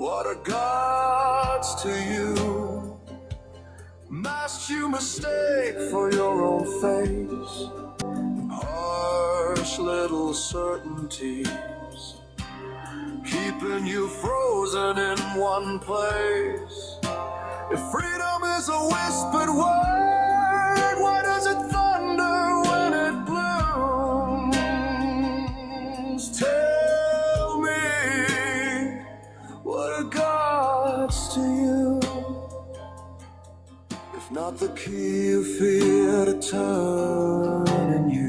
What are gods to you? Must you mistake for your own face? Harsh little certainties, keeping you frozen in one place. If freedom is a whispered word, why does it thunder when it blooms? Tell me, what are gods to you? If not the key you fear to turn in you.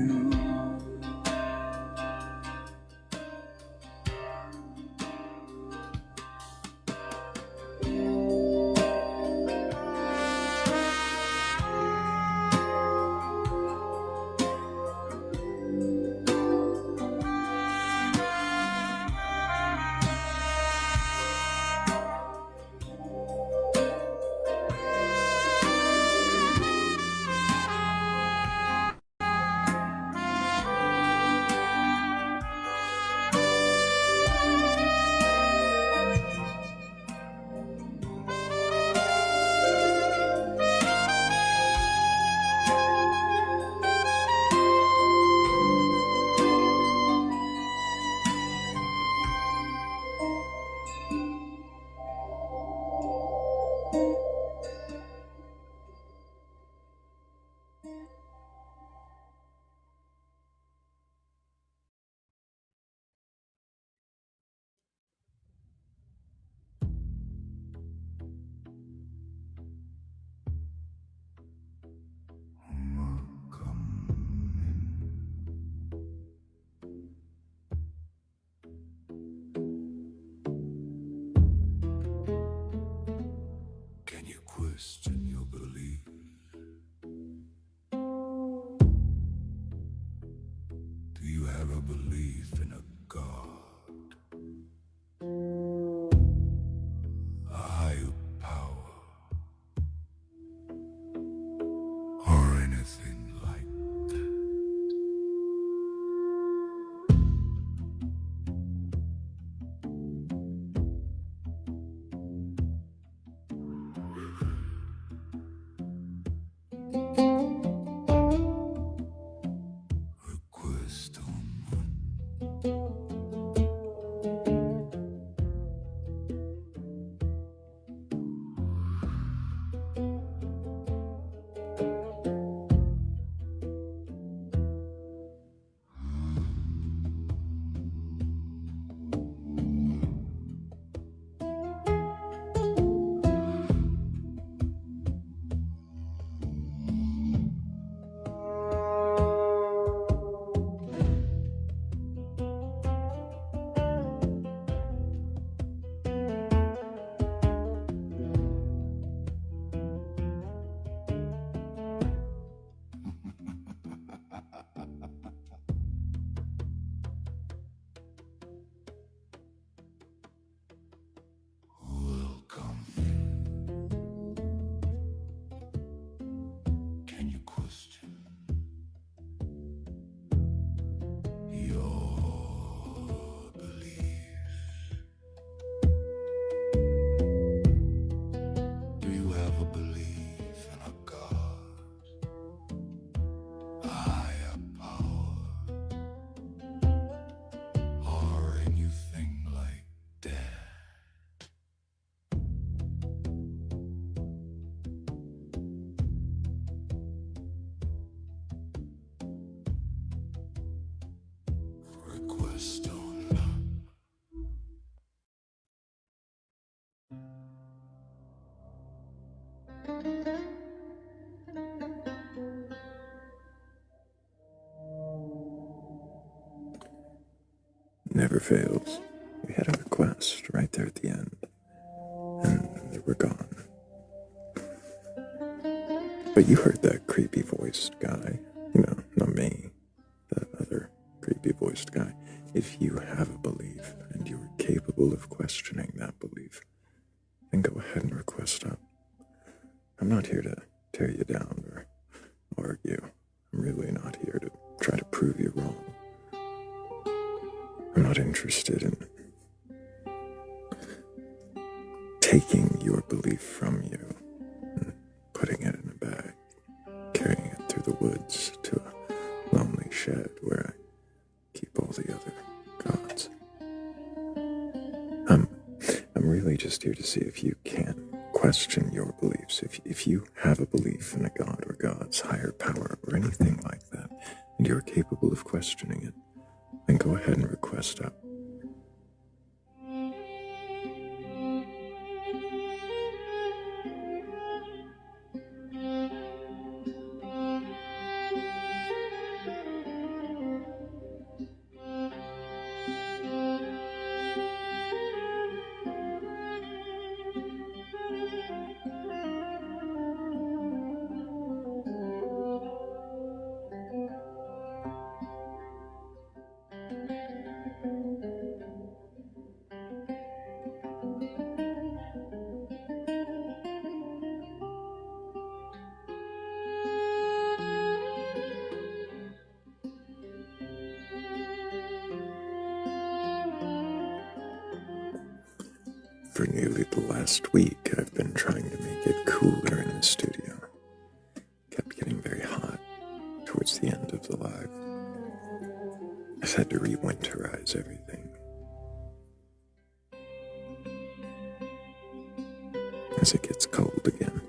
Question your belief. Do you have a belief in a God? A higher power? Or anything like that? Never fails. We had a request right there at the end, and they were gone. But you heard that creepy voiced guy. You know, not me. That other creepy voiced guy. If you have a belief and you are capable of questioning that belief, then go ahead and request up. I'm not here to tear you down or argue. I'm really not here to try to prove you wrong. I'm not interested in taking your belief from you and putting it in a bag, carrying it through the woods to a lonely shed where I keep all the other gods. I'm really just here to see if you can question your beliefs. If you have a belief in a god or gods, higher power, or anything like that, and you're capable of questioning it, then go ahead and request up. For nearly the last week, I've been trying to make it cooler in the studio. Kept getting very hot towards the end of the live. I've had to re-winterize everything. As it gets cold again.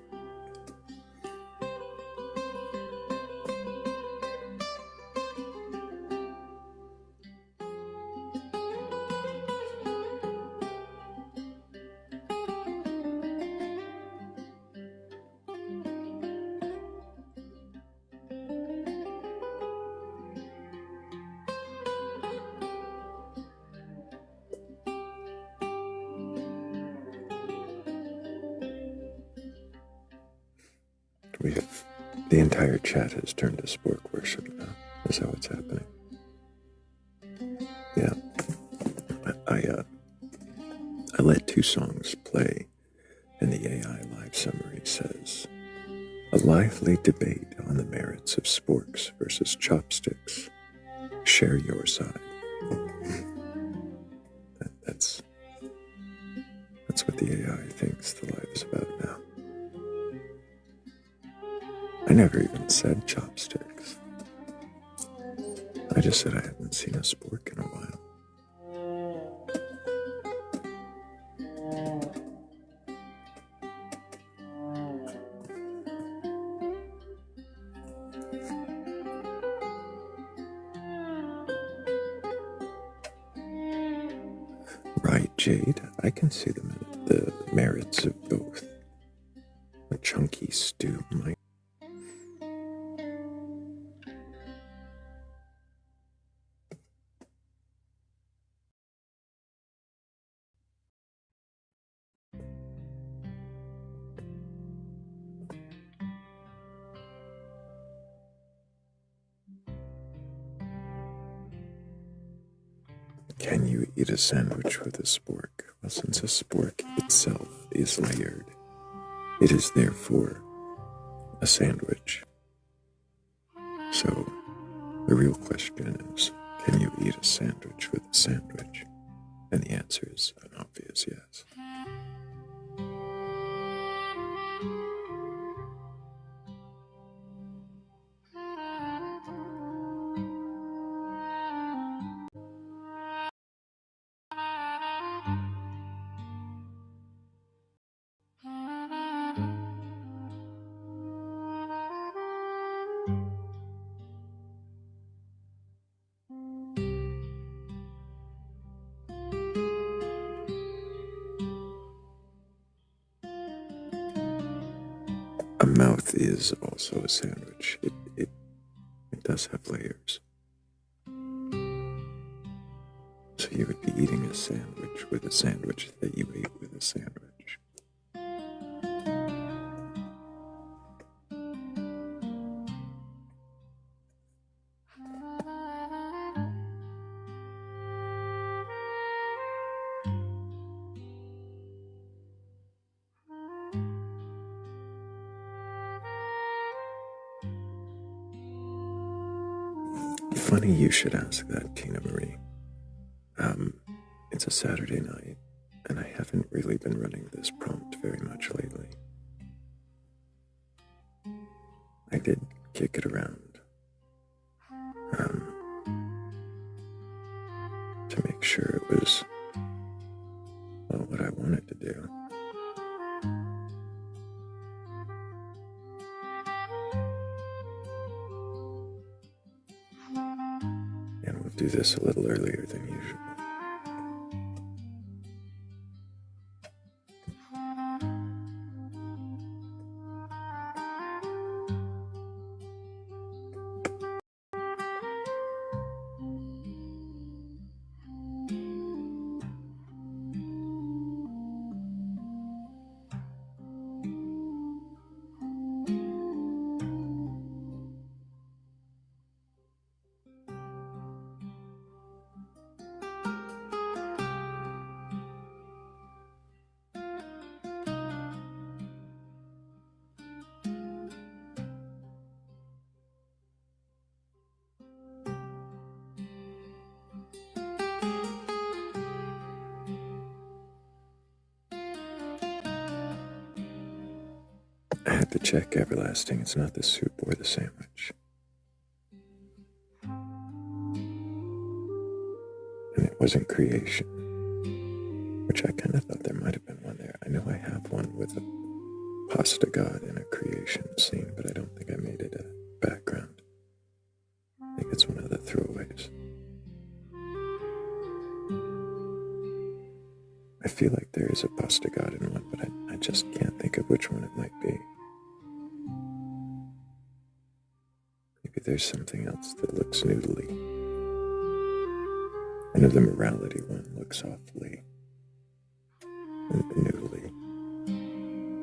The entire chat has turned to spork worship now. Is that what's happening? Yeah. I let two songs play, and the AI live summary says, a lively debate on the merits of sporks versus chopsticks. Share your side. That's what the AI thinks the live is about now. I never even said chopsticks. I just said I hadn't seen a spork in a while. Right, Jade. I can see the merits of both. A chunky stew might. Can you eat a sandwich with a spork? Well, since a spork itself is layered, it is therefore a sandwich. So, the real question is, can you eat a sandwich with a sandwich? And the answer is an obvious yes. A mouth is also a sandwich. It does have layers. So you would be eating a sandwich with a sandwich that you ate with a sandwich. Funny you should ask that, Tina Marie. It's a Saturday night, and I haven't really been running this prompt very much lately. I did kick it around to make sure it was, well, what I wanted to do. And we'll do this a little earlier than usual. I had to check everlasting. It's not the soup or the sandwich. And it wasn't creation, which I kind of thought there might have been one there. I know I have one with a pasta god in a creation scene, but I don't think I made it a background. I think it's one of the throwaways. I feel like there is a pasta god in one, but I just can't think of which one it might be. Maybe there's something else that looks noodly. I know the morality one looks awfully noodly.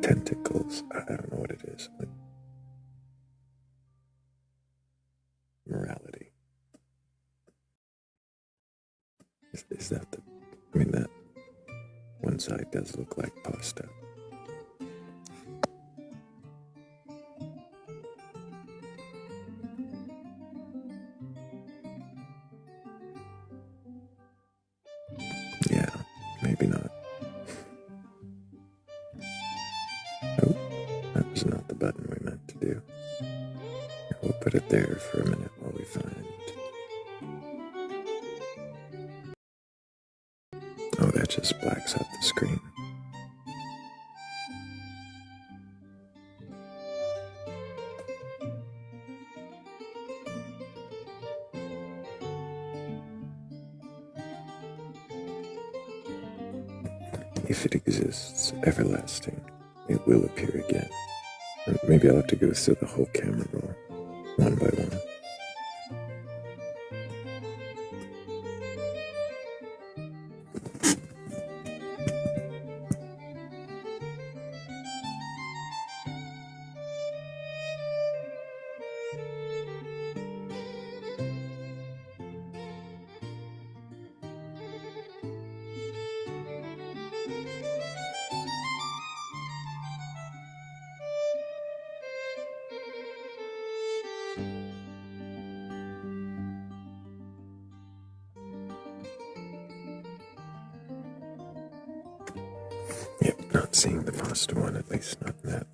Tentacles, I don't know what it is. Like morality. Is that the, I mean, that one side does look like pasta. Yeah, maybe not. Oh, that was not the button we meant to do. We'll put it there for a minute while we find. Oh, that just blacks out the screen. If it exists, everlasting, it will appear again. And maybe I'll have to go through the whole camera roll, one by one. Yep, not seeing the pasta one, at least not that.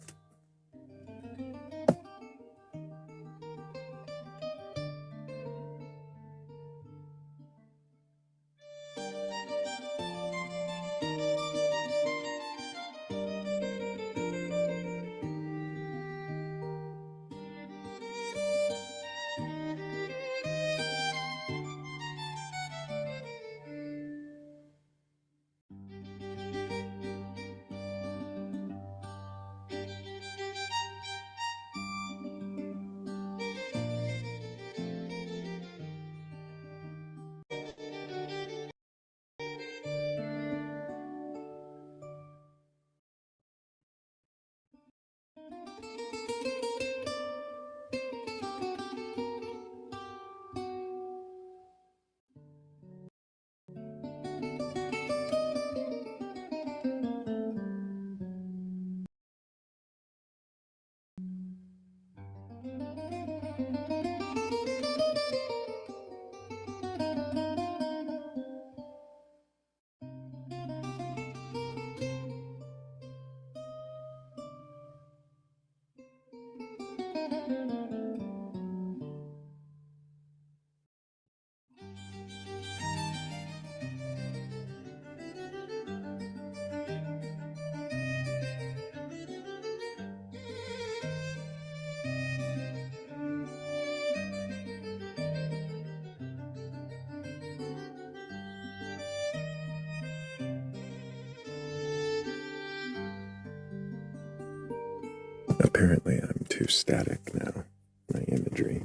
Apparently I'm too static now. My imagery.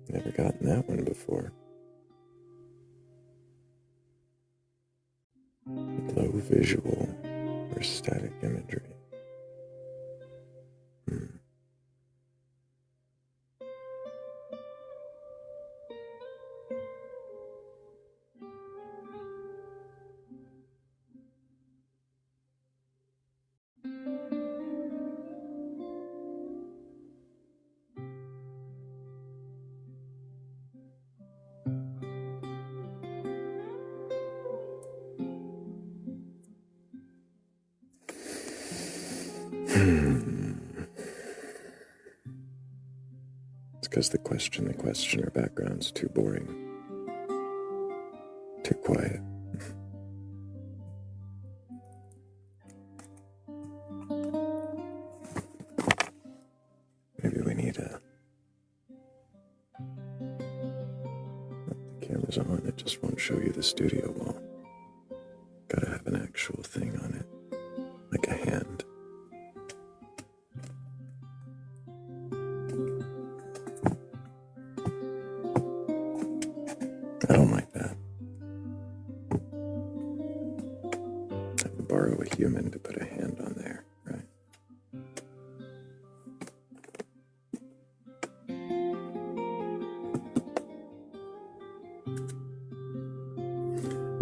Never gotten that one before. Low visual or static imagery. It's because the questioner background's too boring. Too quiet. Maybe we need a... The camera's on, it just won't show you the studio wall. Gotta have an actual thing on it. Like a hand. I don't like that. I have to borrow a human to put a hand on there, right?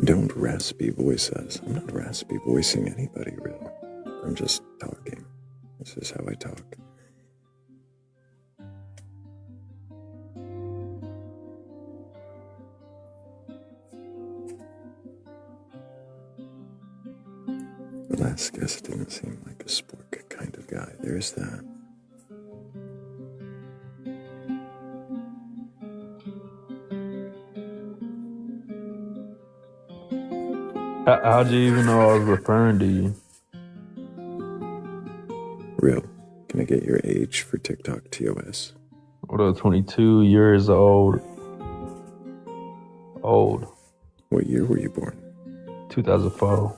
Don't raspy voice us. I'm not raspy voicing anybody, really. I'm just talking. This is how I talk. The last guest didn't seem like a spork kind of guy. There's that. How'd you even know I was referring to you? Real. Can I get your age for TikTok TOS? What up, 22 years old. Old. What year were you born? 2004.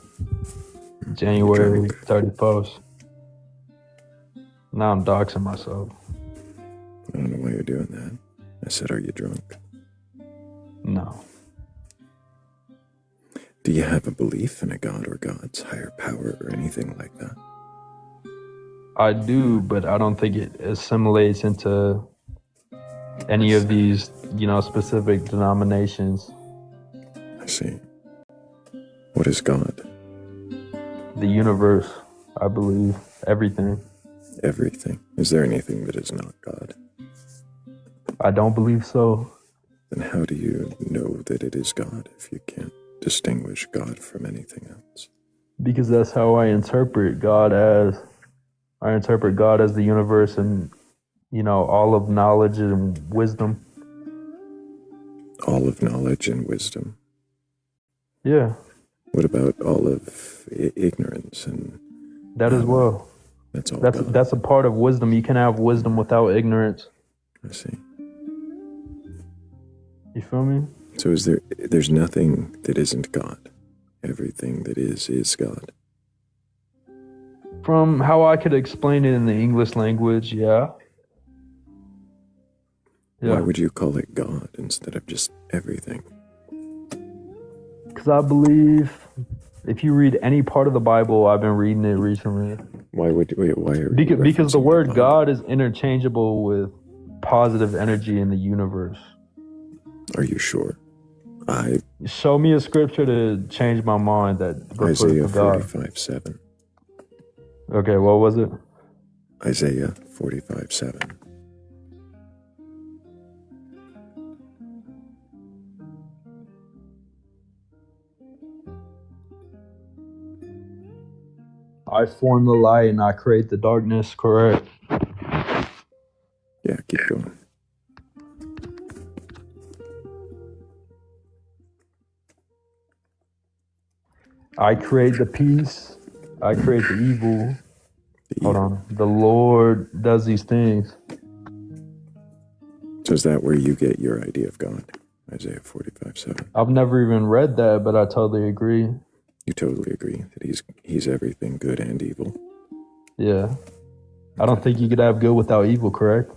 January 31st. Now I'm doxing myself. I don't know why you're doing that. I said, are you drunk? No. Do you have a belief in a god or gods, higher power, or anything like that? I do, but I don't think it assimilates into any of these, specific denominations. I see. What is God? The universe, I believe. Everything. Everything. Is there anything that is not God? I don't believe so. Then how do you know that it is God if you can't distinguish God from anything else? Because that's how I interpret God as. I interpret God as the universe and, all of knowledge and wisdom. All of knowledge and wisdom? Yeah. What about all of ignorance and... That as well. That's all That's a part of wisdom. You can have wisdom without ignorance. I see. You feel me? So there's nothing that isn't God. Everything that is God. From how I could explain it in the English language, yeah. Why would you call it God instead of just everything? Because I believe if you read any part of the Bible, I've been reading it recently. Why are you because the word the God is interchangeable with positive energy in the universe. Are you sure? Show me a scripture to change my mind that refers to God. Isaiah 45:7. Okay, what was it? Isaiah 45:7. I form the light and I create the darkness, correct? Yeah, keep going. I create the peace. I create the evil. Hold on. The Lord does these things. So is that where you get your idea of God? Isaiah 45:7. I've never even read that, but I totally agree. You totally agree that he's everything good and evil? Yeah. I don't think you could have good without evil, correct?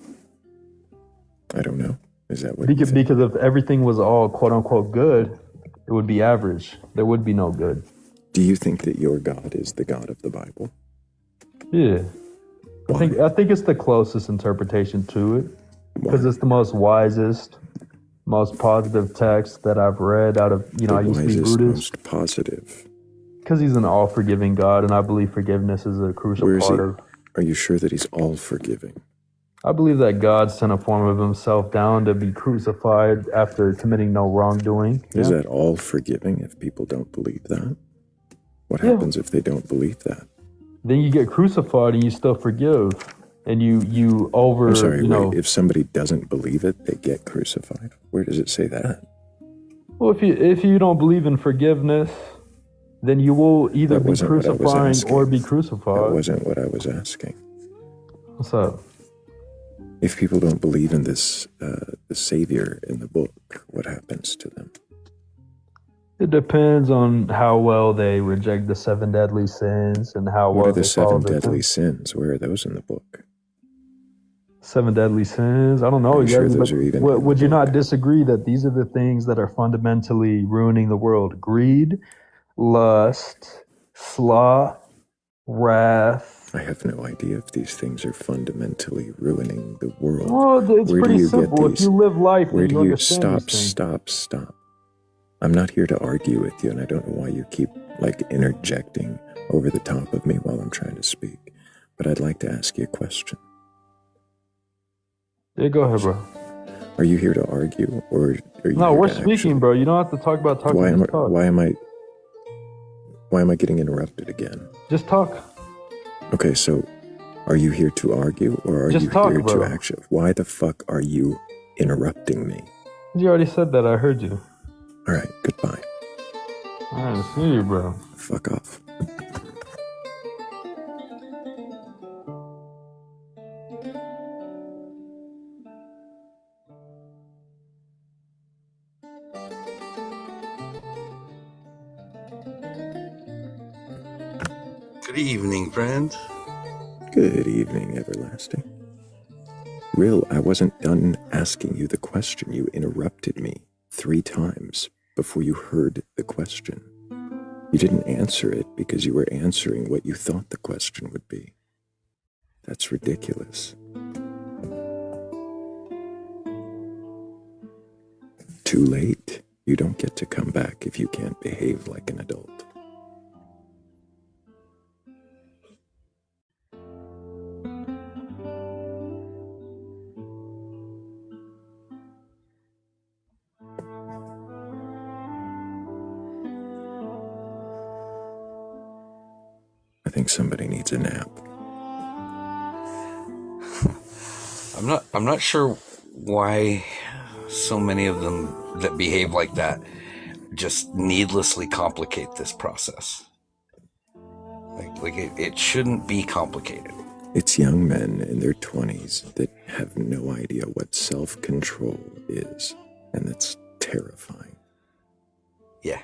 I don't know. Is that what you think? Because if everything was all quote unquote good, it would be average. There would be no good. Do you think that your God is the God of the Bible? Yeah. Why? I think it's the closest interpretation to it. Because Why? it's the most wisest, most positive text that I've read out of, The I used to be wisest, Buddhist. most positive. Because he's an all forgiving God, and I believe forgiveness is a crucial Where is part he? of. Are you sure that he's all forgiving? I believe that God sent a form of himself down to be crucified after committing no wrongdoing. Is Yeah. that all forgiving if people don't believe that? What Yeah. happens if they don't believe that? Then you get crucified and you still forgive. And you over, I'm sorry, wait. If somebody doesn't believe it, they get crucified. Where does it say that? Well, if you don't believe in forgiveness, then you will either That be wasn't what I was crucifying or asking. be That crucified. wasn't what I was asking. What's up? If people don't believe in this, the Savior in the book, what happens to them? It depends on how well they reject the 7 deadly sins and how What well are the they follow 7 the deadly 10. sins? Where are those in the book? 7 deadly sins. I don't know Are you sure exactly, those but are even in the would you not book? disagree that these are the things that are fundamentally ruining the world? Greed, lust, sloth, wrath. I have no idea if these things are fundamentally ruining the world. Well, it's Where do pretty you get simple. If these? you live life, Where then do you you understand these things. stop? I'm not here to argue with you, and I don't know why you keep interjecting over the top of me while I'm trying to speak. But I'd like to ask you a question. Yeah, go ahead, bro. Are you here to argue, or are you No, here we're to speaking, actually? bro. You don't have to talk about talking. Just talk. Why am I getting interrupted again? Just talk. Okay, so are you here to argue, or are Just you talk, here bro. to actually? Why the fuck are you interrupting me? You already said that. I heard you. All right, goodbye. I didn't see you, bro. Fuck off. Good evening, friend. Good evening, everlasting. Real, I wasn't done asking you the question. You interrupted me 3 times before you heard the question. You didn't answer it because you were answering what you thought the question would be. That's ridiculous. Too late. You don't get to come back if you can't behave like an adult. I think somebody needs a nap. I'm not sure why so many of them that behave like that just needlessly complicate this process. It shouldn't be complicated. It's young men in their 20s that have no idea what self-control is, and that's terrifying. Yeah.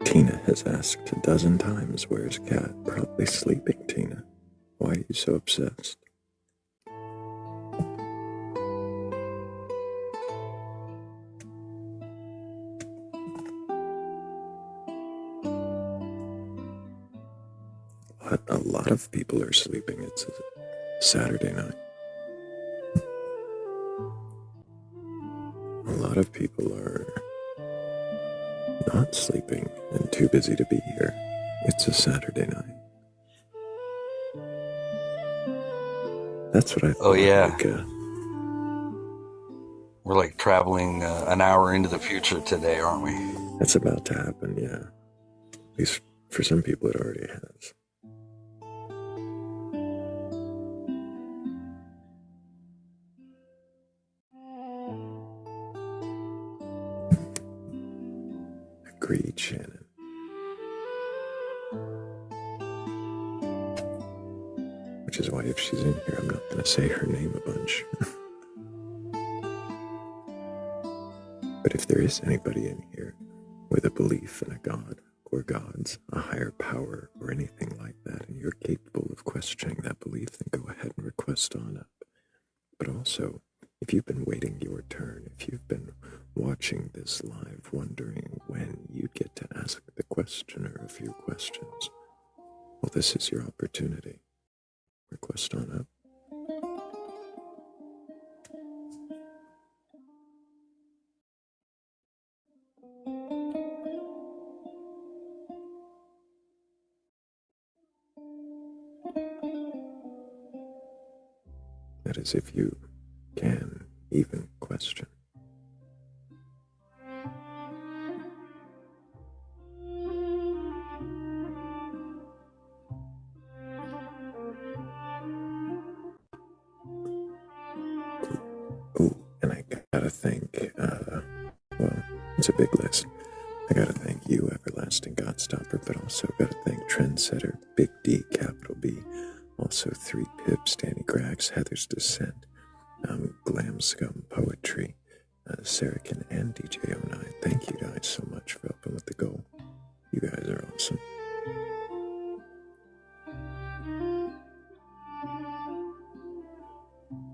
Tina has asked a dozen times, where's Kat? Probably sleeping, Tina. Why are you so obsessed? A lot of people are sleeping. It's a Saturday night. A lot of people are not sleeping and too busy to be here. It's a Saturday night. That's what I thought. Oh, yeah. We're like traveling an hour into the future today, aren't we? That's about to happen, yeah. At least For some people, it already has. Agreed, Shannon. Which is why if she's in here, I'm not going to say her name a bunch. But if there is anybody in here with a belief in a god or gods, a higher power, or anything like that, and you're capable of questioning that belief, then go ahead and request on up. But also, if you've been waiting your turn, if you've been watching this live, wondering when you'd get to ask the questioner a few questions, well, this is your opportunity. Request on up. That is, if you can even question. Oh, and I gotta thank, well, it's a big list. I gotta thank you, Everlasting Godstopper, but also gotta thank Trendsetter, Big D, Capital B, also 3 Pips, Danny Grax, Heather's Descent, Glam Scum Poetry, Saracen, and DJ09. Thank you guys so much for helping with the goal. You guys are awesome.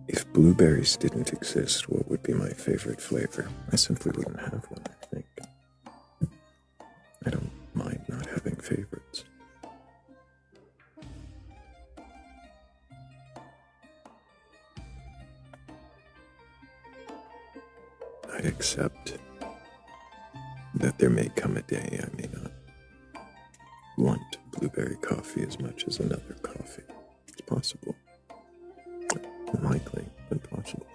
If blueberries didn't exist, what would be my favorite flavor? I simply wouldn't have one, I think. I don't mind not having favorites. I accept that there may come a day I may not want blueberry coffee as much as another coffee. It's possible. Unlikely, but possible.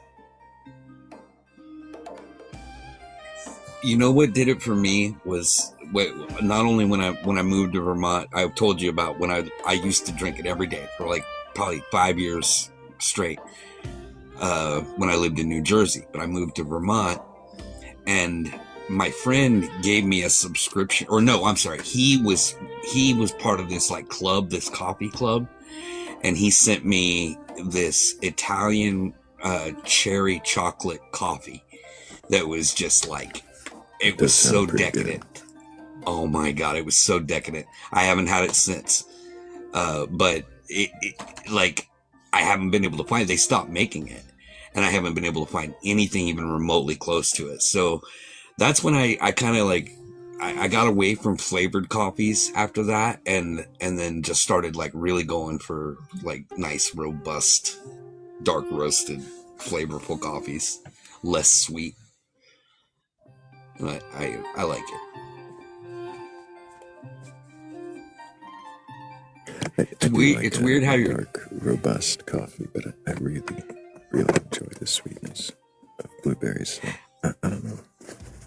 You know what did it for me was not only when I moved to Vermont. I told you about when I used to drink it every day for like probably 5 years straight when I lived in New Jersey, but I moved to Vermont, and my friend gave me a subscription, or no, I'm sorry, he was part of this like club, this coffee club, and he sent me this Italian cherry chocolate coffee that was just like, it was so decadent. Good. Oh my God, it was so decadent. I haven't had it since. But it like, I haven't been able to find it. They stopped making it, and I haven't been able to find anything even remotely close to it. So that's when I kind of like, I got away from flavored coffees after that, and then just started like really going for like nice, robust, dark roasted, flavorful coffees, less sweet. And I like it. It's weird how you're dark, robust coffee, but I really, really enjoy the sweetness of blueberries. So I don't know.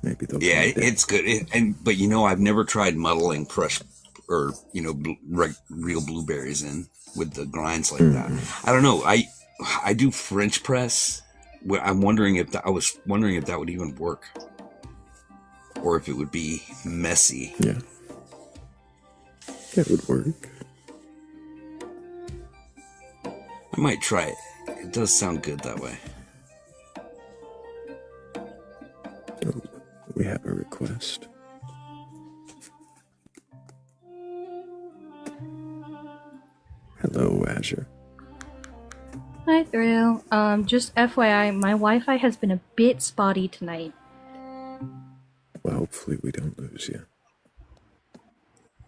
Maybe they'll. Yeah, it's good. But you know, I've never tried muddling fresh or real blueberries in with the grinds like that. I don't know. I do French press. I was wondering if that would even work, or if it would be messy. Yeah, it would work. I might try it. It does sound good that way. Oh, we have a request. Hello, Azure. Hi, Thrayle. Just FYI, my Wi-Fi has been a bit spotty tonight. Well, hopefully we don't lose you.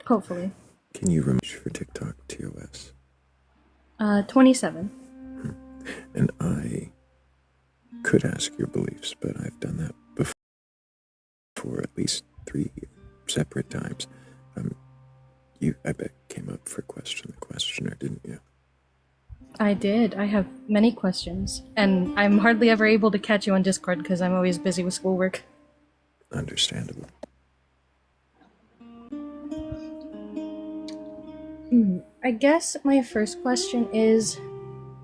Hopefully. Can you remember for TikTok TOS? 27. And I could ask your beliefs, but I've done that before at least 3 separate times. You, I bet, came up for question the questioner, didn't you? I did. I have many questions, and I'm hardly ever able to catch you on Discord because I'm always busy with schoolwork. Understandable. I guess my first question is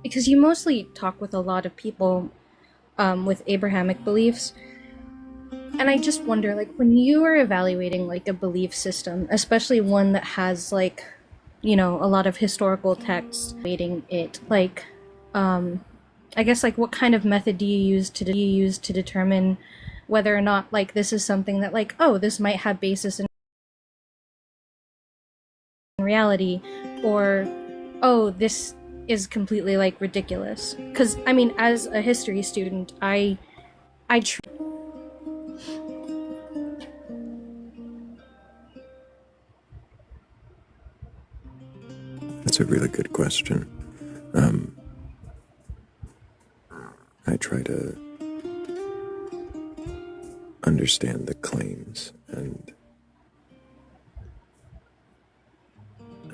because you mostly talk with a lot of people with Abrahamic beliefs, and I just wonder, like, when you are evaluating like a belief system, especially one that has like, a lot of historical texts rating it, like, I guess like what kind of method do you use to determine whether or not like this is something that like, oh, this might have basis in reality, or oh, this is completely like ridiculous? Because I mean, as a history student, I tr- That's a really good question. Um, I try to understand the claims and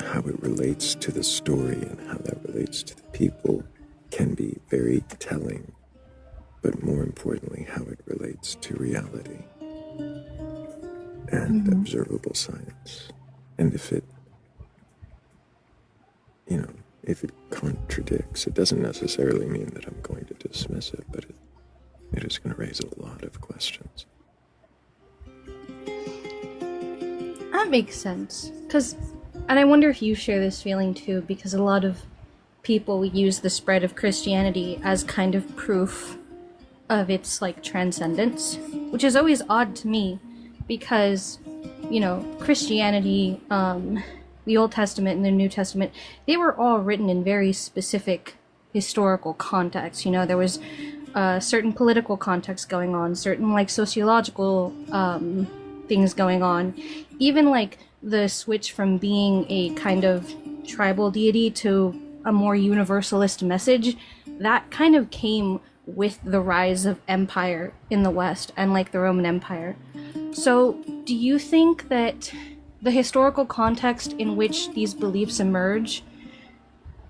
how it relates to the story and how that relates to the people can be very telling, but more importantly, how it relates to reality and observable science. And if it contradicts, it doesn't necessarily mean that I'm going to dismiss it, but it is going to raise a lot of questions. that makes sense. And I wonder if you share this feeling too, because a lot of people use the spread of Christianity as kind of proof of its like transcendence, which is always odd to me because, Christianity, the Old Testament and the New Testament, they were all written in very specific historical context. There was certain political context going on, certain like sociological things going on, even like the switch from being a kind of tribal deity to a more universalist message, that kind of came with the rise of empire in the West and like the Roman Empire. So, do you think that the historical context in which these beliefs emerge,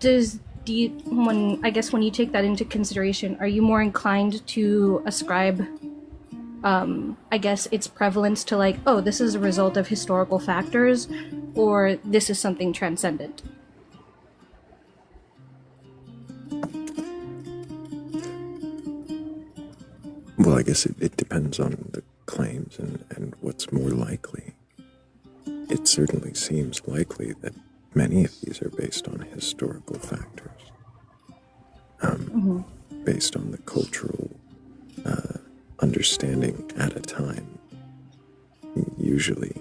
when you take that into consideration, are you more inclined to ascribe I guess its prevalence to like, oh, this is a result of historical factors, or this is something transcendent? Well, I guess it depends on the claims and what's more likely. It certainly seems likely that many of these are based on historical factors, based on the cultural understanding at a time. Usually,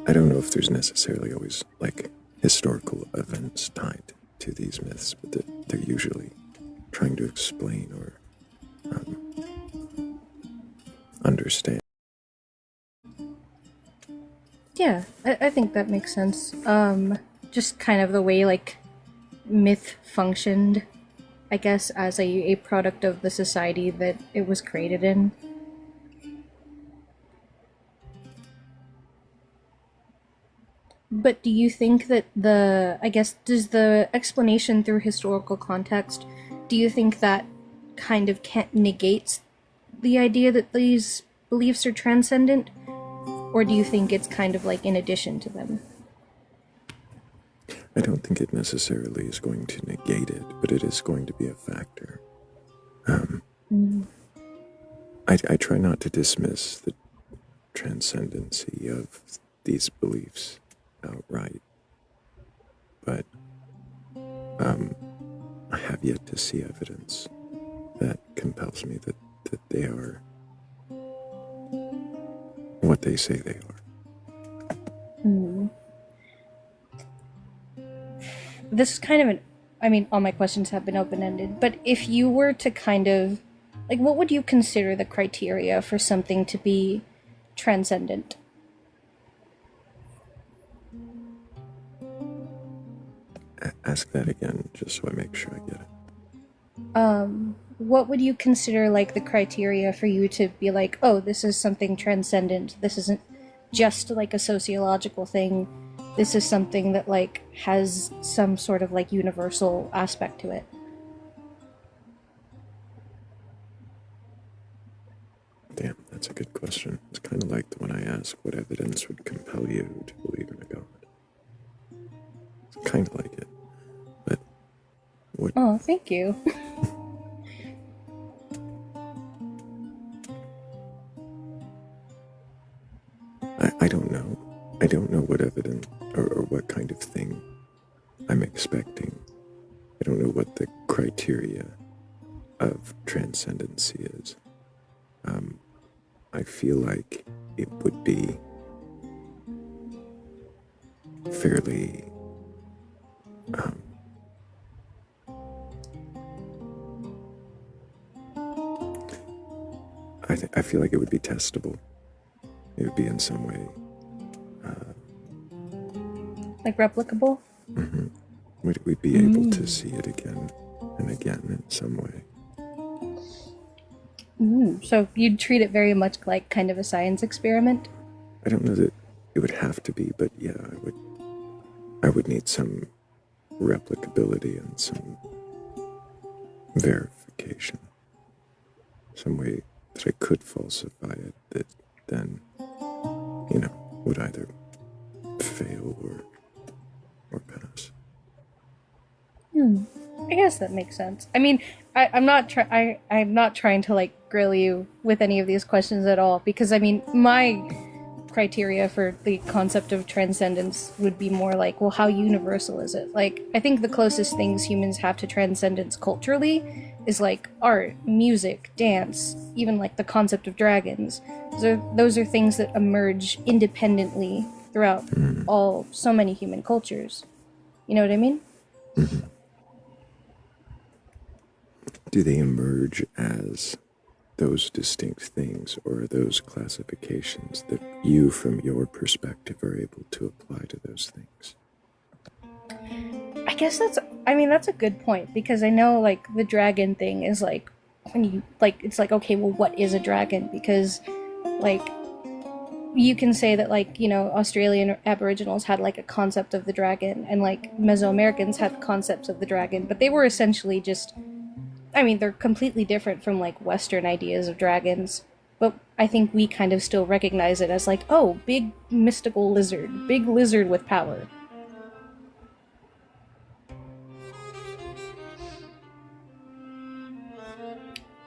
I don't know if there's necessarily always like historical events tied to these myths, but they're usually trying to explain or understand. Yeah, I think that makes sense. Just kind of the way like myth functioned, I guess, as a product of the society that it was created in. But do you think that does the explanation through historical context, do you think that kind of can't negates the idea that these beliefs are transcendent? Or do you think it's kind of like in addition to them? I don't think it necessarily is going to negate it, but it is going to be a factor. I try not to dismiss the transcendency of these beliefs outright, but I have yet to see evidence that compels me that they are what they say they are. This is kind of all my questions have been open ended, but if you were to kind of, like, what would you consider the criteria for something to be transcendent? Ask that again, just so I make sure I get it. What would you consider like the criteria for you to be like, oh, this is something transcendent? This isn't just like a sociological thing. This is something that like has some sort of like universal aspect to it. That's a good question. It's kind of like the one I asked, what evidence would compel you to believe in a God? It's kind of like it. But what... Oh, thank you. I don't know. I don't know what evidence or what kind of thing I'm expecting. I don't know what the criteria of transcendency is. I feel like it would be fairly I feel like it would be testable. It would be in some way Like replicable? would we be able to see it again and again in some way. So you'd treat it very much like kind of a science experiment? I don't know that it would have to be, but yeah, I would need some replicability and some verification. Some way that I could falsify it that then, would either fail or pass. I guess that makes sense. I mean, I'm not trying to like grill you with any of these questions at all, because I mean, my criteria for the concept of transcendence would be more like, well, how universal is it? Like, I think the closest things humans have to transcendence culturally is like art, music, dance, even like the concept of dragons. Those are things that emerge independently throughout so many human cultures. You know what I mean? Do they emerge as those distinct things, or are those classifications that you, from your perspective, are able to apply to those things? I guess that's a good point, because I know like the dragon thing is like, when you like, it's like, okay, well, what is a dragon? Because like you can say that like, Australian Aboriginals had like a concept of the dragon, and like Mesoamericans had concepts of the dragon, but they were essentially just, they're completely different from like Western ideas of dragons, but I think we kind of still recognize it as like, oh, big mystical lizard, big lizard with power.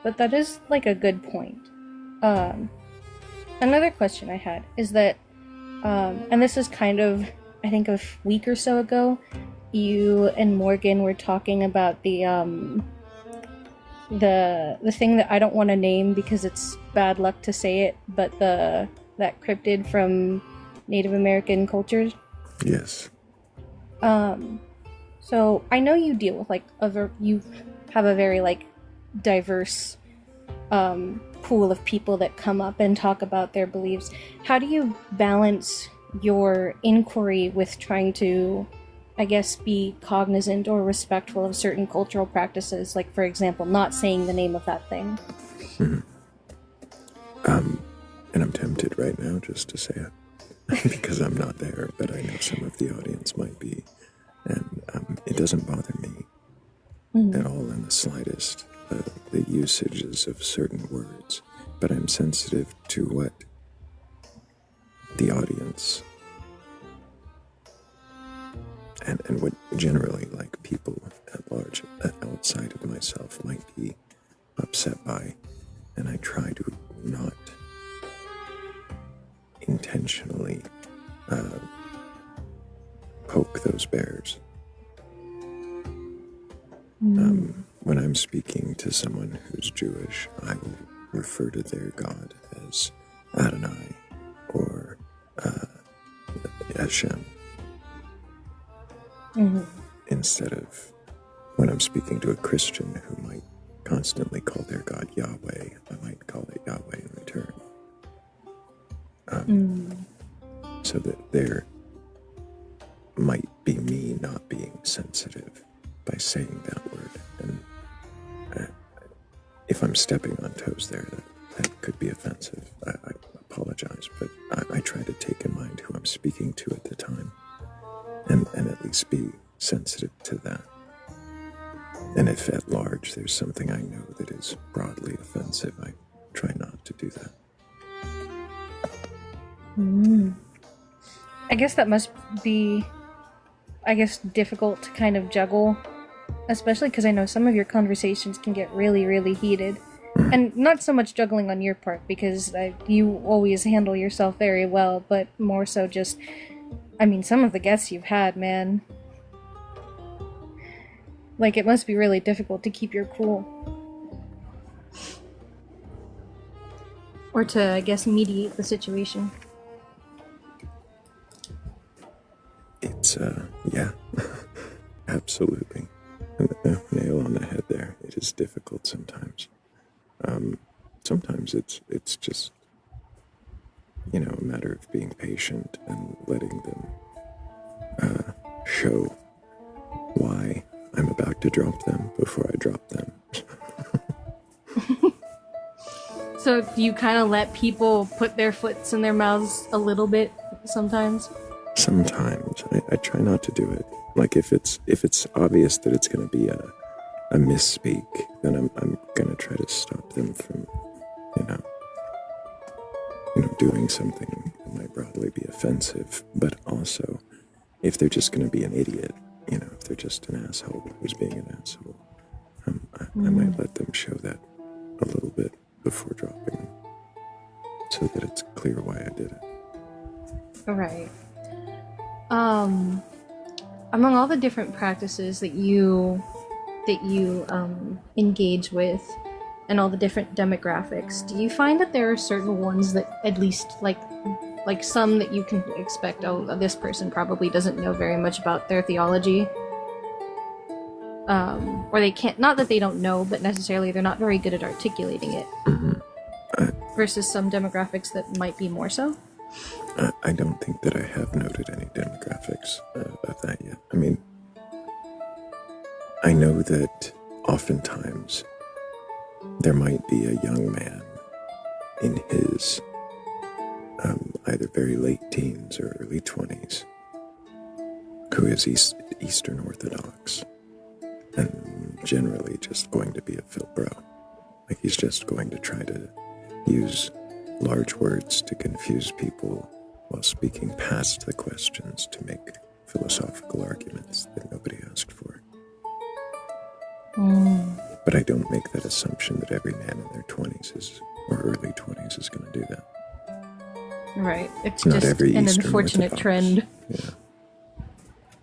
But that is like a good point. Another question I had is that, and this is kind of, I think a week or so ago, you and Morgan were talking about the thing that I don't want to name because it's bad luck to say it, but that cryptid from Native American cultures. Yes. So I know you deal with like you have a very like diverse pool of people that come up and talk about their beliefs. How do you balance your inquiry with trying to, I guess, be cognizant or respectful of certain cultural practices, like, for example, not saying the name of that thing? And I'm tempted right now just to say it because I'm not there, but I know some of the audience might be, and it doesn't bother me at all in the slightest, the usages of certain words, but I'm sensitive to what the audience and what generally like people at large outside of myself might be upset by, and I try to not intentionally poke those bears. When I'm speaking to someone who's Jewish, I will refer to their God as Adonai or Hashem. Instead of when I'm speaking to a Christian who might constantly call their God Yahweh, I might call it Yahweh in return. So that there might be me not being sensitive by saying that word. And if I'm stepping on toes there, that could be offensive. I apologize, but I try to take in mind who I'm speaking to at the time and at least be sensitive to that. And if at large there's something I know that is broadly offensive, I try not to do that. I guess that must be, difficult to kind of juggle, especially because I know some of your conversations can get really, really heated. And not so much juggling on your part, because you always handle yourself very well, but more so just, I mean, some of the guests you've had, man. Like, it must be really difficult to keep your cool. Or to, I guess, mediate the situation. It's, yeah, absolutely. Nail on the head there. It is difficult sometimes. Sometimes it's just, you know, a matter of being patient and letting them show why I'm about to drop them before I drop them. So do you kind of let people put their foots in their mouths a little bit sometimes? Sometimes I try not to do it. Like if it's obvious that it's going to be a misspeak, then I'm going to try to stop them from, you know, doing something that might broadly be offensive. But also, if they're just going to be an idiot, you know, if they're just an asshole who's being an asshole, I might let them show that a little bit before dropping them, so that it's clear why I did it. Right. Among all the different practices that you engage with, and all the different demographics, do you find that there are certain ones that, at least like some that you can expect, oh, this person probably doesn't know very much about their theology, or they can't, not that they don't know, but necessarily they're not very good at articulating it, versus some demographics that might be more so? I don't think that I have noted any demographics of that yet. I mean, I know that oftentimes there might be a young man in his either very late teens or early 20s who is Eastern Orthodox and generally just going to be a Philbro. Like he's just going to try to use large words to confuse people while speaking past the questions to make philosophical arguments that nobody asked for. But I don't make that assumption that every man in their 20s or early 20s is going to do that. Right. It's not just every an Eastern unfortunate Orthodox. trend. Yeah.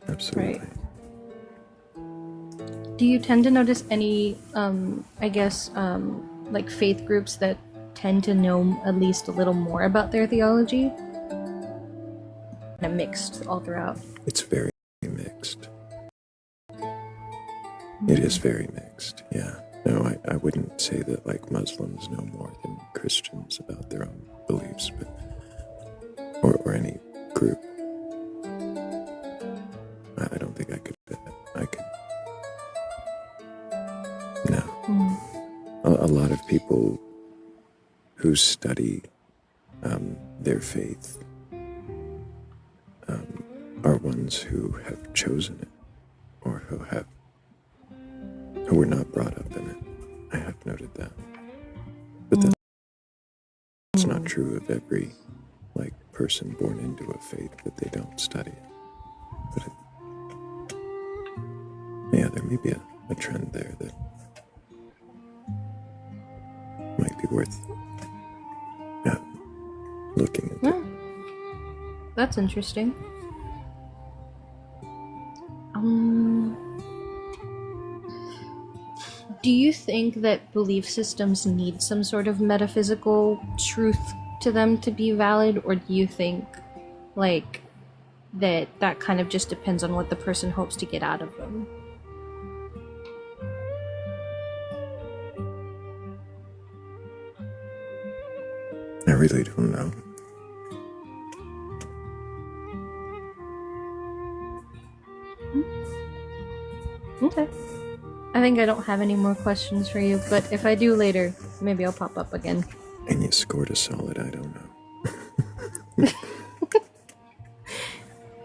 Absolutely. Right. Do you tend to notice any, like faith groups that tend to know at least a little more about their theology? Kind of mixed all throughout. It's very mixed. It is very mixed, yeah. No, I wouldn't say that like Muslims know more than Christians about their own beliefs, but or any group. I don't think I could. No. A lot of people who study their faith are ones who have chosen it, or who were not brought up in it. I have noted that, but that's not true of every person born into a faith that they don't study it. But yeah, there may be a trend there that might be worth looking into. That's interesting. Do you think that belief systems need some sort of metaphysical truth to them to be valid, or do you think that kind of just depends on what the person hopes to get out of them? I really don't know. Okay. I think I don't have any more questions for you, but if I do later, maybe I'll pop up again. And you scored a solid, I don't know.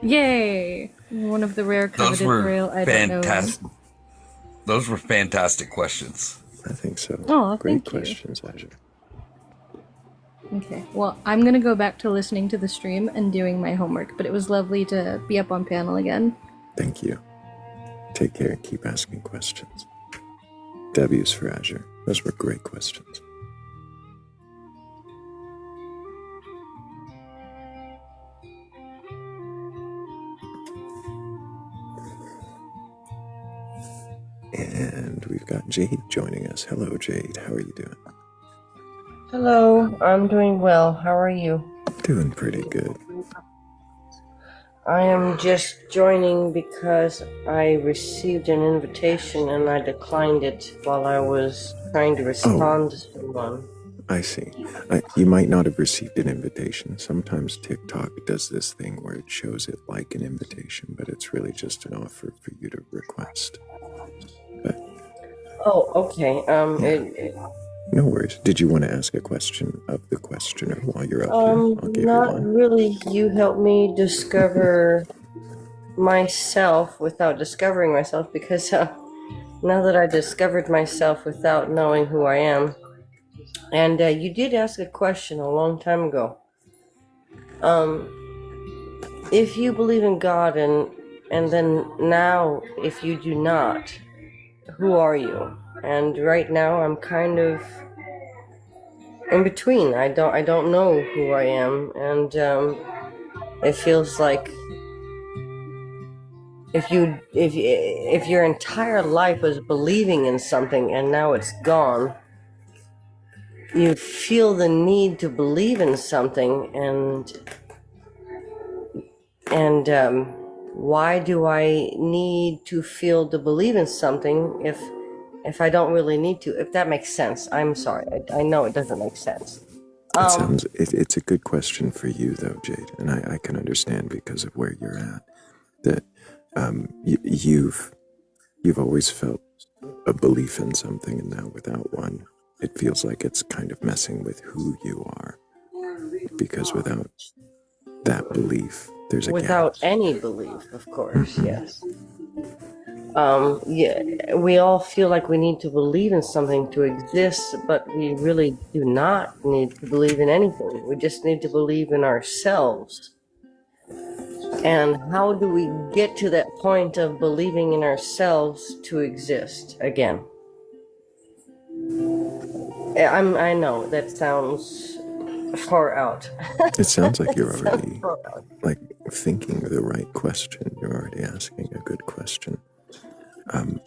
Yay! One of the rare coveted Thrayle I don't know. Those were fantastic questions. I think so. Oh, Great thank you. questions, Azure. Okay. Well, I'm gonna go back to listening to the stream and doing my homework, but it was lovely to be up on panel again. Thank you. Take care and keep asking questions. W's for Azure. Those were great questions. And we've got Jade joining us. Hello, Jade. How are you doing? Hello, I'm doing well. How are you? Doing pretty good. I am just joining because I received an invitation and I declined it while I was trying to respond to someone. I see. You might not have received an invitation. Sometimes TikTok does this thing where it shows it like an invitation, but it's really just an offer for you to request. But, Oh, okay. no worries. Did you want to ask a question of the questioner while you're up here? I'll give not you one. really. You helped me discover myself without discovering myself because now that I discovered myself without knowing who I am, and you did ask a question a long time ago. If you believe in God and then now if you do not, who are you? And right now I'm kind of in between. I don't know who I am, and it feels like if your entire life was believing in something and now it's gone, you feel the need to believe in something, and why do I need to feel to believe in something if I don't really need to? If that makes sense. I'm sorry. I know it doesn't make sense. It's a good question for you, though, Jade, and I can understand because of where you're at. That you've always felt a belief in something, and now without one, it feels like it's kind of messing with who you are. Because without that belief, there's a Without gap. any belief, of course, yes. Yeah, we all feel like we need to believe in something to exist, but we really do not need to believe in anything. We just need to believe in ourselves. And how do we get to that point of believing in ourselves to exist again? I know that sounds far out. It sounds like you're already like thinking the right question. You're already asking a good question. And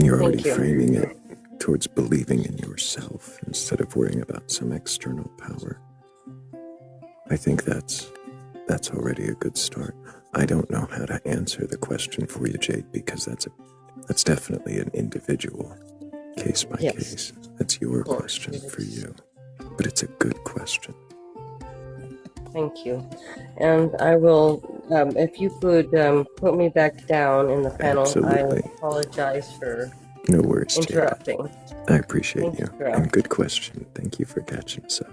you're already framing it towards believing in yourself instead of worrying about some external power. I think that's already a good start. I don't know how to answer the question for you, Jade, because that's definitely an individual, case by case. That's your question for you. But it's a good question. Thank you. And I will, if you could put me back down in the panel. Absolutely. I apologize for no worries, interrupting. Jade. I appreciate you. And good question. Thank you for catching us up.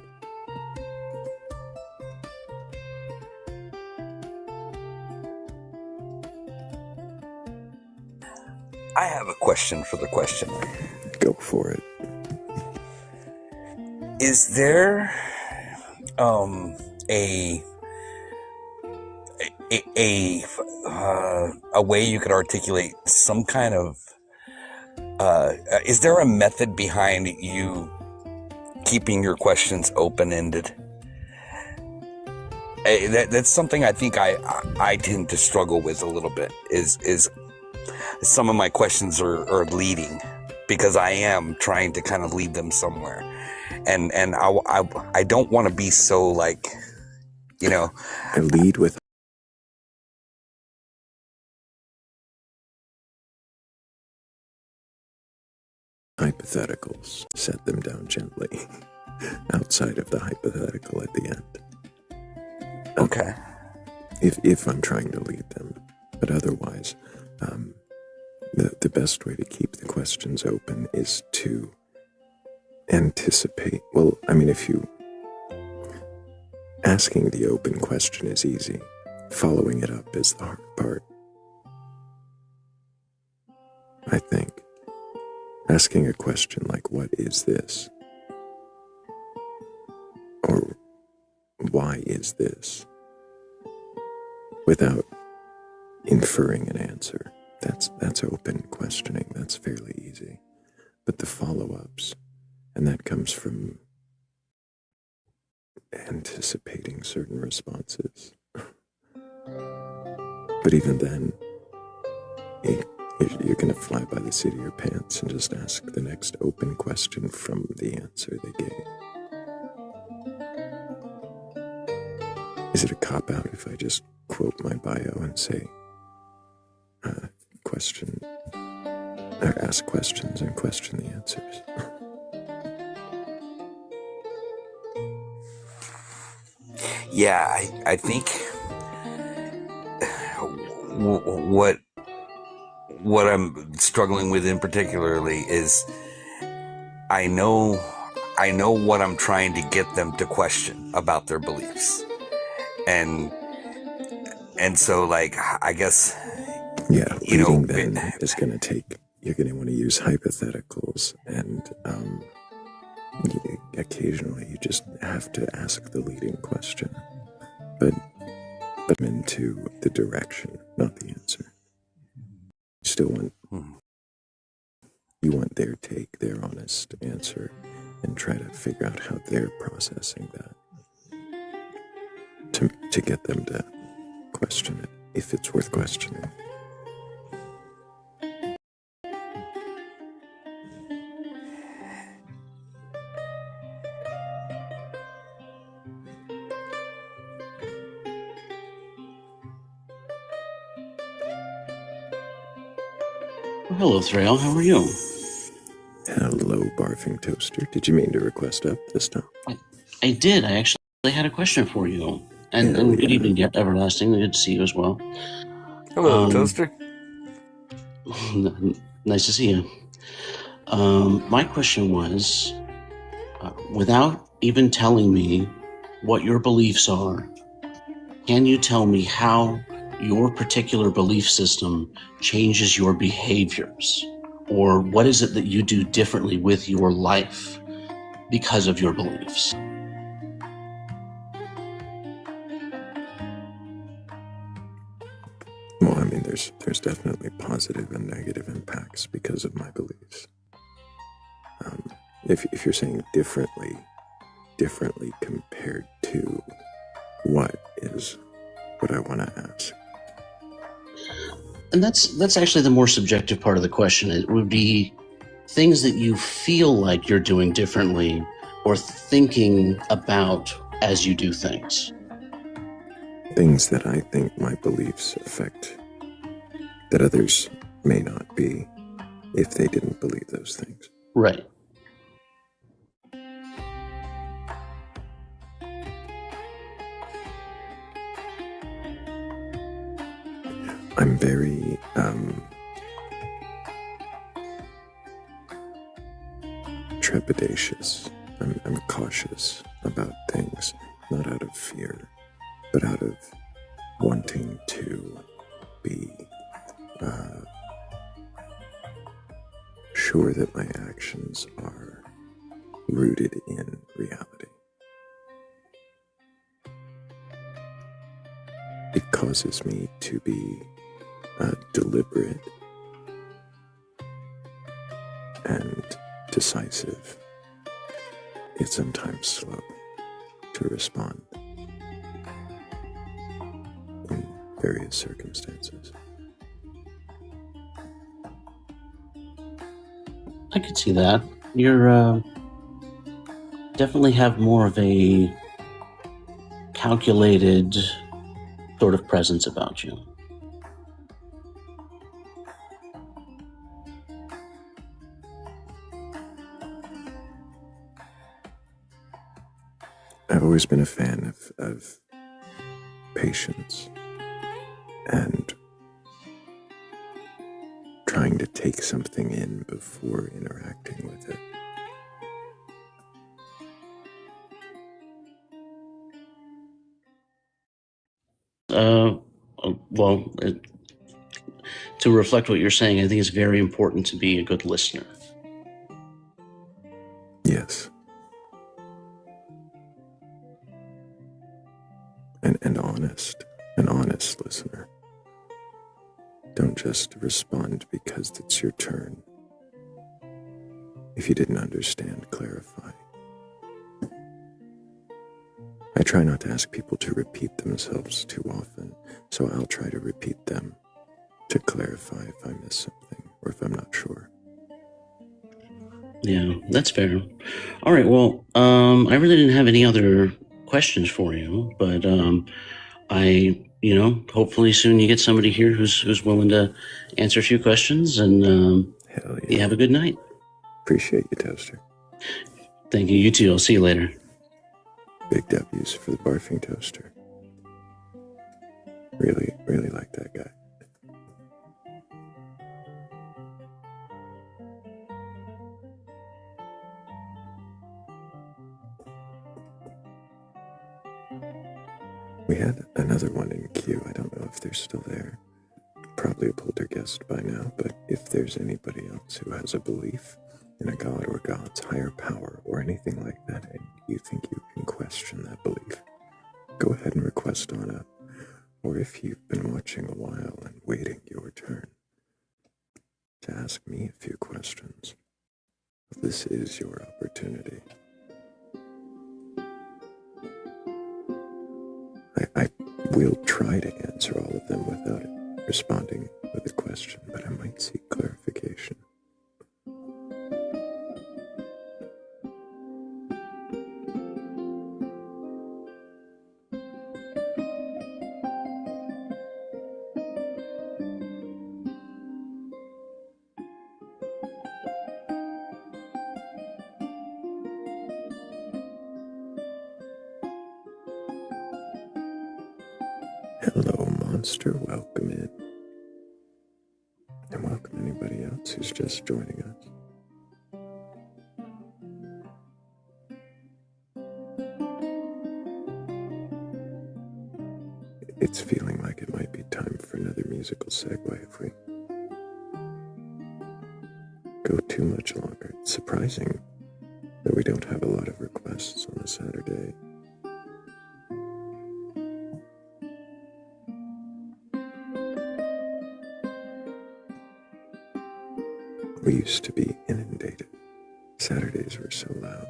I have a question for the questioner. Go for it. Is there a way you could articulate some kind of is there a method behind you keeping your questions open-ended? That's something I think I tend to struggle with a little bit. Is some of my questions are leading because I am trying to kind of lead them somewhere, and I don't want to be so like, you know. I lead with hypotheticals. Set them down gently outside of the hypothetical at the end. Okay. If I'm trying to lead them, but otherwise, the best way to keep the questions open is to anticipate. Well, I mean, asking the open question is easy. Following it up is the hard part. I think. Asking a question like, what is this? why is this? Without inferring an answer. That's open questioning. That's fairly easy. But the follow-ups, and that comes from anticipating certain responses. But even then, you're going to fly by the seat of your pants and just ask the next open question from the answer they gave. Is it a cop-out if I just quote my bio and say, question, or ask questions and question the answers? Yeah, I think what I'm struggling with in particularly is I know what I'm trying to get them to question about their beliefs. And so, like, I guess, Yeah, leading then is going to take, you're going to want to use hypotheticals, and occasionally you just have to ask the leading question, but into the direction, not the answer. You still want, you want their take, their honest answer, and try to figure out how they're processing that to get them to question it, if it's worth questioning. Hello, Thrayle. How are you? Hello, barfing toaster. Did you mean to request up this time? I did. I actually had a question for you. And good evening, Everlasting. Good to see you as well. Hello, Toaster. Nice to see you. My question was, without even telling me what your beliefs are, can you tell me how your particular belief system changes your behaviors? Or what is it that you do differently with your life because of your beliefs? Well, I mean, there's definitely positive and negative impacts because of my beliefs. If you're saying differently compared to what is what I want to ask. And that's actually the more subjective part of the question. It would be things that you feel like you're doing differently or thinking about as you do things. Things that I think my beliefs affect that others may not be if they didn't believe those things. Right. I'm very trepidatious. I'm cautious about things, not out of fear, but out of wanting to be sure that my actions are rooted in reality. It causes me to be deliberate and decisive, yet sometimes slow to respond in various circumstances. I could see that. You're definitely have more of a calculated sort of presence about you. I've always been a fan of patience and trying to take something in before interacting with it. Well, to reflect what you're saying, I think it's very important to be a good listener. Yes. and an honest listener. Don't just respond because it's your turn. If you didn't understand, clarify. I try not to ask people to repeat themselves too often, so I'll try to repeat them to clarify if I miss something or if I'm not sure. Yeah, that's fair. All right, well, I really didn't have any other questions for you, but hopefully soon you get somebody here who's willing to answer a few questions, and Hell yeah. you have a good night. Appreciate you, Toaster. Thank you. You too. I'll see you later. Big W's for the barfing toaster. Really, really like that guy. We had another one in queue. I don't know if they're still there. Probably a poltergeist by now, but if there's anybody else who has a belief in a god or God's higher power or anything like that, and you think you can question that belief, go ahead and request on up. Or if you've been watching a while and waiting your turn to ask me a few questions, this is your opportunity. I will try to answer all of them without responding with a question, but I might seek clarification. Hello, monster. Welcome in. And welcome anybody else who's just joining us. It's feeling like it might be time for another musical segue if we go too much longer. It's surprising that we don't have a lot of requests on a Saturday. We used to be inundated. Saturdays were so loud.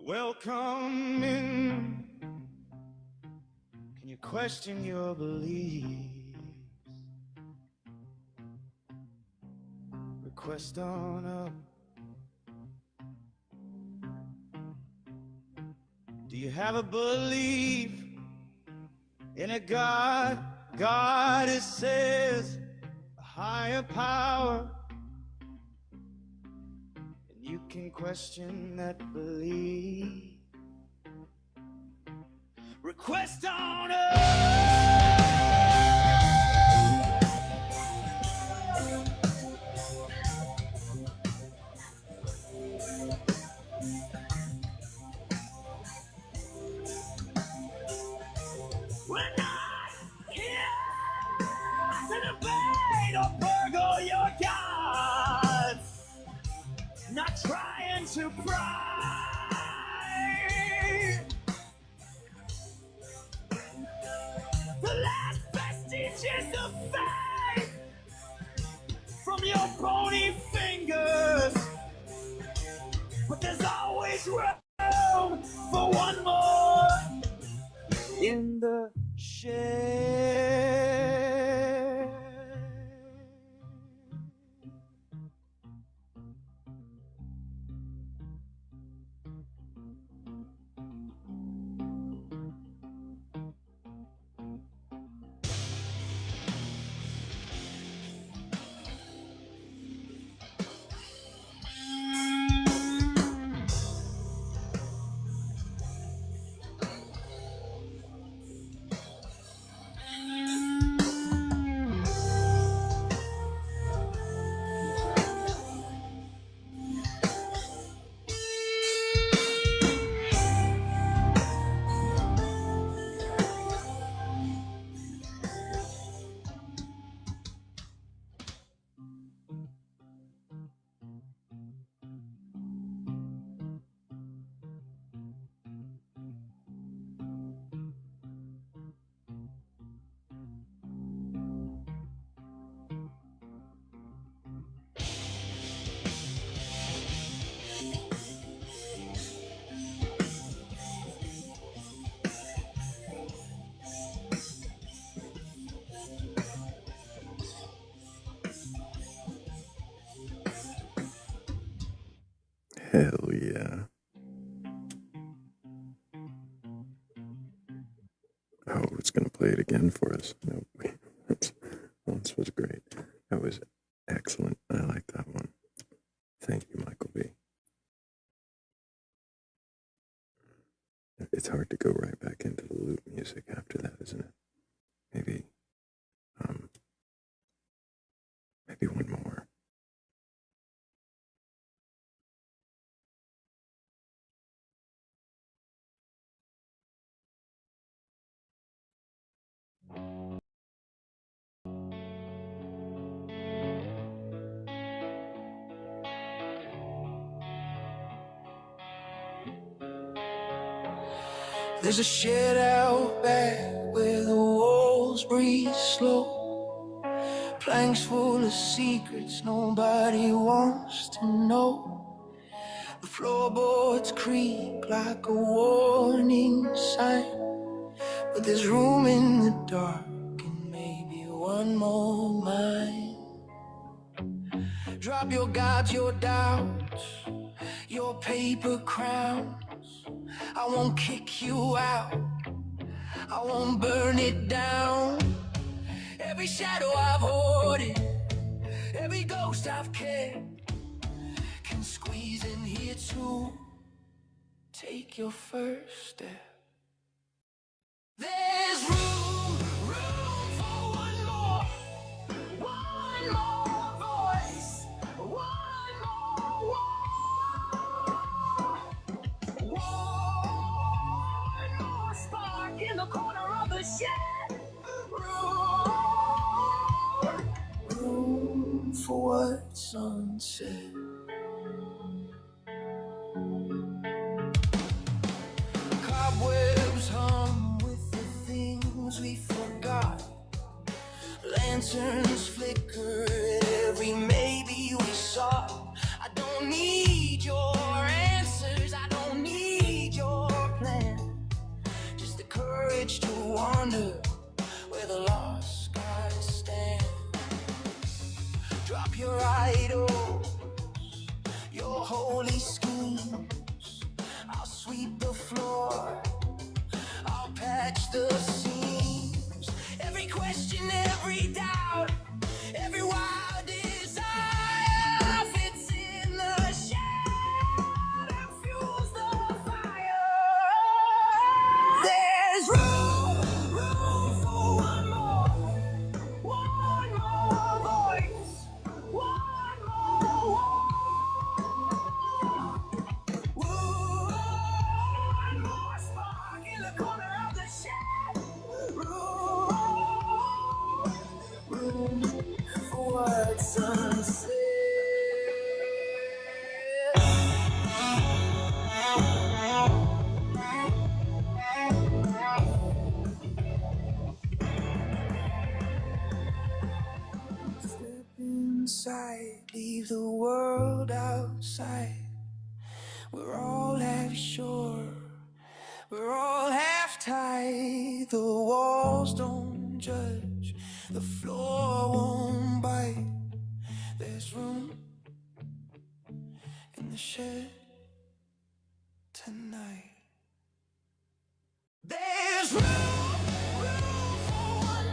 Welcome in. Can you question your beliefs? Request on up. Do you have a belief in a God? God, it says, a higher power. And you can question that belief. Request on up. trying to pry the last vestiges of faith from your bony fingers. But there's always room for one more in the shed. Hell yeah. Oh, it's going to play it again for us. No, wait. That was great. That was excellent. I like that one. Thank you, Michael B. It's hard to go right back into the loop music after that, isn't it? Maybe one more. There's a shed out back where the walls breathe slow. Planks full of secrets nobody wants to know. The floorboards creak like a warning sign, but there's room in the dark and maybe one more mine. Drop your gods, your doubts, your paper crowns. I won't kick you out, I won't burn it down. Every shadow I've hoarded, every ghost I've kept, can squeeze in here too. Take your first step. There's room for one more voice, one more. One more spark in the corner of the shed. Room for what's unsaid. Cobwebs hum with the things we forgot. Lanterns flicker at every maybe we saw. I don't need your answers, I don't need your plan. Just the courage to wander where the lost guys stand. Drop your idols, your holy schemes. I'll sweep the floor, I'll patch the seams. Every question, every doubt, every wild desire fits in the shed and fuels the fire. There's room for one more voice, one more. We're all half sure, we're all half tight. The walls don't judge, the floor won't bite. There's room in the shed tonight. There's room for one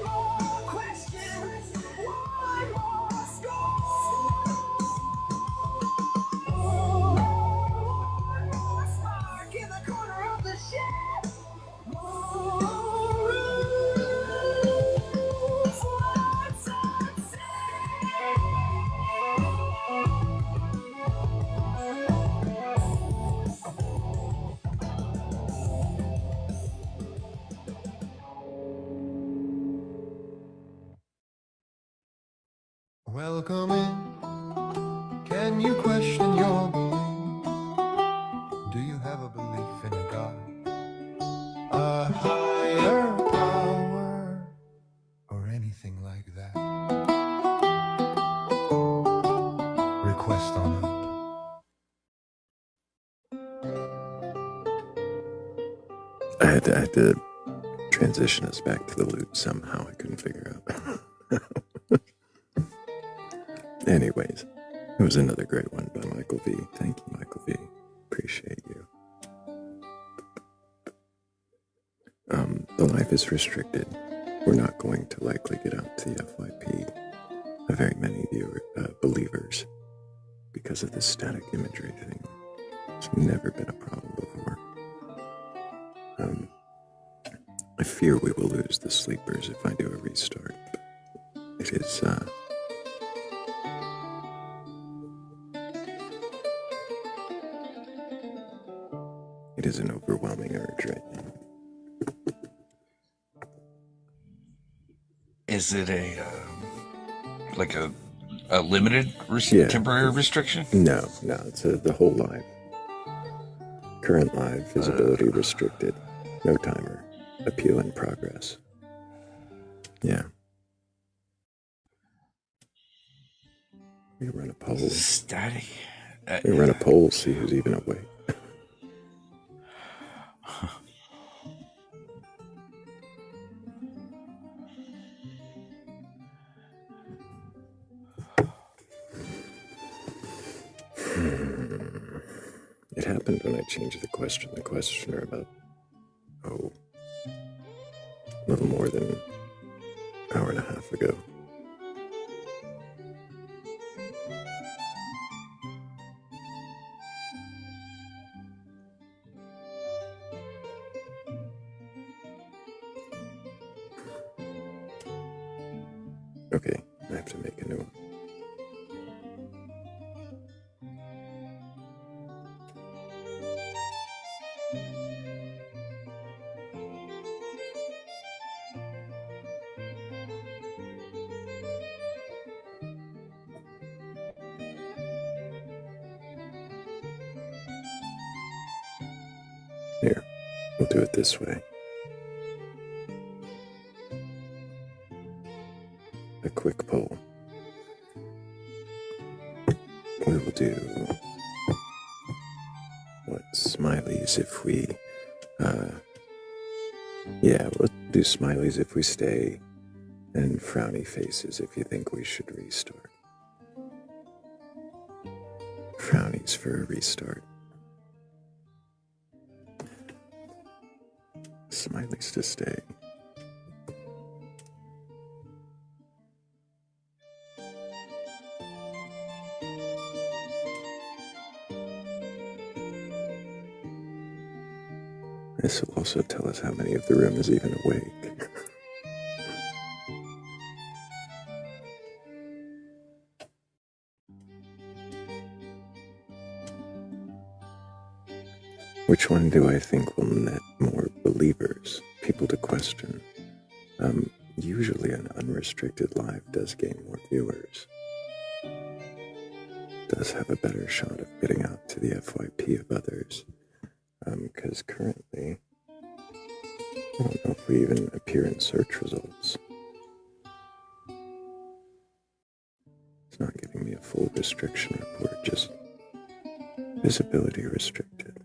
more question, one more score. One more spark in the corner of the shed. More room for sunset. Welcome in. Can you question your being? Do you have a belief in a God, a higher power, or anything like that? Request on up. I had to transition us back to the loop somehow. I couldn't figure out. Anyways, it was another great one by Michael V. Thank you, Michael V. Appreciate you. The life is restricted. We're not going to likely get out to the FYP of very many believers because of the static imagery thing. It's never been a problem before. I fear we will lose the sleepers if I do a restart. It is, it is an overwhelming urge right now. Is it a like a limited temporary restriction? No, it's the whole live. Current live, visibility restricted, no timer, appeal in progress. Yeah. We run a poll. Static. We run a poll, see who's even awake. It happened when I changed the questioner about, a little more than an hour and a half ago. Okay, I have to make a new one. Here, we'll do it this way. A quick poll. We will do what smileys if we we'll do smileys if we stay and frowny faces if you think we should restart. Frownies for a restart. Smileys to stay. This will also tell us how many of the room is even awake. Which one do I think will net more believers, people to question? Usually an unrestricted live does gain more viewers. Does have a better shot of getting out to the FYP of others. Because currently, I don't know if we even appear in search results. It's not giving me a full restriction report, just Visibility restricted.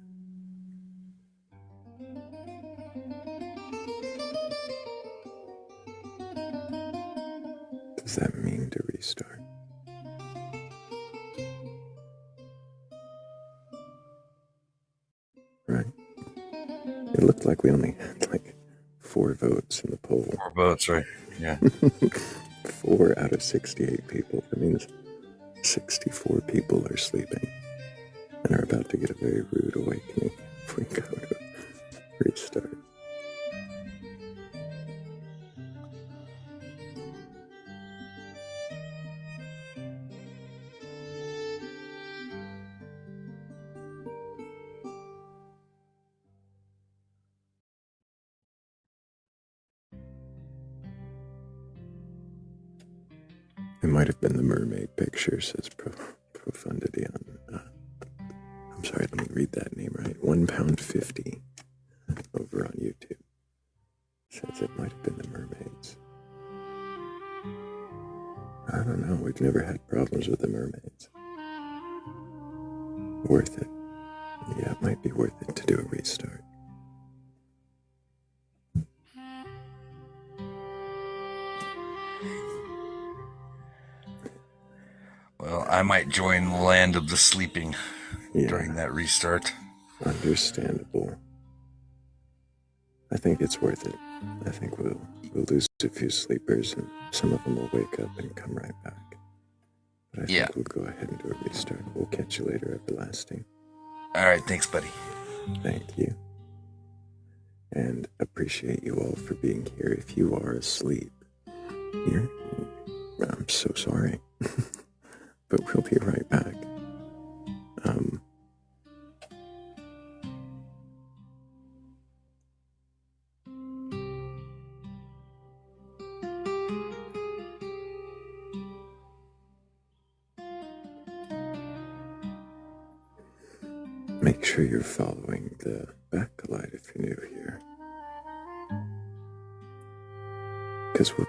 Does that mean to restart? Right. It looked like we only had like 4 votes in the poll. 4 votes, right? Yeah. 4 out of 68 people. That means 64 people are sleeping and are about to get a very rude awakening if we go to restart. It might have been the mermaid picture, says Profundity on. I'm sorry, let me read that name right. £1.50 over on YouTube. Says it might have been the mermaids. I don't know. We've never had problems with the mermaids. Worth it. Yeah, it might be worth it to do a restart. Well, I might join the land of the sleeping during that restart. Understandable. I think it's worth it. I think we'll lose a few sleepers and some of them will wake up and come right back. But I think we'll go ahead and do a restart. We'll catch you later, Everlasting. All right, thanks, buddy. Thank you. And appreciate you all for being here. If you are asleep, I'm so sorry. But we'll be right back. Make sure you're following the Batcolyte if you're new here. Because we're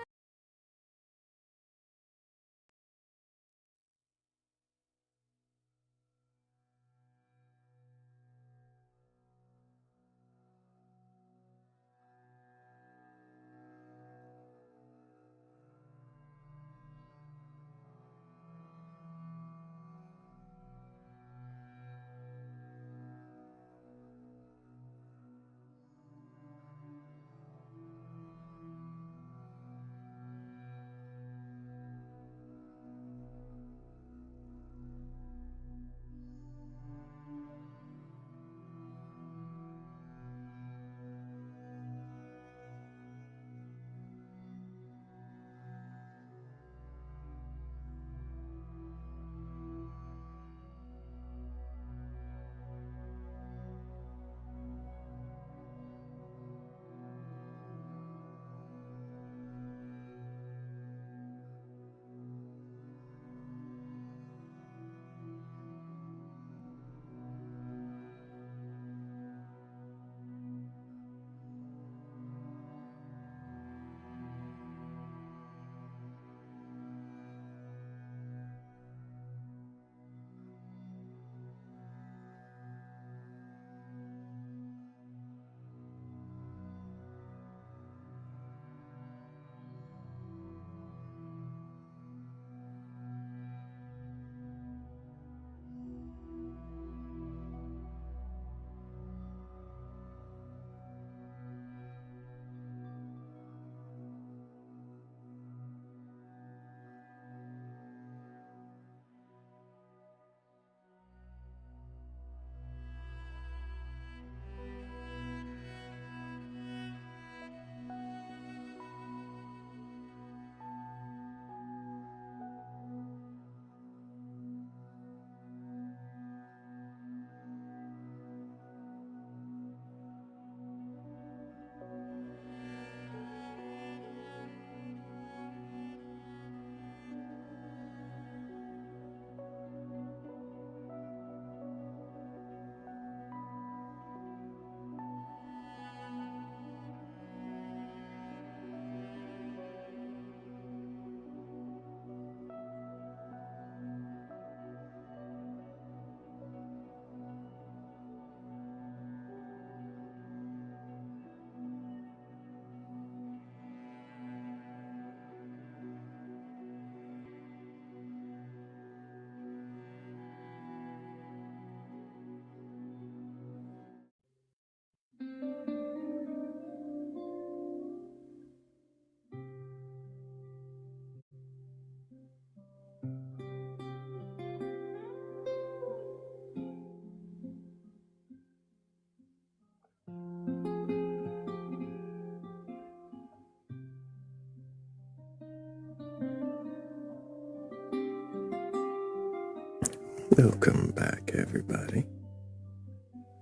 Welcome back, everybody.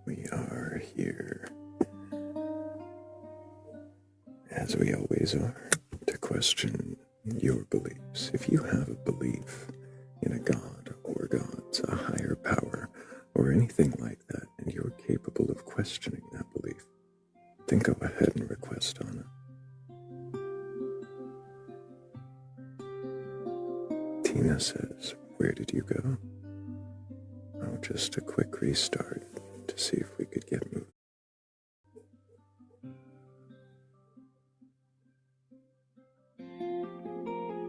We are here, as we always are, to question your beliefs. If you have a belief in a god or gods, a higher power, or anything like that, and you're capable of questioning that belief, then go ahead and request on it. Tina says, where did you go? Oh, just a quick restart to see if we could get moving.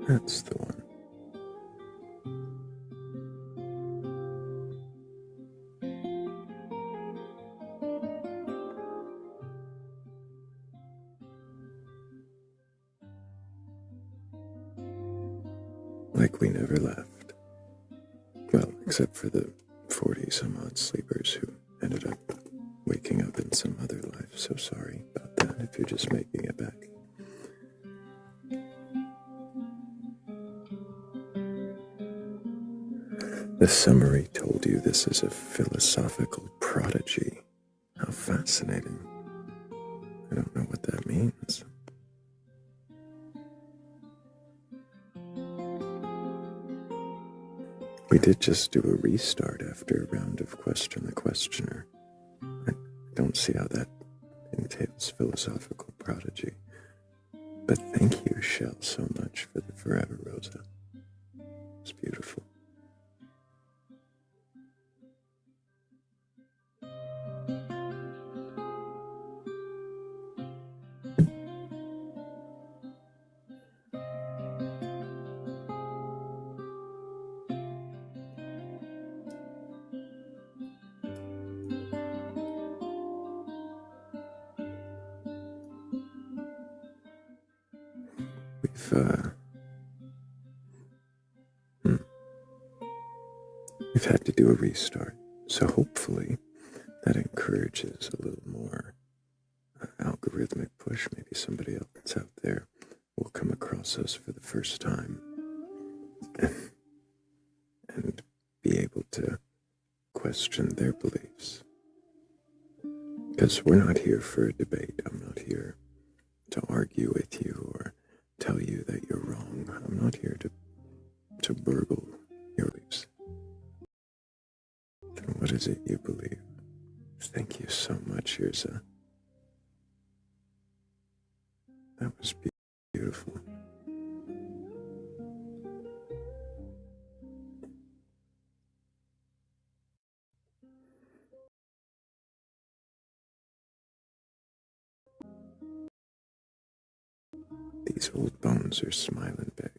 That's the one. Like we never left. Well, except for the 40-some-odd sleepers who ended up waking up in some other life. So sorry about that if you're just making it back. The summary told you this is a philosophical prodigy. How fascinating. I don't know what that means. We did just do a restart after a round of Question the Questioner. I don't see how that entails philosophical prodigy. But thank you, Shell, so much for the Forever Rosa. It's beautiful. We've had to do a restart, so hopefully that encourages a little more algorithmic push. Maybe somebody else out there will come across us for the first time and be able to question their beliefs. Because we're not here for a debate. I'm not here to argue with you or tell you that you're wrong. I'm not here to burgle your beliefs. Then what is it you believe? Thank you so much, Yrza. That was beautiful. These old bones are smiling big.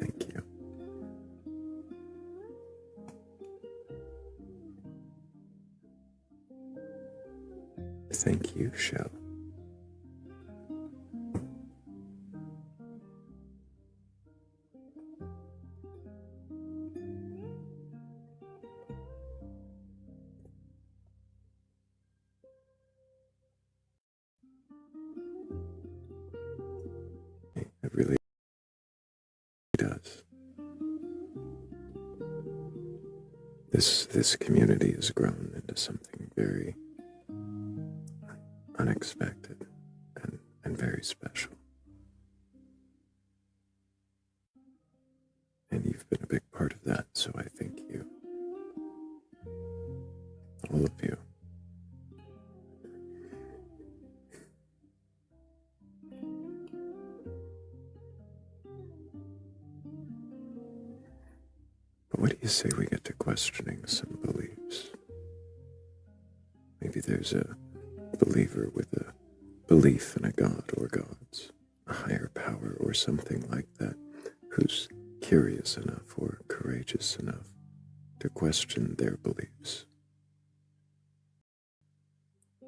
Thank you. Thank you, Shell. It really does. This community has grown into something very unexpected and very special. And you've been a big part of that, so I thank you. All of you. But what do you say we get to questioning some beliefs? Maybe there's a believer with a belief in a god or gods, a higher power or something like that, who's curious enough or courageous enough to question their beliefs.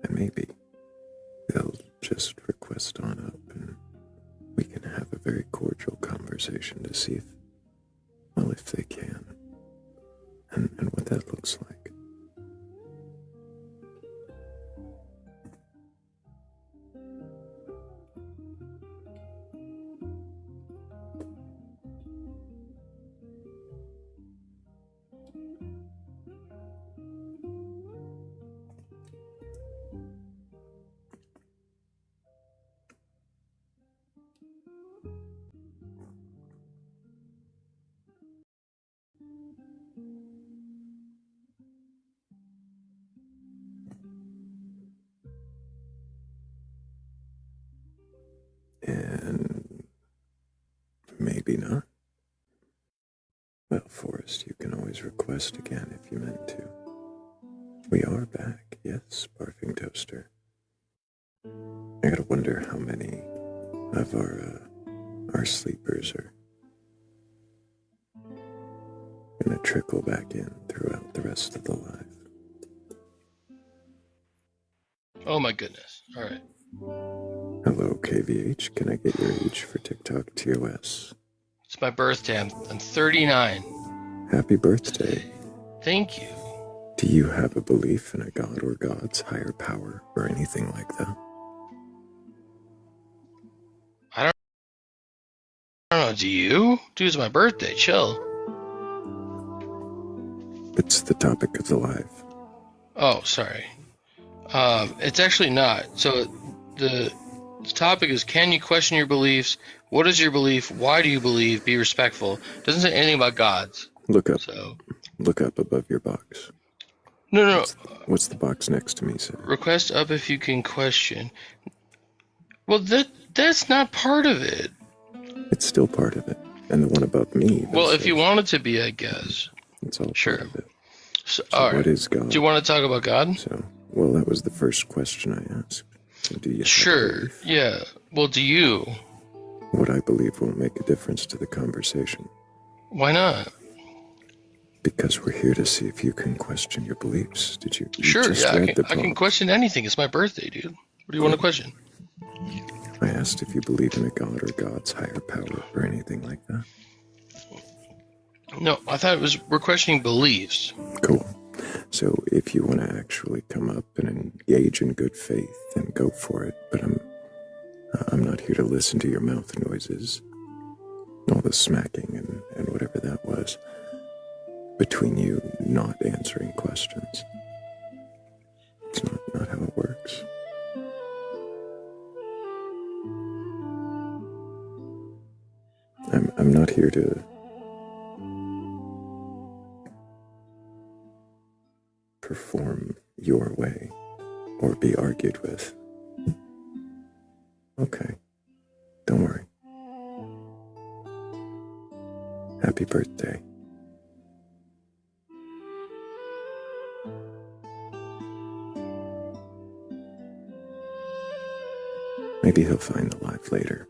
And maybe they'll just request on up and we can have a very cordial conversation to see if they can, and what that looks like. always request again if you meant to. We are back, yes, Barfing Toaster. I gotta wonder how many of our sleepers are gonna trickle back in throughout the rest of the live. Oh my goodness. All right. Hello, KVH. Can I get your age for TikTok TOS? It's my birthday. I'm 39. Happy birthday. Thank you. Do you have a belief in a god or gods, higher power, or anything like that? I don't know. Do you? Dude, it's my birthday. Chill. It's the topic of the live. Oh, sorry. It's actually not. So the topic is, can you question your beliefs? What is your belief? Why do you believe? Be respectful. It doesn't say anything about gods. Look up. So Look up above your box. no. What's the box next to me say? Request up if you can question. Well, that's not part of it. It's still part of it. And the one above me. Well, if you want it to be, I guess. It's all Sure. part of it. So, So all right. what is God? Do you want to talk about God? So, well, that was the first question I asked. So do you have a Sure. belief? Yeah. Well, do you? What I believe won't make a difference to the conversation. Why not? Because we're here to see if you can question your beliefs. Did you Sure. just Yeah. read the I can prompt. question anything. It's my birthday, dude. What do you want to question? I asked if you believe in a god or god's higher power or anything like that. No, I thought we're questioning beliefs. Cool. So if you want to actually come up and engage in good faith, then go for it. But I'm not here to listen to your mouth noises, all the smacking and whatever that was, between you not answering questions. It's not how it works. I'm not here to perform your way or be argued with. Okay, don't worry. Happy birthday. Maybe he'll find the live later.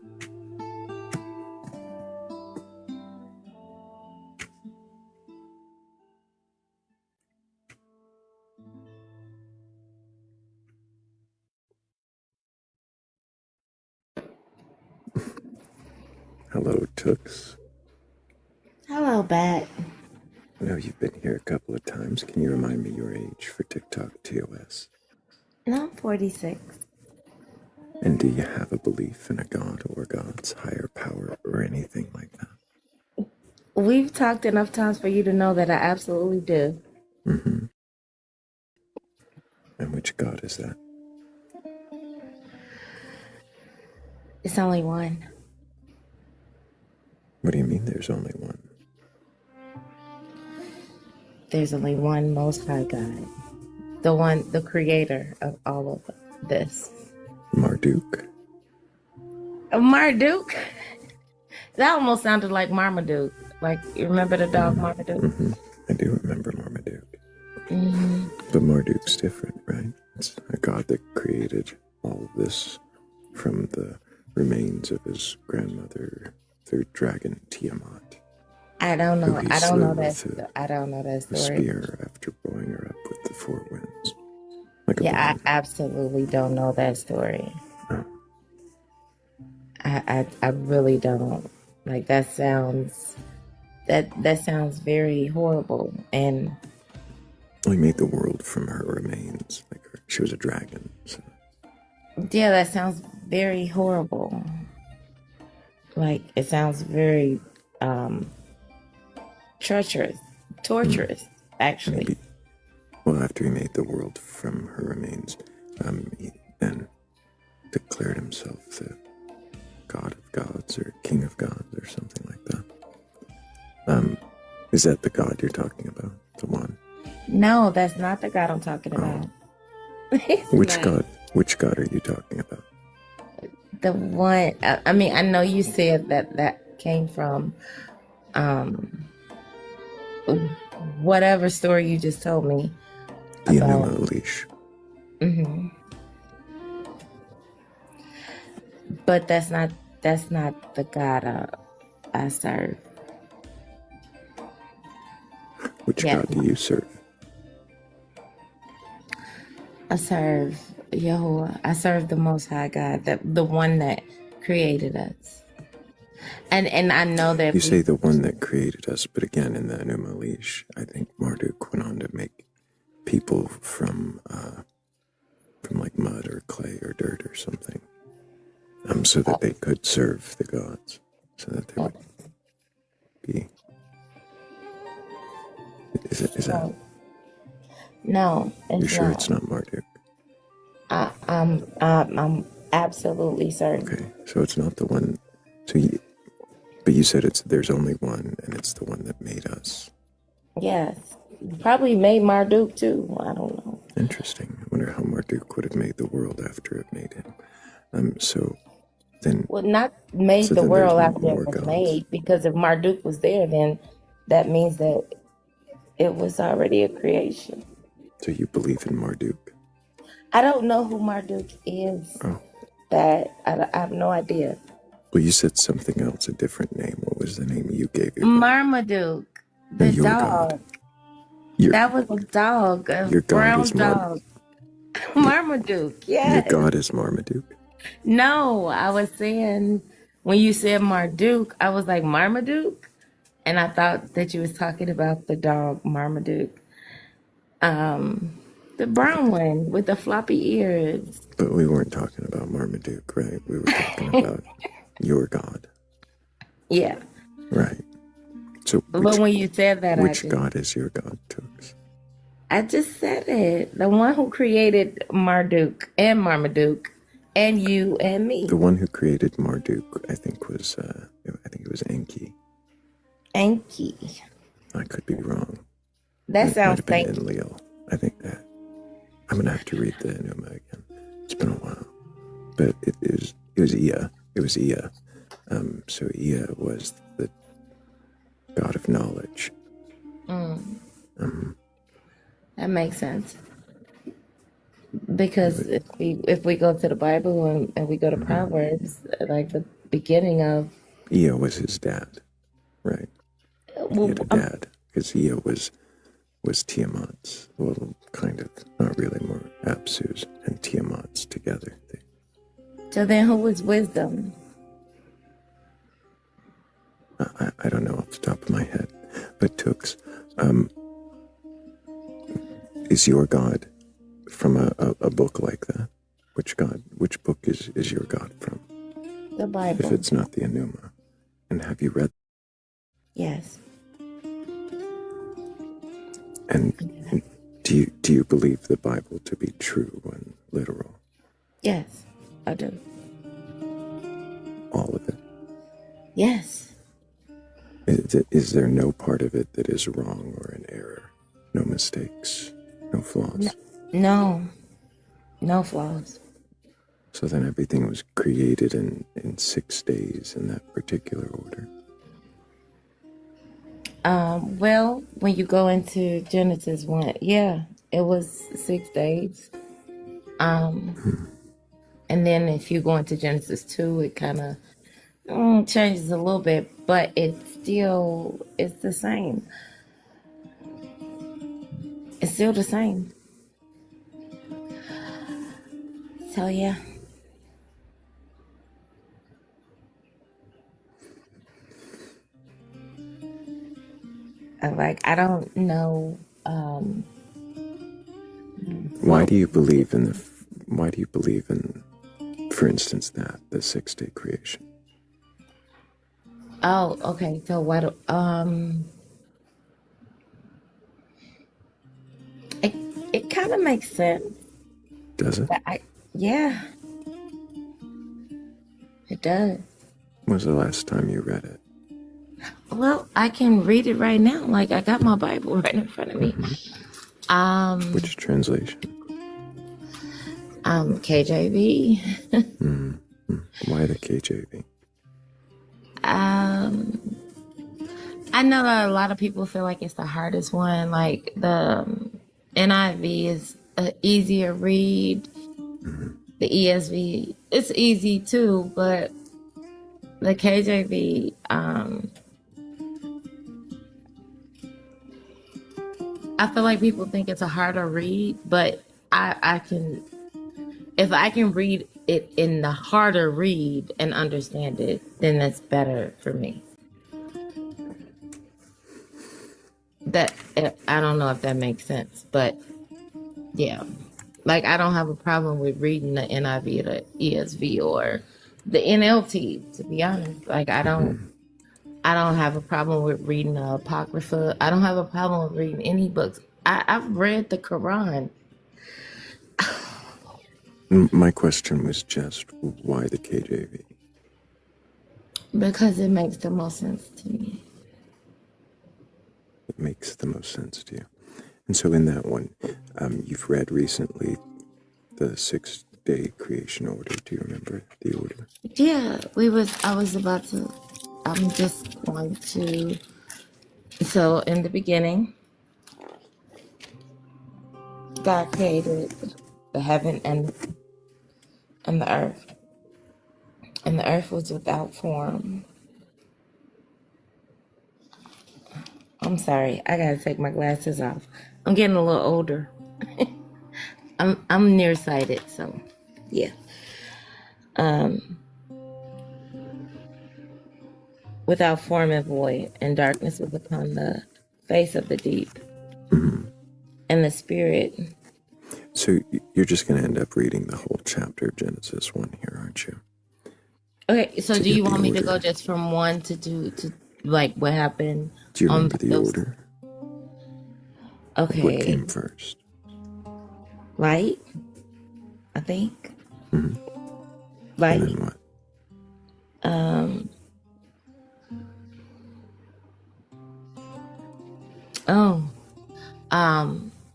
Hello, Tooks. Hello, Bat. I know you've been here a couple of times. Can you remind me your age for TikTok TOS? No, I'm 46. And do you have a belief in a god or god's higher power or anything like that? We've talked enough times for you to know that I absolutely do. Mm-hmm. And which god is that? It's only one. What do you mean there's only one? There's only one Most High God. The creator of all of this. Marduk? Marduk? That almost sounded like Marmaduke. Like, you remember the dog Marmaduke? Mm-hmm. I do remember Marmaduke. Mm-hmm. But Marduk's different, right? It's a god that created all of this from the remains of his grandmother, the dragon Tiamat. I don't know. I don't know that story. A spear after blowing her up with the four winds. Like yeah, I absolutely don't know that story. Oh. I really don't. Like, that sounds very horrible. And we made the world from her remains. Like she was a dragon. So. Yeah, that sounds very horrible. Like, it sounds very torturous, actually. Maybe. Well, after he made the world from her remains, he then declared himself the god of gods or king of gods or something like that. Is that the god you're talking about? The one? No, that's not the god I'm talking about. Which god? Which god are you talking about? The one. I mean, I know you said that came from whatever story you just told me The about. Enuma Elish. Hmm. But that's not the God I serve. Which Yeah, God do you serve? I serve Yahuwah. I serve the Most High God, the one that created us. And I know that You say the one that created us, but again, in the Enuma Elish, I think Marduk went on to make people from like mud or clay or dirt or something, so that they could serve the gods, so that they would be. Is that? no, You're it's sure not. it's not Marduk? I'm absolutely certain. Okay, so it's not the one. But you said there's only one, and it's the one that made us. Yes, probably made Marduk too. I don't know. Interesting. I wonder how Marduk would have made the world after it made him. So then. Well, not made So the then there's world after more it was gods. made, because if Marduk was there, then that means that it was already a creation. So you believe in Marduk? I don't know who Marduk is. Oh. That I have no idea. Well, you said something else, a different name. What was the name you gave your God? Marmaduke, the your dog. God. That was a dog, a brown dog. Marmaduke, yes. Your God is Marmaduke? No, I was saying, when you said Marduk, I was like, Marmaduke? And I thought that you was talking about the dog Marmaduke. The brown one with the floppy ears. But we weren't talking about Marmaduke, right? We were talking about your God. Yeah. Right. So but when you said that, which God is your God, Tooks? I just said it. The one who created Marduk and Marmaduke and you and me. The one who created Marduk, I think it was Enki. Enki. I could be wrong. That sounds fake. Enlil. I think that. I'm gonna have to read the Enuma again. It's been a while, but it was Ea. It was Ea. So Ea was the God of knowledge. That makes sense. Because if we go to the Bible and we go to Proverbs, like the beginning of Ea was his dad, right? He had a dad because Ea was Tiamat's. Well, kind of, not really, more Apsu's and Tiamat's together. So then, who was wisdom? I don't know off the top of my head, but Tooks, is your God from a book like that? Which book is your God from? The Bible. If it's not the Enuma. And have you read? Yes. And do you believe the Bible to be true and literal? Yes, I do. All of it? Yes. Is there no part of it that is wrong or an error? No mistakes? No flaws? No flaws. So then everything was created in 6 days in that particular order? Well, when you go into Genesis 1, yeah, it was 6 days. And then if you go into Genesis 2, it kind of changes a little bit, but it's the same. It's still the same. So, yeah. I don't know. Why do you believe in, for instance, the 6 day creation? Oh, okay. So what? It kind of makes sense. Does it? Yeah, it does. When was the last time you read it? Well, I can read it right now. Like, I got my Bible right in front of me. Which translation? KJV. Why the KJV? I know that a lot of people feel like it's the hardest one. Like the NIV is an easier read. The ESV, it's easy too, but the KJV, I feel like people think it's a harder read, but I can, if I can read it in the harder read and understand it, then that's better for me. That I don't know if that makes sense, but yeah, like I don't have a problem with reading the NIV or the ESV or the NLT. To be honest, like I don't have a problem with reading the Apocrypha. I don't have a problem with reading any books. I've read the Quran. My question was just why the KJV? Because it makes the most sense to me. It makes the most sense to you. And so in that one, you've read recently the 6-day creation order. Do you remember the order? Yeah, I'm just going to, so in the beginning, God created the heaven and the earth. And the earth was without form. I'm sorry, I gotta take my glasses off. I'm getting a little older. I'm nearsighted, so yeah. Without form and void, and darkness was upon the face of the deep. And the Spirit. So you're just going to end up reading the whole chapter of Genesis 1 here, aren't you? Okay, so To do you get want the me to go order. just from 1 to 2 to like what happened? Do you on remember the those? order? Like what Okay, came first? light, I think. And Light, then what?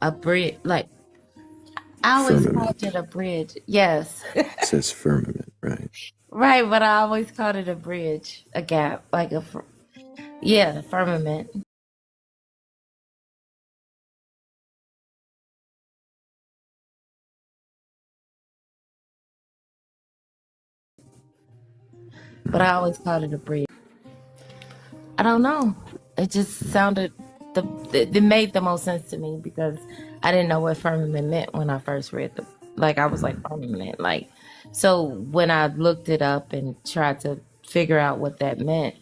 a bridge. Like I always called Firmament. it a bridge. Yes, It says firmament, right? right. But I always called it a bridge, a gap, like yeah, firmament. But I always called it a bridge. I don't know. It just sounded it made the most sense to me because I didn't know what firmament meant when I first read the like I was like firmament like so when I looked it up and tried to figure out what that meant,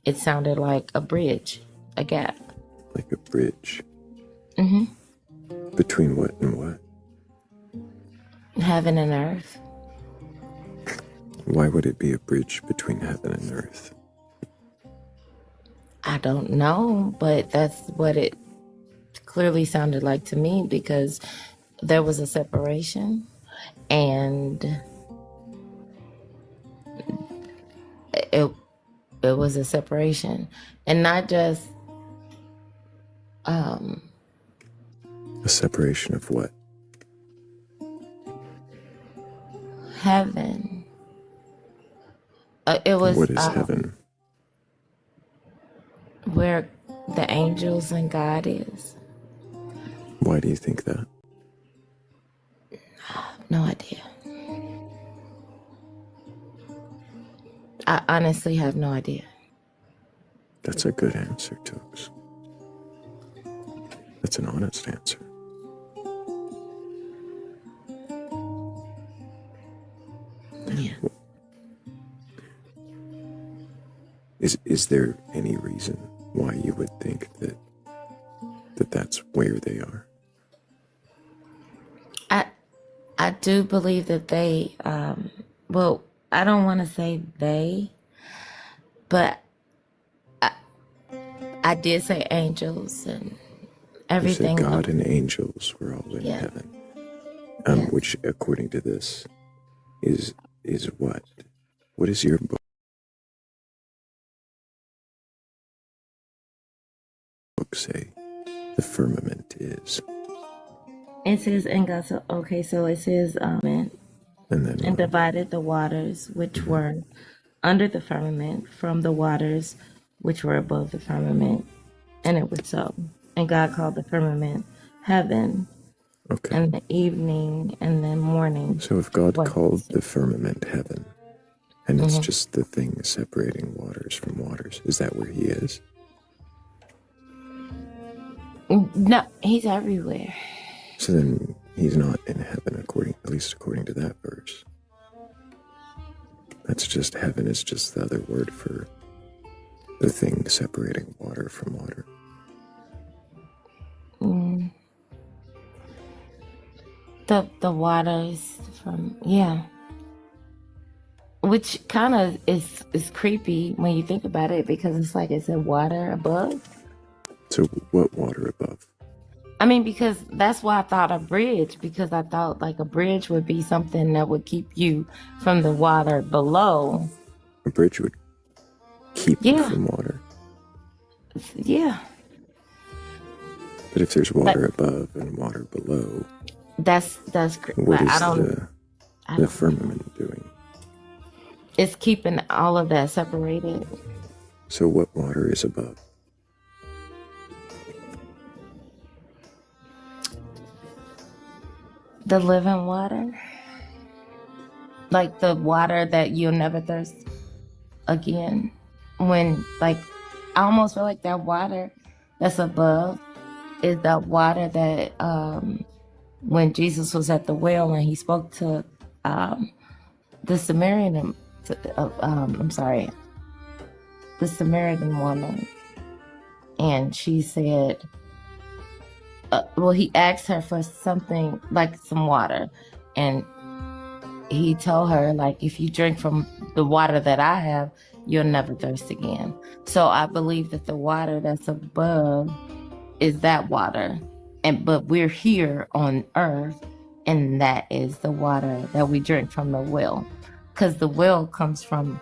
it sounded like a bridge, a gap. Like a bridge. Between what and what? Heaven and earth. Why would it be a bridge between heaven and earth? I don't know, but that's what it clearly sounded like to me because there was a separation and it was a separation and not just A separation of what? heaven. It was What is heaven? where the angels and God is. Why do you think that? No idea. I honestly have no idea. That's a good answer, Tooks. That's an honest answer. Yeah. Is there any reason why you would think that that's where they are? I do believe that they well, I don't want to say they, but I did say angels and You said everything. God and angels were all in Yeah. heaven. Yeah. Which, according to this, is what? What does your book say the firmament is? It says, and God, so okay, so it says, And then and divided the waters which were under the firmament from the waters which were above the firmament. And it was so. And God called the firmament heaven, Okay. and the evening and the morning. So if God was called the the firmament heaven, and it's just the thing separating waters from waters, is that where he is? No, he's everywhere. So then he's not in heaven, at least according to that verse. That's just, heaven is just the other word for the thing separating water from water. The waters from, which kind of is creepy when you think about it, because it's like it's a water above. So what water above? I mean, because that's why I thought a bridge, because I thought like a bridge would be something that would keep you from the water below. A bridge would keep you from water. Yeah. But if there's water above and water below, that's what is the firmament doing? It's keeping all of that separated. So what water is above? The living water. Like the water that you'll never thirst again. When, like, I almost feel like that water that's above is that water that when Jesus was at the well and he spoke to the Samaritan woman, and she said, he asked her for something like some water, and he told her, like, if you drink from the water that I have, you'll never thirst again. So I believe that the water that's above is that water, but we're here on earth, and that is the water that we drink from the well, because the well comes from,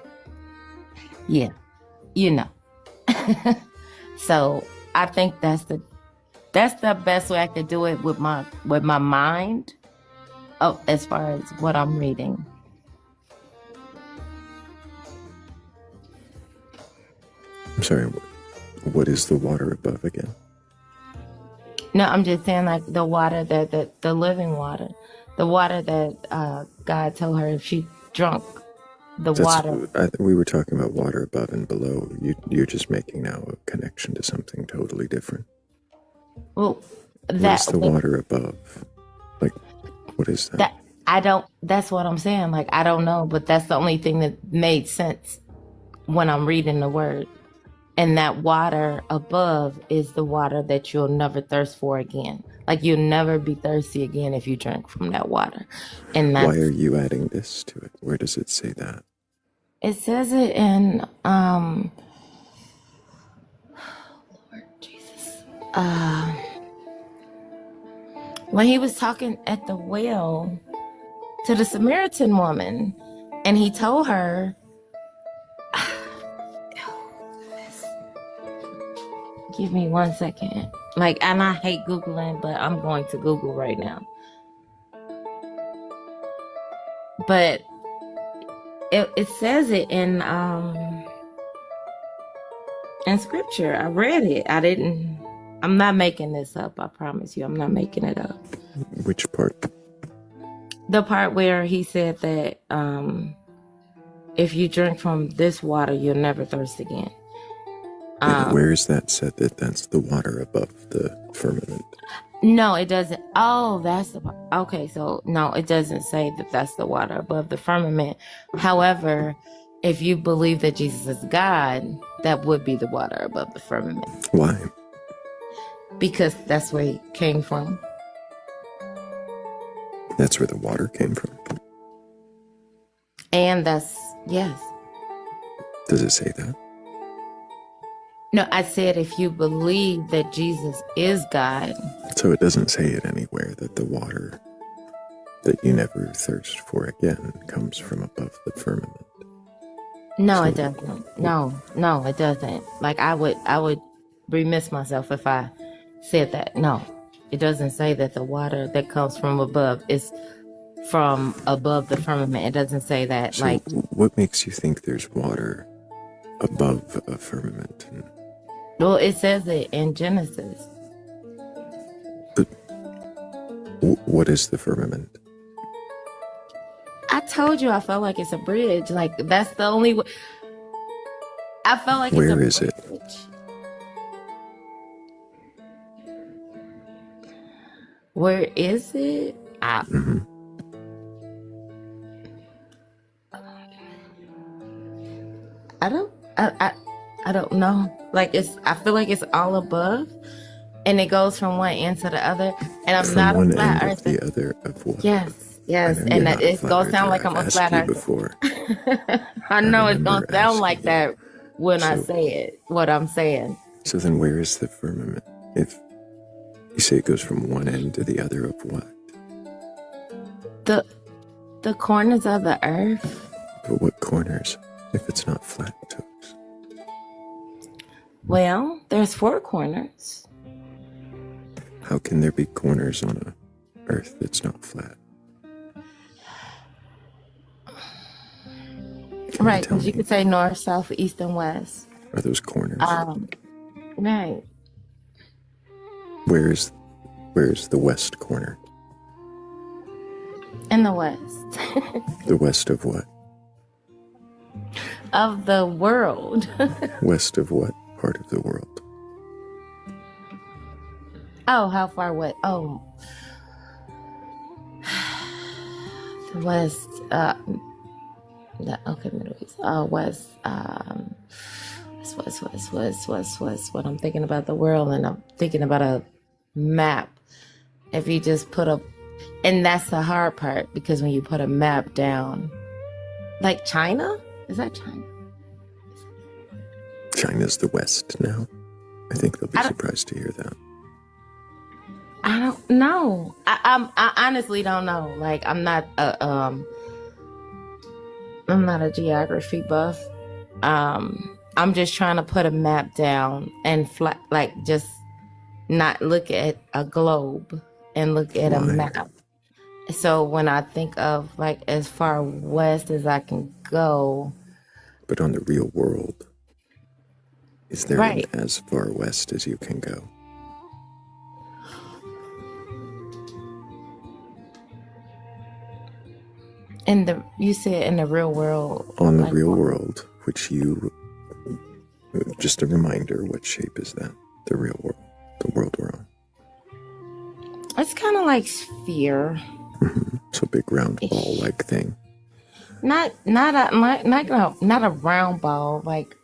So I think that's the best way I could do it with my mind, as far as what I'm reading. I'm sorry, what is the water above again? No, I'm just saying, like, the water that the living water, the water that God told her if she drunk water. We were talking about water above and below. You're just making now a connection to something totally different. Well, what is the water above? Like, what is that? That's what I'm saying. Like, I don't know, but that's the only thing that made sense when I'm reading the word. And that water above is the water that you'll never thirst for again. Like, you'll never be thirsty again if you drink from that water. And why are you adding this to it? Where does it say that? It says it in Lord Jesus. When he was talking at the well to the Samaritan woman, and he told her, give me 1 second. Like, and I hate Googling, but I'm going to Google right now. But it says it in scripture. I read it. I'm not making this up. I promise you, I'm not making it up. Which part? The part where he said that if you drink from this water, you'll never thirst again. Where is that said that that's the water above the firmament? No, it doesn't. Oh, that's the part. Okay, so no, it doesn't say that that's the water above the firmament. However, if you believe that Jesus is God, that would be the water above the firmament. Why? Because that's where he came from. That's where the water came from. And yes. Does it say that? No, I said if you believe that Jesus is God. So it doesn't say it anywhere that the water that you never thirst for again comes from above the firmament. No, it doesn't. No, it doesn't. Like, I would remiss myself if I said that. No, it doesn't say that the water that comes from above is from above the firmament. It doesn't say that. So what makes you think there's water above a firmament. And Well, it says it in Genesis. what is the firmament? I told you I felt like it's a bridge. Like that's the only way. I felt like Where it's is a it? bridge. Where is it? Mm-hmm. I don't know. Like I feel like it's all above, and it goes from one end to the other. And I'm From not a one flat end to earther. the other of what? Yes, I yes, know and you're not a it's flat gonna sound earther. like I'm I've a asked flat you earther. before. I know it's remember gonna sound asking like you. that when I So- say it. What I'm saying. So then where is the firmament? If you say it goes from one end to the other of what? The corners of the earth. But what corners if it's not flat toes? Well, there's 4 corners. How can there be corners on a earth that's not flat? Can Right, tell because you me? could say north, south, east, and west. Are those corners? Right. Where's the west corner? In the west. The west of what? Of the world. West of what part of the world? Oh, how far west? Oh. The west, okay, Middle East. West, west. When I'm thinking about the world and I'm thinking about a map, if you just put and that's the hard part, because when you put a map down, like China? Is that China? China's the west now. I think they'll be surprised to hear that. I don't know. I honestly don't know. Like I'm not a geography buff. I'm just trying to put a map down and flat, like just not look at a globe and look at a map. So when I think of like as far west as I can go. But on the real world, is there Right. as far west as you can go? You said in the real world. On the like, real world, which you, just a reminder, what shape is that? The real world, the world we're on. It's kind of like sphere. Mm-hmm. So big round ball-like thing. Not a round ball. Like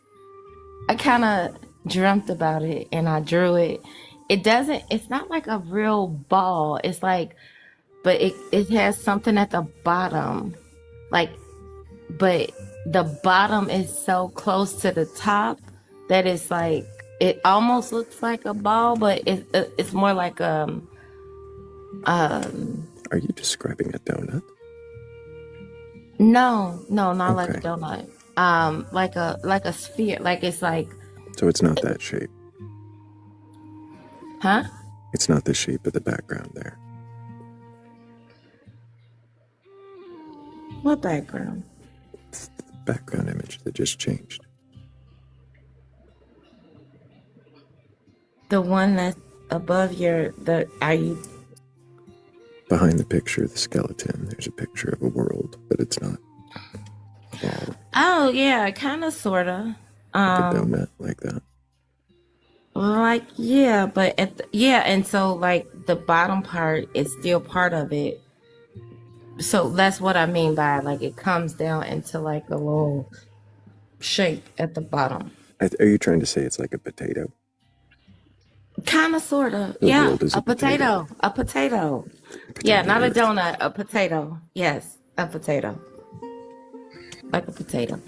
I kind of dreamt about it and I drew it. It's not like a real ball. It's like, but it has something at the bottom. Like, but the bottom is so close to the top that it's like, it almost looks like a ball, but it's more like, Are you describing a donut? No, not like a Okay. donut. Like a sphere. Like it's like, So it's not that shape. huh? It's not the shape of the background there. What background? It's the background image that just changed. The one that's above are you? Behind the picture of the skeleton, there's a picture of a world, but it's not ball, Oh yeah, kind of, sorta. like a donut like that. Like yeah, but and so like the bottom part is still part of it. So that's what I mean by like it comes down into like a little shape at the bottom. Are you trying to say it's like a potato? Kind of, sorta. The Yeah, world is a a potato. potato. A potato. Yeah, Potato not a Earth. donut. A potato. Yes, a potato. Like a potato.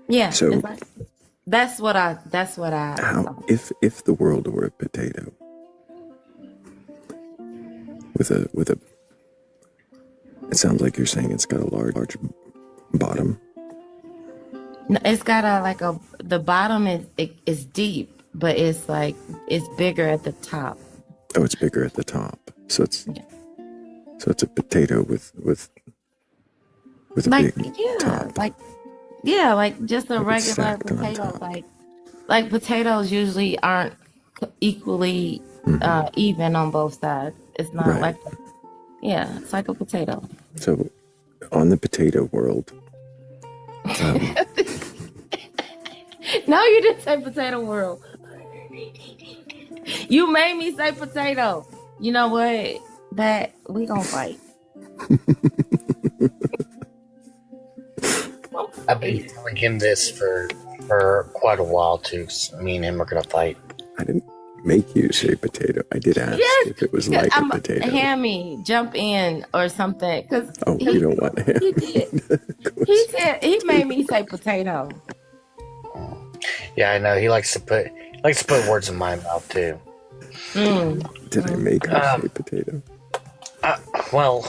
Yeah. So- it's like, that's what I. How, if the world were a potato with a, it sounds like you're saying it's got a large bottom. No, it's got the bottom is deep, but it's like it's bigger at the top. Oh, it's bigger at the top. So it's a potato with a Like big yeah, top. like Yeah, like just a Like it's regular stacked on potato. top. Like potatoes usually aren't equally even on both sides. It's not Right. like yeah, it's like a potato. So, on the potato world, No, you didn't say potato world. You made me say potato. You know what? That we gonna fight. I've been telling him this for quite a while too. So me and him are gonna fight. I didn't make you say potato. I did ask Yes, if it was like a potato. Hammy, jump in or something. Cause You don't want him. he did. He said he made me say potato. Yeah, I know. He likes to put words in my mouth too. Did I make her say potato? Well,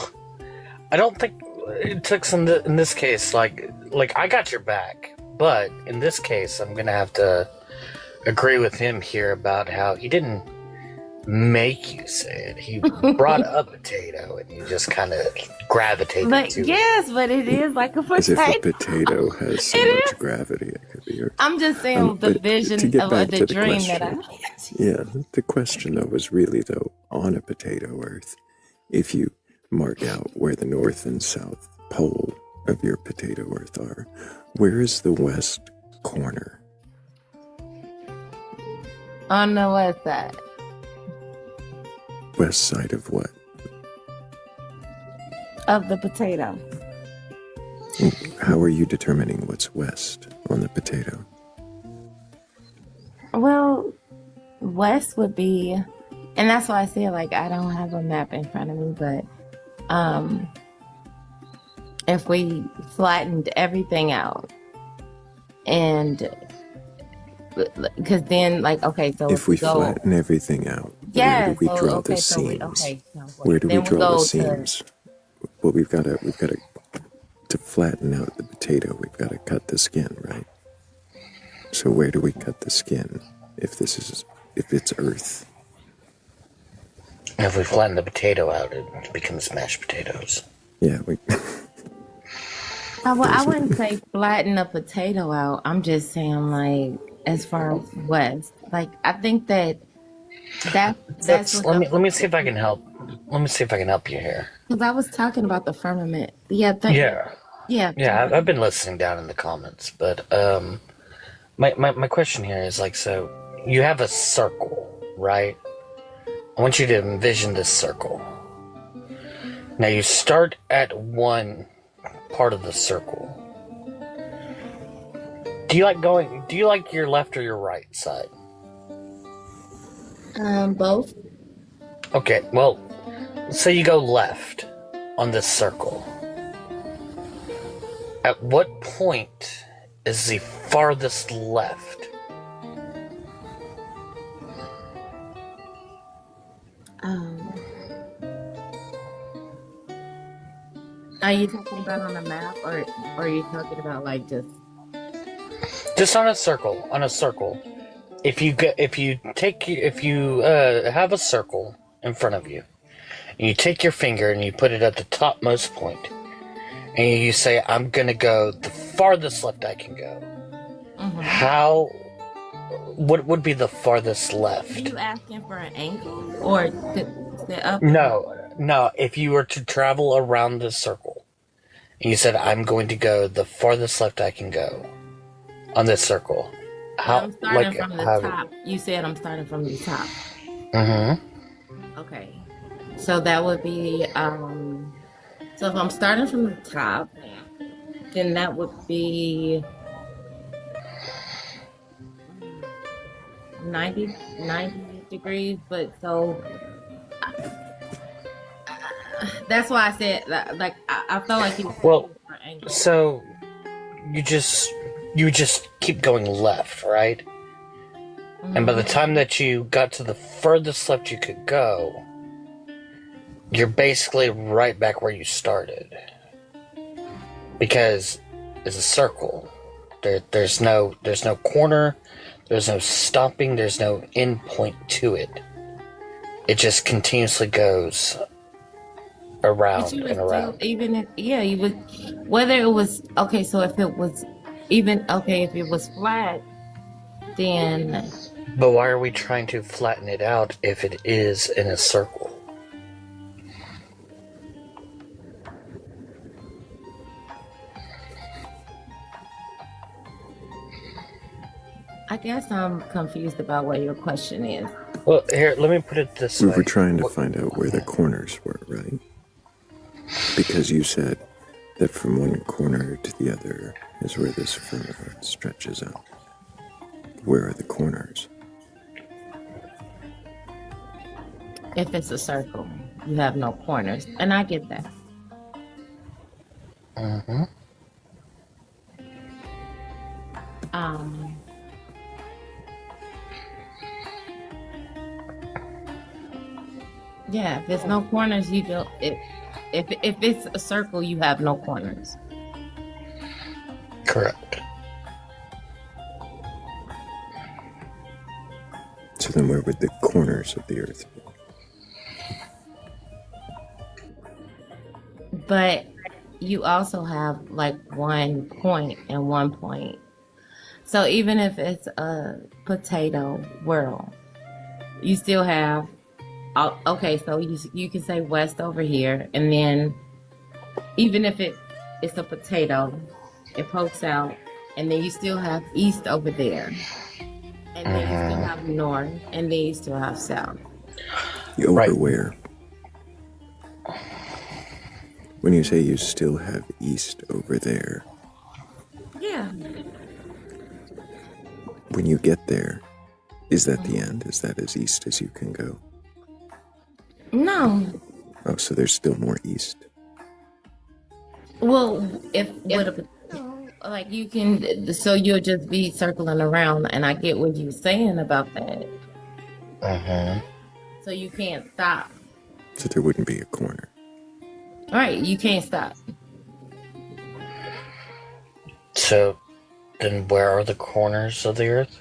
I don't think it took some in this case. Like I got your back, but in this case, I'm gonna have to agree with him here about how he didn't make you say it. He brought a potato, and you just kind of gravitated to it. Yes, but it is like a potato. As if a potato has so much gravity. It could be. I'm just saying the vision of the dream that I. Yeah, the question though was really though on a potato Earth, if you mark out where the north and south pole of your potato Earth are, where is the west corner? On the west side. West side of what? Of the potato. How are you determining what's west on the potato? Well, west would be, and that's why I say like I don't have a map in front of me, but if we flattened everything out, and because then like okay, so if we flatten everything out, yeah, where do we draw the seams? Where do we draw the seams? Well, we've got to flatten out the potato. We've got to cut the skin, right? So where do we cut the skin? If it's earth. If we flatten the potato out, it becomes mashed potatoes. Yeah, well, I wouldn't say flatten a potato out. I'm just saying, like, as far as west, like, I think that's let me see if I can help. Let me see if I can help you here. Because I was talking about the firmament. Yeah. I've been listening down in the comments, but my question here is like, so you have a circle, right? I want you to envision this circle. Now you start at one part of the circle. Do you like your left or your right side? Both. Okay, well, let's say you go left on this circle. At what point is the farthest left? Are you talking about on a map, or are you talking about like just on a circle? On a circle, if you have a circle in front of you, and you take your finger and you put it at the topmost point, and you say, "I'm gonna go the farthest left I can go." Mm-hmm. What would be the farthest left? Are you asking for an angle or the up? No. If you were to travel around the circle, and you said, "I'm going to go the farthest left I can go on this circle," I'm starting from the top. You said I'm starting from the top. Mm-hmm. Okay, so that would be so if I'm starting from the top, then that would be 90 degrees, but so that's why I said like I felt like you. Well, so you just keep going left, right? Mm-hmm. And by the time that you got to the furthest left you could go, you're basically right back where you started, because it's a circle. There's no corner. There's no stopping. There's no end point to it. It just continuously goes around and around. You would, whether it was okay. So if it was Even okay, if it was flat, then But why are we trying to flatten it out if it is in a circle? I guess I'm confused about what your question is. Well, here, let me put it this We way. were trying to find out where the corners were, right? Because you said that from one corner to the other is where this firmament stretches out. Where are the corners? If it's a circle, you have no corners, and I get that. Mm-hmm. Yeah, if there's no corners, you don't. If it's a circle, you have no corners. Correct. So then where would the corners of the earth be? But you also have like one point and one point. So even if it's a potato world, you still have. Okay, so you can say west over here, and then even if it's a potato, it pokes out, and then you still have east over there, and then you still have north, and then you still have south. Over Right. where? When you say you still have east over there, Yeah. when you get there, is that the end? Is that as east as you can go? No. Oh, so there's still more east. Well, if with a like you can, so you'll just be circling around, and I get what you're saying about that. So you can't stop. So there wouldn't be a corner. All right, you can't stop. So, then where are the corners of the earth?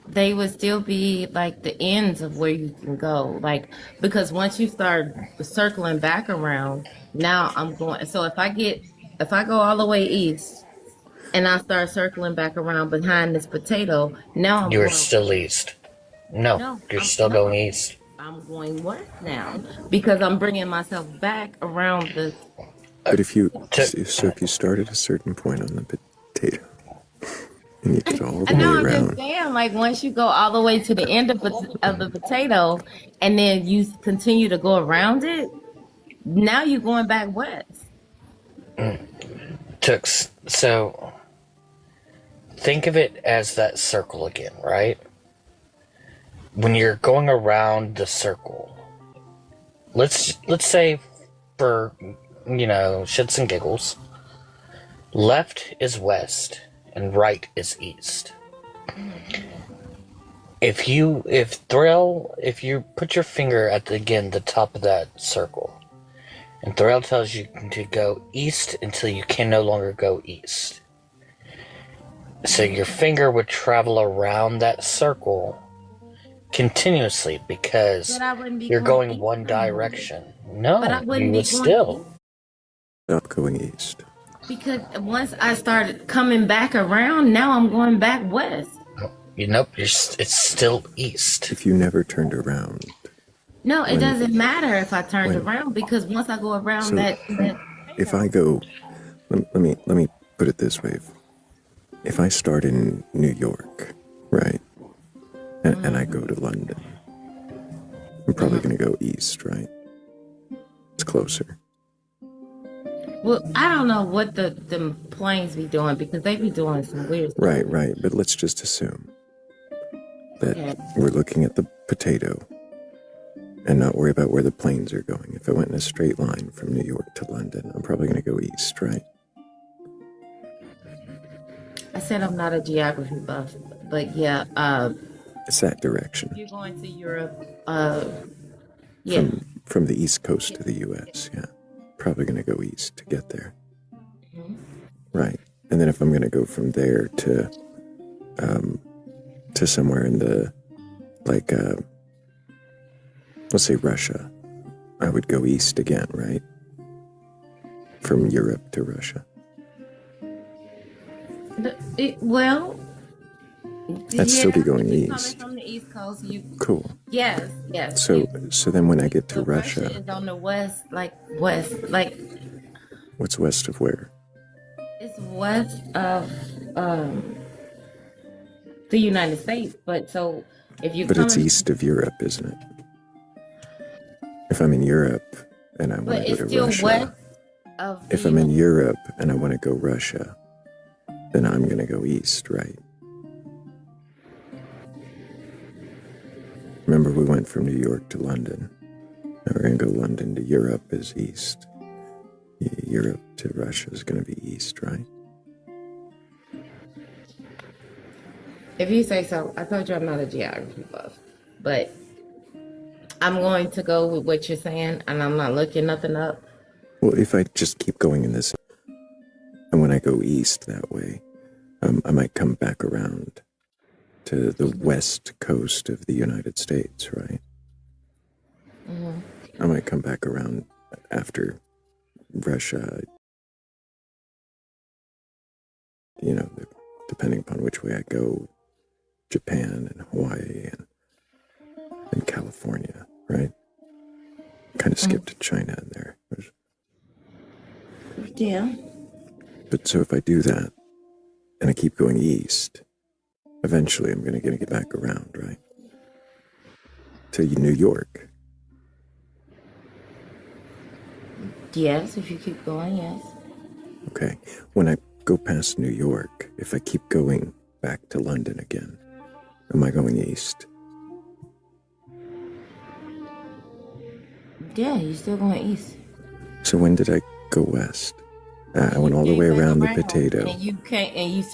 They would still be like the ends of where you can go. Like, because once you start circling back around, now I'm going. So if I go all the way east and I start circling back around behind this potato, now I'm You're going. still east. No, you're still going east. I'm going west now because I'm bringing myself back around the. But if you start at a certain point on the potato and you get all the I know, way I'm just around, saying, like, once you go all the way to the end of the potato and then you continue to go around it, now you're going back west. So, think of it as that circle again, right? When you're going around the circle, let's say for, shits and giggles, left is west and right is east. If you put your finger at the top of that circle, and Thrayle tells you to go east until you can no longer go east. So your finger would travel around that circle continuously because you're going one direction. No, you would still. stop going east. Because once I started coming back around, now I'm going back west. It's still east. If you never turned around. No, it doesn't matter if I turned around because once I go around So, if I go, let me put it this way. If I start in New York, right, and I go to London, I'm probably going to go east, right? It's closer. Well, I don't know what the planes be doing because they be doing some weird stuff. Right. But let's just assume that we're looking at the potato and not worry about where the planes are going. If I went in a straight line from New York to London, I'm probably going to go east, right? I said I'm not a geography buff, but yeah. It's that direction. You're going to Europe. Yeah. From the east coast to the U.S., yeah. Probably going to go east to get there. Right. And then if I'm going to go from there to somewhere in the, like, let's say Russia, I would go east again, right? From Europe to Russia. Well, I'd still be going if you're coming east. from the East Coast, Cool. yes. So then when I get to Russia Russia, is on the west, like what's west of where? it's west of um the United States. But so if you But it's coming, east of Europe, isn't it? If I'm in Europe and I want but to go it's to still Russia, west of the if I'm in United. Europe and I want to go Russia, then I'm going to go east, right? Remember, we went from New York to London. Now we're going to go London to Europe is east. Europe to Russia is going to be east, right? If you say so. I told you I'm not a geography buff, but I'm going to go with what you're saying, and I'm not looking nothing up. Well, if I just keep going in this, and when I go east that way, I might come back around to the west coast of the United States, right? I might come back around after Russia, depending upon which way I go, Japan and Hawaii and California, right? Kind of skipped China in there. Yeah. But so if I do that, and I keep going east, eventually I'm going to get back around, right? To New York. Yes, if you keep going, yes. Okay. When I go past New York, if I keep going back to London again, am I going east? Yeah, you're still going east. So when did I go west? I went all the way around the potato. And you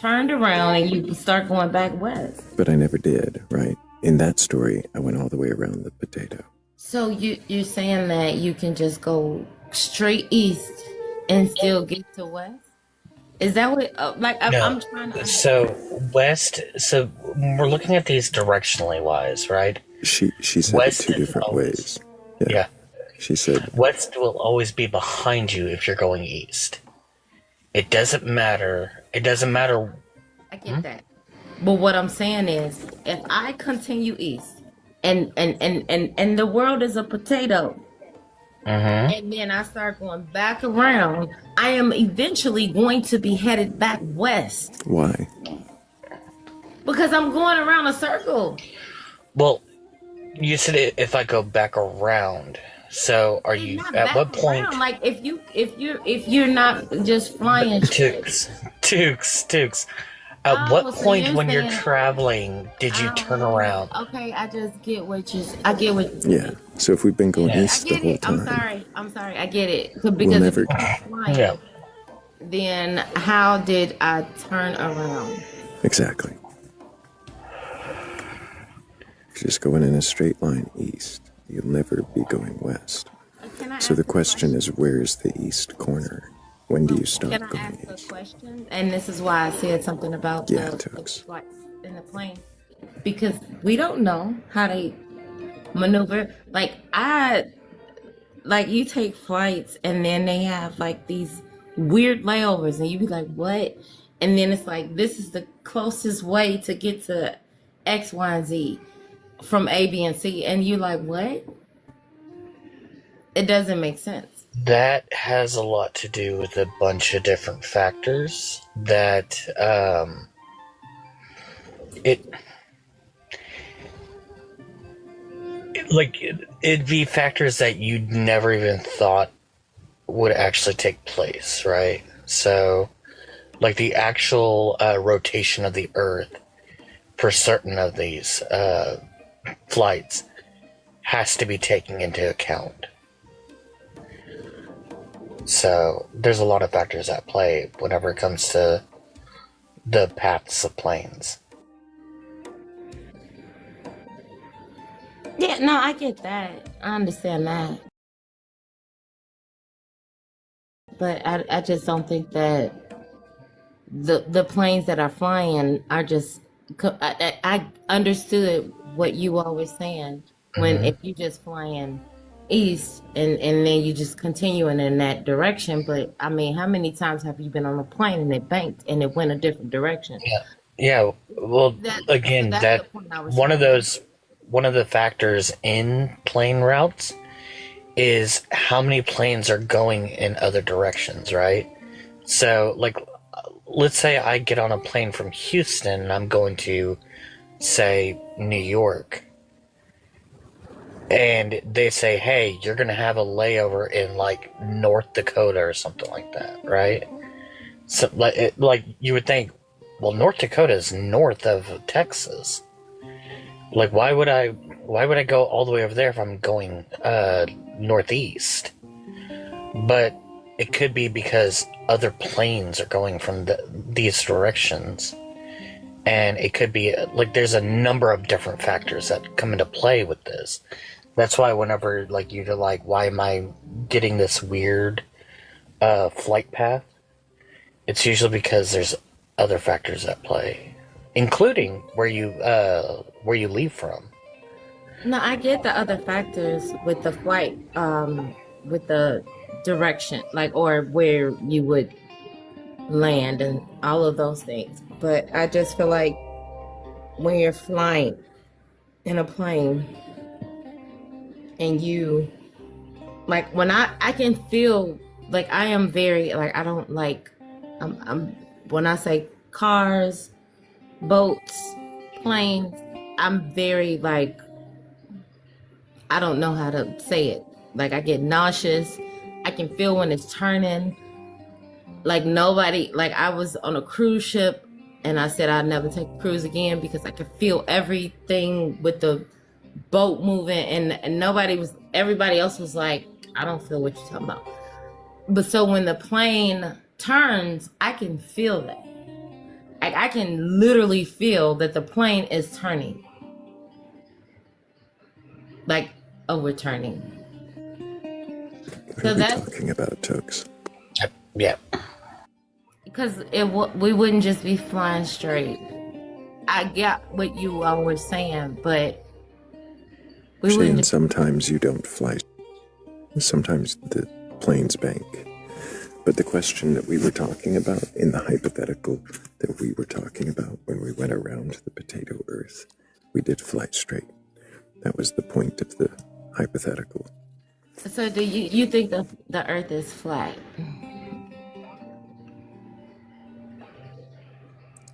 turned around and you start going back west. But I never did, right? In that story, I went all the way around the potato. So you're saying that you can just go straight east and still get to west? Is that what? I'm trying to. So west. So we're looking at these directionally wise, right? She said West it two is different always- ways. Yeah. She said West will always be behind you if you're going east. It doesn't matter. It doesn't matter. I get that. But what I'm saying is, if I continue east, and the world is a potato, and then I start going back around, I am eventually going to be headed back west why? because I'm going around a circle. Well, you said if I go back around. So are you Not at back what point? around. Like if you're not just flying straight. Tukes. At Oh, what so point you're when you're saying- traveling did you turn around? Okay, I just get what I get what you're saying. Yeah. So if we've been going Yeah. east I the get whole it. time, I'm sorry. I get it. Because never- if you're flying, Yeah. then how did I turn around? exactly. If you're just going in a straight line east, you'll never be going west. Can I So ask the a question is, where's the east corner? When do you stop Can I going ask a east? question? And this is why I said something about Yeah, the Tux. flights in the plane. Because we don't know how they maneuver. Like you take flights and then they have like these weird layovers and you be like, what? And then it's like, this is the closest way to get to X, Y, and Z from A, B, and C. And you're like, what? It doesn't make sense. That has a lot to do with a bunch of different factors that it'd be factors that you'd never even thought would actually take place, right? So like the actual rotation of the earth for certain of these flights has to be taken into account. So there's a lot of factors at play whenever it comes to the paths of planes. Yeah, no, I get that. I understand that. But I just don't think that the planes that are flying are just. I understood what you all were saying when if you just flying east, and then you just continuing in that direction. But I mean, how many times have you been on a plane and it banked and it went a different direction? Yeah. Yeah. Well, That so again, that's the that point I was one trying of to make. those one of the factors in plane routes is how many planes are going in other directions, right? So, like, let's say I get on a plane from Houston and I'm going to, say, New York, and they say, hey, you're going to have a layover in, like, North Dakota or something like that, right? So, like you would think, well, North Dakota is north of Texas. Like, why would I go all the way over there if I'm going northeast? But it could be because other planes are going from these directions, and it could be like there's a number of different factors that come into play with this. That's why whenever like you're like, why am I getting this weird flight path? It's usually because there's other factors at play, including where you leave from. No, I get the other factors with the flight, with the direction, like or where you would land and all of those things. But I just feel like when you're flying in a plane and you like when I can feel like I am very like I don't like I'm when I say cars, boats, planes, I'm very like I don't know how to say it. Like I get nauseous. I can feel when it's turning. Like nobody like I was on a cruise ship and I said I'd never take a cruise again because I could feel everything with the boat moving and everybody else was like, I don't feel what you're talking about. But so when the plane turns, I can feel that. Like I can literally feel that the plane is turning. Like overturning. What So are we that's talking about, Tooks? Yeah. because we wouldn't just be flying straight. I get what you all were saying, but we wouldn't Shane, just. sometimes you don't fly. Sometimes the planes bank. But the question that we were talking about in the hypothetical that we were talking about when we went around the potato Earth, we did fly straight. That was the point of the hypothetical. So do you think the Earth is flat?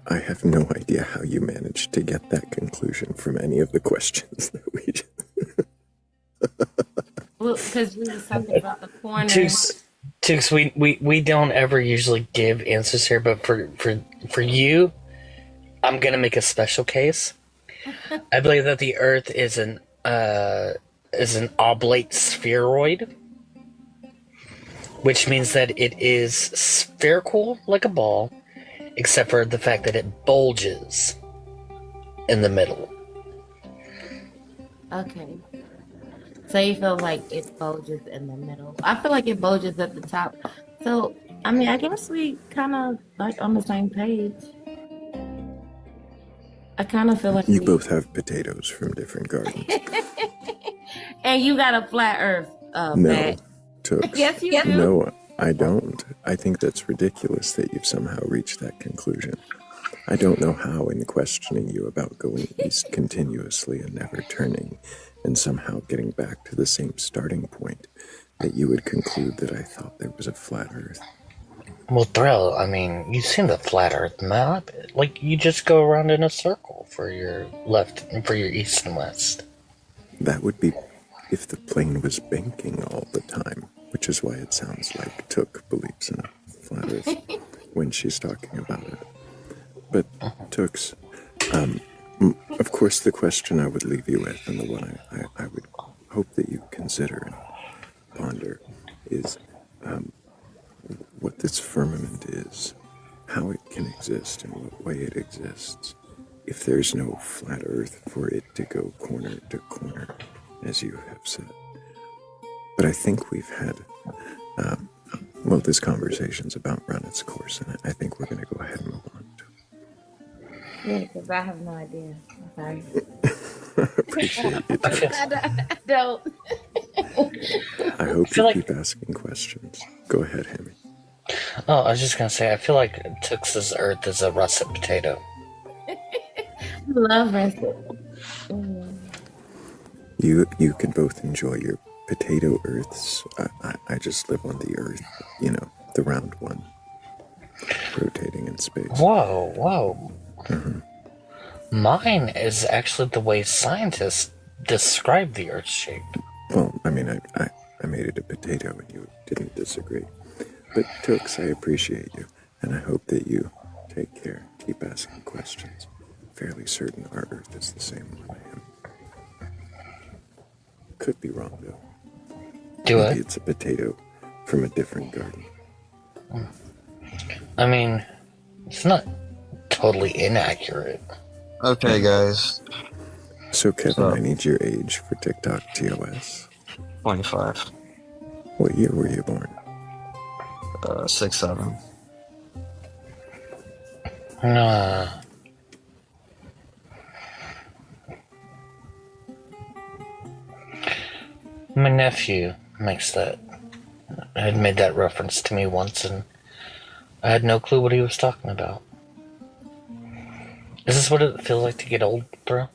I have no idea how you managed to get that conclusion from any of the questions that we just... Well, because we were talking about the corner. Tux, we don't ever usually give answers here, but for you, I'm gonna make a special case. I believe that the Earth is an oblate spheroid, which means that it is spherical like a ball, except for the fact that it bulges in the middle. Okay. So you feel like it bulges in the middle. I feel like it bulges at the top. So, I mean, I guess we kind of like on the same page. I kind of feel like You both have potatoes from different gardens. And you got a flat Earth, No, Matt. Tooks. Yes, you do. No, I don't. I think that's ridiculous that you've somehow reached that conclusion. I don't know how, in questioning you about going east continuously and never turning, and somehow getting back to the same starting point, that you would conclude that I thought there was a flat Earth. Well, Thrayle, I mean, you've seen the flat Earth map. Like, you just go around in a circle for your left and for your east and west. That would be if the plane was banking all the time, which is why it sounds like Took believes in a flat Earth when she's talking about it. But Tooks, of course, the question I would leave you with, and the one I would hope that you consider and ponder, is what this firmament is, how it can exist, and what way it exists. If there's no flat Earth for it to go corner to corner, as you have said. But I think we've had, this conversation's about run its course, and I think we're going to go ahead and move on. Yeah, because I have no idea. I'm sorry. Appreciate it. I don't. I hope feel you like- keep asking questions. Go ahead, Hammy. Oh, I was just gonna say, I feel like Tix's Earth is a russet potato. Love russet. You can both enjoy your potato earths. I just live on the earth, the round one, rotating in space. Whoa. Mine is actually the way scientists describe the Earth's shape. Well, I mean, I made it a potato and you didn't disagree. But Tooks, I appreciate you, and I hope that you take care. Keep asking questions. Fairly certain our Earth is the same one I am. Could be wrong, though. Maybe it's a potato from a different garden. I mean, it's not totally inaccurate. Okay, guys. So, Kevin, I need your age for TikTok TOS. 25. What year were you born? 6'7". My nephew makes that. Had made that reference to me once, and I had no clue what he was talking about. Is this what it feels like to get old, bro?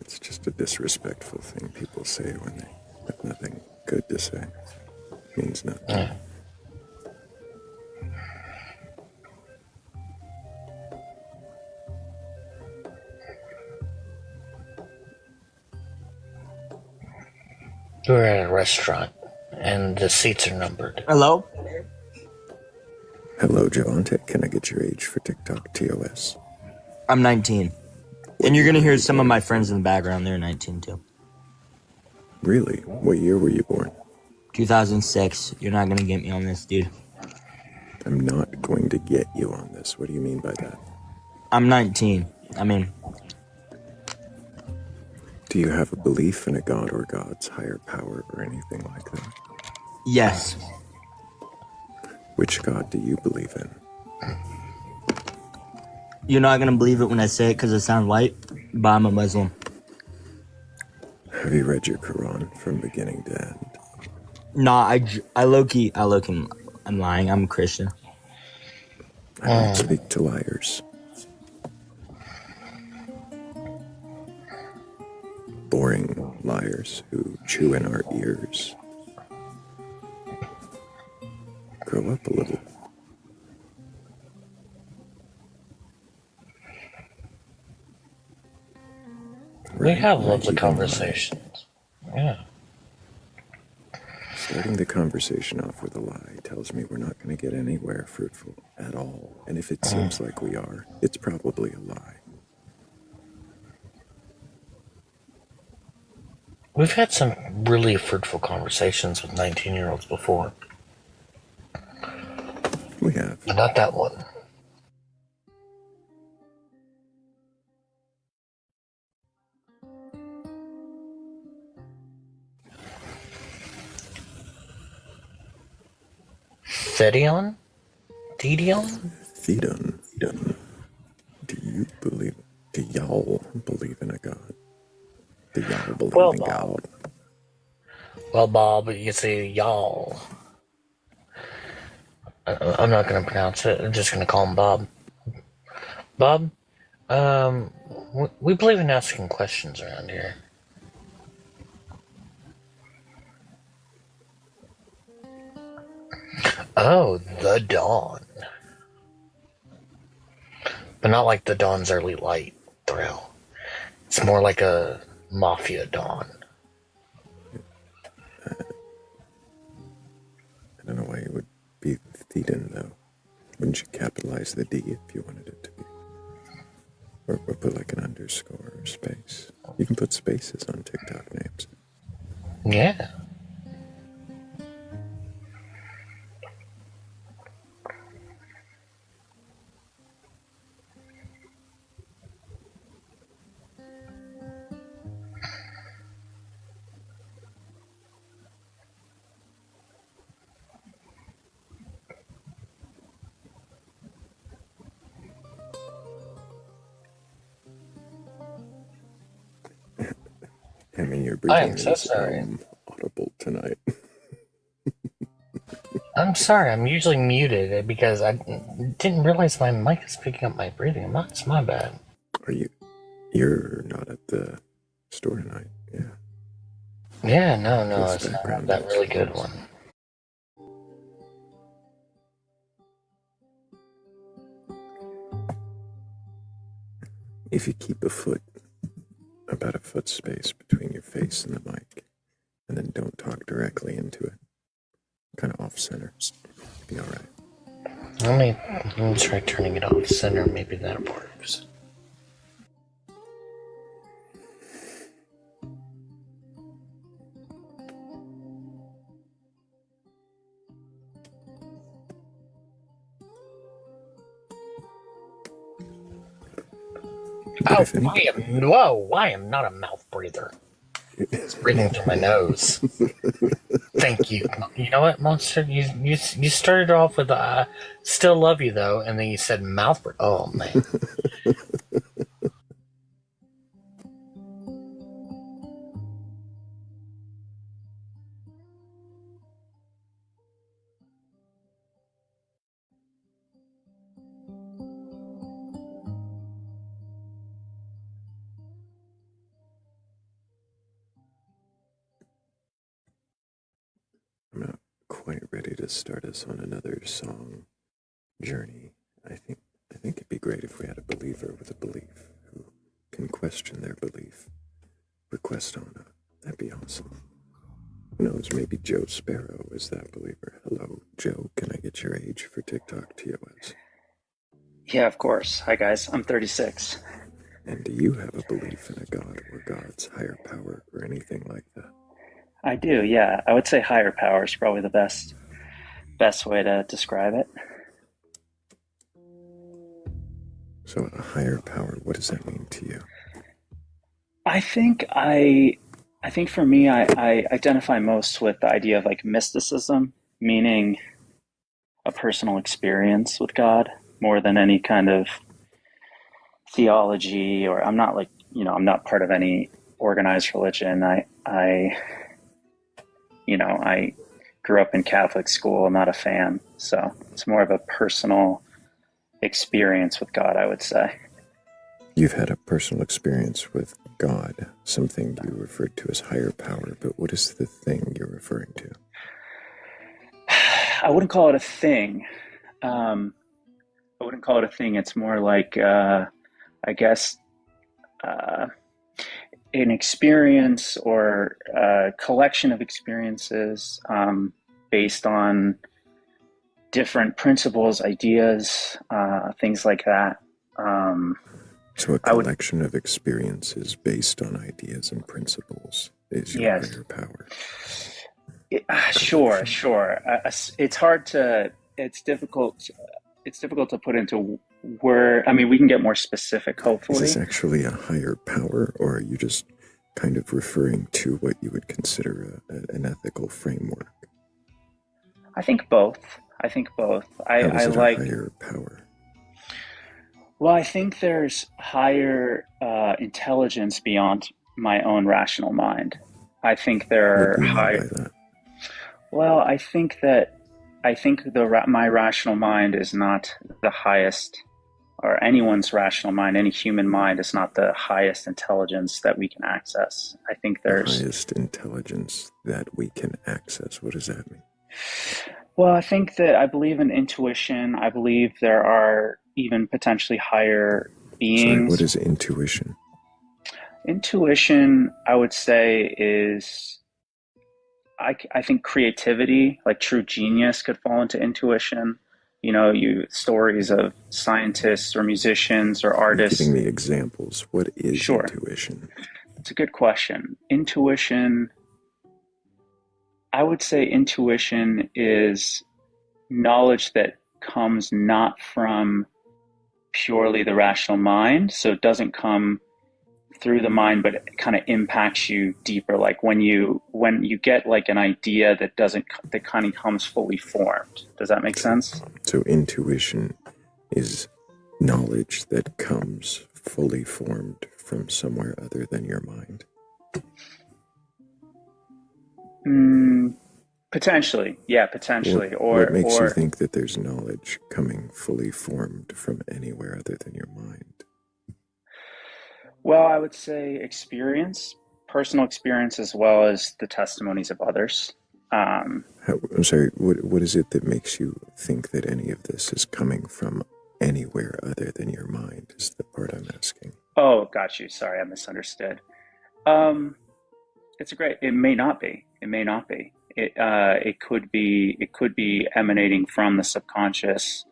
It's just a disrespectful thing people say when they have nothing good to say. It means nothing. Yeah. We're at a restaurant, and the seats are numbered. Hello? Hello, Javante. Can I get your age for TikTok TOS? I'm 19. And you're gonna hear some of my friends in the background. They're 19 too. Really? What year were you born? 2006. You're not gonna get me on this, dude. I'm not going to get you on this. What do you mean by that? I'm 19. Do you have a belief in a god or gods, higher power, or anything like that? Yes. Which god do you believe in? You're not gonna believe it when I say it because I sound white, but I'm a Muslim. Have you read your Quran from beginning to end? Nah, I low-key, I'm lying. I'm a Christian. I don't speak to liars. Boring liars who chew in our ears. Grow up a little. We have lovely conversations. Yeah. Starting the conversation off with a lie tells me we're not going to get anywhere fruitful at all. And if it seems like we are, it's probably a lie. We've had some really fruitful conversations with 19-year-olds before. We have. But not that one. Thedion? Thedion? Thedon. Do y'all believe in a god? Do y'all believe in God? Well, Bob, you see, y'all. I'm not going to pronounce it. I'm just going to call him Bob. Bob, we believe in asking questions around here. Oh, the dawn. But not like the dawn's early light, Thrayle. It's more like a mafia dawn. I don't know why it would be Thedon, though. Wouldn't you capitalize the D if you wanted it to be? Or put like an underscore or space. You can put spaces on TikTok names. Yeah. I mean, your breathing so is sorry. audible tonight. I'm sorry, I'm usually muted because I didn't realize my mic is picking up my breathing. It's my bad. You're not at the store tonight, yeah. Yeah, no, This it's not background that really good noise. one. If you keep about a foot space between your face and the mic, and then don't talk directly into it, kind of off center, be all right. Let me try turning it off center. Maybe that works. But I am not a mouth breather. It's breathing through my nose. Thank you. You know what, Monster? You started off with still love you though, and then you said mouth breather. Oh man. I'm not quite ready to start us on another song journey. I think it'd be great if we had a believer with a belief who can question their belief. Request on that'd be awesome. Who knows, maybe Joe Sparrow is that believer. Hello, Joe, can I get your age for TikTok TOS? Yeah, of course. Hi, guys. I'm 36. And do you have a belief in a god or God's higher power or anything like that? I do, yeah. I would say higher power is probably the best way to describe it. So a higher power, what does that mean to you? I think for me, I identify most with the idea of like mysticism, meaning a personal experience with God more than any kind of theology, or I'm not like, I'm not part of any organized religion. I grew up in Catholic school. I'm not a fan. So it's more of a personal experience with God, I would say. You've had a personal experience with God, something you referred to as higher power, but what is the thing you're referring to? I wouldn't call it a thing. It's more like, I guess, an experience or a collection of experiences based on different principles, ideas, things like that. So a collection of experiences based on ideas and principles is your higher power. Sure. It's difficult to put into word. I mean, we can get more specific, hopefully. Is this actually a higher power, or are you just kind of referring to what you would consider an ethical framework? I think both. How is it a higher power? Well, I think there's higher intelligence beyond my own rational mind. I think there are higher. What do you mean by that? Well, I think my rational mind is not the highest, or anyone's rational mind, any human mind is not the highest intelligence that we can access. I think there's the highest intelligence that we can access. What does that mean? Well, I believe in intuition. I believe there are even potentially higher beings. Sorry, what is intuition? Intuition, I would say, is I think creativity, like true genius, could fall into intuition. Stories of scientists or musicians or artists. You're giving me examples. What is intuition? That's a good question. Intuition, I would say intuition is knowledge that comes not from purely the rational mind. So it doesn't come through the mind, but it kind of impacts you deeper. Like when you get like an idea that kind of comes fully formed. Does that make sense? So intuition is knowledge that comes fully formed from somewhere other than your mind. Potentially, yeah, potentially, What makes you or think that there's knowledge coming fully formed from anywhere other than your mind? well, I would say experience, personal experience, as well as the testimonies of others. I'm sorry, what is it that makes you think that any of this is coming from anywhere other than your mind, is the part I'm asking. Oh, got you. Sorry, I misunderstood. Um, it's a great. It may not be. It may not be. It could be. It could be emanating from the subconscious,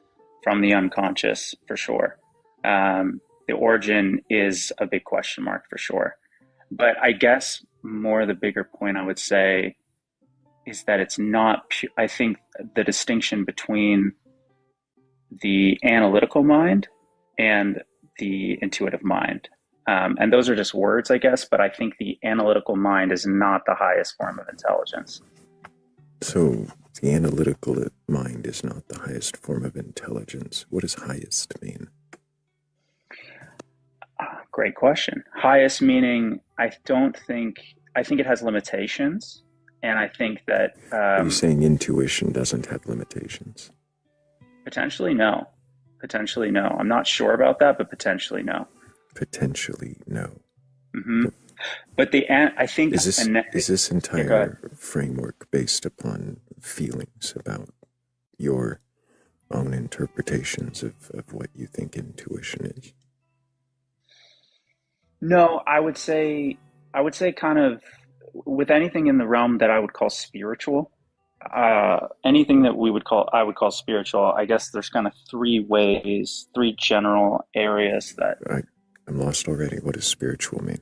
from the unconscious, for sure. The origin is a big question mark for sure. But I guess more the bigger point I would say is that it's not. I think the distinction between the analytical mind and the intuitive mind. And those are just words, I guess, but I think the analytical mind is not the highest form of intelligence. So the analytical mind is not the highest form of intelligence. What does highest mean? Great question. Highest meaning, I think it has limitations. And I think that... Are you saying intuition doesn't have limitations? Potentially, no. Potentially, no. I'm not sure about that, but potentially, no. Potentially, no. Mm-hmm. But I think... Is this entire framework based upon feelings about your own interpretations of what you think intuition is? No, I would say kind of with anything in the realm that I would call spiritual, anything that I would call spiritual, I guess there's kind of three general areas that... I'm lost already. What does spiritual mean?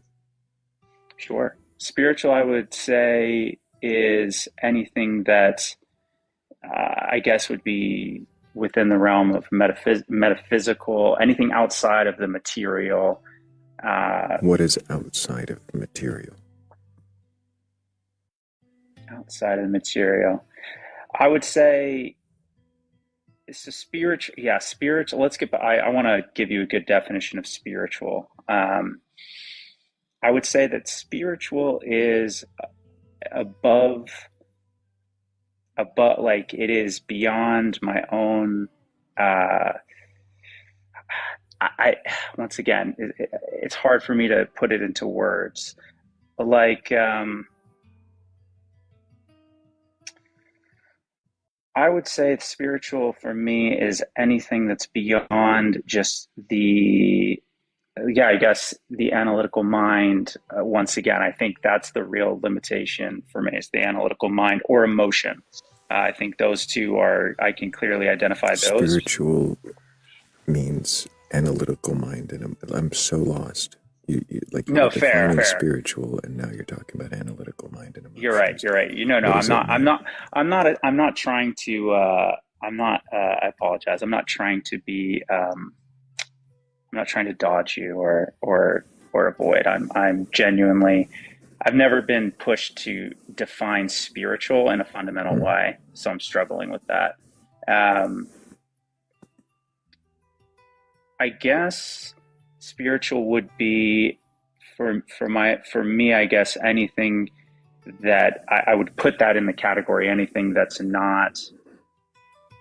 Sure. Spiritual, I would say, is anything that I guess would be within the realm of metaphysical, anything outside of the material. What is outside of material? Outside of the material. I would say it's a spiritual. Yeah, spiritual. I want to give you a good definition of spiritual. I would say that spiritual is above, like it is beyond my own. Once again, it's hard for me to put it into words. Like, I would say spiritual for me is anything that's beyond just I guess the analytical mind. Once again, I think that's the real limitation for me, is the analytical mind or emotion. I think those two I can clearly identify those. Spiritual means analytical mind, and I'm so lost. You're defining spiritual, and now you're talking about analytical mind and emotions. You're right. I'm not trying to. I apologize. I'm not trying to be. I'm not trying to dodge you or avoid. I'm genuinely. I've never been pushed to define spiritual in a fundamental way, so I'm struggling with that. I guess spiritual would be for me, I guess anything that I would put that in the category, anything that's not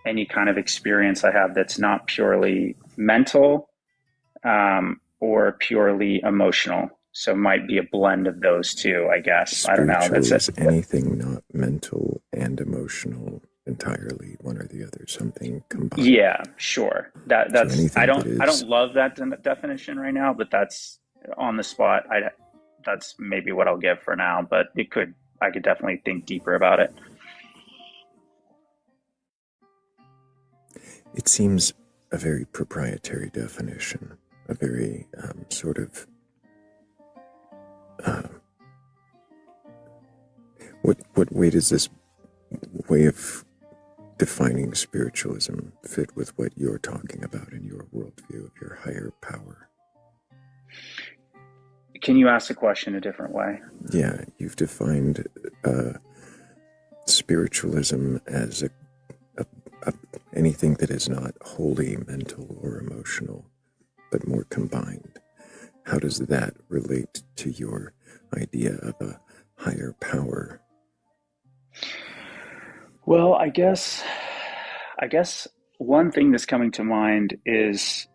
any kind of experience I have that's not purely mental or purely emotional. So it might be a blend of those two, I guess. Spiritual, I don't know. That's anything not mental and emotional entirely, one or the other, something combined. Yeah, sure. That's so I don't love that definition right now, but that's on the spot. That's maybe what I'll give for now, but I could definitely think deeper about it. It seems a very proprietary definition, a very sort of what way does this way of defining spiritualism fit with what you're talking about in your worldview of your higher power? Can you ask the question a different way? Yeah, you've defined spiritualism as anything that is not wholly mental or emotional, but more combined. How does that relate to your idea of a higher power? Well, I guess one thing that's coming to mind is,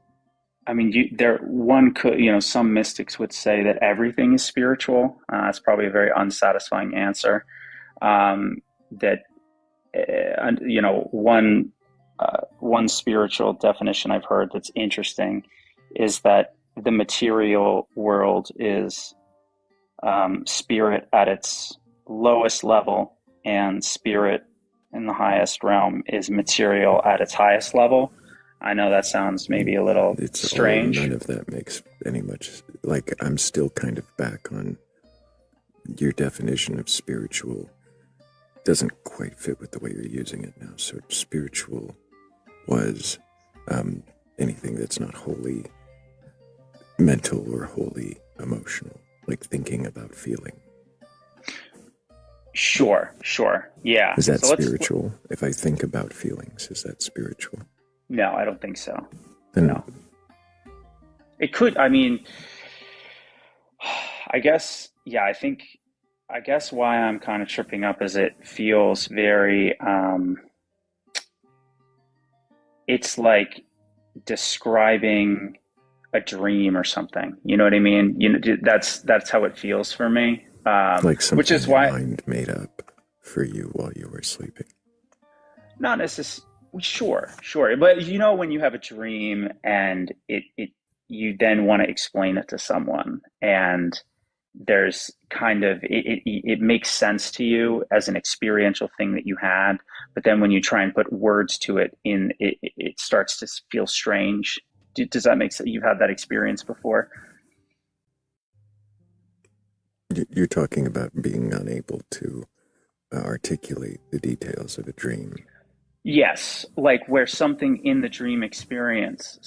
I mean, one could, some mystics would say that everything is spiritual. It's probably a very unsatisfying answer. That one spiritual definition I've heard that's interesting is that the material world is spirit at its lowest level, and spirit in the highest realm is material at its highest level. I know that sounds maybe a little strange. None of that makes any much, like, I'm still kind of back on your definition of spiritual. Doesn't quite fit with the way you're using it now. So spiritual was anything that's not wholly mental or wholly emotional, like thinking about feeling. Sure, yeah. Is that spiritual? If I think about feelings, is that spiritual? No, I don't think so. Then, no. It could, I mean, I guess why I'm kind of tripping up is it feels very, it's like describing a dream or something. You know what I mean? That's how it feels for me. like something which is why your mind made up for you while you were sleeping. not necessarily. Sure. But when you have a dream and you then want to explain it to someone, and there's kind of it makes sense to you as an experiential thing that you had, but then when you try and put words to it, it starts to feel strange. Does that make sense? You've had that experience before? You're talking about being unable to articulate the details of a dream. Yes, like where something in the dream experience,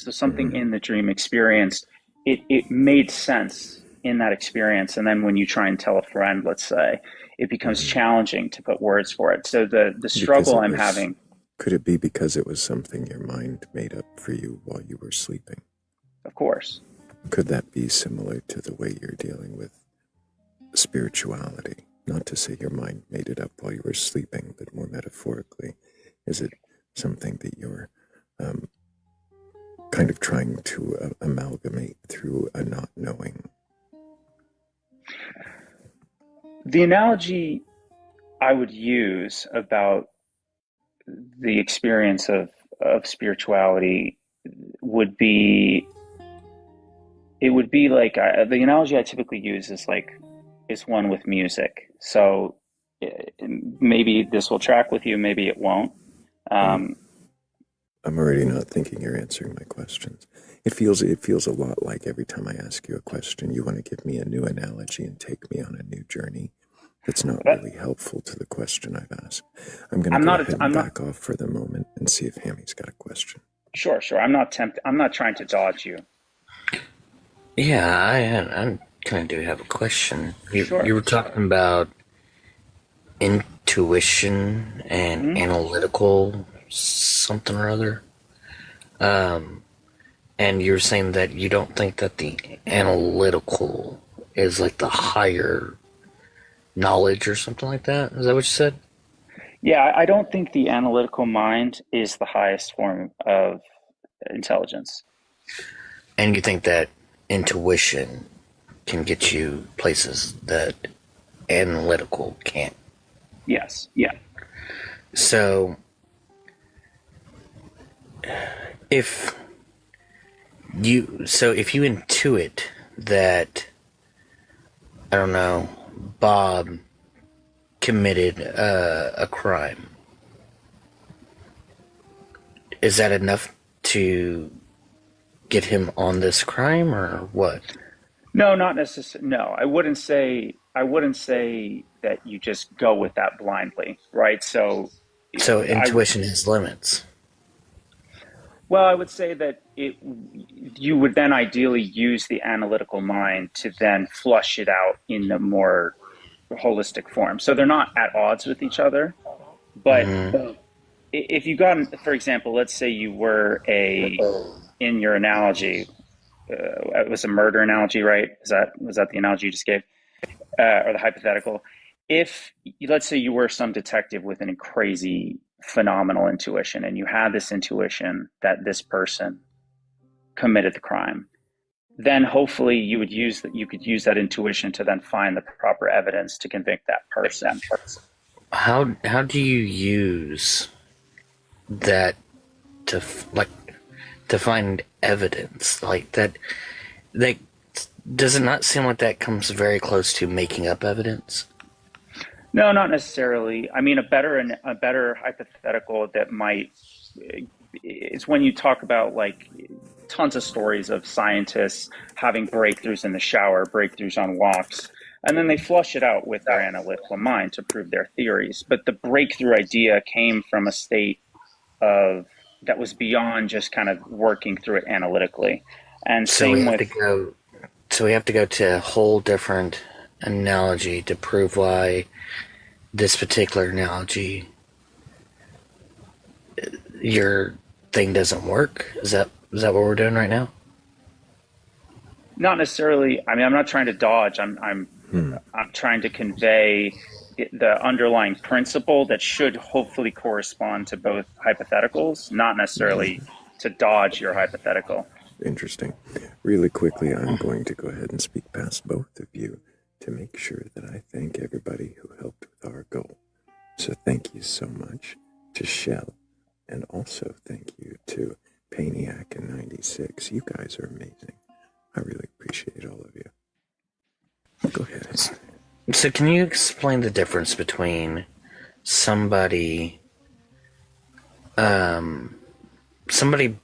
it made sense in that experience. And then when you try and tell a friend, let's say, it becomes challenging to put words for it. So the struggle I'm having. Could it be because it was something your mind made up for you while you were sleeping? Of course. Could that be similar to the way you're dealing with spirituality? Not to say your mind made it up while you were sleeping, but more metaphorically. Is it something that you're kind of trying to amalgamate through a not knowing? The analogy I would use about the experience of spirituality would be, it would be like, the analogy I typically use is one with music. So maybe this will track with you, maybe it won't. I'm already not thinking you're answering my questions. It feels a lot like every time I ask you a question, you want to give me a new analogy and take me on a new journey. That's not really helpful to the question I've asked. I'm going to go ahead and back off for the moment and see if Hammy's got a question. Sure. I'm not trying to dodge you. Yeah, I kind of do have a question. Sure. You were talking about intuition and analytical something or other. And you were saying that you don't think that the analytical is like the higher knowledge or something like that. Is that what you said? Yeah, I don't think the analytical mind is the highest form of intelligence. And you think that intuition can get you places that analytical can't? Yes. Yeah. So if you intuit that, I don't know, Bob committed a crime, is that enough to get him on this crime, or what? No, not necessarily. No, I wouldn't say that you just go with that blindly, right? So intuition has limits. Well, I would say that you would then ideally use the analytical mind to then flush it out in a more holistic form. So they're not at odds with each other, but if you got, for example, let's say you were in your analogy, it was a murder analogy, right? Was that the analogy you just gave, or the hypothetical? if let's say you were some detective with a crazy, phenomenal intuition, and you had this intuition that this person committed the crime, then hopefully you could use that intuition to then find the proper evidence to convict that person. How do you use that to to find evidence like that? Like, does it not seem like that comes very close to making up evidence? No, not necessarily. I mean, a better hypothetical that might is when you talk about like tons of stories of scientists having breakthroughs in the shower, breakthroughs on walks, and then they flush it out with their analytical mind to prove their theories. But the breakthrough idea came from a state of that was beyond just kind of working through it analytically. And So we same have with to go. So we have to go to a whole different analogy to prove why this particular analogy, your thing doesn't work. Is that what we're doing right now? not necessarily. I mean, I'm not trying to dodge. I'm trying to convey the underlying principle that should hopefully correspond to both hypotheticals, not necessarily to dodge your hypothetical. Interesting. Really quickly, I'm going to go ahead and speak past both of you to make sure that I thank everybody who helped with our goal. So thank you so much to Shell, and also thank you to Paniac and 96. You guys are amazing. I really appreciate all of you. Go ahead. So can you explain the difference between somebody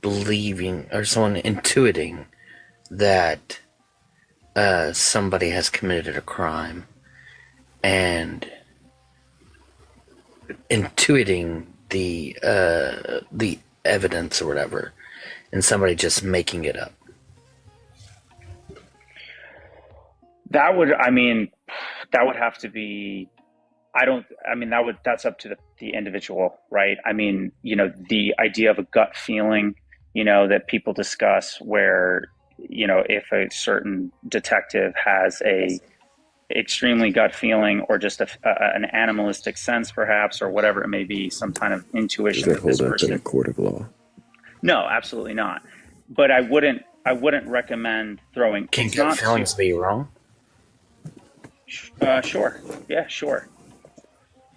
believing or someone intuiting that somebody has committed a crime and intuiting the evidence or whatever, and somebody just making it up? That would have to be, that's up to the individual, right? I mean, the idea of a gut feeling, that people discuss where, if a certain detective has a extremely gut feeling or just an animalistic sense perhaps, or whatever it may be, some kind of intuition Does that that this hold up in a person. court of law? No, absolutely not. But I wouldn't recommend throwing. Can gut feelings be wrong? Sure. Yeah, sure.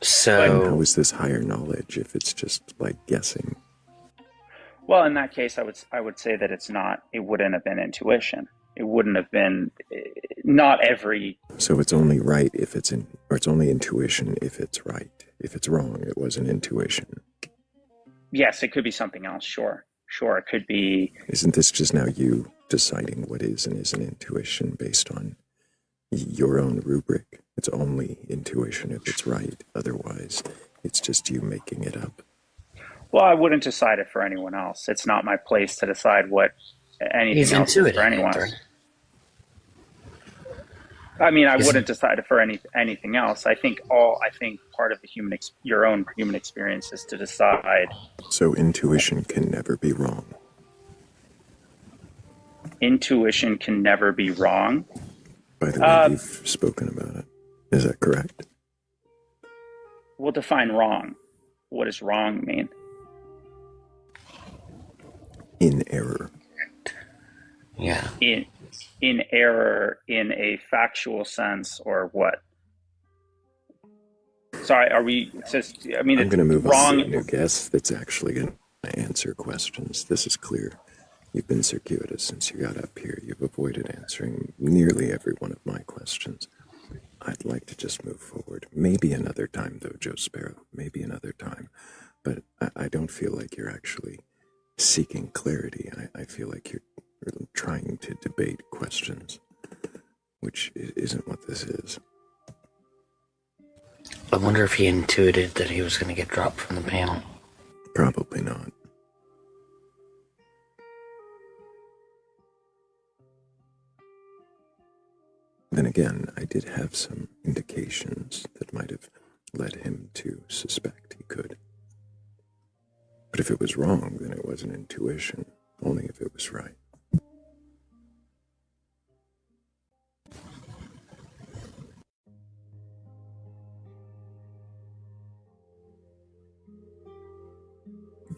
So how is this higher knowledge if it's just like guessing? Well, in that case, I would say that it wouldn't have been intuition. It wouldn't have been, not every. So it's only right if it's or it's only intuition if it's right. If it's wrong, it wasn't intuition. Yes, it could be something else. Sure, it could be. Isn't this just now you deciding what is and isn't intuition based on your own rubric? It's only intuition if it's right. Otherwise, it's just you making it up. Well, I wouldn't decide it for anyone else. It's not my place to decide what anything else is for anyone else. I mean, I wouldn't decide it for anything else. I think part of the your own human experience is to decide. So intuition can never be wrong. Intuition can never be wrong. By the way, you've spoken about it. Is that correct? We'll define wrong. What does wrong mean? In error. Yeah. In error in a factual sense, or what? Sorry, are we? I'm going to move on to a new guest that's actually going to answer questions. This is clear. You've been circuitous since you got up here. You've avoided answering nearly every one of my questions. I'd like to just move forward. Maybe another time, though, Joe Sparrow. Maybe another time. But I don't feel like you're actually seeking clarity. I feel like you're trying to debate questions, which isn't what this is. I wonder if he intuited that he was going to get dropped from the panel. Probably not. Then again, I did have some indications that might have led him to suspect he could. But if it was wrong, then it wasn't intuition, only if it was right.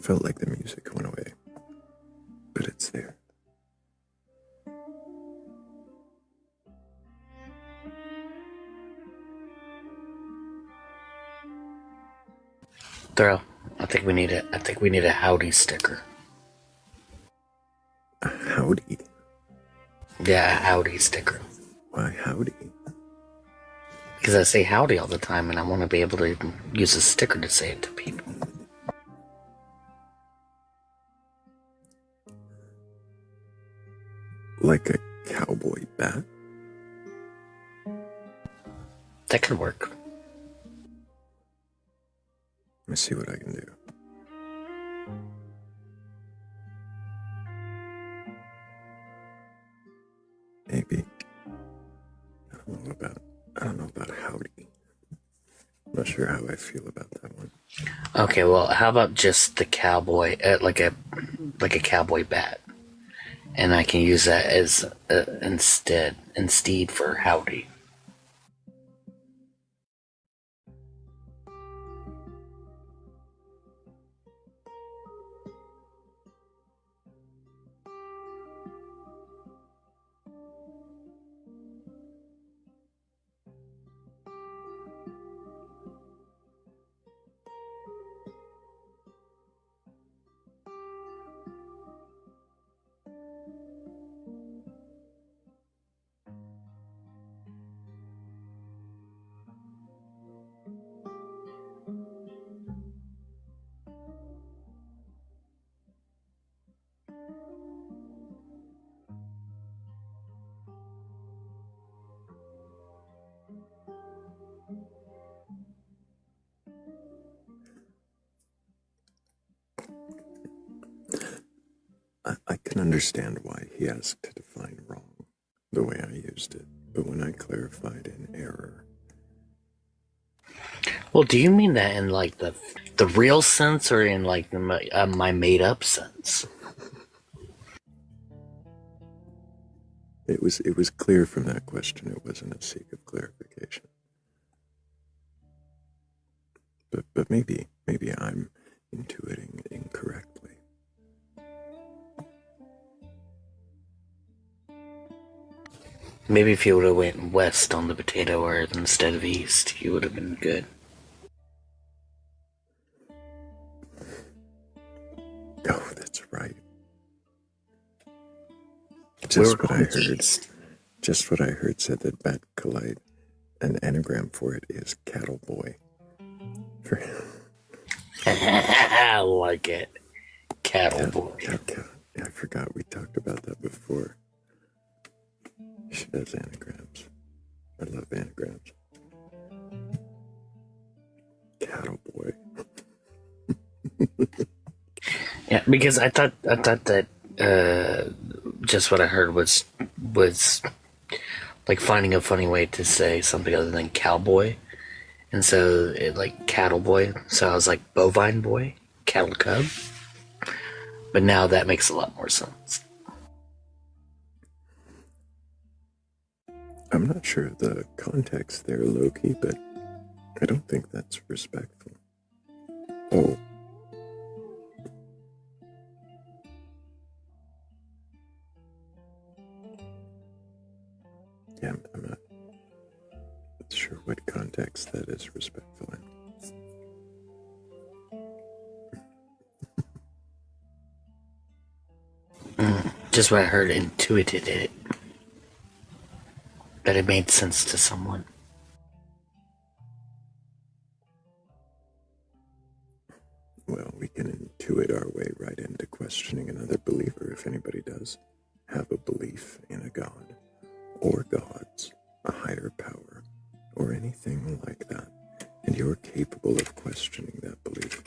Felt like the music went away, but it's there. Thrayle, I think we need a howdy sticker. A howdy? Yeah, a howdy sticker. Why howdy? Because I say howdy all the time, and I want to be able to use a sticker to say it to people. Like a cowboy bat? That could work. Let me see what I can do. Maybe. I don't know about howdy. I'm not sure how I feel about that one. Okay, well, how about just the cowboy, like a cowboy bat, and I can use that as instead for howdy. I can understand why he asked to define wrong the way I used it, but when I clarified in error. Well, do you mean that in like the real sense, or in like my made up sense? It was clear from that question it wasn't a seek of clarification. But maybe I'm intuiting incorrectly. Maybe if you would have went west on the potato earth instead of east, you would have been good. Oh, that's right. Just what I heard said that Batcolyte, an anagram for it is cattle boy. I like it. Cattle boy. I forgot we talked about that before. She does anagrams. I love anagrams. Cattle boy. Yeah, because I thought that just what I heard was like finding a funny way to say something other than cowboy, and so like cattle boy. So I was like bovine boy, cattle cub. But now that makes a lot more sense. I'm not sure of the context there, Loki, but I don't think that's respectful. Oh. Yeah, I'm not sure what context that is respectful in. Just what I heard, intuited it. That it made sense to someone. Well, we can intuit our way right into questioning another believer if anybody does have a belief in a god, or gods, a higher power, or anything like that, and you're capable of questioning that belief,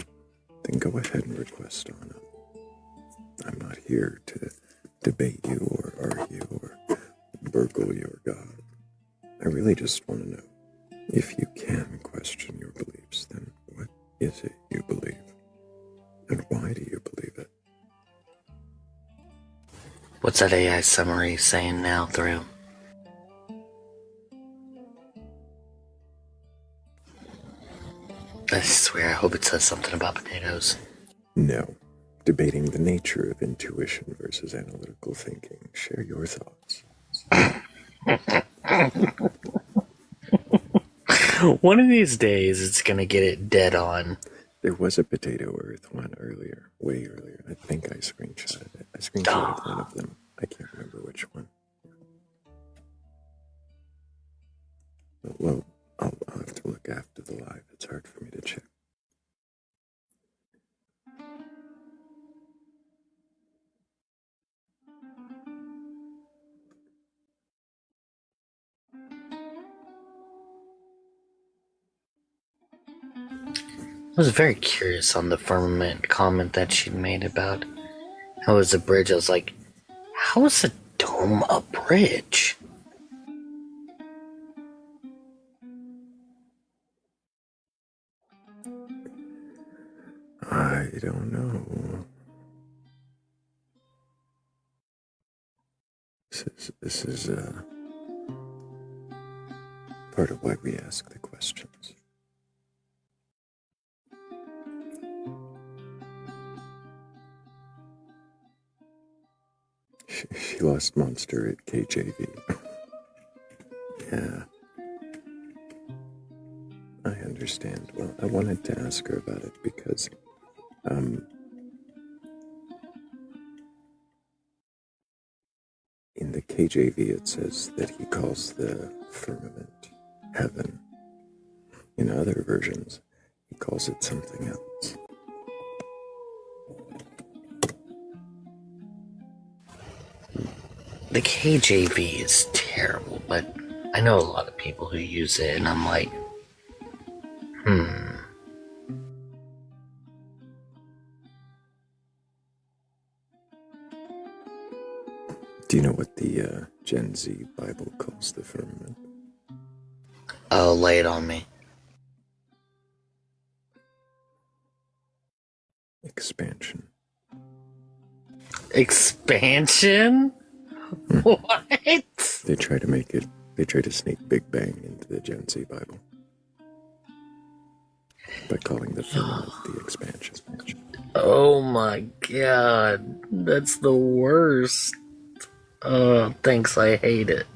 then go ahead and request on it. I'm not here to debate you or argue or burgle your god. I really just want to know, if you can question your beliefs, then what is it you believe? And why do you believe it? What's that AI summary saying now, Thrayle? I swear, I hope it says something about potatoes. No, debating the nature of intuition versus analytical thinking. Share your thoughts. One of these days, it's gonna get it dead on. There was a Potato Earth one earlier, way earlier. I think I screenshotted it. I screenshotted one of them. I can't remember which one. Well, I'll have to look after the live. It's hard for me to check. I was very curious on the firmament comment that she made about how is a bridge. I was like, how is a dome a bridge? I don't know. This is part of why we ask the questions. She lost Monster at KJV. Yeah. I understand. Well, I wanted to ask her about it because in the KJV it says that he calls the firmament heaven. In other versions, he calls it something else. The KJV is terrible, but I know a lot of people who use it, and I'm like, Do you know what the Gen Z Bible calls the firmament? Oh, lay it on me. Expansion. Expansion? What? They try to sneak Big Bang into the Gen Z Bible by calling the firmament the expansion. Oh my god, that's the worst. Oh, thanks, I hate it.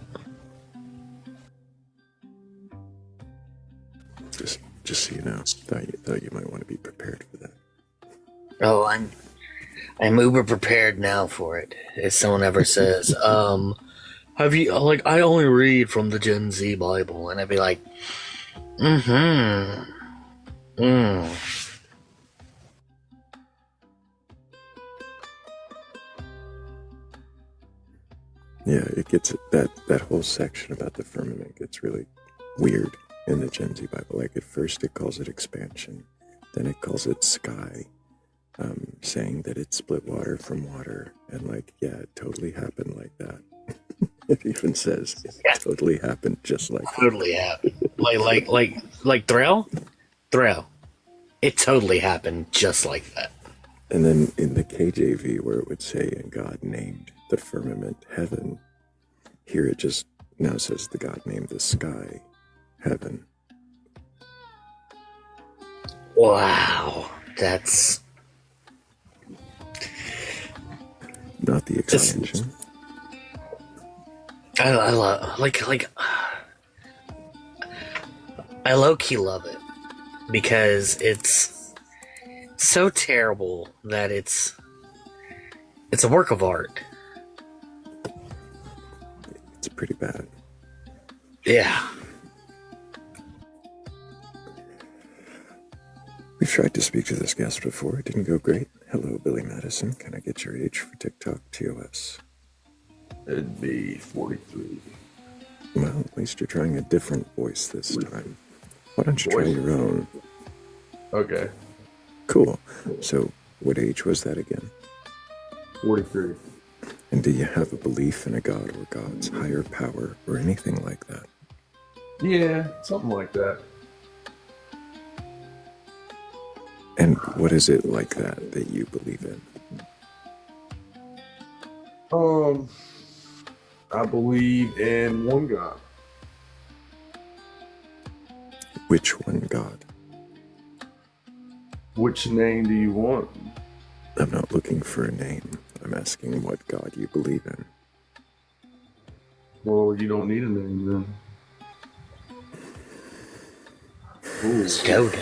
Just so you know, thought you might want to be prepared for that. Oh, I'm uber prepared now for it. If someone ever says, have you, like, I only read from the Gen Z Bible, and I'd be like, Yeah, it gets that whole section about the firmament gets really weird in the Gen Z Bible. Like at first it calls it expansion, then it calls it sky, saying that it split water from water, and like, yeah, it totally happened like that. It even says it totally happened just like totally happened. Like Thrayle? Thrayle. It totally happened just like that. And then in the KJV where it would say, and God named the firmament heaven, here it just now says the God named the sky heaven. Wow, that's not the expansion. I love I low-key love it because it's so terrible that it's a work of art. It's pretty bad. Yeah. We've tried to speak to this guest before. It didn't go great. Hello, Billy Madison. Can I get your age for TikTok TOS? It'd be 43. Well, at least you're trying a different voice this time. Why don't you try your own? Okay. Cool. So, what age was that again? 43. And do you have a belief in a god or God's higher power or anything like that? Yeah, something like that. And what is it like that you believe in? I believe in one God. Which one God? Which name do you want? I'm not looking for a name. I'm asking what God you believe in. Well, you don't need a name then. Ooh. Snowden.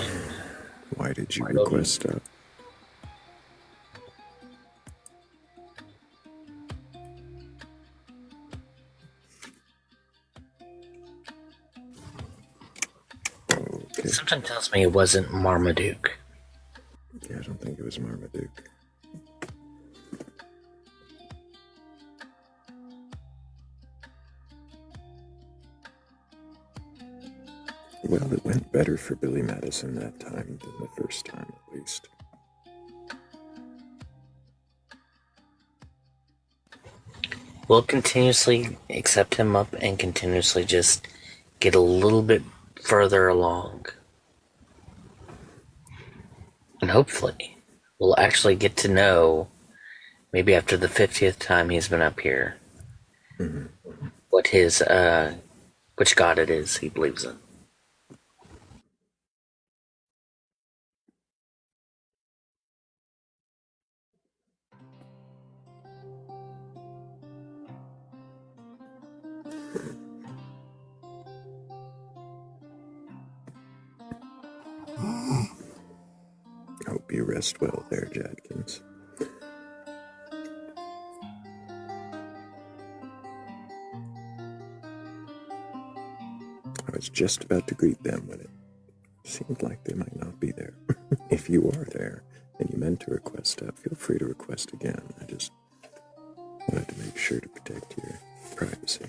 Why did you request that? Okay. Something tells me it wasn't Marmaduke. Yeah, I don't think it was Marmaduke. Well, it went better for Billy Madison that time than the first time, at least. We'll continuously accept him up and continuously just get a little bit further along. And hopefully, we'll actually get to know, maybe after the 50th time he's been up here, what his, which God it is he believes in. Hope you rest well there, Jadkins. I was just about to greet them when it seemed like they might not be there. If you are there and you meant to request that, feel free to request again. I just wanted to make sure to protect your privacy.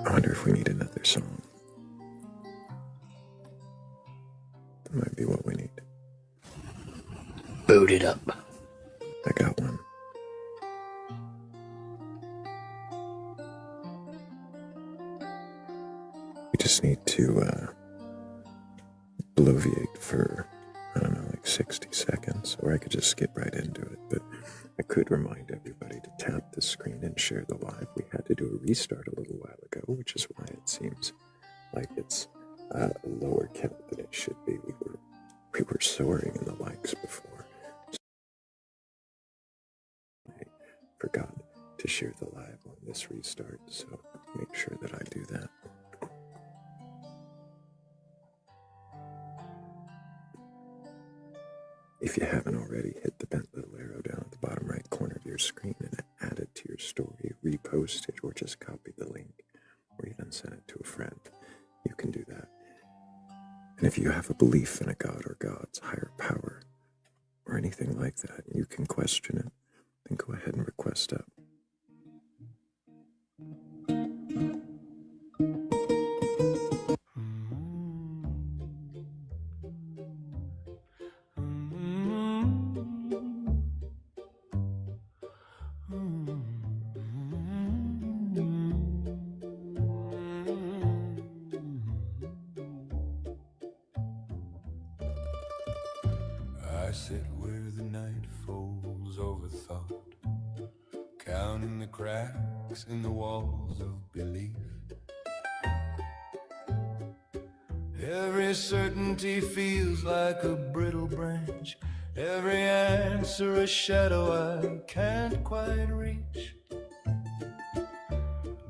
I wonder if we need another song. That might be what we need. Boot it up. I got one. We just need to bloviate for, I don't know, like 60 seconds, or I could just skip right into it, but I could remind everybody to tap the screen and share the live. We had to do a restart a little while ago, which is why it seems like it's a lower count than it should be. We were soaring in the likes before. I forgot to share the live on this restart, so make sure that I do that. If you haven't already, hit the bent little arrow down at the bottom right corner of your screen and add it to your story, repost it, or just copy the link, or even send it to a friend. You can do that. And if you have a belief in a god or gods, higher power, or anything like that, and you can question it, then go ahead and request up. I sit where the night folds over thought, counting the cracks in the walls of belief. Every certainty feels like a brittle branch, every answer a shadow I can't quite reach.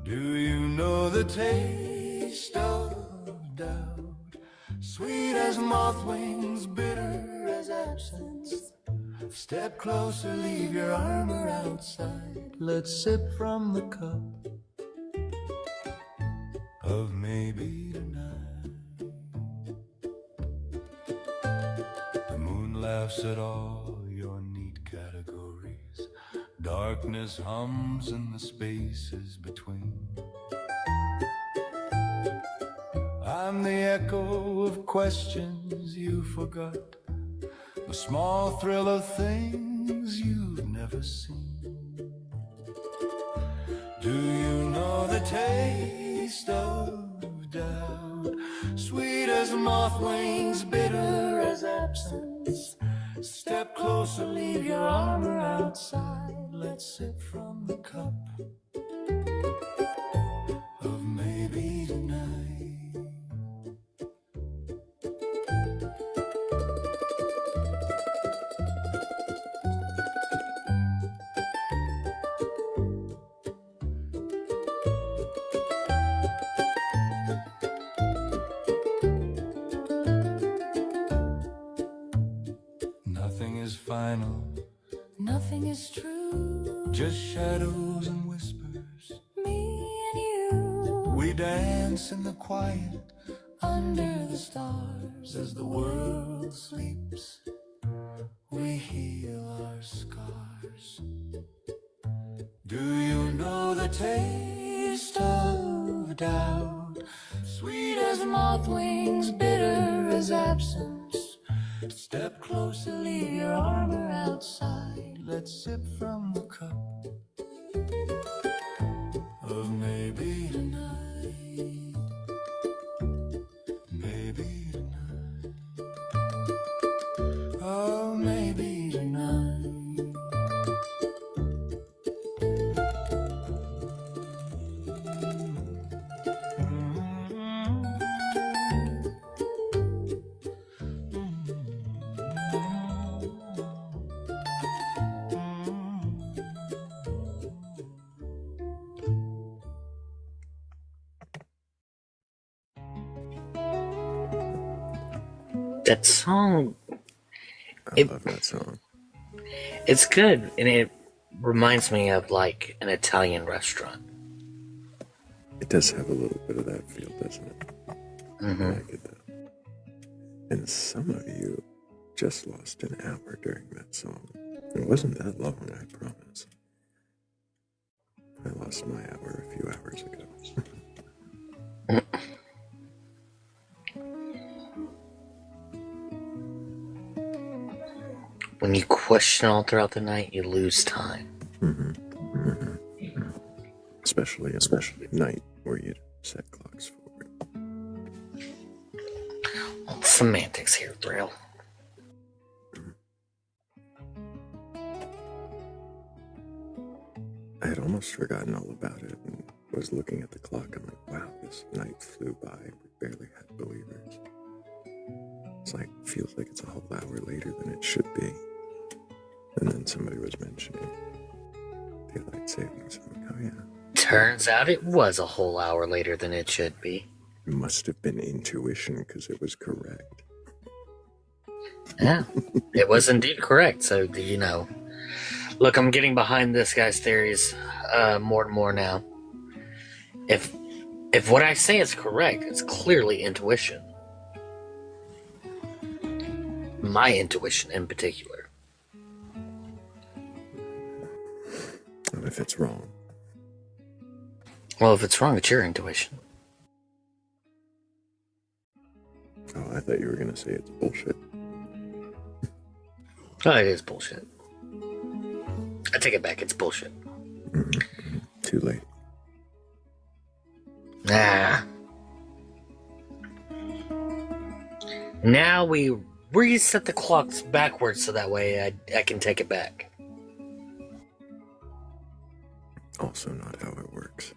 Do you know the taste of doubt? Sweet as moth wings, bitter as absence. Step closer, leave your armor outside. Let's sip from the cup of maybe tonight. The moon laughs at all your neat categories. Darkness hums in the spaces between. I'm the echo of questions you forgot, the small thrill of things you've never seen. Do you know the taste of doubt? Sweet as moth wings, bitter as absence. Step closer, leave your armor outside. Let's sip from the cup of maybe final. Nothing is true, just shadows and whispers. Me and you. We dance in the quiet under the stars as the world sleeps. We heal our scars. Do you know the taste of doubt? Sweet as moth wings, bitter as absence. Step closer, leave your armor outside. Let's sip from the cup of maybe tonight. Maybe tonight. Oh, maybe tonight. That song, I love that song. it's good, and it reminds me of like an Italian restaurant. It does have a little bit of that feel, doesn't it? Mm-hmm. I get that. And some of you just lost an hour during that song. It wasn't that long, I promise. I lost my hour a few hours ago. When you question all throughout the night, you lose time. Mm-hmm. Mm-hmm. Mm-hmm. Especially at night where you set clocks forward. Well, semantics here, Thrayle. I had almost forgotten all about it and was looking at the clock. I'm like, wow, this night flew by. We barely had believers. It's like, feels like it's a whole hour later than it should be. And then somebody was mentioning daylight savings. I'm like, oh yeah. Turns out it was a whole hour later than it should be. It must have been intuition because it was correct. Yeah, it was indeed correct. So, you know, look, I'm getting behind this guy's theories more and more now. If what I say is correct, it's clearly intuition. My intuition in particular. And if it's wrong? Well, if it's wrong, it's your intuition. Oh, I thought you were going to say it's bullshit. Oh, it is bullshit. I take it back, it's bullshit. Mm-hmm. Too late. Nah. Now we reset the clocks backwards so that way I can take it back. Also not how it works.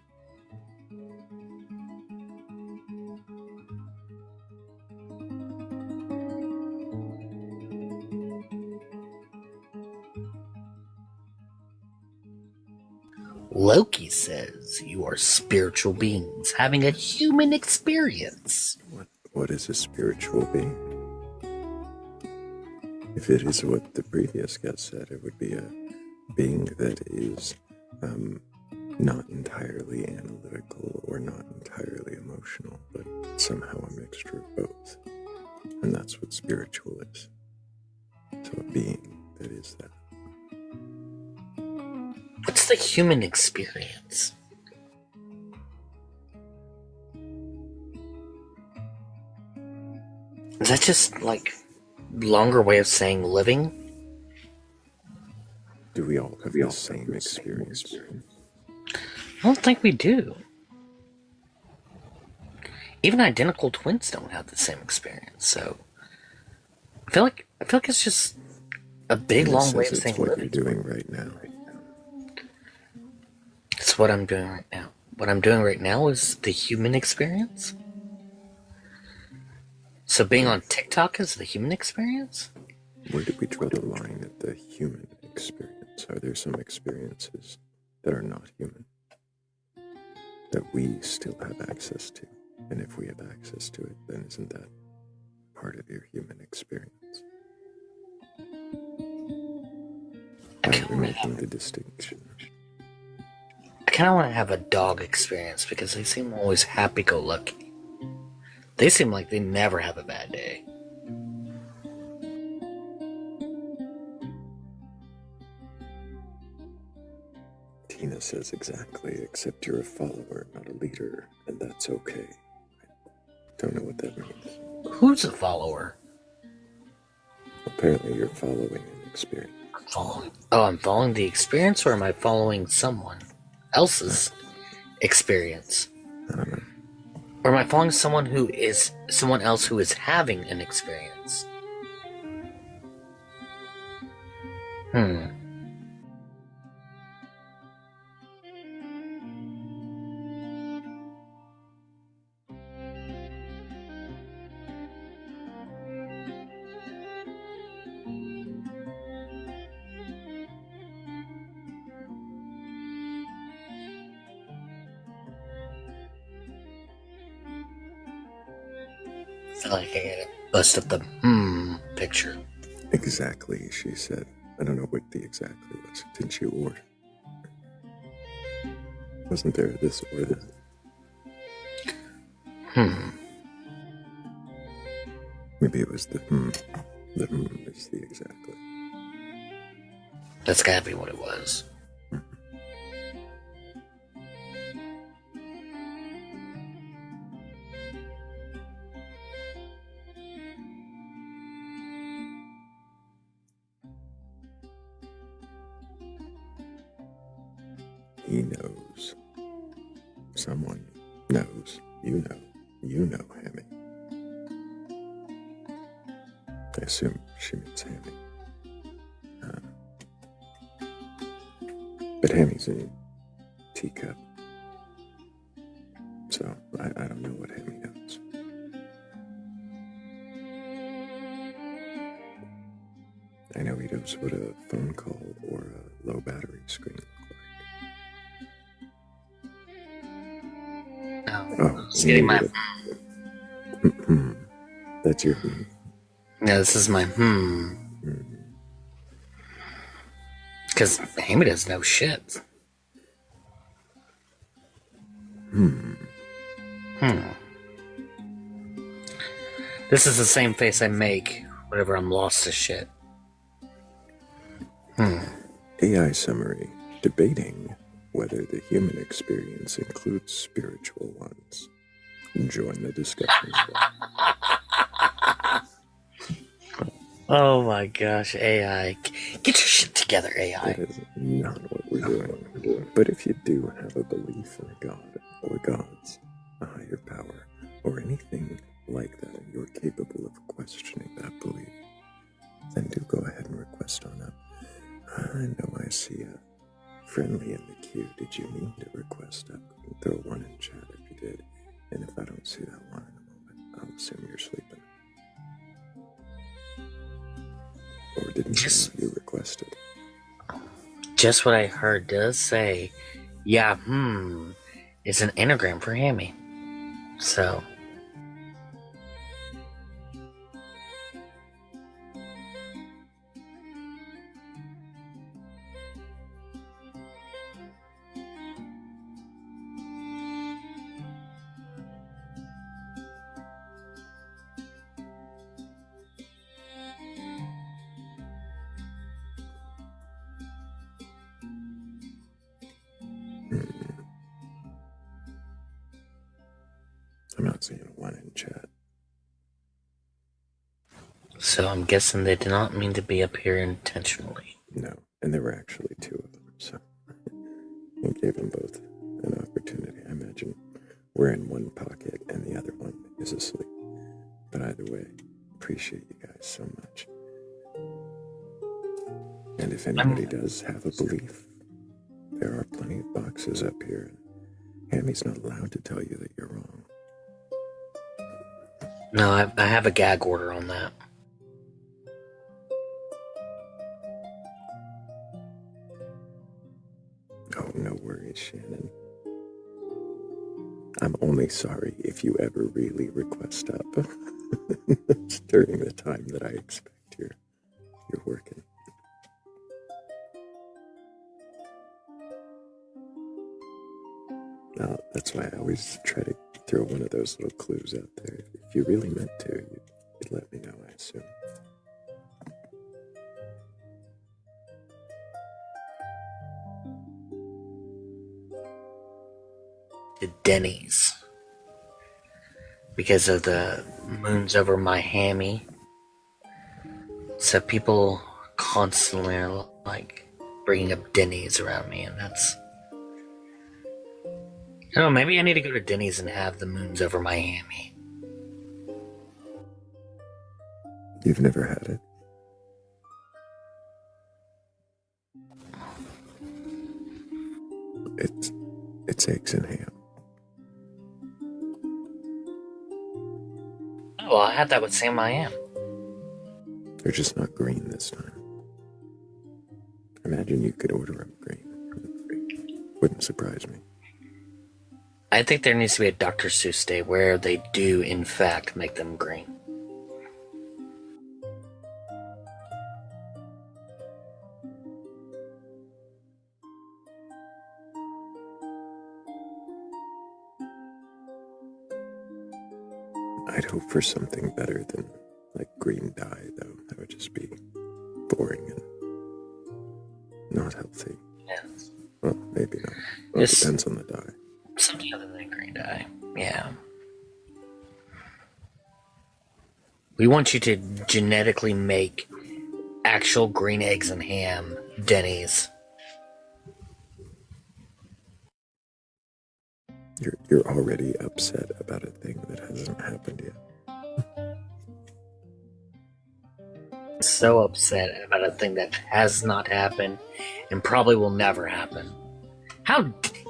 Loki says you are spiritual beings having a human experience. What is a spiritual being? If it is what the previous guest said, it would be a being that is not entirely analytical or not entirely emotional, but somehow a mixture of both. And that's what spiritual is. So a being that is that. What's the human experience? Is that just like longer way of saying living? Do we all have the same experience? I don't think we do. Even identical twins don't have the same experience, so I feel like it's just a big long way of saying what living. you're doing right now. It's what I'm doing right now. What I'm doing right now is the human experience. So being on TikTok is the human experience? Where did we draw the line at the human experience? Are there some experiences that are not human that we still have access to? And if we have access to it, then isn't that part of your human experience? We're making the distinction. I kind of want to have a dog experience because they seem always happy-go-lucky. They seem like they never have a bad day. Tina says exactly, except you're a follower, not a leader, and that's okay. I don't know what that means. Who's a follower? Apparently you're following an experience. Following? Oh, I'm following the experience, or am I following someone else's experience? I don't know. Or am I following someone else who is having an experience? I feel like I gotta bust up the picture. Exactly, she said. I don't know what the exactly was. Didn't you order? Wasn't there this or that? Maybe it was the The is the exactly. That's gotta be what it was. He knows. Someone knows. You know Hammy. I assume she means Hammy. But Hammy's a teacup. So I don't know what Hammy knows. I know he knows what a phone call or a low battery screen look like. Oh, just getting my That's your Yeah, this is my Because Amy doesn't know shit. This is the same face I make whenever I'm lost as shit. AI summary, debating whether the human experience includes spiritual ones. Join the discussion. Oh my gosh, AI. Get your shit together, AI. That is not what we're doing. But if you do have a belief in a god or gods, a higher power, or anything like that, and you're capable of questioning that belief, then do go ahead and request on up. I know I see a friendly in the queue. Did you mean to request up? Throw one in chat if you did. And if I don't see that one in a moment, I'll assume you're sleeping. Or didn't you request it? Just what I heard does say, yeah, it's an anagram for Hammy. So. I'm not seeing a one in chat. So I'm guessing they did not mean to be up here intentionally. No, and there were actually two of them, so I gave them both an opportunity. I imagine we're in one pocket and the other one is asleep. But either way, appreciate you guys so much. And if anybody does have a belief, there are plenty of boxes up here. Hammy's not allowed to tell you that you're wrong. No, I have a gag order on that. Oh, no worries, Shannon. I'm only sorry if you ever really request up. It's during the time that I expect you're working. No, that's why I always try to throw one of those little clues out there. If you really meant to, you'd let me know, I assume. The Denny's. Because of the moons over Miami. So people constantly are like bringing up Denny's around me, and that's... I don't know, maybe I need to go to Denny's and have the moons over Miami. You've never had it? It's eggs and ham. Oh, well, I had that with Sam I Am. They're just not green this time. Imagine you could order them green. Wouldn't surprise me. I think there needs to be a Dr. Seuss day where they do, in fact, make them green. I'd hope for something better than, like, green dye, though. That would just be boring and not healthy. Yeah. Well, maybe not. Well, it depends on the dye. Something other than green dye. Yeah. We want you to genetically make actual green eggs and ham Denny's. You're already upset about a thing that hasn't happened yet. So upset about a thing that has not happened and probably will never happen.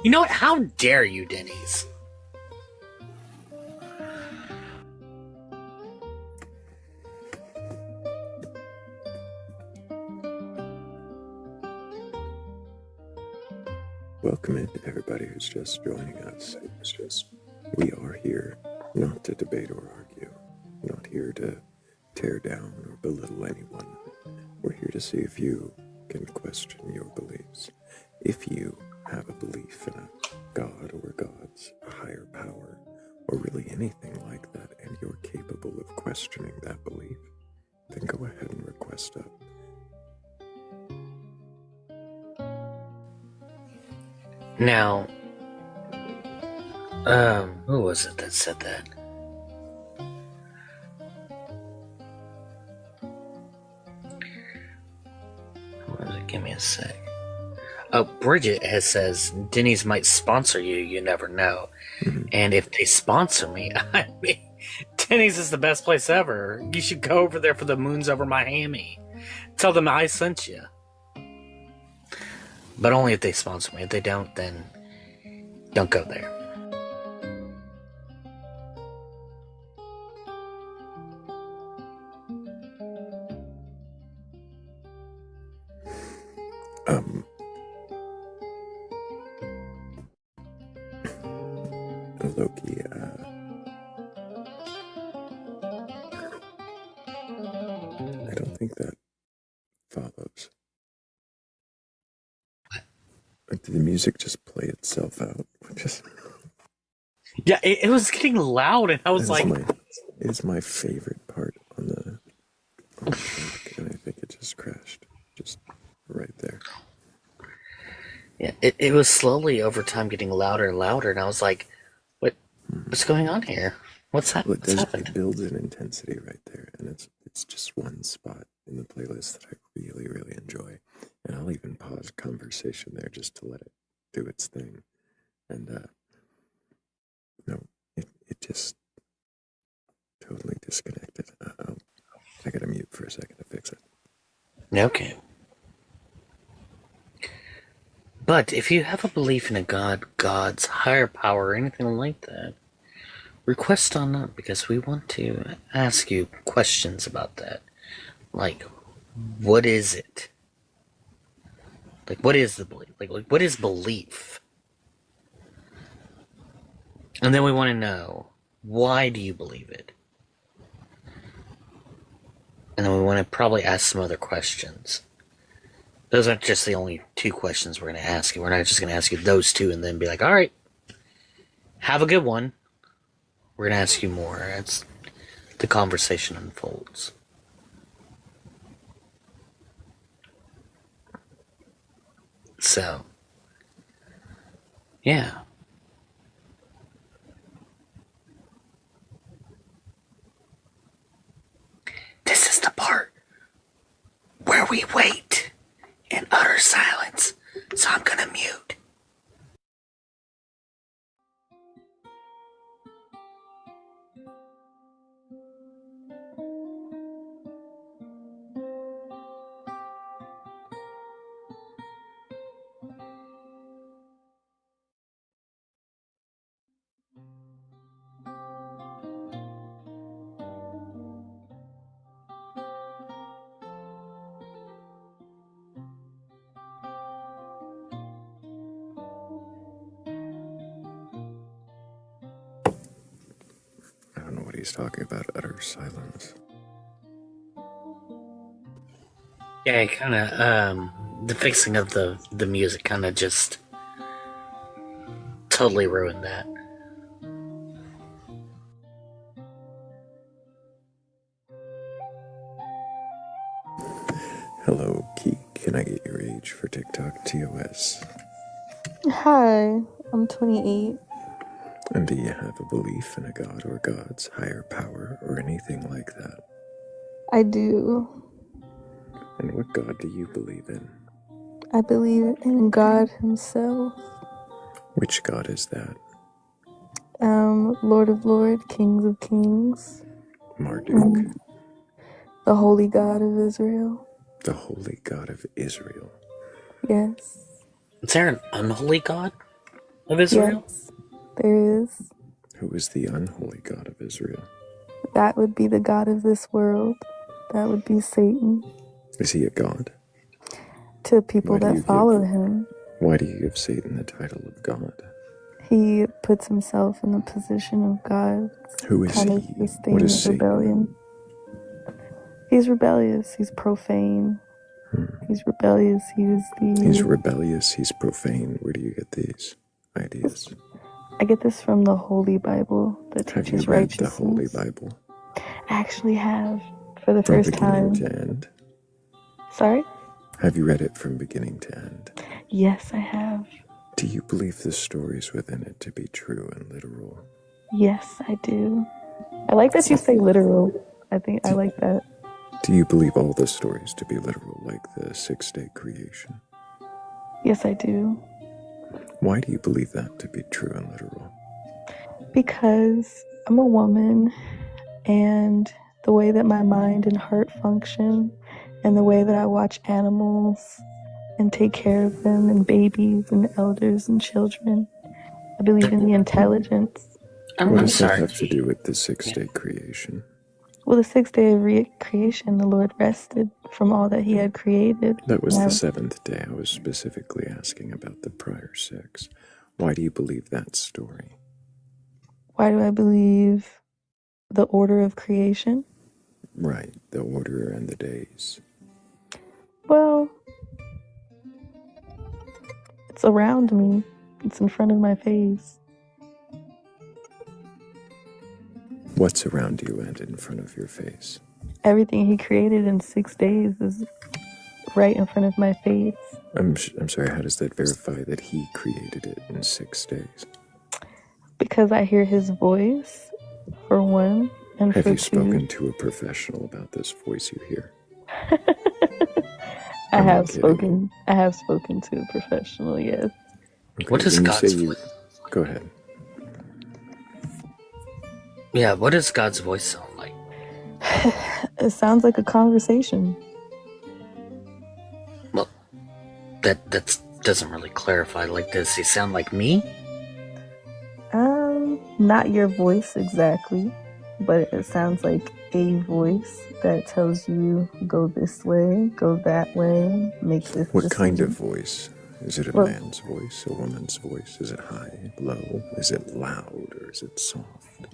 You know what? How dare you, Denny's? Welcome in, everybody who's just joining us. We are here not to debate or argue, not here to tear down or belittle anyone. We're here to see if you can question your beliefs. If you have a belief in a god or gods, a higher power, or really anything like that, and you're capable of questioning that belief, then go ahead and request up. Now, who was it that said that? Who was it? Give me a sec. Oh, Bridget says Denny's might sponsor you. You never know. Mm-hmm. And if they sponsor me, I mean, Denny's is the best place ever. You should go over there for the moons over Miami. Tell them I sent you. But only if they sponsor me. If they don't, then don't go there. Loki, I don't think that follows. Did the music just play itself out? Yeah, it was getting loud, and I was like... It's my favorite part on the track, and I think it just crashed. Just right there. Yeah, it was slowly over time getting louder and louder, and I was like, what's going on here? What's happening? It builds an intensity right there, and it's just one spot in the playlist that I really, really enjoy. And I'll even pause conversation there just to let it do its thing. And, it just totally disconnected. I gotta mute for a second to fix it. Okay. But if you have a belief in a god, gods, higher power, or anything like that, request on up, because we want to ask you questions about that. Like, what is it? Like, what is the belief? Like what is belief? And then we want to know, why do you believe it? And then we want to probably ask some other questions. Those aren't just the only two questions we're going to ask you. We're not just going to ask you those two and then be like, all right, Have a good one. We're going to ask you more as the conversation unfolds. So, yeah. This is the part where we wait in utter silence. So I'm going to mute. I don't know what he's talking about, utter silence. Yeah, kind of, the fixing of the music kind of just totally ruined that. Hello, Keek. Can I get your age for TikTok TOS? Hi, I'm 28. And do you have a belief in a god or gods, higher power, or anything like that? I do. And what god do you believe in? I believe in God Himself. Which god is that? Lord of Lords, Kings of Kings. Marduk. The Holy God of Israel. The Holy God of Israel. Yes. Is there an unholy God of Israel? Yes, there is. Who is the unholy God of Israel? That would be the God of this world. That would be Satan. Is he a god? To people that follow him. Why do you give Satan the title of God? He puts himself in the position of God. Who is he? What is Satan? Rebellion. He's rebellious. He's profane. He's rebellious. He's rebellious. He's profane. Where do you get these ideas? I get this from the Holy Bible that teaches righteousness. Have you read the Holy Bible? I actually have, for the first time. From beginning to end? Sorry? Have you read it from beginning to end? Yes, I have. Do you believe the stories within it to be true and literal? Yes, I do. I like that you say literal. I like that. Do you believe all the stories to be literal, like the 6-day creation? Yes, I do. Why do you believe that to be true and literal? Because I'm a woman, and the way that my mind and heart function, and the way that I watch animals and take care of them, and babies and elders and children, I believe in the intelligence. What does that have to do with the 6-day creation? Well, the 6th day of creation, the Lord rested from all that He had created. That was the 7th day. I was specifically asking about the prior 6. Why do you believe that story? Why do I believe the order of creation? Right, the order and the days. Well, it's around me. It's in front of my face. What's around you and in front of your face? Everything He created in 6 days is right in front of my face. I'm sorry, how does that verify that He created it in 6 days? Because I hear His voice, for one, and Have for you two. spoken to a professional about this voice you hear? I have spoken to a professional, yes. Okay, what is God's voice? Go ahead. Yeah, what does God's voice sound like? It sounds like a conversation. Well, that doesn't really clarify. Like, does He sound like me? Not your voice exactly, but it sounds like a voice that tells you go this way, go that way, make this What decision. kind of voice? Is it a man's voice, a woman's voice? Is it high, low? Is it loud, or is it soft?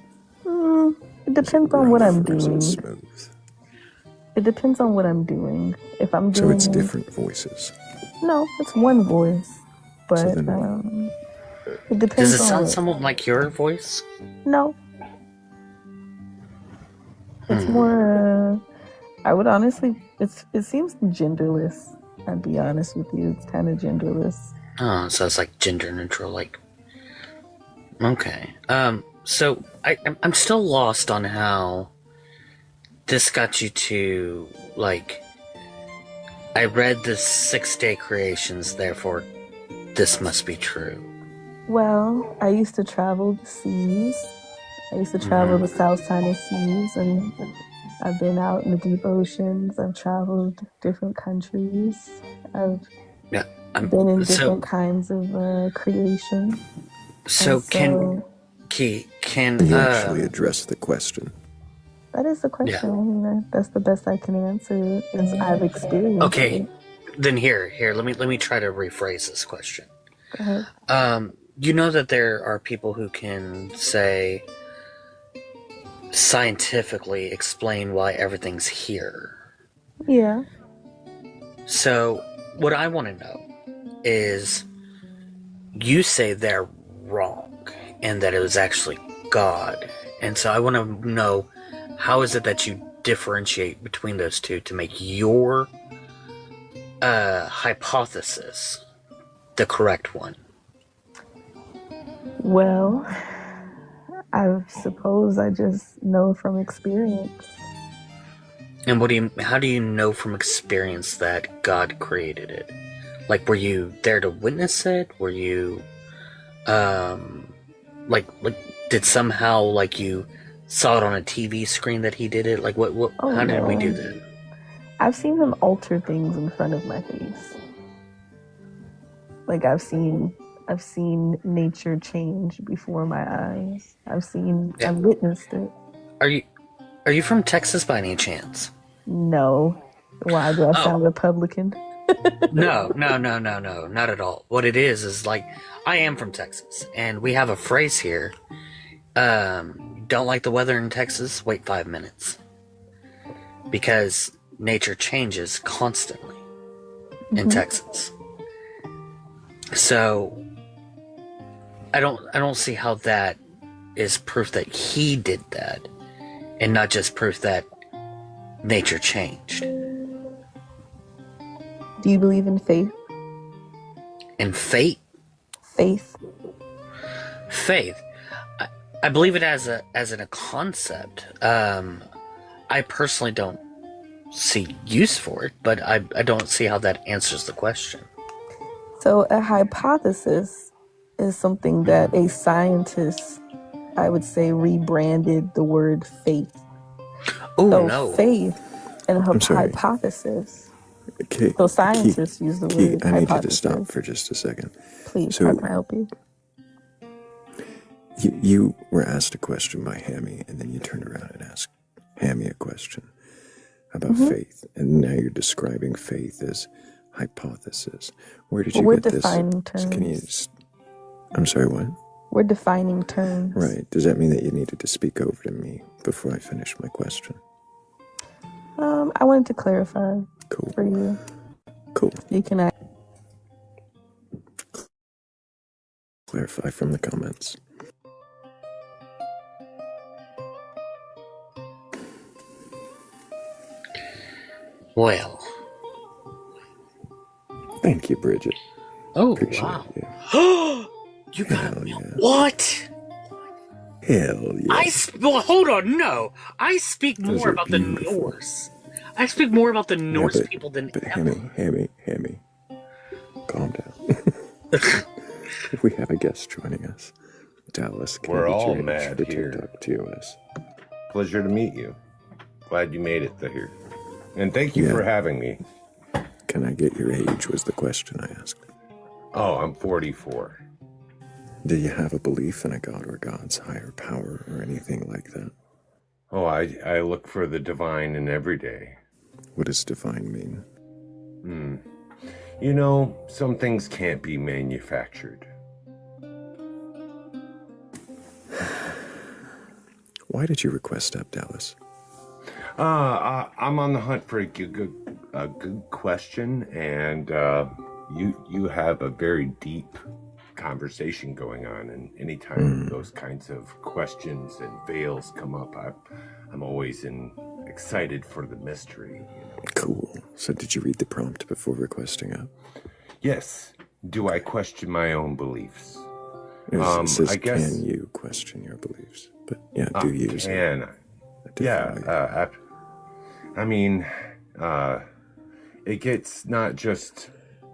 It depends on what I'm doing. Is it smooth? It depends on what I'm doing. If I'm doing... So it's different voices? No, it's one voice. But, It Does depends it on sound what. somewhat like your voice? No, it's more. I would honestly. It seems genderless. I'd be honest with you. It's kind of genderless. Oh, so it's like gender neutral, like. Okay. So I'm still lost on how this got you to, like, I read the 6-day creations, therefore this must be true. Well, I used to travel the seas. I used to travel the South China Seas, and I've been out in the deep oceans. I've traveled different countries. I've been in different kinds of creation. So can you actually address the question? That is the question. I mean, that's the best I can answer as I've experienced okay, it. then here, let me try to rephrase this question. Go ahead. You know that there are people who can say scientifically explain why everything's here. Yeah. So what I want to know is, you say they're wrong and that it was actually God. And so I want to know, how is it that you differentiate between those two to make your hypothesis the correct one? Well, I suppose I just know from experience. And how do you know from experience that God created it? Like, were you there to witness it? Were you, like, did somehow, like, you saw it on a TV screen that he did it? Like, how did we do that? I've seen him alter things in front of my face. Like, I've seen nature change before my eyes. I've witnessed it. Are you from Texas by any chance? No. Why do I sound Republican? No, not at all. What it is like, I am from Texas, and we have a phrase here. Don't like the weather in Texas? Wait 5 minutes. Because nature changes constantly in Texas. So I don't see how that is proof that he did that, and not just proof that nature changed. Do you believe in faith? In fate? Faith. Faith. I believe it as a concept. I personally don't see use for it, but I don't see how that answers the question. So a hypothesis is something that a scientist, I would say, rebranded the word faith. Oh, so no. Faith and hypothesis. Okay. So scientists use the word I need hypothesis. you to stop for just a second. Please, so, how can I help you? You were asked a question by Hammy, and then you turned around and asked Hammy a question about faith, and now you're describing faith as hypothesis. Where did you get this? We're defining terms. Can you I'm sorry, what? We're defining terms. Right. Does that mean that you needed to speak over to me before I finish my question? I wanted to clarify for you. Cool. You can clarify from the comments. Well. Thank you, Bridget. Oh, appreciate wow. You. You got me. What? Hell yeah. Well, hold on, no. I speak Those more are about beautiful. the Norse. I speak more about the Norse people than ever. Hammy, calm down. We have a guest joining us. Dallas, can We're I get all your mad for here. TikTok TOS? Pleasure to meet you. Glad you made it here. And thank you for having me. Can I get your age was the question I asked. Oh, I'm 44. Do you have a belief in a god or gods, higher power, or anything like that? Oh, I look for the divine in every day. What does divine mean? You know, some things can't be manufactured. Why did you request Step Dallas? I'm on the hunt for a good question, and you have a very deep conversation going on, and anytime those kinds of questions and veils come up, I'm always excited for the mystery. Cool. So did you read the prompt before requesting up? Yes. Do I question my own beliefs? It says, I guess, can you question your beliefs? But yeah, do you? Can I? I mean, it gets not just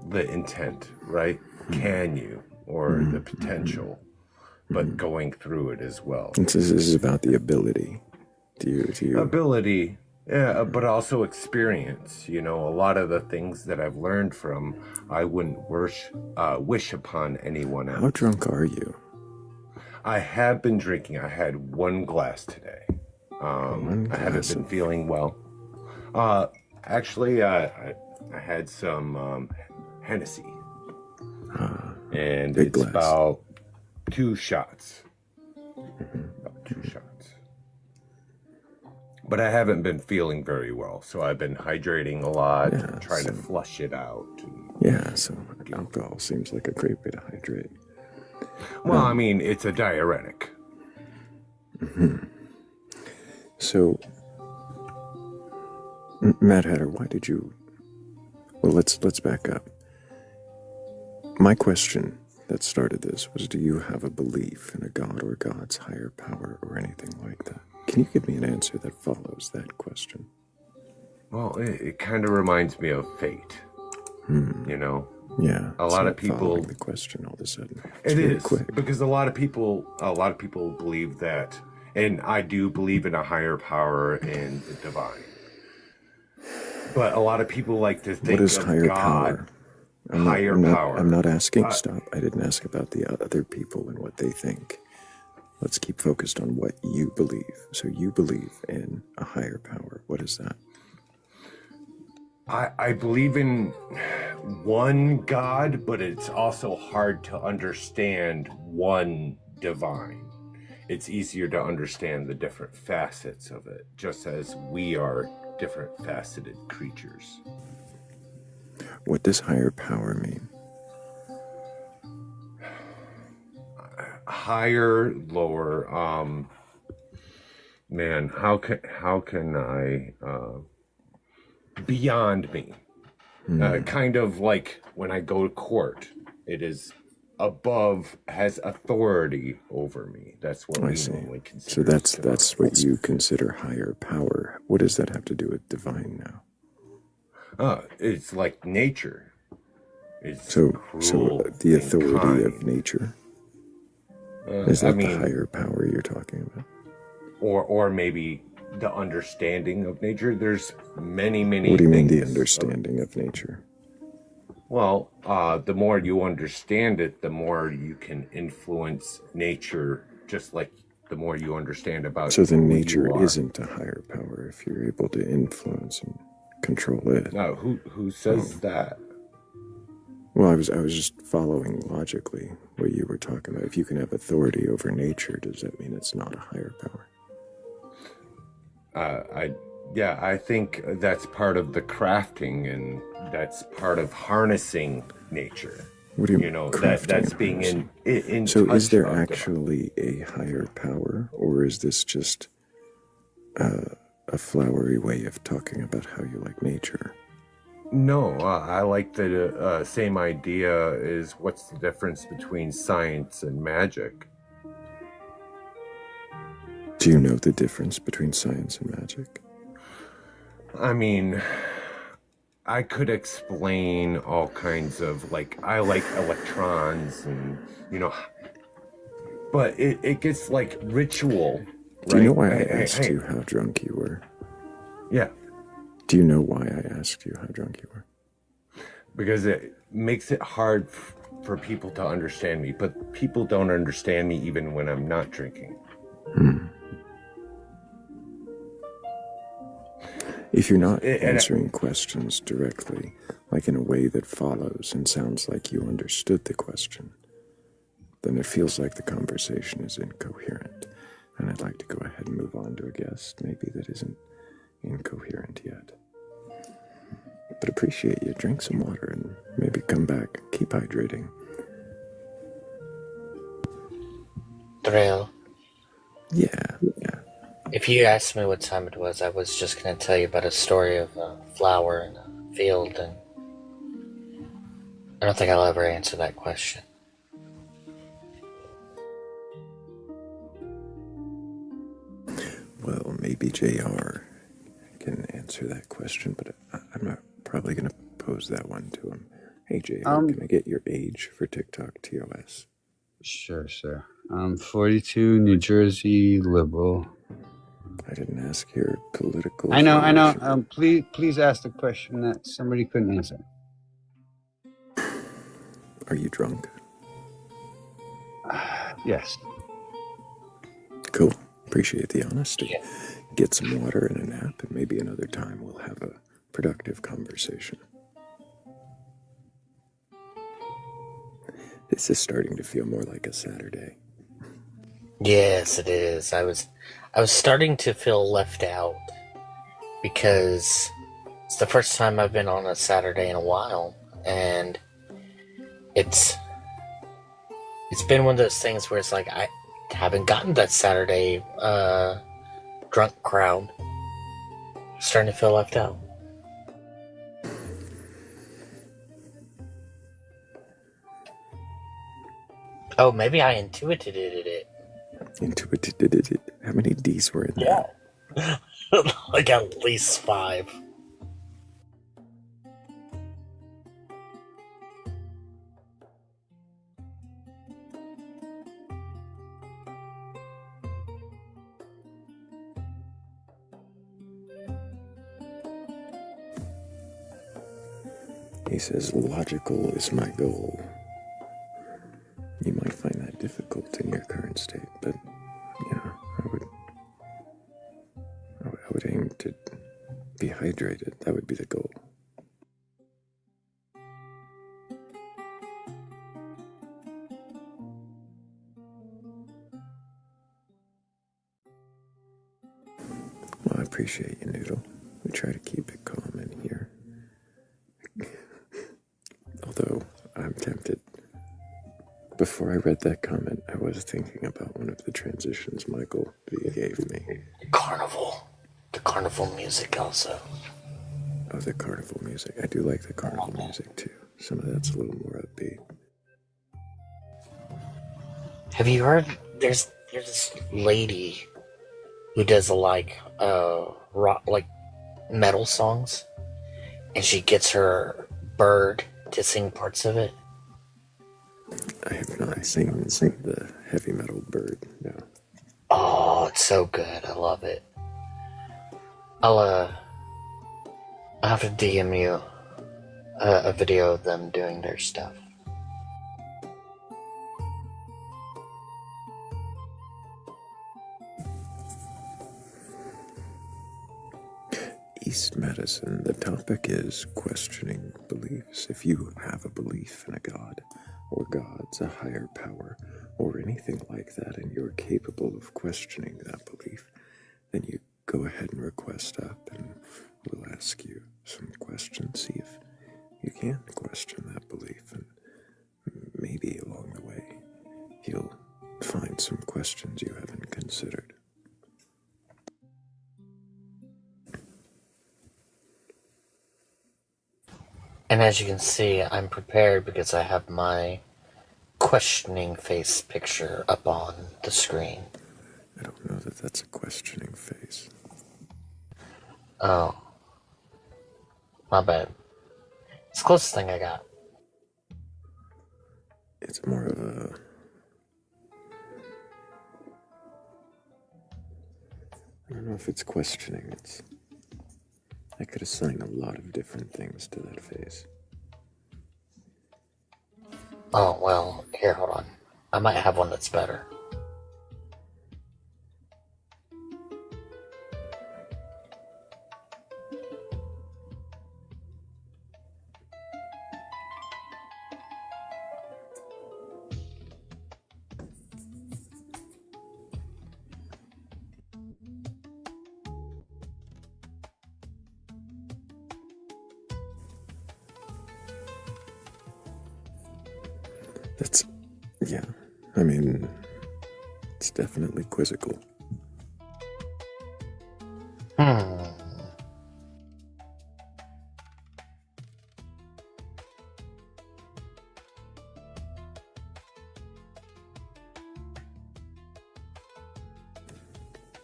the intent, right? Can you, or the potential, but going through it as well. This is about the ability. Do you? Ability, yeah, but also experience. A lot of the things that I've learned from, I wouldn't wish upon anyone else. How drunk are you? I have been drinking. I had one glass today. I haven't been feeling well. Actually, I had some Hennessy. And it's about 2 shots. About 2 shots. But I haven't been feeling very well, so I've been hydrating a lot, trying to flush it out. So alcohol seems like a great way to hydrate. Well, I mean, it's a diuretic. So, Mad Hatter, why did you... Well, let's back up. My question that started this was, do you have a belief in a god or God's higher power or anything like that? Can you give me an answer that follows that question? Well, it kind of reminds me of fate. Yeah. A lot of people. The question all of a sudden. It is quick because a lot of people believe that, and I do believe in a higher power and the divine. But a lot of people like to think what is of higher God. Power? Power. I'm not asking. Stop. I didn't ask about the other people and what they think. Let's keep focused on what you believe. So you believe in a higher power. What is that? I believe in one God, but it's also hard to understand one divine. It's easier to understand the different facets of it, just as we are different faceted creatures. What does higher power mean? Higher, lower. Man, how can I? Beyond me. Kind of like when I go to court, it is above, has authority over me. That's what we normally consider. So that's what you consider higher power. What does that have to do with divine now? It's like nature. It's so cruel the authority kind. of nature. Is that the higher power you're talking about? Or maybe the understanding of nature. There's many What do you mean the understanding of nature? Well, the more you understand it, the more you can influence nature, just like the more you understand about So then nature isn't a higher power if you're able to influence and control it. No, who says that? Well, I was just following logically what you were talking about. If you can have authority over nature, does that mean it's not a higher power? I think that's part of the crafting, and that's part of harnessing nature. What do you mean? That's being in So touch is there of actually a higher power, or is this just a flowery way of talking about how you like nature? No, I like the same idea is what's the difference between science and magic? Do you know the difference between science and magic? I mean, I could explain all kinds of, I like electrons and, but it gets like ritual. Do you know why I asked you how drunk you were? Yeah. Do you know why I asked you how drunk you were? Because it makes it hard for people to understand me, but people don't understand me even when I'm not drinking. If you're not answering questions directly, like in a way that follows and sounds like you understood the question, then it feels like the conversation is incoherent. And I'd like to go ahead and move on to a guest, maybe that isn't incoherent yet. But appreciate you. Drink some water and maybe come back. Keep hydrating. Thrayle. Yeah. If you asked me what time it was, I was just going to tell you about a story of a flower in a field, and I don't think I'll ever answer that question. Well, maybe JR can answer that question, but I'm not probably going to pose that one to him. Hey, JR, can I get your age for TikTok TOS? Sure. I'm 42, New Jersey, liberal. I didn't ask your political. I know. Please ask the question that somebody couldn't answer. Are you drunk? Yes. Cool. Appreciate the honesty. Yeah. Get some water and a nap, and maybe another time we'll have a productive conversation. This is starting to feel more like a Saturday. Yes, it is. I was starting to feel left out because it's the first time I've been on a Saturday in a while, and it's been one of those things where it's like I haven't gotten that Saturday drunk crowd. Starting to feel left out. Oh, maybe I intuited it. Intuited it. How many D's were in there? Yeah. Like at least 5. He says, logical is my goal. You might find that difficult in your current state, but, I would aim to be hydrated. That would be the goal. Well, I appreciate you, Noodle. We try to keep it calm in here. Although, I'm tempted. Before I read that comment, I was thinking about one of the transitions Michael V gave me. Carnival. The carnival music also. Oh, the carnival music. I do like the carnival music too. Some of that's a little more upbeat. Have you heard? There's this lady who does rock, like metal songs, and she gets her bird to sing parts of it. I have not seen the heavy metal bird, no. Oh, it's so good. I love it. I'll have to DM you a video of them doing their stuff. East Medicine, the topic is questioning beliefs. If you have a belief in a god, or gods, a higher power, or anything like that, and you're capable of questioning that belief, then you go ahead and request up, and we'll ask you some questions, see if you can question that belief, and maybe along the way, you'll find some questions you haven't considered. And as you can see, I'm prepared because I have my questioning face picture up on the screen. I don't know that that's a questioning face. Oh. My bad. It's the closest thing I got. It's more of a... I don't know if it's questioning. I could assign a lot of different things to that face. Oh, well, here, hold on. I might have one that's better. definitely quizzical.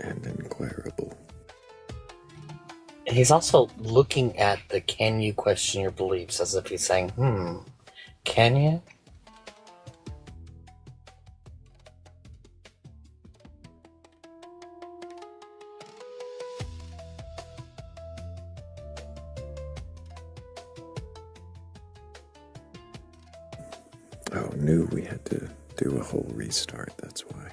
And inquirable. He's also looking at the "can you question your beliefs" as if he's saying, can you? Oh, knew we had to do a whole restart, that's why.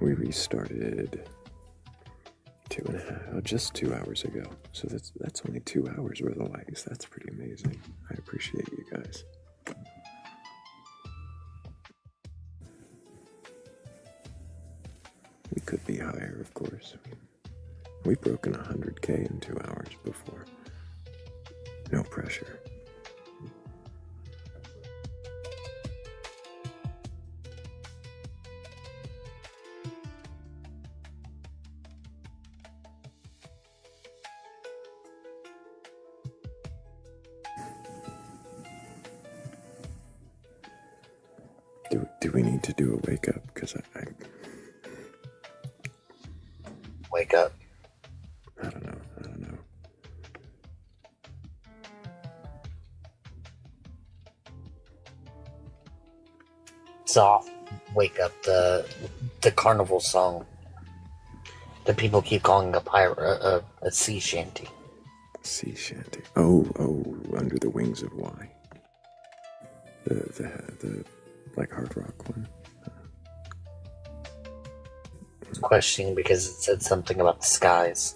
We restarted just 2 hours ago. So that's only 2 hours worth of likes. That's pretty amazing. I appreciate you guys. We could be higher, of course. We've broken 100K in 2 hours before. No pressure. Do we need to do a wake up? Because I wake up. I don't know. Soft wake up, the carnival song that people keep calling a sea shanty. Sea shanty. Oh, Under the Wings of Why. The like hard rock one. I was questioning because it said something about the skies.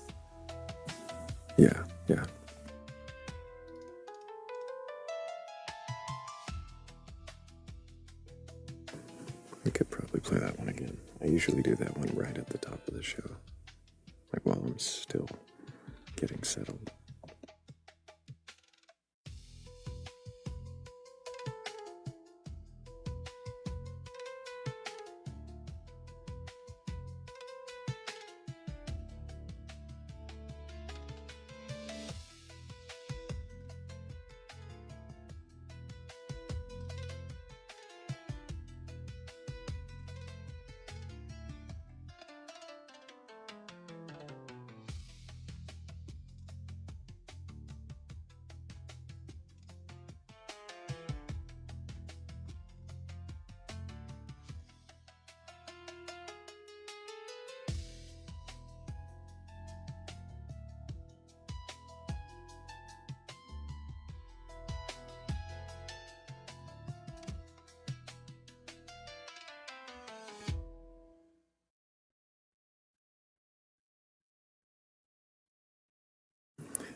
Yeah. We could probably play that one again. I usually do that one right at the top of the show. Like while I'm still getting settled.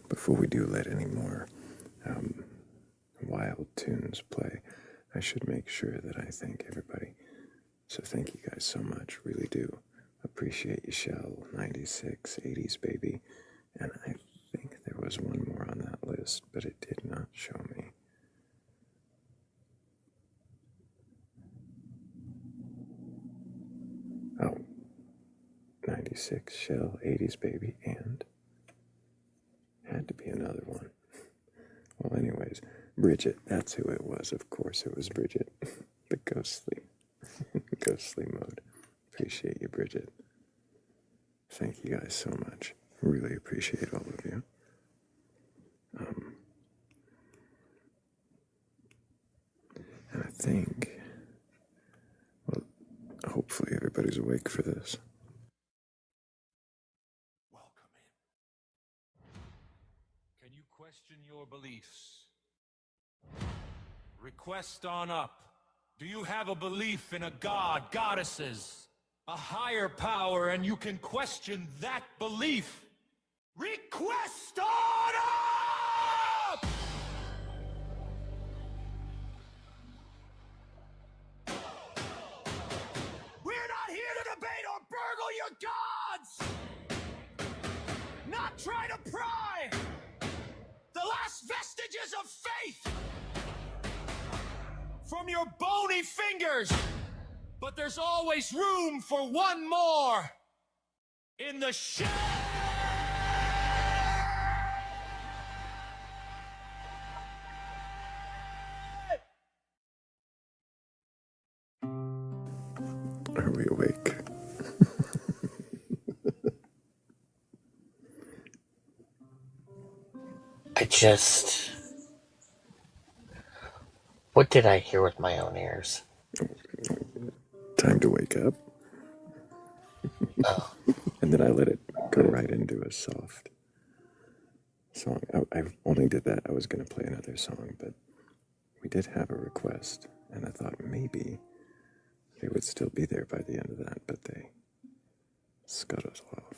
Before we do let any more wild tunes play, I should make sure that I thank everybody. So thank you guys so much, really do. Appreciate you, Shell, 96, 80s baby, and I think there was one more on that list, but it did not show me. Oh, 96, Shell, 80s baby, and had to be another one. Well, anyways, Bridget, that's who it was. Of course it was Bridget. The ghostly mode. Appreciate you, Bridget. Thank you guys so much. Really appreciate all of you. And I think, well, hopefully everybody's awake for this. Welcome in. Can you question your beliefs? Request on up. Do you have a belief in a god, goddesses, a higher power, and you can question that belief? Request on up! We're not here to debate or burgle your gods! Not try to pry the last vestiges of faith your bony fingers, but there's always room for one more in the shed. Are we awake? What did I hear with my own ears? Time to wake up. Oh. And then I let it go right into a soft song. I only did that. I was going to play another song, but we did have a request, and I thought maybe they would still be there by the end of that, but they scuttled off.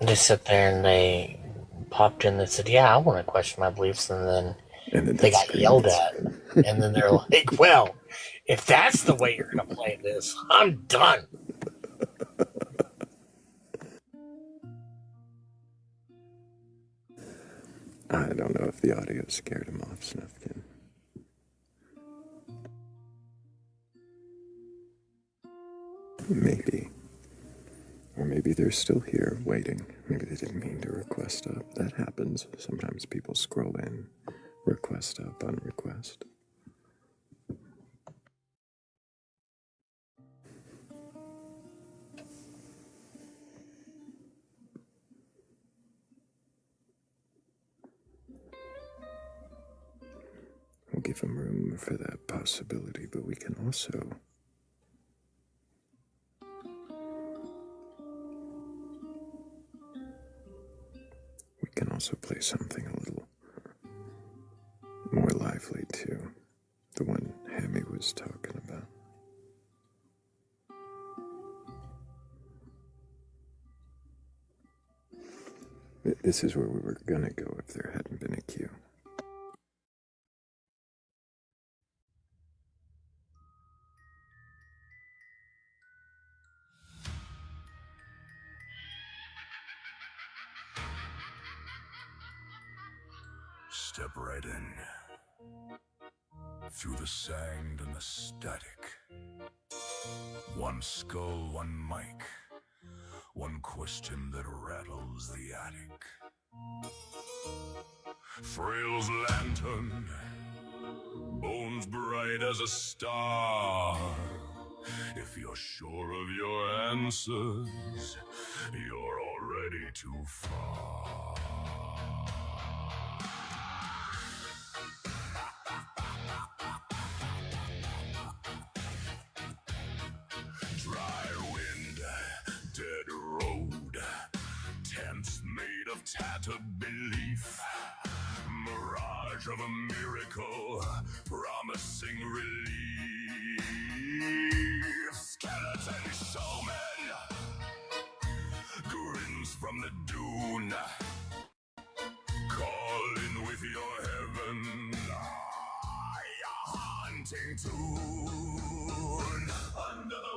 They sit there and they popped in and said, yeah, I want to question my beliefs, and then they got yelled at. And then they're like, well, if that's the way you're going to play this, I'm done. I don't know if the audio scared him off, Snufkin. Maybe. Or maybe they're still here waiting. Maybe they didn't mean to request up. That happens. Sometimes people scroll in, request up on request. We'll give them room for that possibility, but we can also play something a little more lively too. The one Hammy was talking about. This is where we were gonna go if there hadn't been a queue. Step right in. Through the sound and the static. One skull, one mic. One question that rattles the attic. Thrayle's lantern. Bones bright as a star. If you're sure of your answers, you're already too far. Dry wind, dead road, tents made of tattered belief, mirage of a miracle, promising relief. Skeleton showman, grins from the dune, call in with your heaven, your haunting tune. Under the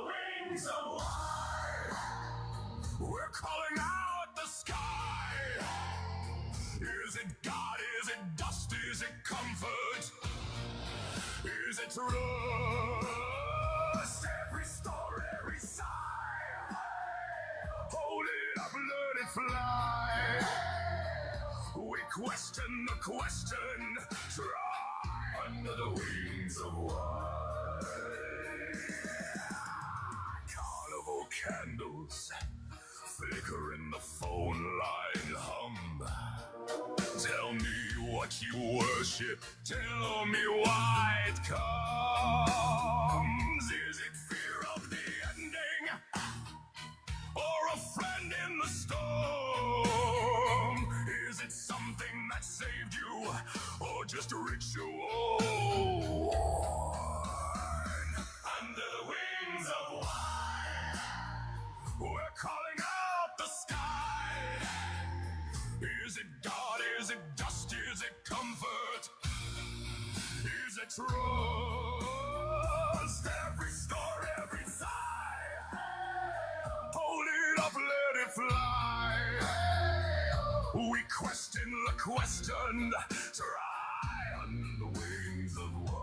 wings of light, we're calling out the sky. Is it God? Is it dust? Is it comfort? Is it trust? Every story, every sigh. Hold it up, let it fly. We question the question. Try under the wings of light. Carnival candles flicker in the phone line hum. Tell me what you worship. Tell me why it comes. Is it fear of the ending, or a friend in the storm? Is it something that saved you, or just a ritual? Under the wings of light, we're calling out the sky. Is it God? Is it dust? Is it comfort? Is it trust? Every story, every sigh. Hold it up, let it fly. We question the question. Try on the wings of war.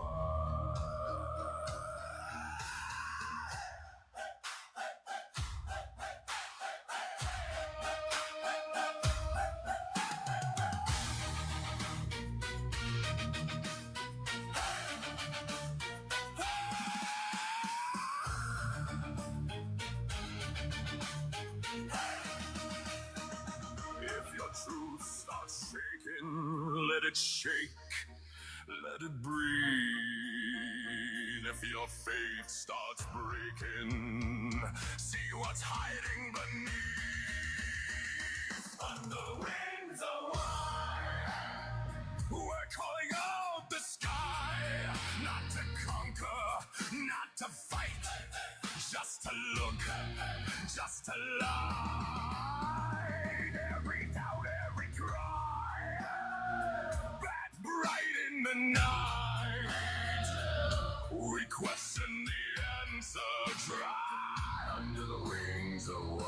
If your truth starts shaking, let it shake, let it breathe. If your faith starts breaking, see what's hiding beneath. Under the wings of war, we're calling out the sky, not to conquer, not to fight, just to look, just to light. Every doubt, every cry, that bright in the night. We question the answer, try under the wings of war.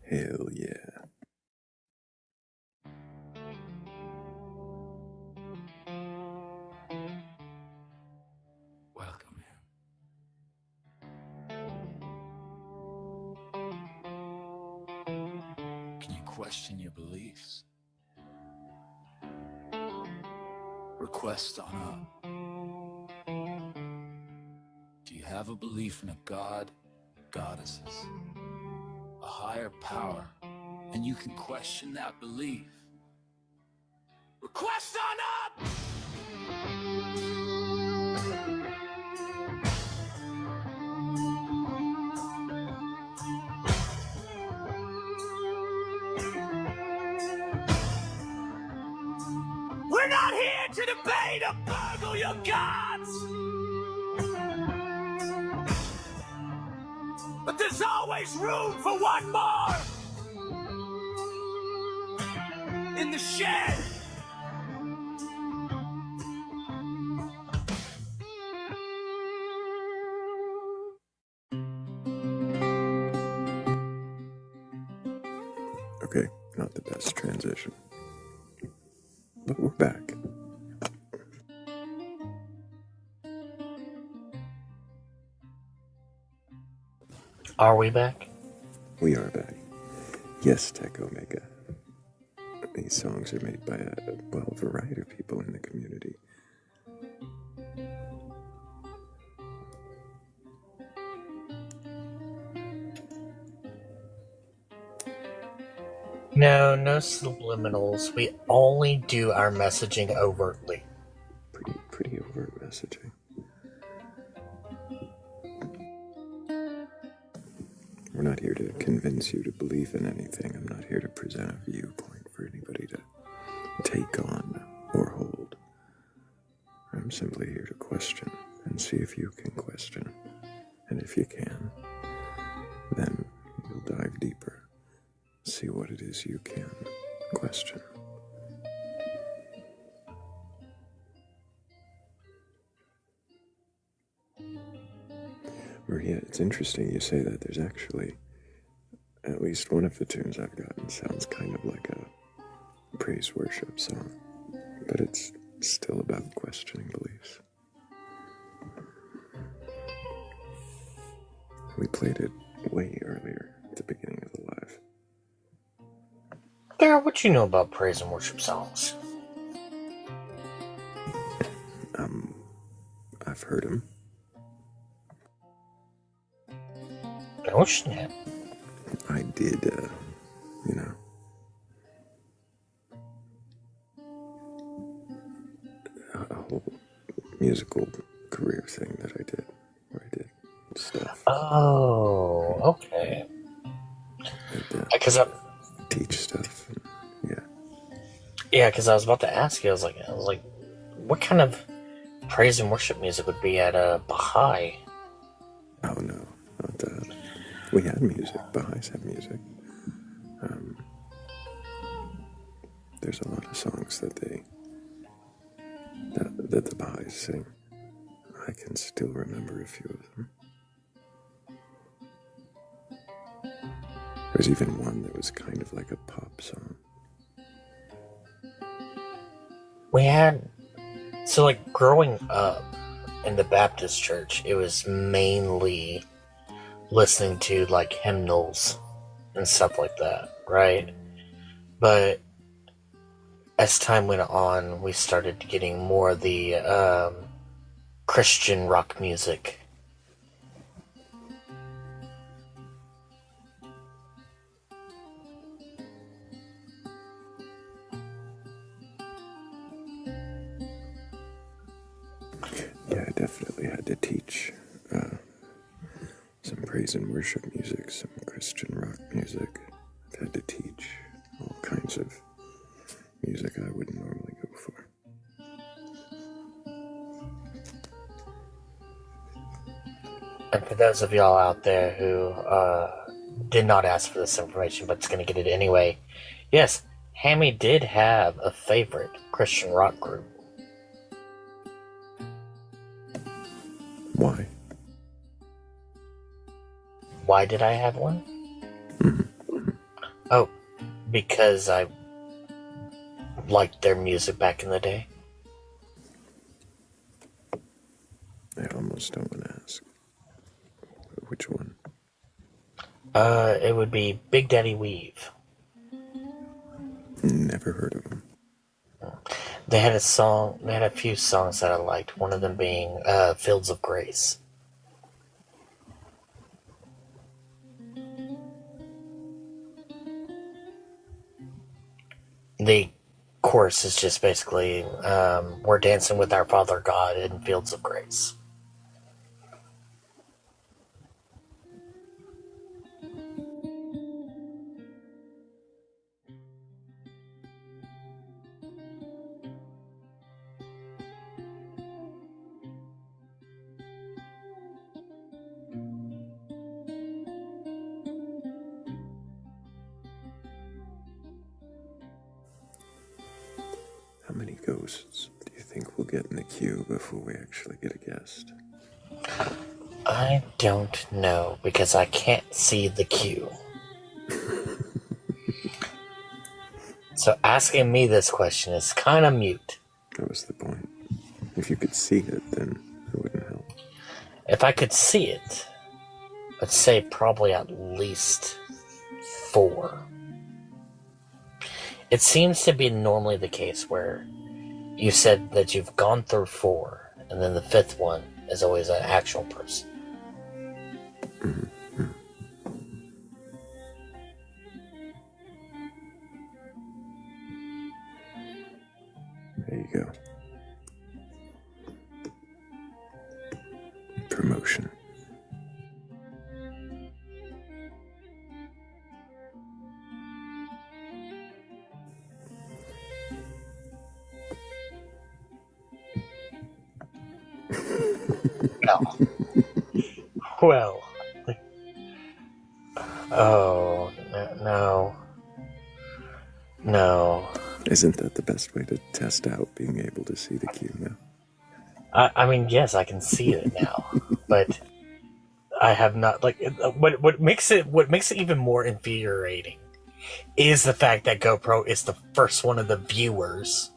Hell yeah. Welcome. Can you question your beliefs? Request on up. Do you have a belief in a god, goddesses, a higher power, and you can question that belief? Request on up! We're not here to debate or burgle your gods! But there's always room for one more! In the shed! Okay, not the best transition. But we're back. Are we back? We are back. Yes, Tech Omega. These songs are made by a variety of people in the community. No, no subliminals. We only do our messaging overtly. Pretty overt messaging. We're not here to convince you to believe in anything. I'm not here to present a viewpoint for anybody to take on or hold. I'm simply here to question and see if you can question. And if you can, then we'll dive deeper. See what it is you can question. Maria, it's interesting you say that. There's actually at least one of the tunes I've gotten sounds kind of like a praise worship song, but it's still about questioning beliefs. We played it way earlier at the beginning of the live. Daryl, what you know about praise and worship songs? I've heard them. Oh, snap. I did, a whole musical career thing that I did, where I did stuff. Oh, okay. Because I teach stuff. Yeah, because I was about to ask you. I was like, what kind of praise and worship music would be at a Baha'i. Oh no, not that. We had music. Baha'is had music. There's a lot of songs that the Baha'is sing. I can still remember a few of them. There's even one that was kind of like a pop song. We had, so like growing up in the Baptist church, it was mainly listening to like hymnals and stuff like that, right? But as time went on, we started getting more of the Christian rock music. Yeah, I definitely had to teach some praise and worship music, some Christian rock music. I've had to teach all kinds of music I wouldn't normally go for. And for those of y'all out there who did not ask for this information, but it's going to get it anyway, yes, Hammy did have a favorite Christian rock group. Why? Why did I have one? Oh, because I liked their music back in the day. I almost don't want to ask. Which one? It would be Big Daddy Weave. Never heard of them. They had a few songs that I liked, one of them being Fields of Grace. The chorus is just basically, we're dancing with our Father God in Fields of Grace. How many ghosts do you think we'll get in the queue before we actually get a guest? I don't know, because I can't see the queue. So asking me this question is kind of mute. That was the point. If you could see it, then it wouldn't help. If I could see it, I'd say probably at least 4. It seems to be normally the case where you said that you've gone through 4, and then the 5th one is always an actual person. There you go. Promotion. Well. Oh, no. Isn't that the best way to test out being able to see the queue now? I mean, yes, I can see it now, but I have not. Like, what makes it even more infuriating is the fact that GoPro is the first one of the viewers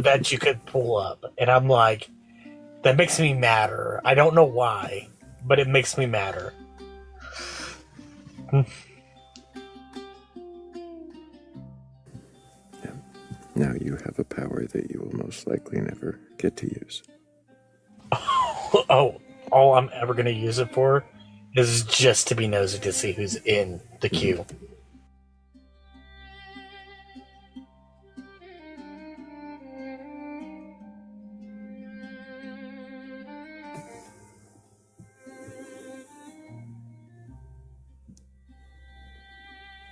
that you could pull up, and I'm like, that makes me madder. I don't know why, but it makes me madder. Now you have a power that you will most likely never get to use. Oh, all I'm ever going to use it for is just to be nosy to see who's in the queue.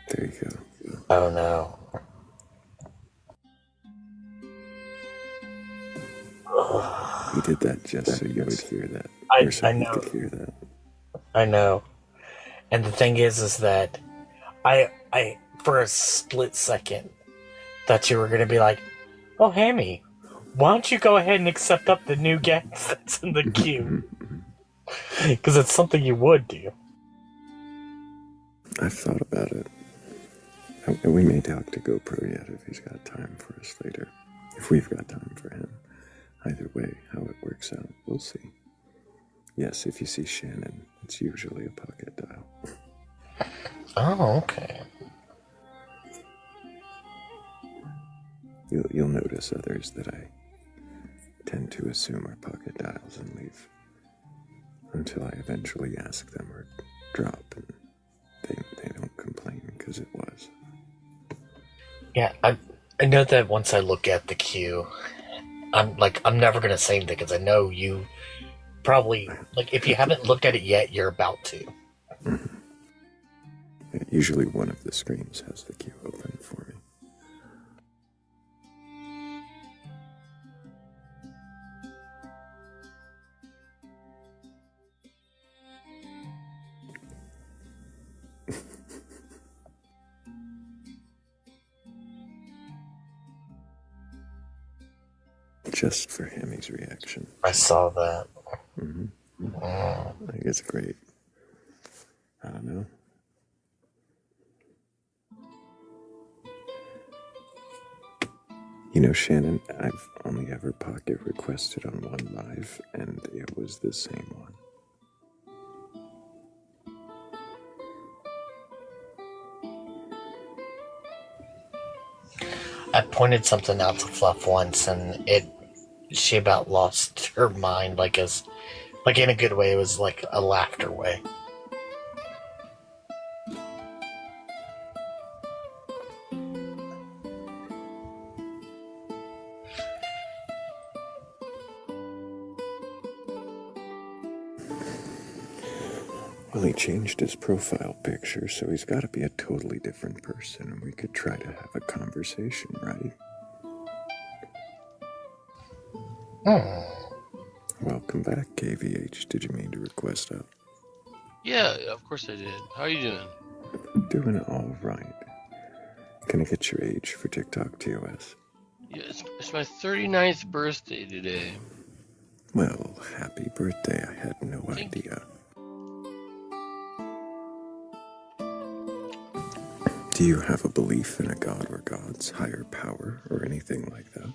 There you go. Oh no. He did that just so you would hear that. I Or so he know. could hear that. I know. And the thing is that I for a split second thought you were gonna be like, "Oh, Hammy, why don't you go ahead and accept up the new guest that's in the queue?" Because it's something you would do. I've thought about it. And we may talk to GoPro yet if he's got time for us later. If we've got time for him. Either way, how it works out, we'll see. Yes, if you see Shannon, it's usually a pocket dial. Oh, okay. You'll notice others that I tend to assume are pocket dials and leave until I eventually ask them or drop, and they don't complain because it was. Yeah, I know that once I look at the queue, I'm never gonna say anything because I know you probably, like, if you haven't looked at it yet, you're about to. Usually one of the screens has the queue open for me. Just for Hammy's reaction. I saw that. I think it's great. I don't know. You know, Shannon, I've only ever pocket requested on one live, and it was the same one. I pointed something out to Fluff once, and she about lost her mind, like in a good way. It was like a laughter way. Well, he changed his profile picture, so he's got to be a totally different person, and we could try to have a conversation, right? Welcome back, KVH. Did you mean to request up? Yeah, of course I did. How are you doing? Doing all right. Can I get your age for TikTok TOS? Yeah, it's my 39th birthday today. Well, happy birthday. I had no idea. Do you have a belief in a god or gods, higher power, or anything like that?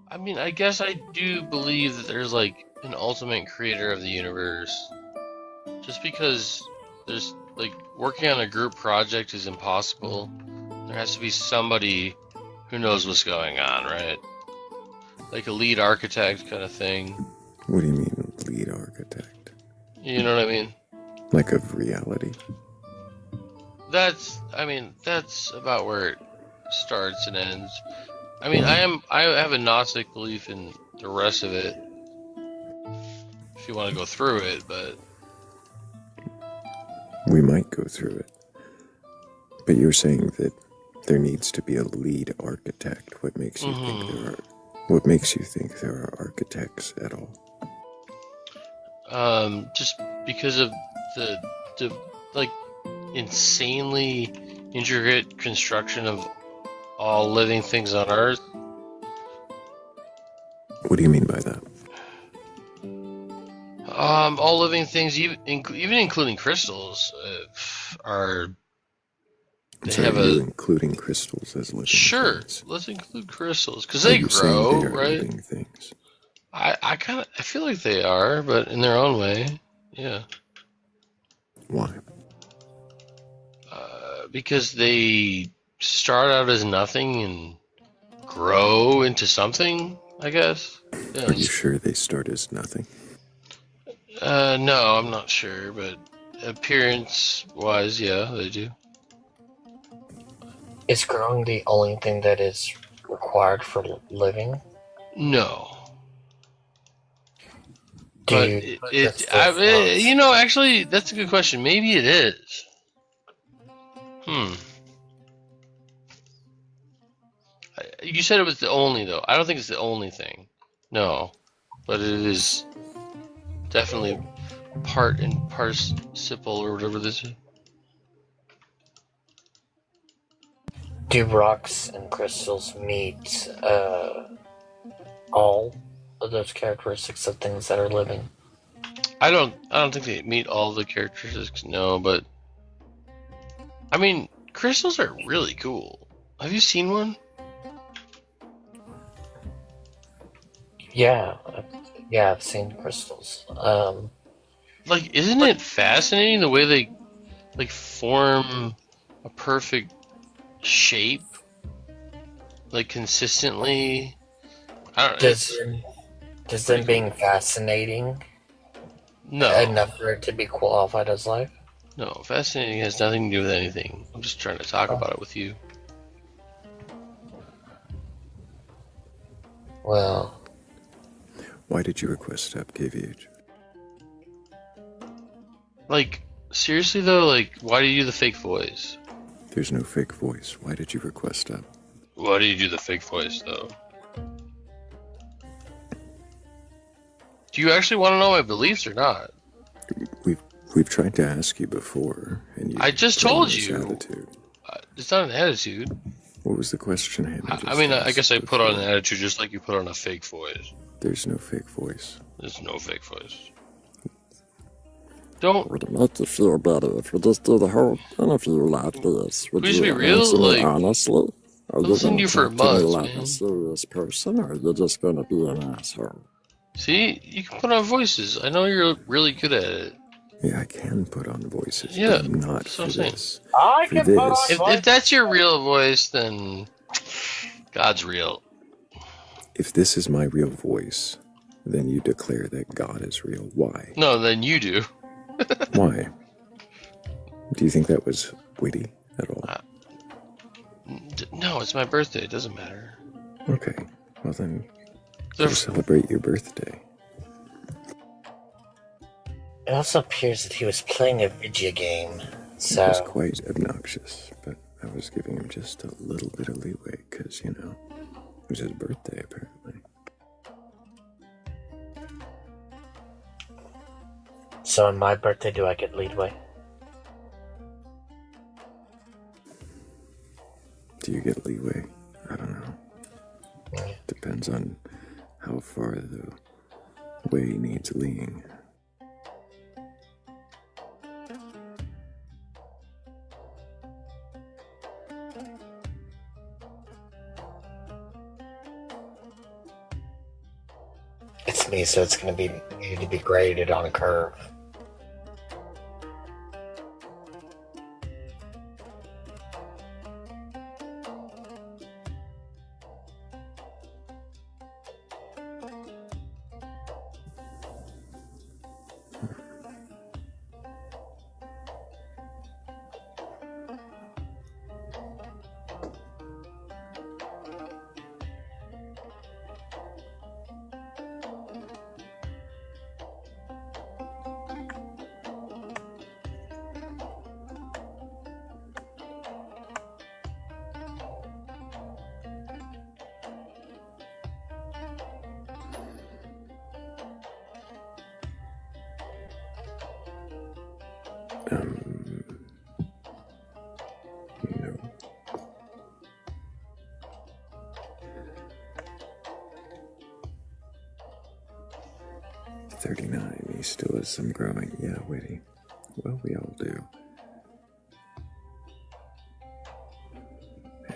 I mean, I guess I do believe that there's like an ultimate creator of the universe. Just because there's like working on a group project is impossible. There has to be somebody who knows what's going on, right? Like a lead architect kind of thing. What do you mean, lead architect? You know what I mean? Like of reality? That's about where it starts and ends. I mean, I have a Gnostic belief in the rest of it. If you want to go through it, but We might go through it. But you're saying that there needs to be a lead architect. What makes you think there are? What makes you think there are architects at all? just because of the like insanely intricate construction of all living things on Earth. What do you mean by that? All living things, even including crystals, are. Including crystals as living things? Let's include crystals because they grow, right? Living things. I feel like they are, but in their own way, yeah. Why? Because they start out as nothing and grow into something, I guess. Yeah, Are you sure they start as nothing? No, I'm not sure, but appearance-wise, yeah, they do. Is growing the only thing that is required for living? No. Dude, actually, that's a good question. Maybe it is. You said it was the only, though. I don't think it's the only thing. No. but it is definitely part and participle or whatever this is. Do rocks and crystals meet all of those characteristics of things that are living? I don't think they meet all the characteristics, no, but I mean, crystals are really cool. Have you seen one? Yeah, I've seen crystals. Like, isn't it fascinating the way they like form a perfect shape, like consistently? I don't. Does them being fascinating enough for it to be qualified as life? No, fascinating has nothing to do with anything. I'm just trying to talk about it with you. Well, why did you request step, KVH? Like, seriously though, like, why do you do the fake voice? There's no fake voice. Why did you request step? Why do you do the fake voice though? Do you actually want to know my beliefs or not? We've tried to ask you before, and you. I just told you. Attitude. It's not an attitude. What was the question? I mean, I guess I put on an attitude just like you put on a fake voice. There's no fake voice. There's no fake voice. Don't. Would it make you feel better if we just do the whole interview like this? Would Please you be real, answer me like, honestly? Are you listen going to you to for talk to me months, like man. a serious person, or are you just going to be an asshole? See, you can put on voices. I know you're really good at it. Yeah, I can put on voices, Yeah, but not that's for what I'm this. I For can this, put on voices. If that's your real voice, then God's real. if this is my real voice, then you declare that God is real. Why? No, then you do. Why? Do you think that was witty at all? No, it's my birthday. It doesn't matter. Okay, well then, go celebrate your birthday. It also appears that he was playing a video game, so... It was quite obnoxious, but I was giving him just a little bit of leeway, because, you know, it was his birthday, apparently. So on my birthday, do I get leadway? Do you get leeway? I don't know. Depends on how far the way needs leaning. It's me, so it's going to be need to be graded on a curve. No. $39, he still has some growing. Yeah, witty. Well, we all do.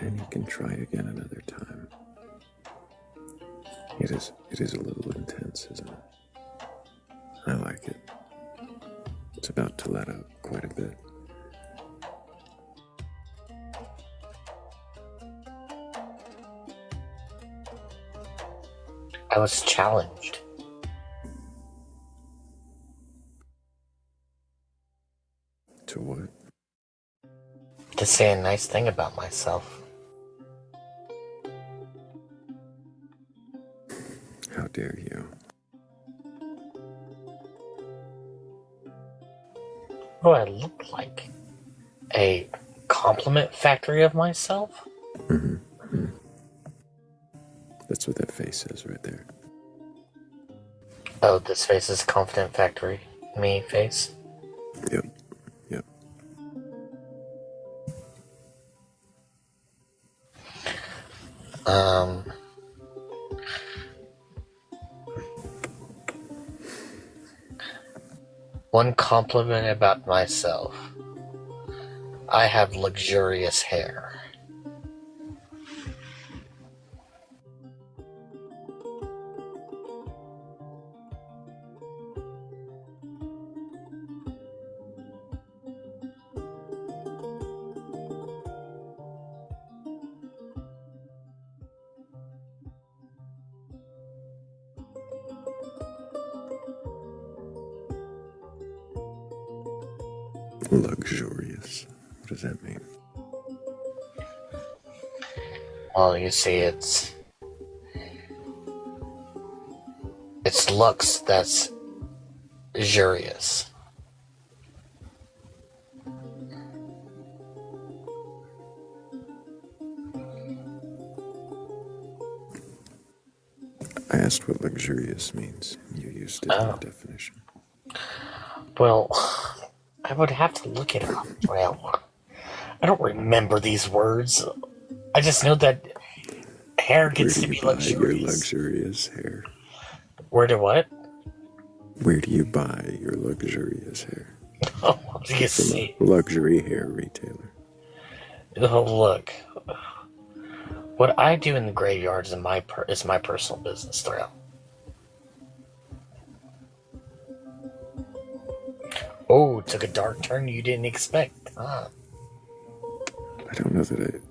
And you can try again another time. It is a little intense, isn't it? I like it. It's about to let out quite a bit. I was challenged. To what? To say a nice thing about myself. How dare you? What do I look like? A compliment factory of myself? That's what that face says right there. Oh, this face is confident factory. Me face. Yep. Yep. One compliment about myself. I have luxurious hair. Luxurious. What does that mean? Well, you see, it's lux that's luxurious. I asked what luxurious means. You used it in the definition. Well, I would have to look it up. Well, I don't remember these words. I just know that hair gets to be luxurious. Where do you buy your luxurious hair? Where do what? Where do you buy your luxurious hair? Oh, you see. From a luxury hair retailer. Oh, look. What I do in the graveyards is my personal business, Thrayle. Oh, took a dark turn you didn't expect. Ah. I don't know that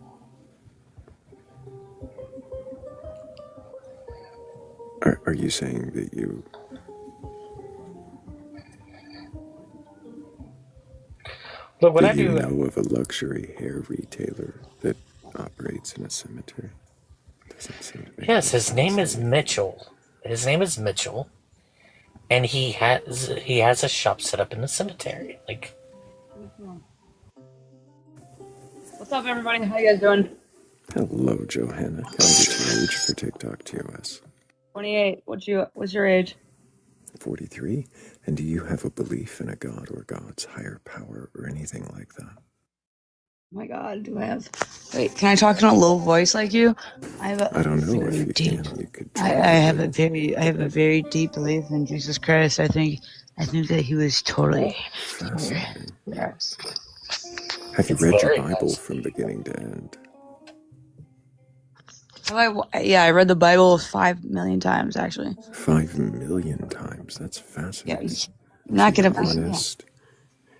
Are you saying that you... Look, what I do do... you know of a luxury hair retailer that operates in a cemetery? Doesn't seem to make Yes, his name is Mitchell. His name is Mitchell. And he has a shop set up in the cemetery. Like, what's up, everybody? How you guys doing? Hello, Johanna. Can I get your age for TikTok TOS? 28. What's your age? 43. And do you have a belief in a god or god's higher power or anything like that? Oh my God, do I have? Wait, can I talk in a low voice like you? I don't know if you can. You could. I have a very deep belief in Jesus Christ. I think that he was totally. Yes. Have you read your Bible from beginning to end? Yeah, I read the Bible 5 million times, actually. 5 million times? That's fascinating. Yeah, not gonna be honest.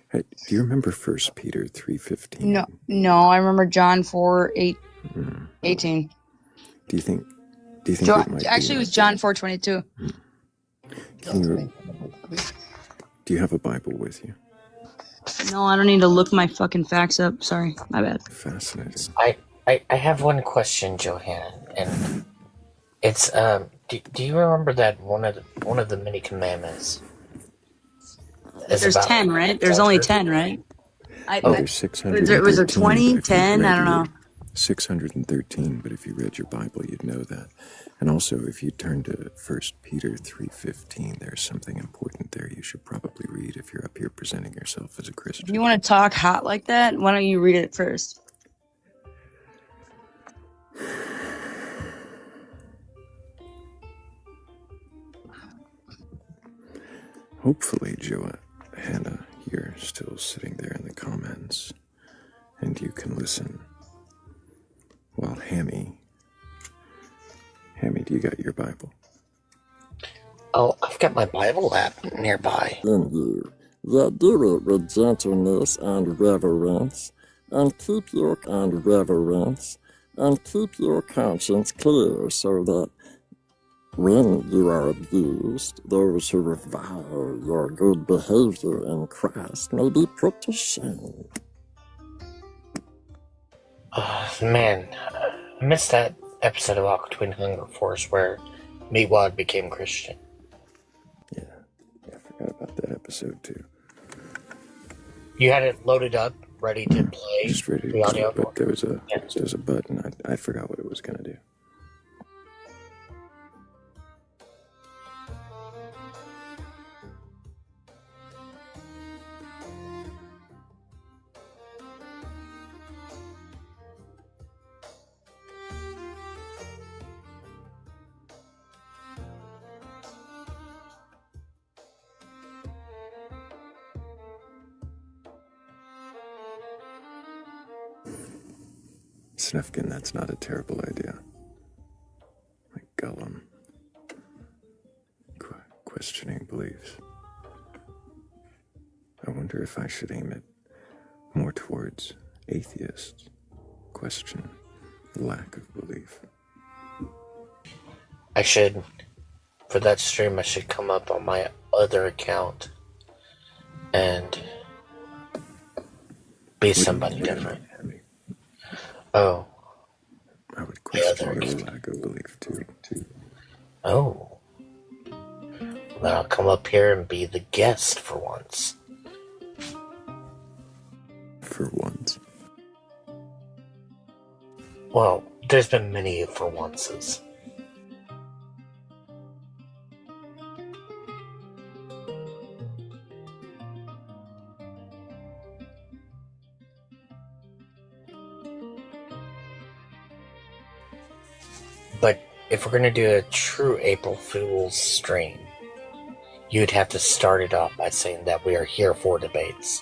Hey, do you remember 1 Peter 3:15? No, I remember John 4:18. Do you think John, it might actually, it was John 4:22. Do you have a Bible with you? No, I don't need to look my fucking facts up. Sorry, my bad. Fascinating. I have one question, Johanna, and it's do you remember that one of the many commandments? There's 10, right? There's only 10, right? There's 613. Was it 20, 10? I don't know. 613, but if you read your Bible, you'd know that. And also, if you turn to 1 Peter 3:15, there's something important there you should probably read if you're up here presenting yourself as a Christian. If you want to talk hot like that, why don't you read it first? Hopefully, Johanna, you're still sitting there in the comments, and you can listen. While Hammy, do you got your Bible? Oh, I've got my Bible app nearby. In you, yet do it with gentleness and reverence, and keep your conscience clear, so that when you are abused, those who revile your good behavior in Christ may be put to shame. Man, I missed that episode of Aqua Twin Hunger Force where Meatwad became Christian. Yeah, I forgot about that episode too. You had it loaded up, ready to play. Just ready to the audio, but there was a button. I forgot what it was gonna do. Snufkin, that's not a terrible idea. Like Gollum. Questioning beliefs. I wonder if I should aim it more towards atheists. Question the lack of belief. I should, for that stream, I should come up on my other account and be somebody different. Oh. I would question your lack of belief too. Oh. Then I'll come up here and be the guest for once. For once? Well, there's been many for onces. But if we're going to do a true April Fool's stream, you'd have to start it off by saying that we are here for debates.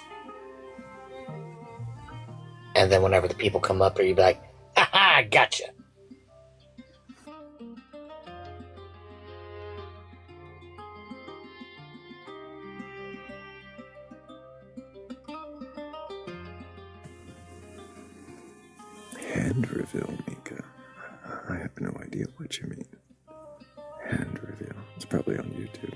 And then whenever the people come up here, you'd be like, ha ha, gotcha. Hand reveal, Mika. I have no idea what you mean. Hand reveal. It's probably on YouTube.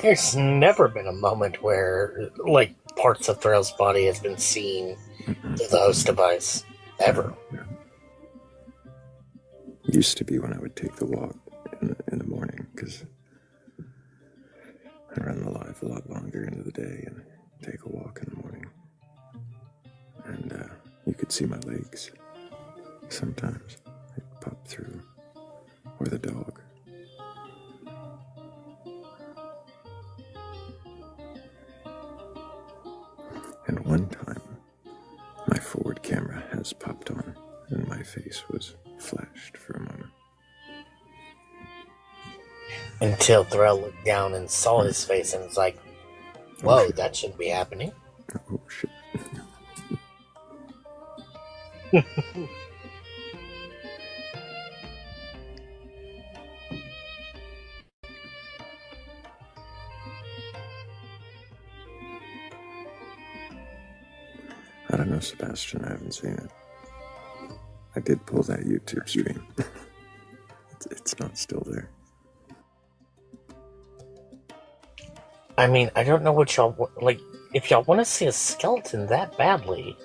There's never been a moment where, like, parts of Thrayle's body has been seen through the host device. Ever. Used to be when I would take the walk in the morning, because I run the live a lot longer into the day and take a walk in the morning. And you could see my legs sometimes. They'd pop through. Or the dog. And one time, my forward camera has popped on, and my face was flashed for a moment. Until Thrayle looked down and saw his face and was like, whoa, that shouldn't be happening. Oh, shit. I don't know, Sebastian. I haven't seen it. I did pull that YouTube stream. It's not still there. I mean, I don't know what y'all, like, if y'all want to see a skeleton that badly,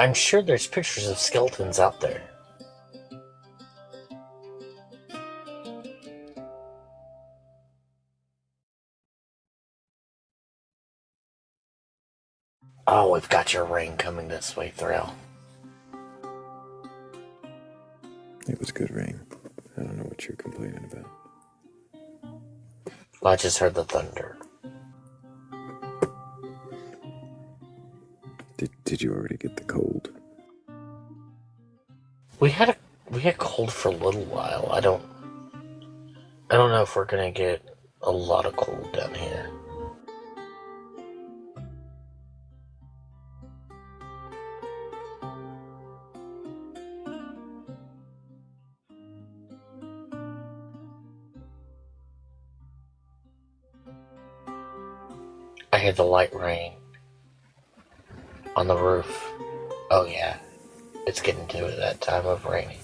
I'm sure there's pictures of skeletons out there. Oh, we've got your rain coming this way, Thrayle. It was good rain. I don't know what you're complaining about. Well, I just heard the thunder. Did you already get the cold? We had cold for a little while. I don't know if we're gonna get a lot of cold down here. I hear the light rain on the roof. Oh yeah, it's getting to that time of raining.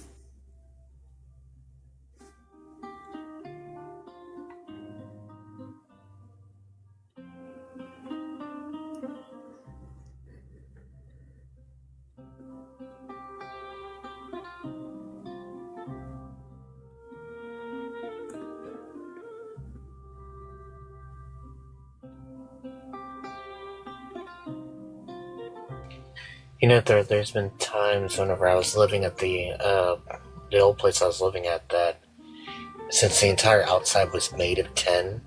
You know, there's been times whenever I was living at the old place I was living at that, since the entire outside was made of tin,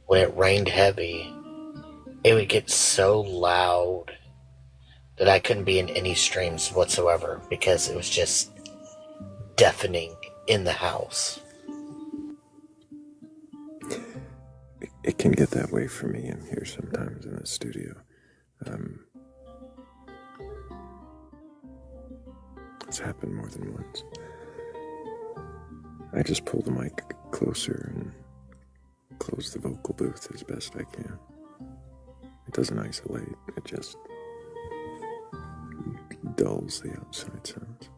when it rained heavy, it would get so loud that I couldn't be in any streams whatsoever because it was just deafening in the house. It can get that way for me in here sometimes in the studio. happened more than once. I just pull the mic closer and close the vocal booth as best I can. It doesn't isolate, it just dulls the outside sounds.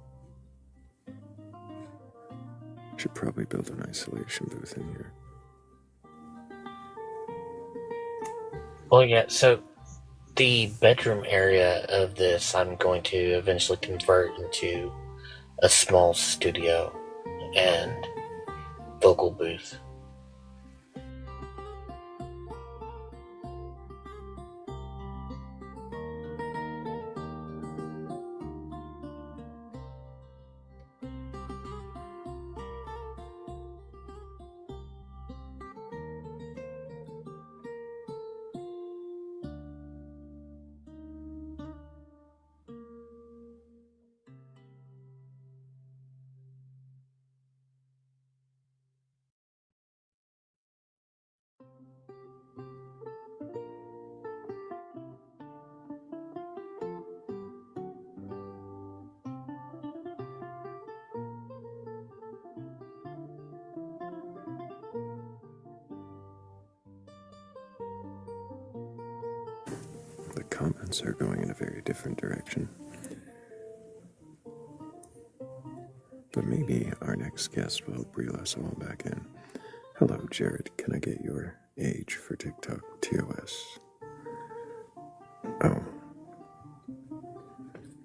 Should probably build an isolation booth in here. Well, yeah, so the bedroom area of this I'm going to eventually convert into a small studio and vocal booth. The comments are going in a very different direction. But maybe our next guest will reel us all back in. Hello, Jared. Can I get your age for TikTok? TOS. Oh.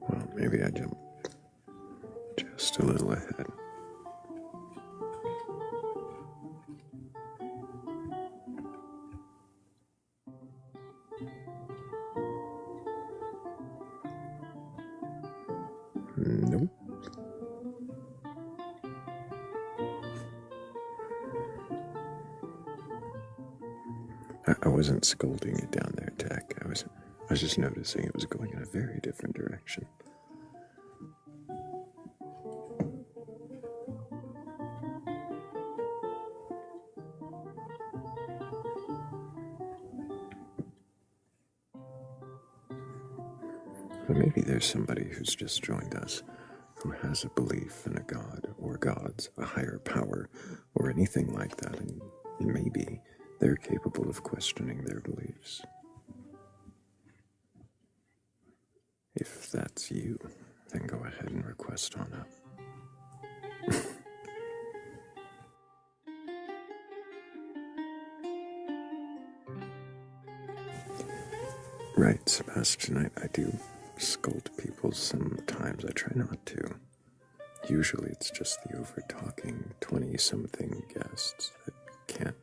Well, maybe I jumped just a little ahead. Nope. I wasn't scolding it down there, Tech. I was just noticing it was going in a very different direction. But maybe there's somebody who's just joined us who has a belief in a god or gods, a higher power, or anything like that, and maybe they're capable of questioning their beliefs. If that's you, then go ahead and request on up. Right, Sebastian, I do scold people sometimes. I try not to. Usually it's just the over-talking 20-something guests that can't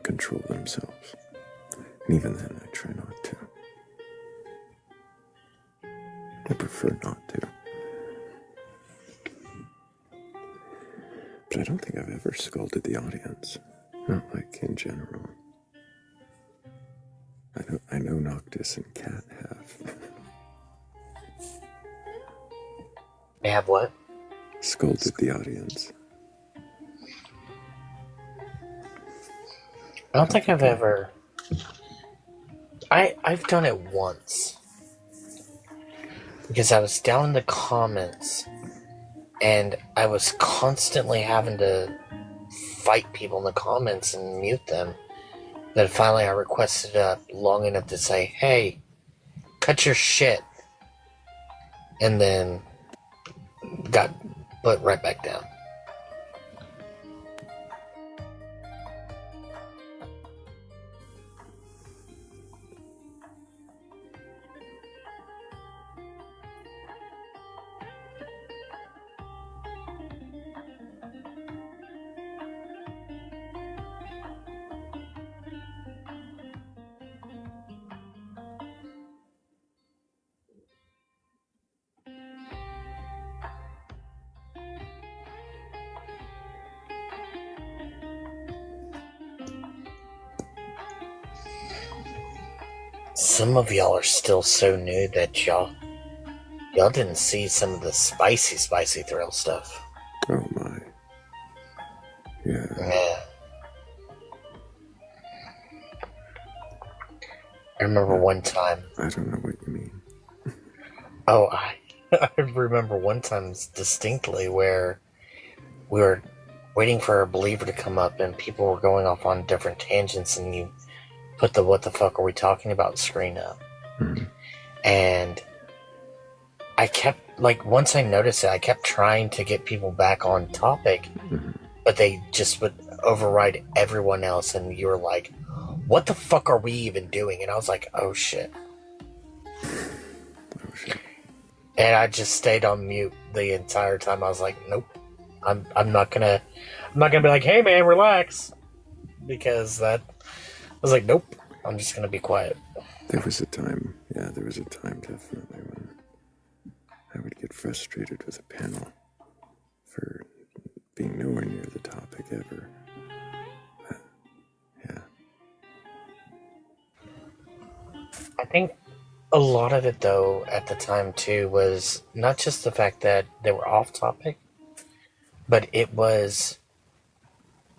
control themselves. And even then, I try not to. I prefer not to. But I don't think I've ever scolded the audience. Not like in general. I know Noctis and Cat have. They have what? Scolded the audience. I don't think I've ever... I've done it once. Because I was down in the comments, and I was constantly having to fight people in the comments and mute them. Then finally I requested up long enough to say, hey, cut your shit. And then got put right back down. Some of y'all are still so new that y'all didn't see some of the spicy Thrayle stuff. Oh my. Yeah. I remember one time. I don't know what you mean. Oh, I remember one time distinctly where we were waiting for a believer to come up and people were going off on different tangents and you put the "what the fuck are we talking about" screen up. And I kept, like, once I noticed it, I kept trying to get people back on topic, but they just would override everyone else, and you were like, what the fuck are we even doing? And I was like, oh shit. And I just stayed on mute the entire time. I was like, nope. I'm not gonna be like, hey man, relax. Because I was like, nope. I'm just gonna be quiet. There was a time definitely when I would get frustrated with a panel for being nowhere near the topic ever. Yeah. I think a lot of it, though, at the time, too, was not just the fact that they were off topic, but it was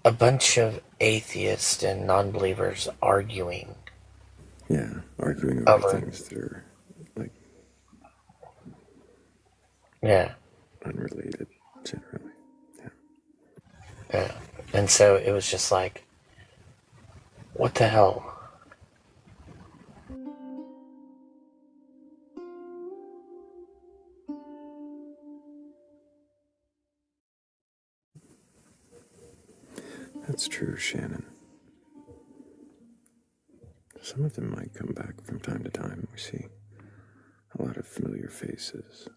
a bunch of atheists and non-believers arguing. Yeah, arguing over things that are, like, unrelated, generally. Yeah. And so it was just like, what the hell? That's true, Shannon. Some of them might come back from time to time. We see a lot of familiar faces.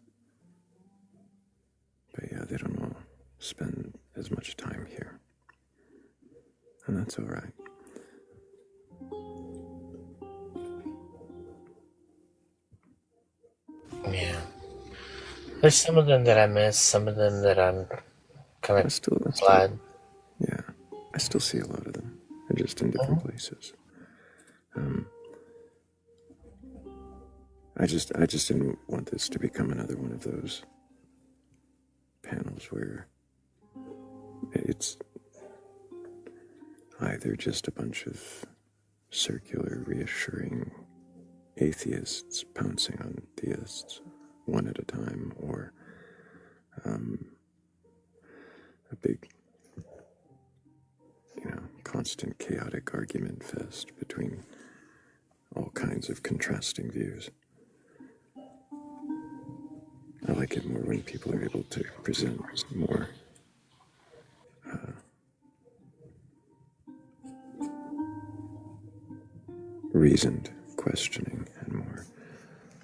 But yeah, they don't all spend as much time here. And that's all right. Yeah. There's some of them that I miss, some of them that I'm kind of glad. Yeah, I still see a lot of them. They're just in different places. I just didn't want this to become another one of those panels where it's either just a bunch of circular, reassuring atheists pouncing on theists one at a time, or a big, constant chaotic argument fest between all kinds of contrasting views. I like it more when people are able to present more reasoned questioning and more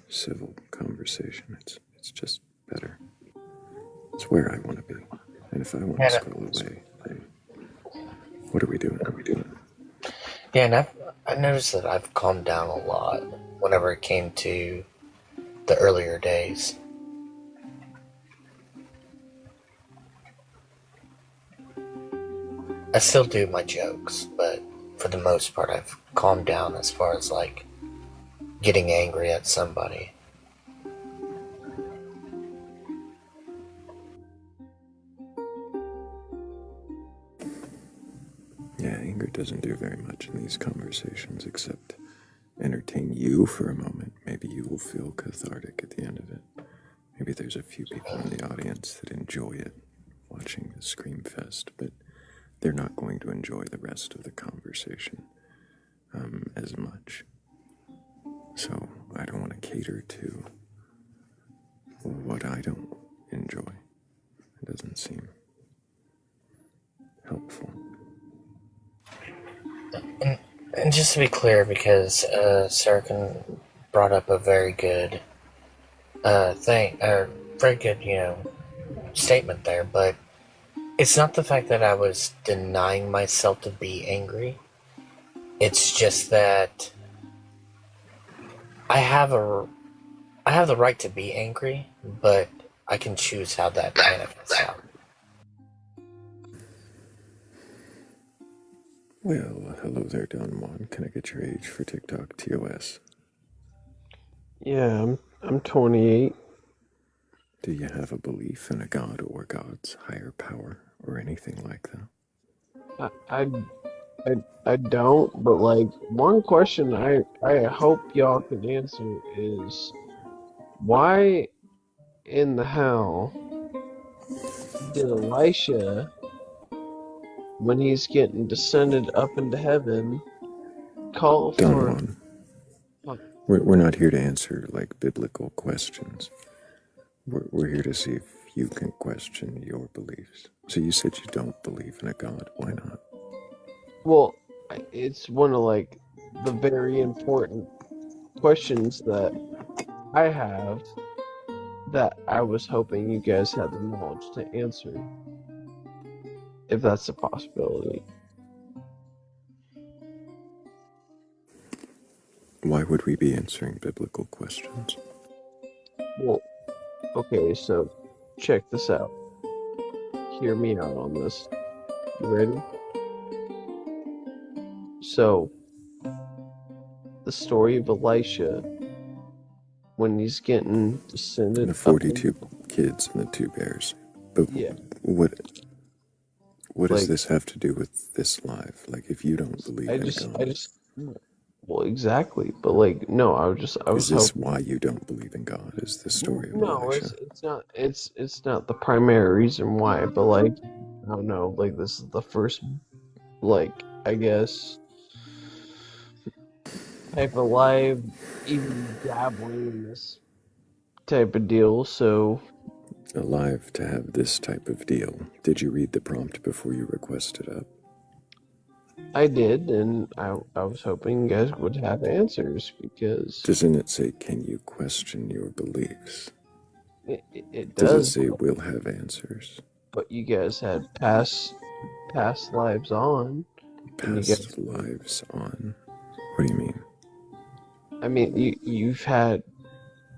civil conversation. It's just better. It's where I want to be. And if I want to scroll away, then what are we doing? Yeah, and I noticed that I've calmed down a lot whenever it came to the earlier days. I still do my jokes, but for the most part, I've calmed down as far as, like, getting angry at somebody. Yeah, anger doesn't do very much in these conversations except entertain you for a moment. Maybe you will feel cathartic at the end of it. Maybe there's a few people in the audience that enjoy it, watching the scream fest, but they're not going to enjoy the rest of the conversation as much. So I don't want to cater to what I don't enjoy. It doesn't seem helpful. And just to be clear, because Sarkin brought up a very good very good, statement there, but it's not the fact that I was denying myself to be angry. It's just that I have the right to be angry, but I can choose how that manifests out. Well, hello there, Don Juan. Can I get your age for TikTok TOS? Yeah, I'm 28. Do you have a belief in a god or gods, higher power, or anything like that? I don't, but like one question I hope y'all can answer is why in the hell did Elisha, when he's getting descended up into heaven, call for... Don Juan, we're not here to answer like biblical questions. We're here to see if you can question your beliefs. So you said you don't believe in a God. Why not? Well, it's one of like the very important questions that I have that I was hoping you guys had the knowledge to answer, if that's a possibility. Why would we be answering biblical questions? Well, okay, so check this out. Hear me out on this. You ready? So, the story of Elisha, when he's getting descended The 42 kids and the 2 bears. But yeah, what does like, this have to do with this live? Like, if you don't believe in God, well, exactly. But like, no, I was is this hoping. why you don't believe in God? Is the story of No, Elisha? it's not the primary reason why, but like, I don't know, like this is the first, like, I guess, type of live, even dabbling in this type of deal, so... Alive to have this type of deal. Did you read the prompt before you requested up? I did, and I was hoping you guys would have answers, because... Doesn't it say, can you question your beliefs? It Does does. it say we'll have answers? But you guys had past lives on. Past lives on? What do you mean? I mean, you've had...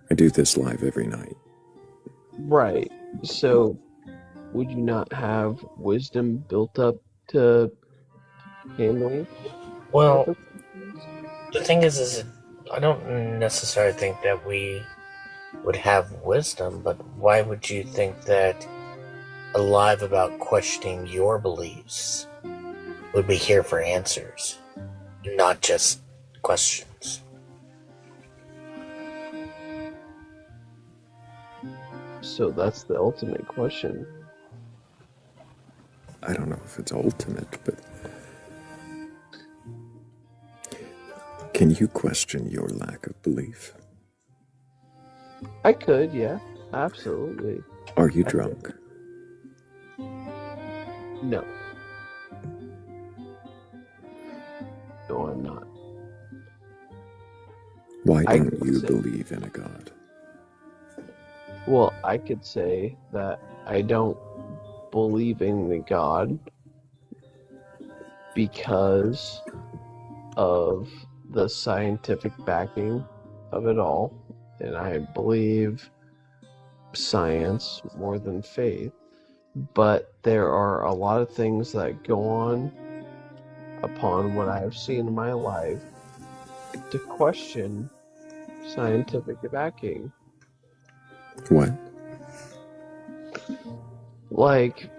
I do this live every night. Right. So, would you not have wisdom built up to handle? Well, the thing is I don't necessarily think that we would have wisdom, but why would you think that a live about questioning your beliefs would be here for answers, not just questions? So that's the ultimate question. I don't know if it's ultimate, but can you question your lack of belief? I could, yeah, absolutely. Are you drunk? No. No, I'm not. Why don't you believe in a God? Well, I could say that I don't believe in the God because of the scientific backing of it all, and I believe science more than faith, but there are a lot of things that go on upon what I have seen in my life to question scientific backing. What? Like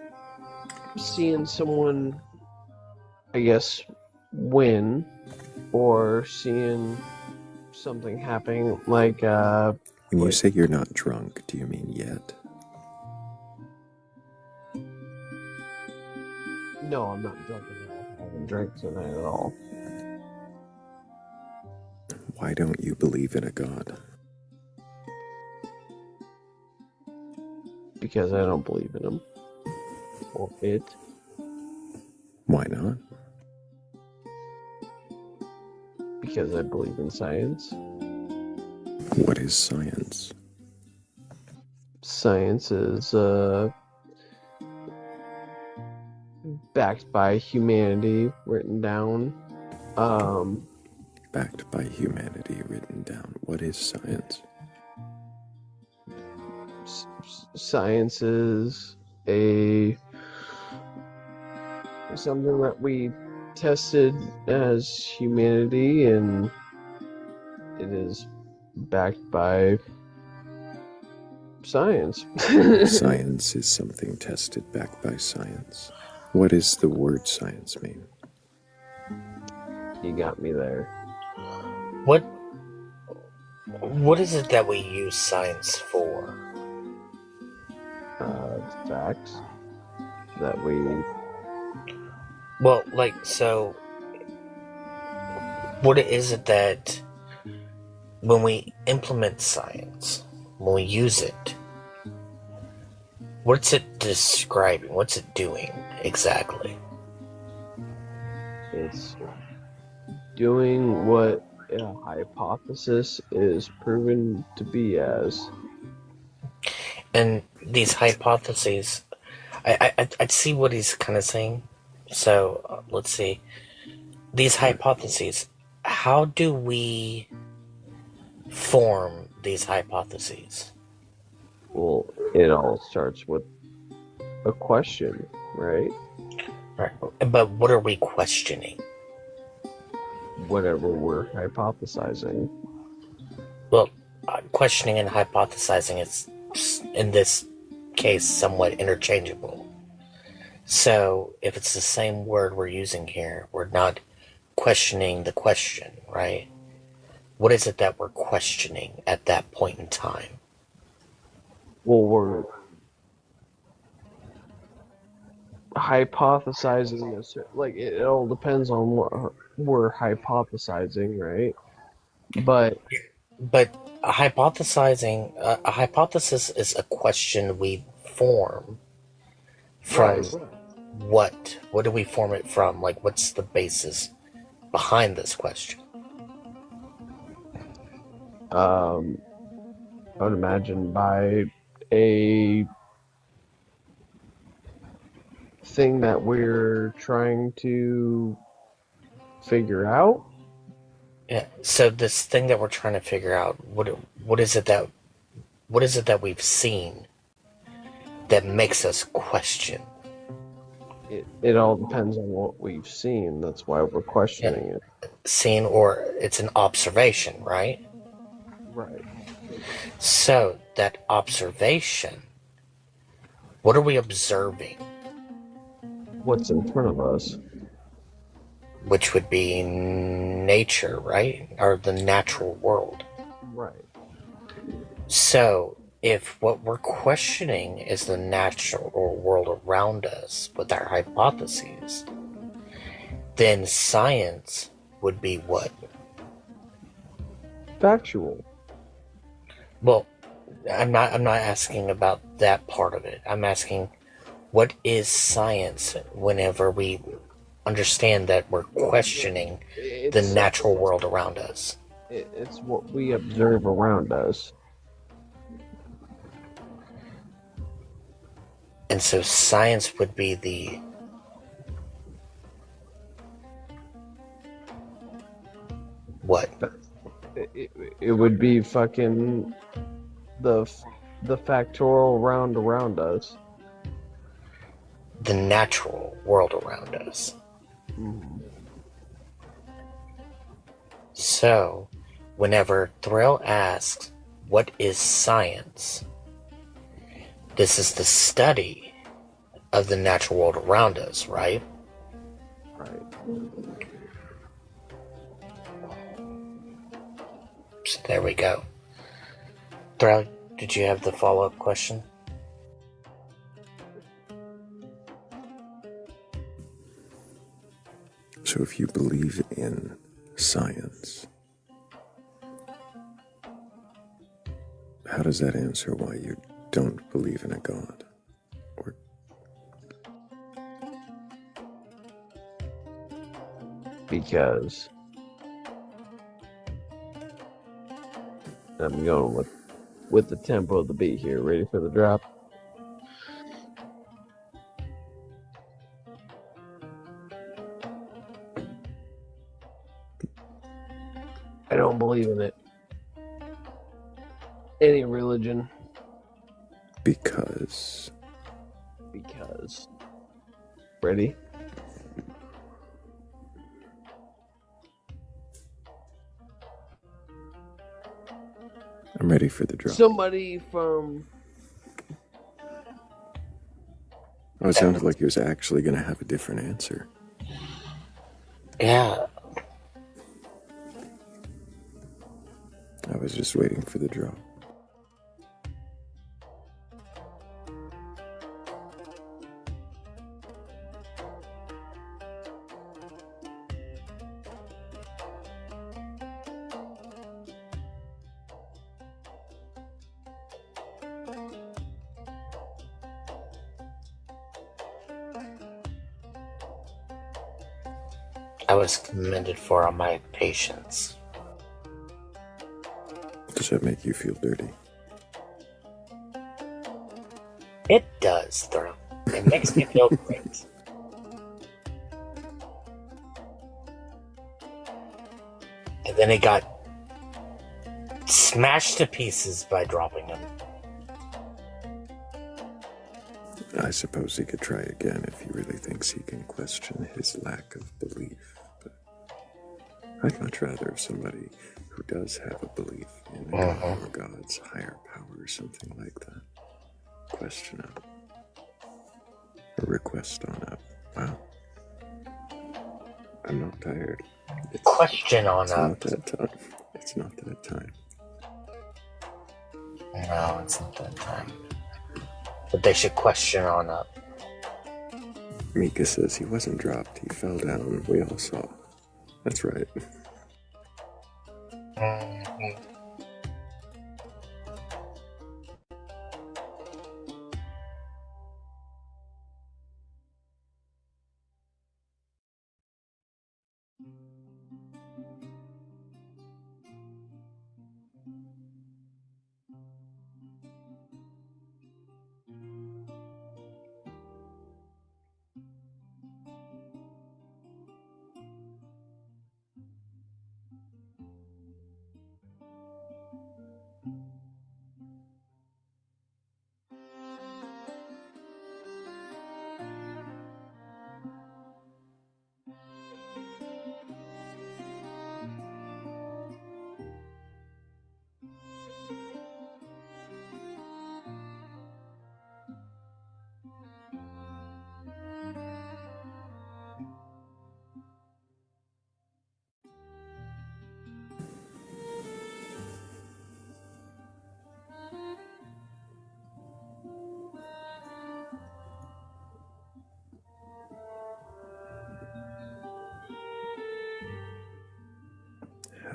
seeing someone, I guess, win, or seeing something happening like when you say you're not drunk, do you mean yet? No, I'm not drunk at all. I haven't drank tonight at all. Why don't you believe in a God? Because I don't believe in him. Or it. Why not? Because I believe in science. What is science? Science is backed by humanity, written down. Backed by humanity, written down. What is science? Science is something that we tested as humanity, and it is backed by science. Science is something tested backed by science. What does the word science mean? You got me there. What is it that we use science for? Facts that we. Well, like, so, what is it that when we implement science, when we use it, what's it describing? What's it doing exactly? It's doing what a hypothesis is proven to be as. And these hypotheses, I'd see what he's kind of saying. So let's see. These hypotheses, how do we form these hypotheses? Well, it all starts with a question, right? Right. But what are we questioning? Whatever we're hypothesizing. Well, questioning and hypothesizing is, in this case, somewhat interchangeable. So, if it's the same word we're using here, we're not questioning the question, right? What is it that we're questioning at that point in time? Well, we're hypothesizing, like, it all depends on what we're hypothesizing, right? But a hypothesizing, a hypothesis is a question we form from what? What do we form it from? Like, what's the basis behind this question? I would imagine by a thing that we're trying to figure out. Yeah. So this thing that we're trying to figure out, what is it that we've seen that makes us question? It all depends on what we've seen. That's why we're questioning it. Seen, or it's an observation, right? Right. So that observation, what are we observing? What's in front of us? Which would be nature, right? Or the natural world. Right. So, if what we're questioning is the natural world around us with our hypotheses, then science would be what? Factual. Well, I'm not asking about that part of it. I'm asking, what is science whenever we understand that we're questioning the natural world around us? It's what we observe around us. And so science would be the what? It would be fucking the factorial round around us. The natural world around us. Mm-hmm. So, whenever Thrayle asks, what is science? This is the study of the natural world around us, right? Right. So there we go. Thrayle, did you have the follow-up question? So if you believe in science, how does that answer why you don't believe in a God? Or because I'm going with the tempo of the beat here. Ready for the drop? I don't believe in it. Any religion. Because. Ready? I'm ready for the drop. Somebody from... Oh, it sounded like he was actually going to have a different answer. Yeah. I was just waiting for the drop. I was commended for my patience. Does that make you feel dirty? It does, Thrayle. It makes me feel great. And then it got smashed to pieces by dropping him. I suppose he could try again if he really thinks he can question his lack of belief. But I'd much rather somebody who does have a belief in a god or God's higher power or something like that question up. A request on up. Wow. I'm not tired. Question on up. It's not that time. It's not that time. No, it's not that time. But they should question on up. Mika says he wasn't dropped. He fell down. We all saw. That's right.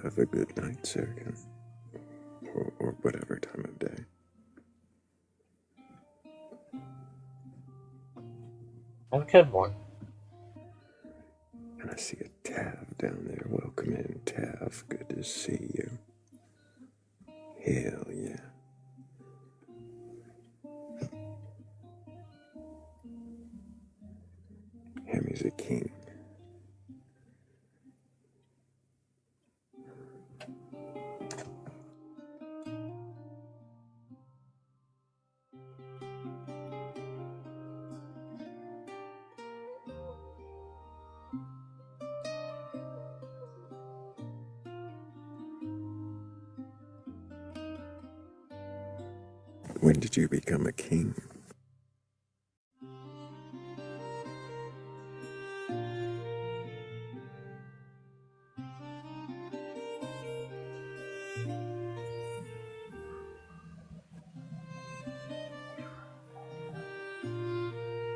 Have a good night, Serkan. Or whatever time of day. Have a good one. And I see a Tav down there. Welcome in, Tav. Good to see you. Hell yeah. Hemi's a king. When did you become a king?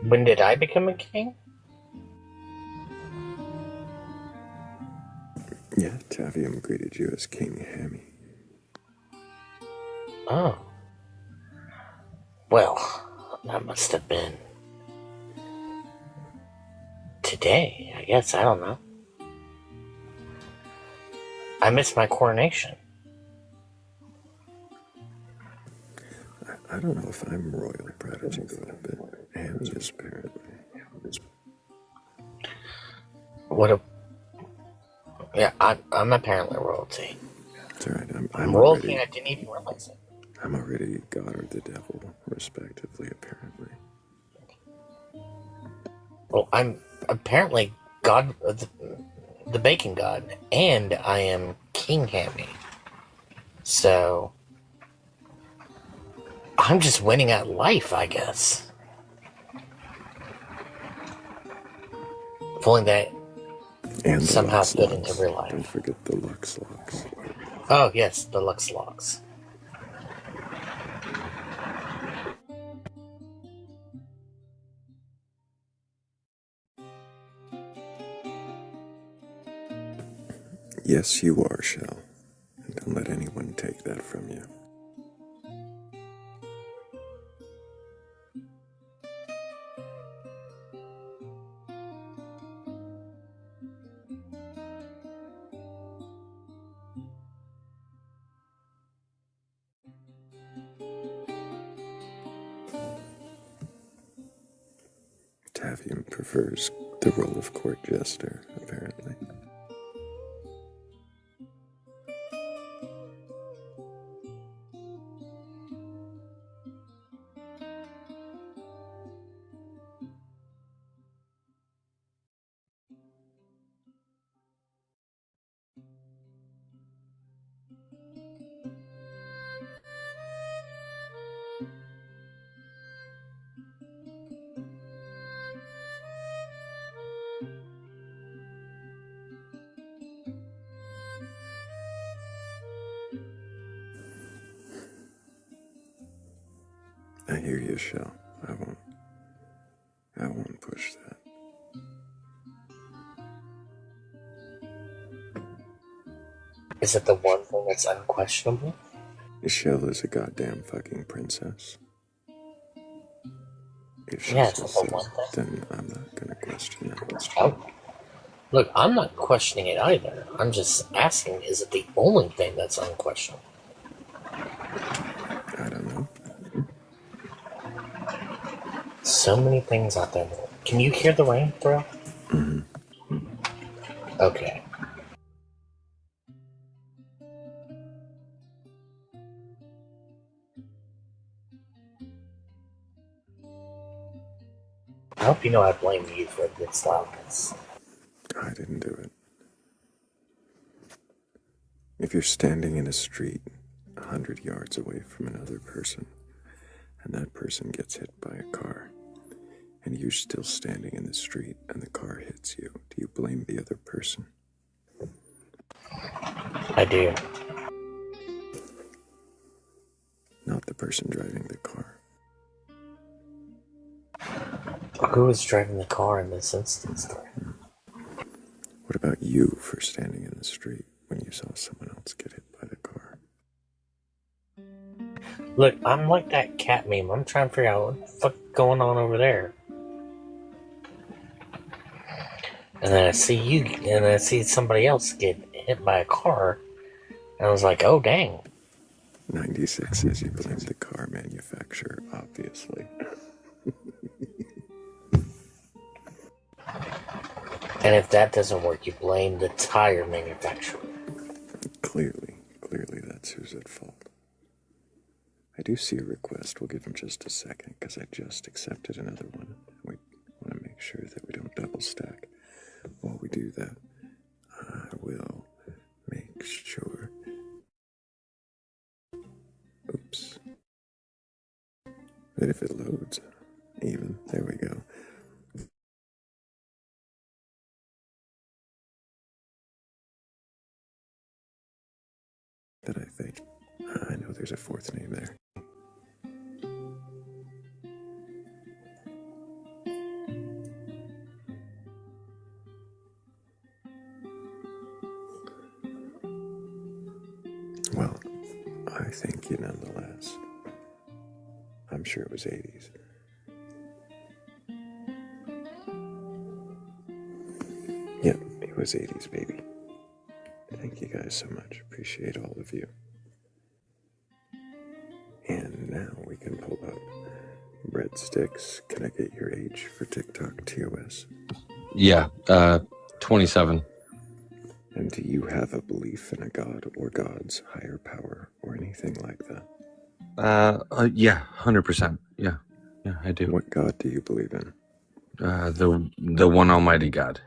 When did I become a king? Yeah, Tavium greeted you as King Hemi. Oh. Well, that must have been today, I guess. I don't know. I missed my coronation. I don't know if I'm royal prodigy, but Hemi is apparently. What a... Yeah, I'm apparently royalty. It's alright, I'm royalty and I didn't even realize it. I'm already God or the devil, respectively, apparently. Well, I'm apparently God, the bacon god, and I am King Hammy. So, I'm just winning at life, I guess. If only that And somehow Lux fit into Locks. real life. Don't forget the Lux Locks. Oh, yes, deluxe logs. Yes, you are, Shell. And don't let anyone take that from you. Tavium prefers the role of court jester, apparently. I hear you, Shell. I won't push that. Is it the one thing that's unquestionable? Shell is a goddamn fucking princess. If she Yes, says it's the so, one thing. then I'm not gonna question that. Oh. Look, I'm not questioning it either. I'm just asking, is it the only thing that's unquestionable? I don't know. So many things out there. Can you hear the rain, Thrayle? Mm-hmm. Okay. I hope you know I blame you for this loudness. I didn't do it. If you're standing in a street 100 yards away from another person, and that person gets hit by a car, and you're still standing in the street and the car hits you, do you blame the other person? I do. Not the person driving the car. Who is driving the car in this instance? What about you for standing in the street when you saw someone else get hit by the car? Look, I'm like that cat meme. I'm trying to figure out what the fuck going on over there. And then I see you, and I see somebody else get hit by a car, and I was like, oh, dang. 96 says you blame the car manufacturer, obviously. And if that doesn't work, you blame the tire manufacturer. Clearly that's who's at fault. I do see a request. We'll give him just a second, because I just accepted another one. We want to make sure that we don't double stack. While we do that, I will make sure. Oops. That if it loads, even. There we go. That I think. I know there's a fourth name there. Well, I thank you nonetheless. I'm sure it was 80s. Yep, it was 80s, baby. Thank you guys so much. Appreciate all of you. And now we can pull up breadsticks. Can I get your age for TikTok TOS? Yeah, 27. And do you have a belief in a god or gods, higher power, or anything like that? Yeah, 100%. Yeah, I do. What god do you believe in? The one Almighty God.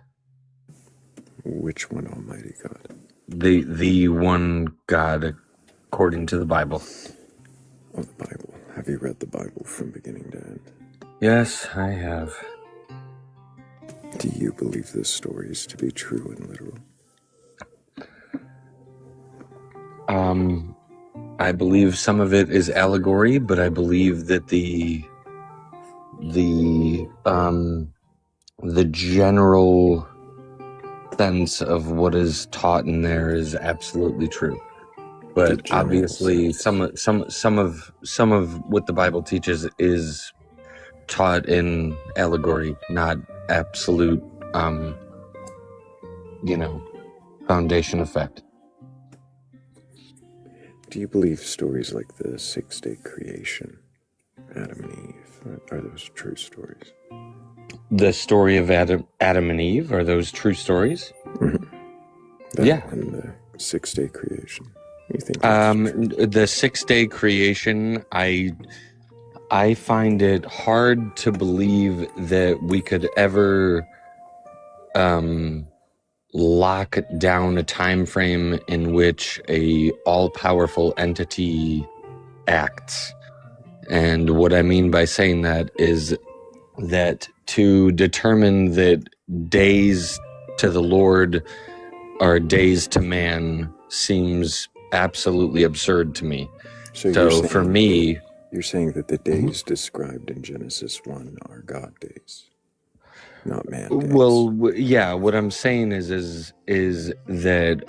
Which one Almighty God? The one God according to the Bible. Oh, the Bible. Have you read the Bible from beginning to end? Yes, I have. Do you believe the stories to be true and literal? I believe some of it is allegory, but I believe that the general sense of what is taught in there is absolutely true. But obviously, some of what the Bible teaches is taught in allegory, not absolute, foundation effect. Do you believe stories like the 6-day creation, Adam and Eve, are those true stories? The story of Adam and Eve, are those true stories? Mm-hmm. Yeah. And the 6-day creation. You think the 6-day creation, I find it hard to believe that we could ever lock down a time frame in which a all-powerful entity acts. And what I mean by saying that is that to determine that days to the Lord are days to man seems absolutely absurd to me. So for me, you're saying that the days described in Genesis 1 are God days, not man days. Well, yeah, what I'm saying is that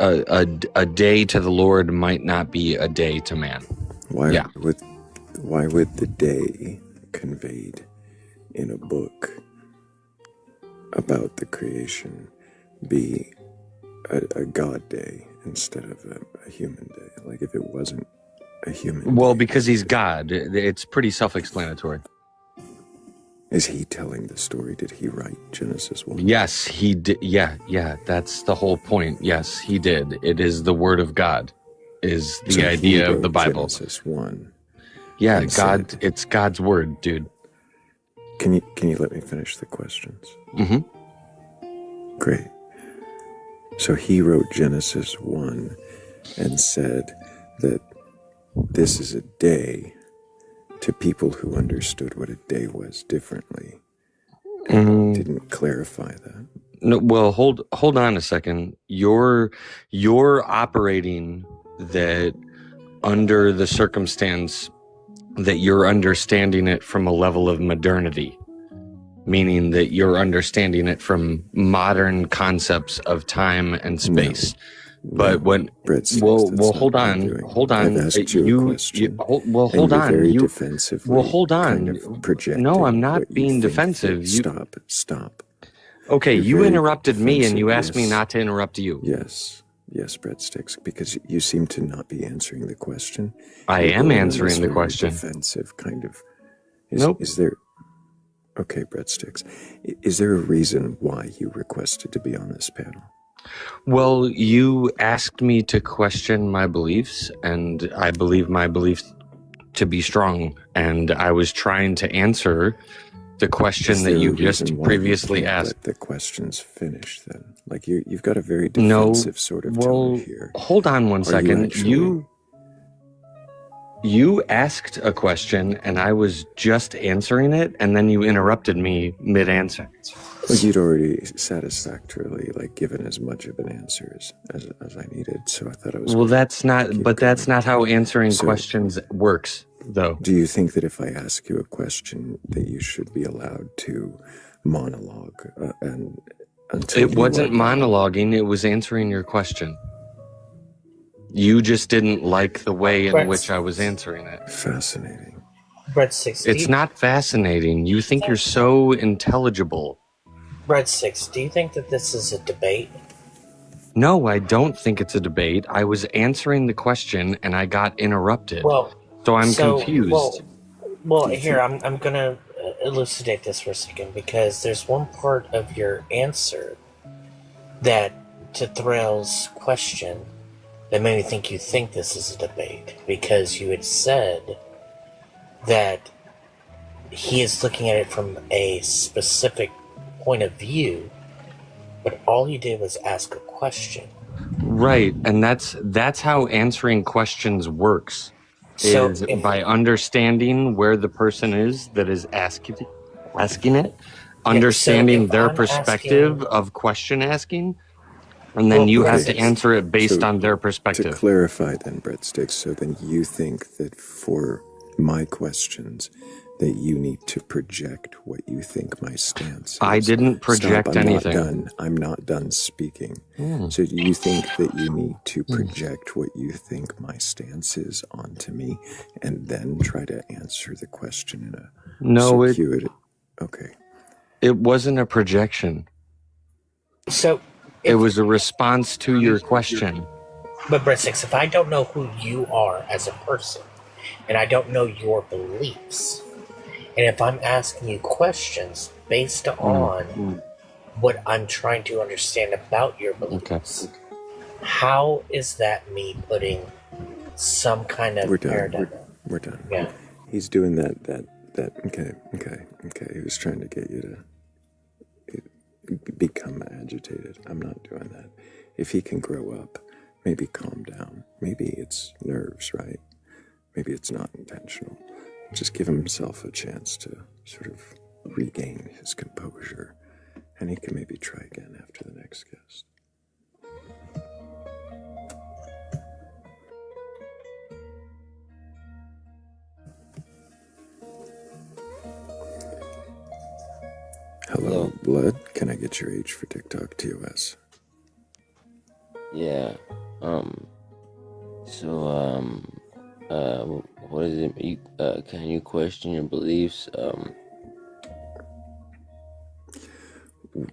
a day to the Lord might not be a day to man. Why would the day conveyed in a book about the creation be a God day instead of a human day? Like, if it wasn't a human Well, day, because he's God, it's pretty self-explanatory. Is he telling the story? Did he write Genesis 1? Yes, he did. Yeah, that's the whole point. Yes, he did. It is the word of God, is the idea of the Bible. Genesis 1. Yeah, God, it's God's word, dude. Can you let me finish the questions? Mm-hmm. Great. So he wrote Genesis 1 and said that this is a day to people who understood what a day was differently, and didn't clarify that. No, well, hold on a second. You're operating that under the circumstance that you're understanding it from a level of modernity, meaning that you're understanding it from modern concepts of time and space. But when hold on. I've asked you a question. Hold on. Very defensively. Hold on. Kind of projecting no, I'm not being defensive. Stop. Okay, You're you interrupted me, and you defensive, asked me not to interrupt you. Yes, breadsticks, because you seem to not be answering the question. I am answering the question. Defensive kind of. Nope. Is there? Okay, breadsticks. Is there a reason why you requested to be on this panel? Well, you asked me to question my beliefs, and I believe my beliefs to be strong, and I was trying to answer the question that you just previously asked. Let the questions finish then. Like you've got a very defensive sort of tone here. Hold on one second. You asked a question, and I was just answering it, and then you interrupted me mid-answer. Well, you'd already satisfactorily given as much of an answer as I needed, so I thought I was. Well, that's not how answering questions works, though. Do you think that if I ask you a question, that you should be allowed to monologue and until it wasn't monologuing; it was answering your question. You just didn't like the way in which I was answering it. Fascinating. Breadsticks. It's not fascinating. You think you're so intelligible. Breadsticks, do you think that this is a debate? No, I don't think it's a debate. I was answering the question and I got interrupted. So I'm confused. Well, here, I'm going to elucidate this for a second, because there's one part of your answer that, to Thrayle's question, that made me think you think this is a debate, because you had said that he is looking at it from a specific point of view, but all he did was ask a question. Right, and that's how answering questions works. Is by understanding where the person is that is asking it, understanding their perspective of question asking, And then you have Okay, to answer it based so on their to perspective. clarify then, Breadsticks, so then you think that for my questions that you need to project what you think my stance is. I didn't project Stop, I'm anything. not done. I'm not done speaking. Hmm. So do you think that you need to project what you think my stance is onto me and then try to answer the question in a No, circuitous... Okay. it wasn't a projection. So It was a response to your question. But Breadsticks, if I don't know who you are as a person, and I don't know your beliefs, and if I'm asking you questions based on what I'm trying to understand about your beliefs, how is that me putting some kind of paradigm? We're done. Yeah. He's doing that. Okay. He was trying to get you to become agitated. I'm not doing that. If he can grow up, maybe calm down. Maybe it's nerves, right? Maybe it's not intentional. Just give himself a chance to sort of regain his composure, and he can maybe try again after the next guest. Hello, Blood. Can I get your age for TikTok TOS? Yeah. What is it? Can you question your beliefs?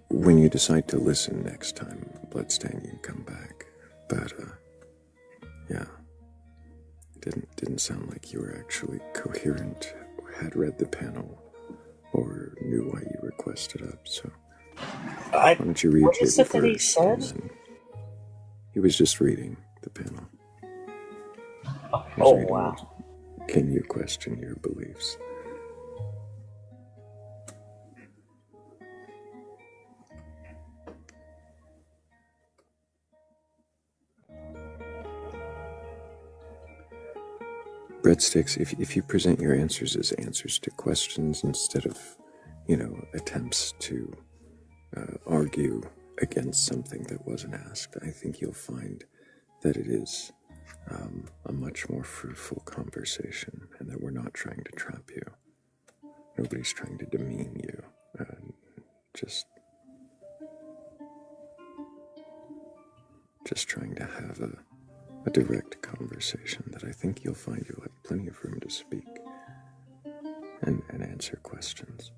When you decide to listen next time, Bloodstain, you can come back. But, yeah. It didn't sound like you were actually coherent, or had read the panel, or knew why you requested up, so... Why don't you read What is it it that he first, said? and then... He was just reading the panel. Oh, wow. Can you question your beliefs? Breadsticks, if you present your answers as answers to questions instead of, attempts to argue against something that wasn't asked, I think you'll find that it is a much more fruitful conversation, and that we're not trying to trap you. Nobody's trying to demean you. Just trying to have a direct conversation that I think you'll find you'll have plenty of room to speak and answer questions.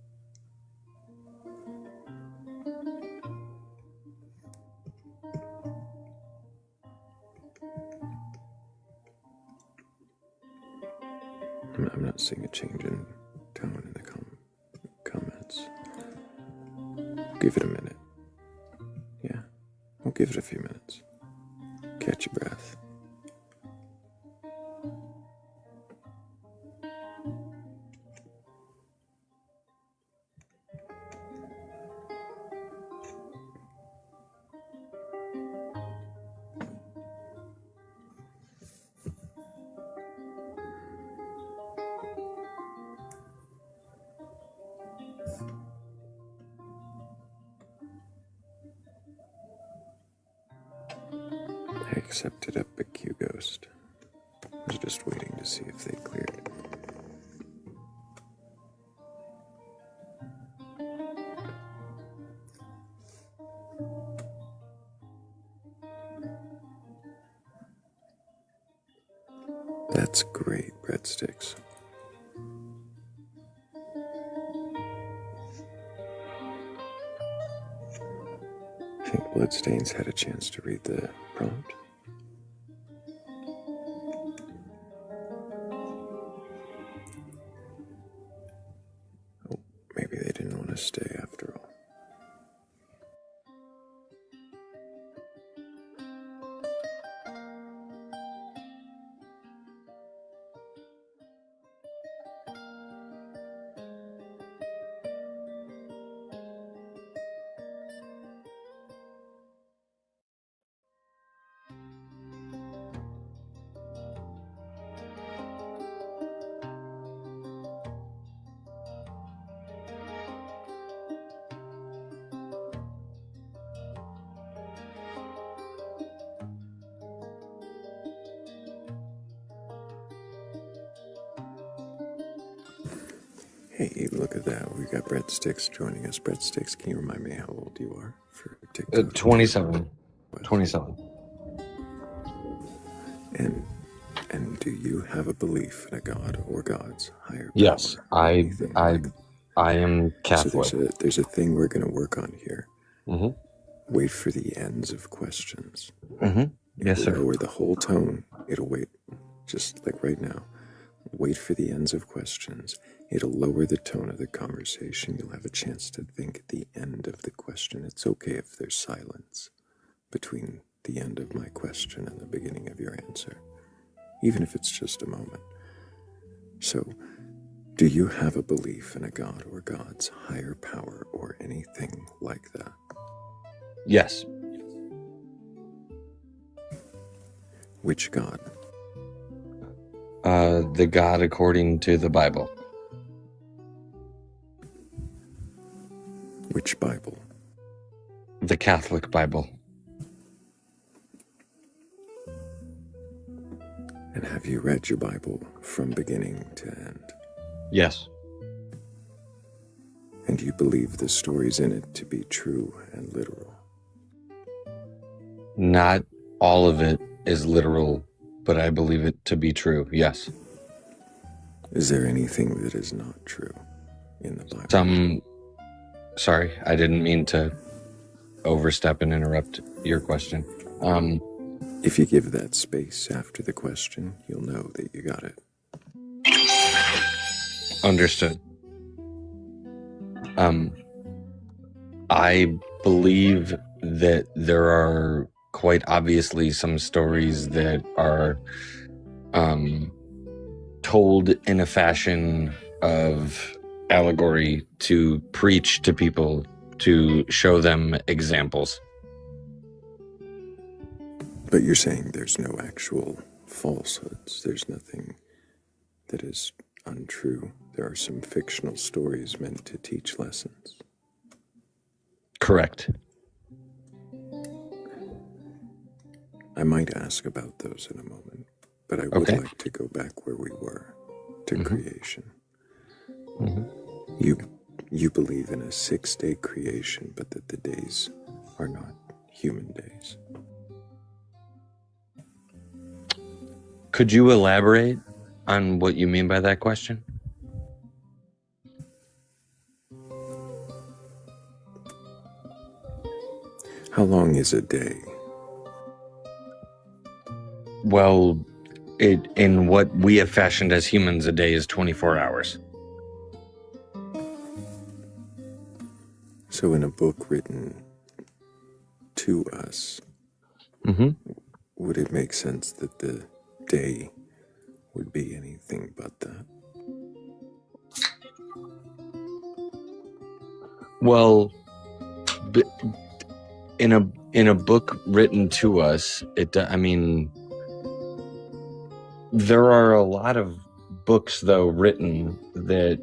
I'm not seeing a change in tone in the comments. Give it a minute. Yeah, we'll give it a few minutes. Catch your breath. I accepted up a Q ghost. I was just waiting to see if they cleared. That's great, Breadsticks. I think Bloodstains had a chance to read the prompt. Oh, maybe they didn't want to stay after all. Hey, look at that. We got Breadsticks joining us. Breadsticks, can you remind me how old you are for TikTok? 27. 27. And do you have a belief in a god or gods higher power? Yes, I am Catholic. So there's a thing we're going to work on here. Mm-hmm. Wait for the ends of questions. Mm-hmm. Yes, sir. It'll lower the whole tone. It'll wait, just like right now. Wait for the ends of questions. It'll lower the tone of the conversation. You'll have a chance to think at the end of the question. It's okay if there's silence between the end of my question and the beginning of your answer, even if it's just a moment. So, do you have a belief in a god or gods, higher power, or anything like that? Yes. Which god? The God according to the Bible. Which Bible? The Catholic Bible. And have you read your Bible from beginning to end? Yes. And do you believe the stories in it to be true and literal? Not all of it is literal, but I believe it to be true, yes. Is there anything that is not true in the Bible? Sorry, I didn't mean to overstep and interrupt your question. If you give that space after the question, you'll know that you got it. Understood. I believe that there are quite obviously some stories that are told in a fashion of allegory to preach to people, to show them examples. But you're saying there's no actual falsehoods. There's nothing that is untrue. There are some fictional stories meant to teach lessons. Correct. I might ask about those in a moment, but I would like to go back where we were, to creation. You believe in a 6-day creation, but that the days are not human days. Could you elaborate on what you mean by that question? How long is a day? Well, in what we have fashioned as humans, a day is 24 hours. So in a book written to us, would it make sense that the day would be anything but that? Well, in a book written to us, there are a lot of books, though, written that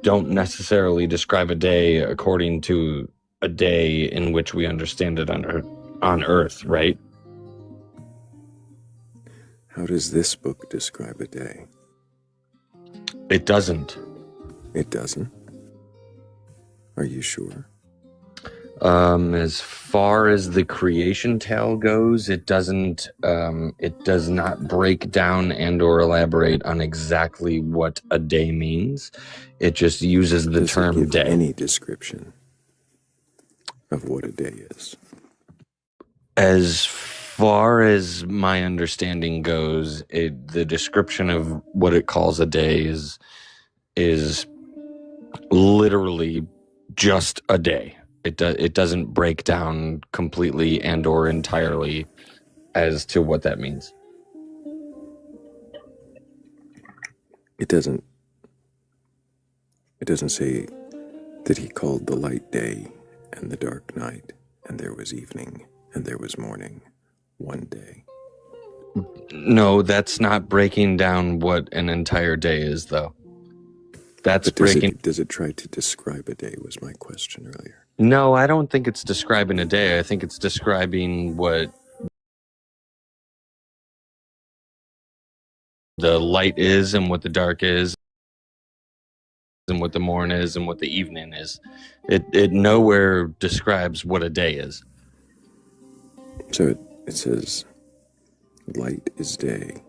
don't necessarily describe a day according to a day in which we understand it on Earth, right? How does this book describe a day? It doesn't. It doesn't? Are you sure? As far as the creation tale goes, it doesn't. It does not break down and/or elaborate on exactly what a day means. It just uses the term give day. Any description of what a day is? As far as my understanding goes, the description of what it calls a day is literally just a day. It doesn't break down completely and or entirely as to what that means. It doesn't say that he called the light day and the dark night, and there was evening and there was morning one day. No, that's not breaking down what an entire day is, though. That's breaking. Does it try to describe a day? Was my question earlier. No, I don't think it's describing a day. I think it's describing what the light is and what the dark is. and what the morn is and what the evening is. It nowhere describes what a day is. So it says, light is day,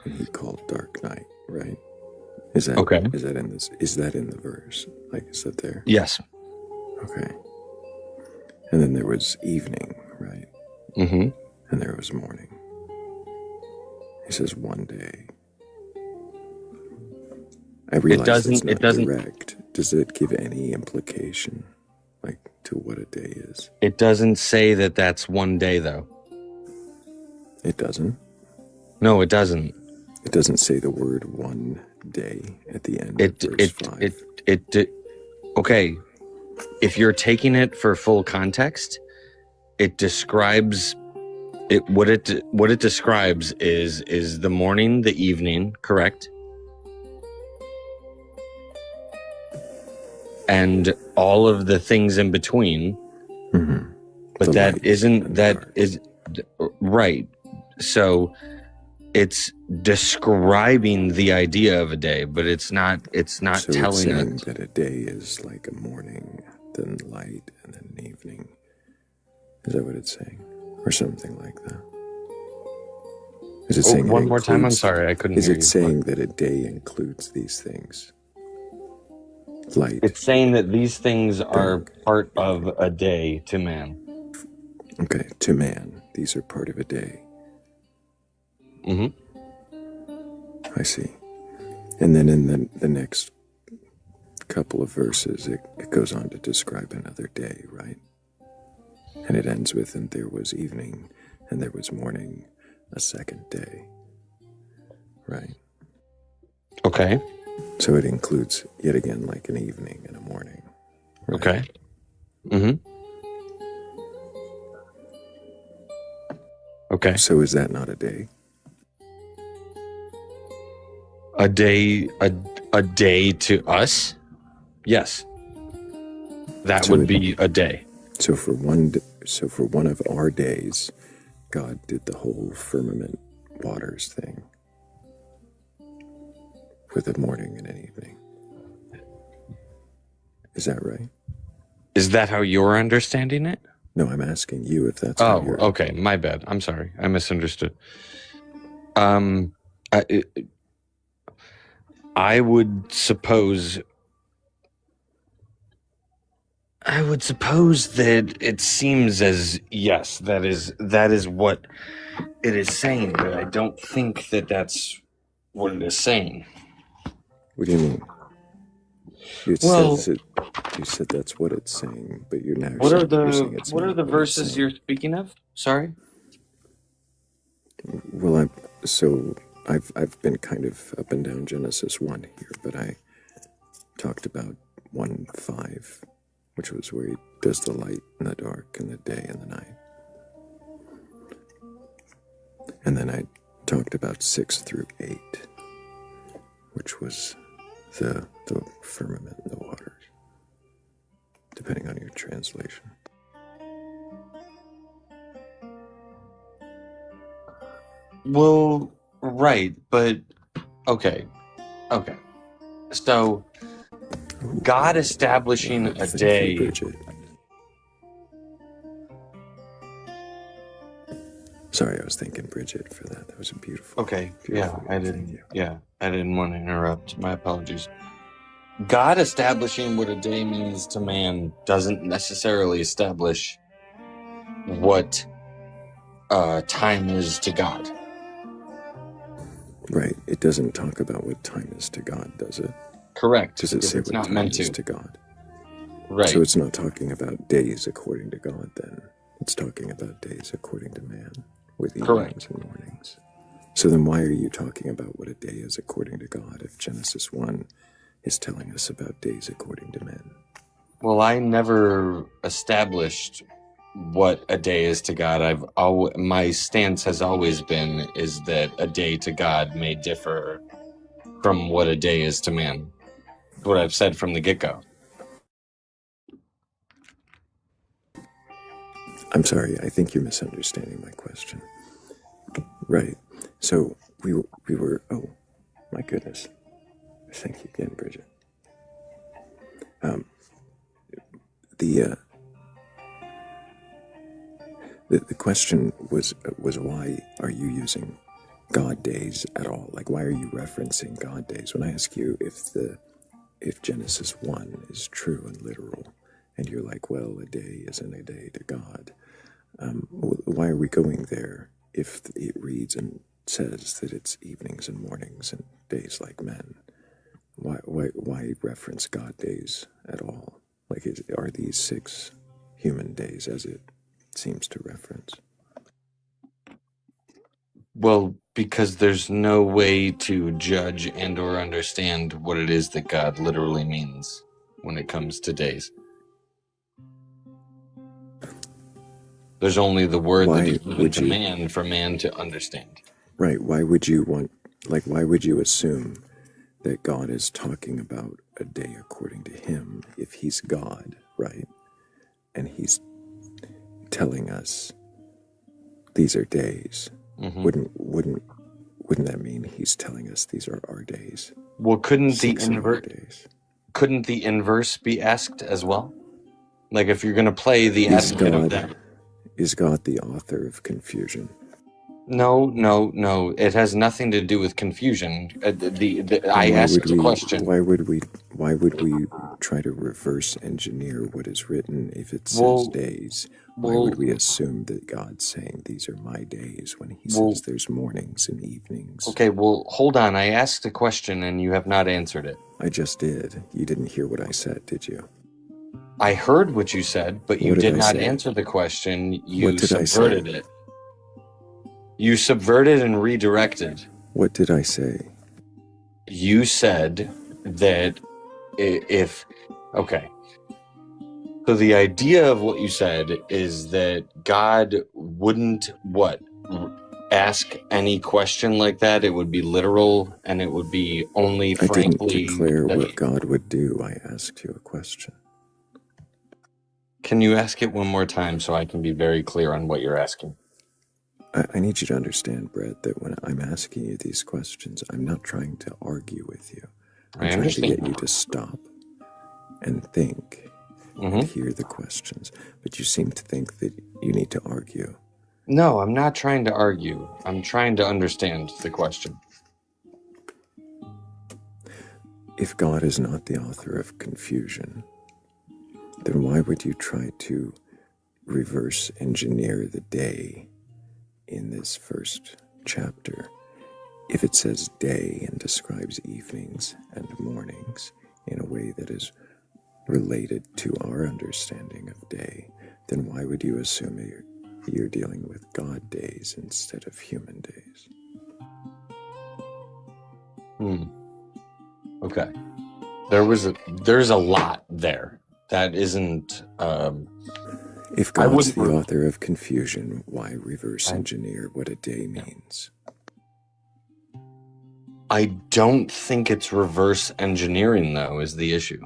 and he called dark night, right? Is that okay? Is that in this? Is that in the verse? Like, is that there? Yes. Okay. And then there was evening, right? Mm-hmm. And there was morning. He says one day. I realize it's not direct. Does it give any implication, like, to what a day is? It doesn't say that that's one day, though. It doesn't? No, it doesn't. It doesn't say the word one day at the end of verse 5. Okay, if you're taking it for full context, it describes it. What it describes is the morning, the evening, correct? And all of the things in between. Mm-hmm. But that is right. So it's describing the idea of a day, but it's not So telling it's saying us that a day is like a morning, then light, and then an evening. Is that what it's saying? Or something like that? Is it saying one more time? I'm sorry, I couldn't hear you. Is it saying that a day includes these things? Light. It's saying that these things are part of a day to man. Okay, to man. These are part of a day. Mm-hmm. I see. And then in the next couple of verses, it goes on to describe another day, right? And it ends with, and there was evening, and there was morning, a second day. Right? Okay. So it includes, yet again, like an evening and a morning. Right? Okay. Mm-hmm. Okay. So is that not a day? A day to us? Yes. That would be a day. So for one of our days, God did the whole firmament waters thing with a morning and an evening. Is that right? Is that how you're understanding it? No, I'm asking you if that's how you're... okay. My bad. I'm sorry. I misunderstood. I would suppose that it seems as, yes, that is what it is saying, but I don't think that that's what it is saying. What do you mean? You said that's what it's saying, but you're now What are saying it's not the what verses it's you're speaking of? Sorry. Well, I've been kind of up and down Genesis 1 here, but I talked about 1:5, which was where he does the light and the dark and the day and the night. And then I talked about 6 through 8, which was the firmament and the waters, depending on your translation. Well, right, but okay. So, God establishing a day. Sorry, I was thanking Bridget for that. That was a beautiful. Okay, I didn't want to interrupt. My apologies. God establishing what a day means to man doesn't necessarily establish what time is to God. Right. It doesn't talk about what time is to God, does it? Correct. Does it say it's what not time meant is to God? Right. So it's not talking about days according to God then. It's talking about days according to man, with evenings and mornings. So then why are you talking about what a day is according to God if Genesis 1 is telling us about days according to men? Well, I never established what a day is to God. My stance has always been is that a day to God may differ from what a day is to man. That's what I've said from the get-go. I'm sorry, I think you're misunderstanding my question. Right. So we were oh my goodness. Thank you again, Bridget. The question was why are you using God days at all? Like, why are you referencing God days? When I ask you if Genesis 1 is true and literal, and you're like, well, a day isn't a day to God, why are we going there if it reads and says that it's evenings and mornings and days like men? Why reference God days at all? Like, are these 6 human days as it seems to reference? Well, because there's no way to judge and or understand what it is that God literally means when it comes to days. There's only the word that is given to man for man to understand. Right. Why would you assume that God is talking about a day according to him if he's God, right? And he's telling us these are days. Mm-hmm. Wouldn't that mean he's telling us these are our days? Well, couldn't 6 of our days. Couldn't the inverse be asked as well? Like, if you're going to play the advocate of that. Is God the author of confusion? No. It has nothing to do with confusion. I asked a question. Why would we try to reverse engineer what is written if it says days? Why would we assume that God's saying these are my days when he says there's mornings and evenings? Okay, well, hold on. I asked a question and you have not answered it. I just did. You didn't hear what I said, did you? I heard what you said, but you did not answer the question. You subverted it. You subverted and redirected. What did I say? You said that okay. So the idea of what you said is that God wouldn't, ask any question like that. It would be literal, and it would be only frankly... I didn't declare what God would do. I asked you a question. Can you ask it one more time so I can be very clear on what you're asking? I need you to understand, Brett, that when I'm asking you these questions, I'm not trying to argue with you. I'm trying to get you to stop and think and hear the questions. But you seem to think that you need to argue. No, I'm not trying to argue. I'm trying to understand the question. If God is not the author of confusion, then why would you try to reverse engineer the day in this first chapter? If it says day and describes evenings and mornings in a way that is related to our understanding of day, then why would you assume you're dealing with God days instead of human days? Okay. There's a lot there. That isn't... If God's the author of confusion, why reverse engineer what a day means? I don't think it's reverse engineering, though, is the issue.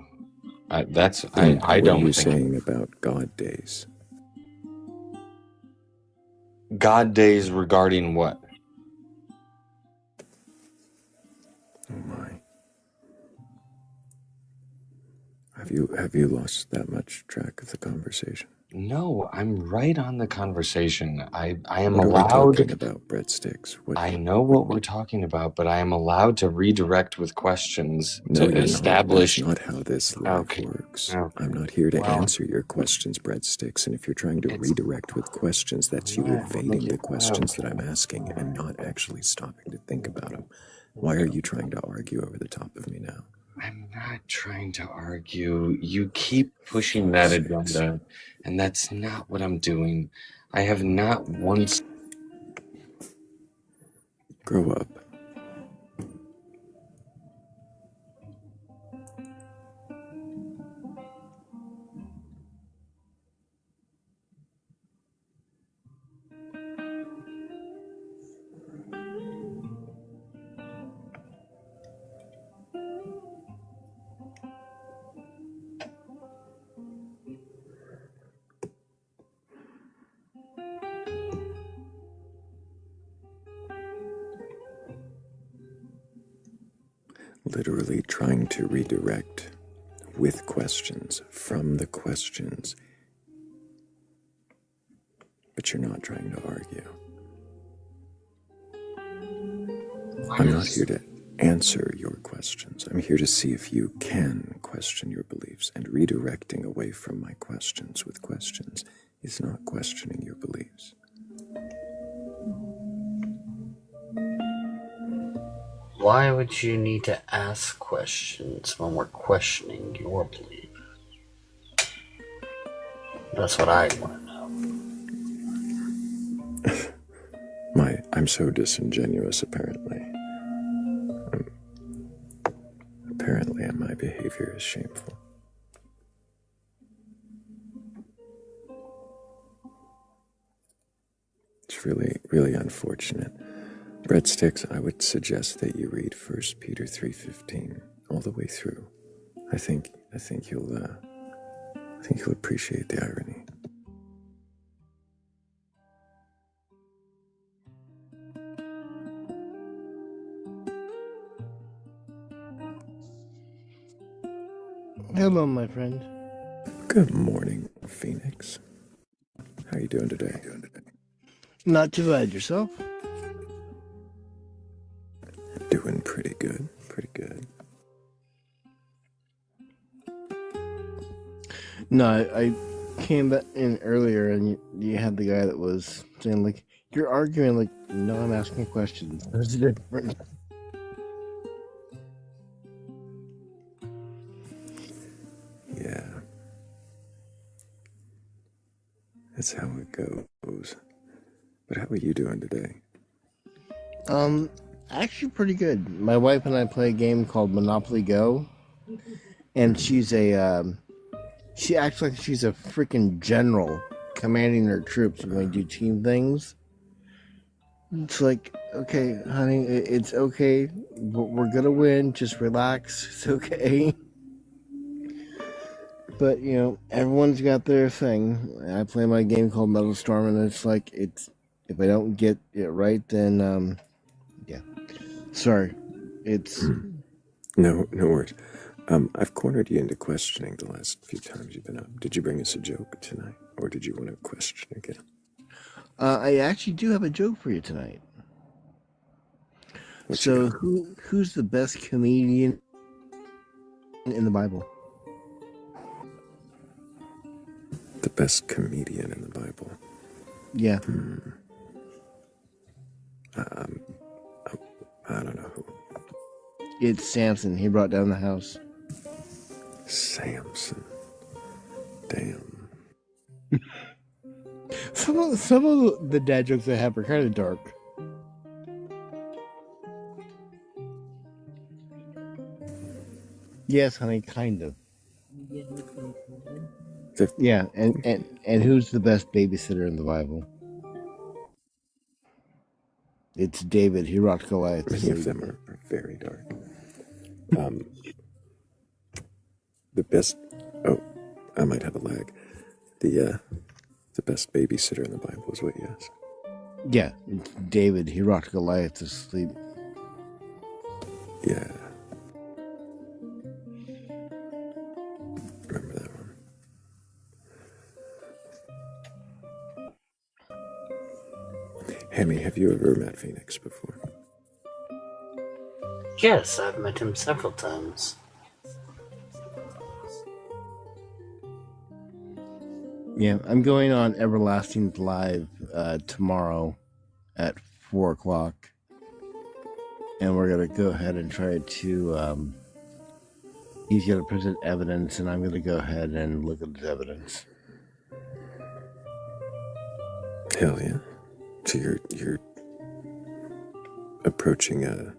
I don't think... What are you saying about God days? God days regarding what? Oh my. Have you lost that much track of the conversation? No, I'm right on the conversation. I am what allowed... What are we talking about, breadsticks? I know what we're talking about, but I am allowed to redirect with questions to establish... That's not how this life works. I'm not here to answer your questions, breadsticks, and if you're trying to redirect with questions, that's you evading the questions that I'm asking and not actually stopping to think about them. Why are you trying to argue over the top of me now? I'm not trying to argue. You keep pushing that agenda, and that's not what I'm doing. I have not once... Grow up. Literally trying to redirect with questions from the questions, but you're not trying to argue. I'm not here to answer your questions. I'm here to see if you can question your beliefs, and redirecting away from my questions with questions is not questioning your beliefs. Why would you need to ask questions when we're questioning your belief? That's what I want to know. I'm so disingenuous, apparently. Apparently, my behavior is shameful. It's really, really unfortunate. Breadsticks, I would suggest that you read 1 Peter 3:15 all the way through. I think you'll appreciate the irony. Hello, my friend. Good morning, Phoenix. How are you doing today? Not too bad. Yourself? Doing pretty good. Pretty good. No, I came back in earlier, and you had the guy that was saying, like, you're arguing. Like, no, I'm asking questions. There's a difference. Yeah. That's how it goes. But how are you doing today? Actually pretty good. My wife and I play a game called Monopoly Go, and she's she acts like she's a freaking general commanding her troops when we do team things. It's like, okay, honey, it's okay. We're gonna win. Just relax. It's okay. But, you know, everyone's got their thing. I play my game called Metal Storm, and it's like, if I don't get it right, then, yeah. Sorry. It's... No worries. I've cornered you into questioning the last few times you've been up. Did you bring us a joke tonight, or did you want to question again? I actually do have a joke for you tonight. So, who's the best comedian in the Bible? The best comedian in the Bible? Yeah. I don't know who. It's Samson. He brought down the house. Samson. Damn. Some of the dad jokes I have are kind of dark. Yes, honey, kind of. Yeah, and who's the best babysitter in the Bible? It's David. He rocked Goliath. Many of them are very dark. The best... Oh, I might have a lag. The best babysitter in the Bible is what you asked. Yeah, it's David. He rocked Goliath to sleep. Yeah. Remember that one. Hemi, have you ever met Phoenix before? Yes, I've met him several times. Yeah, I'm going on Everlasting Live tomorrow at 4 o'clock. And we're going to go ahead and try to... he's going to present evidence, and I'm going to go ahead and look at his evidence. Hell yeah. So you're approaching a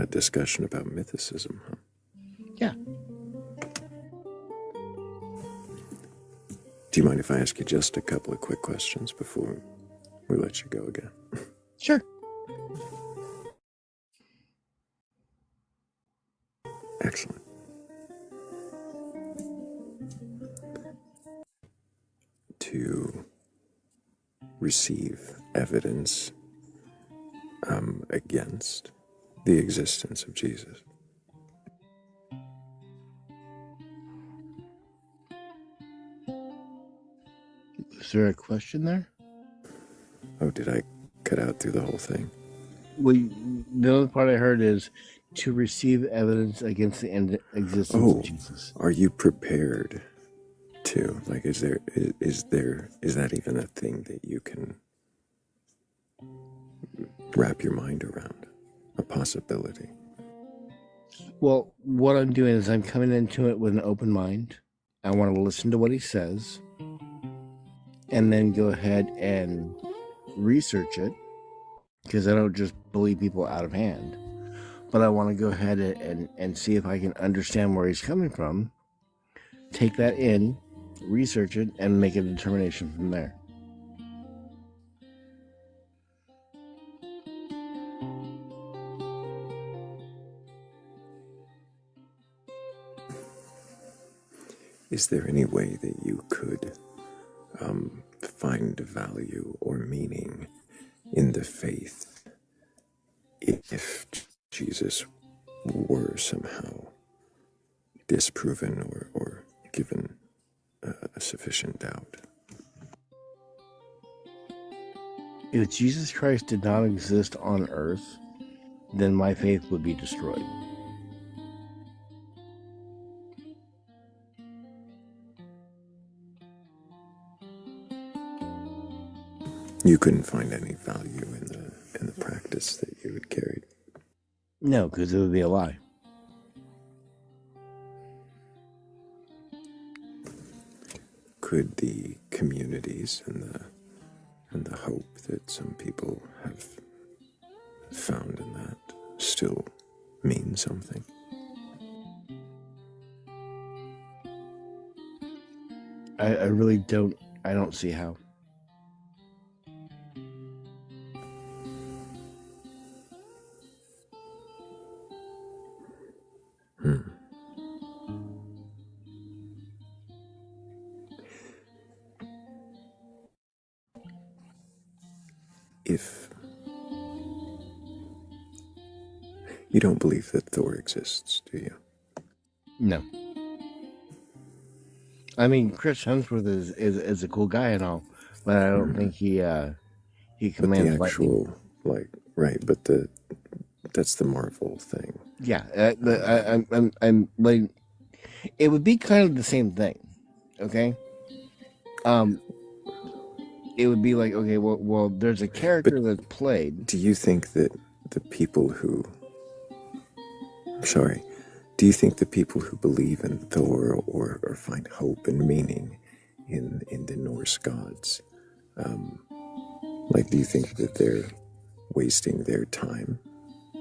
discussion about mythicism, huh? Yeah. Do you mind if I ask you just a couple of quick questions before we let you go again? Sure. Excellent. To receive evidence against the existence of Jesus, Is there a question there? Oh, did I cut out through the whole thing? Well, the other part I heard is to receive evidence against the existence of Jesus. Are you prepared to? Like, is that even a thing that you can wrap your mind around? A possibility? Well, what I'm doing is I'm coming into it with an open mind. I want to listen to what he says and then go ahead and research it, because I don't just believe people out of hand, but I want to go ahead and see if I can understand where he's coming from, take that in, research it, and make a determination from there. Is there any way that you could find value or meaning in the faith if Jesus were somehow disproven or given a sufficient doubt? If Jesus Christ did not exist on earth, then my faith would be destroyed. You couldn't find any value in the practice that you had carried? No, because it would be a lie. Could the communities and the hope that some people have found in that still mean something? I really don't. I don't see how. If you don't believe that Thor exists, do you? No. I mean, Chris Hemsworth is a cool guy and all, but I don't think he commands but the actual, lightning. like, right? But that's the Marvel thing. Yeah, I'm like, it would be kind of the same thing, okay? It would be like, okay, well, there's a character that's played. Do you think that the people who, do you think the people who believe in Thor or find hope and meaning in the Norse gods, do you think that they're wasting their time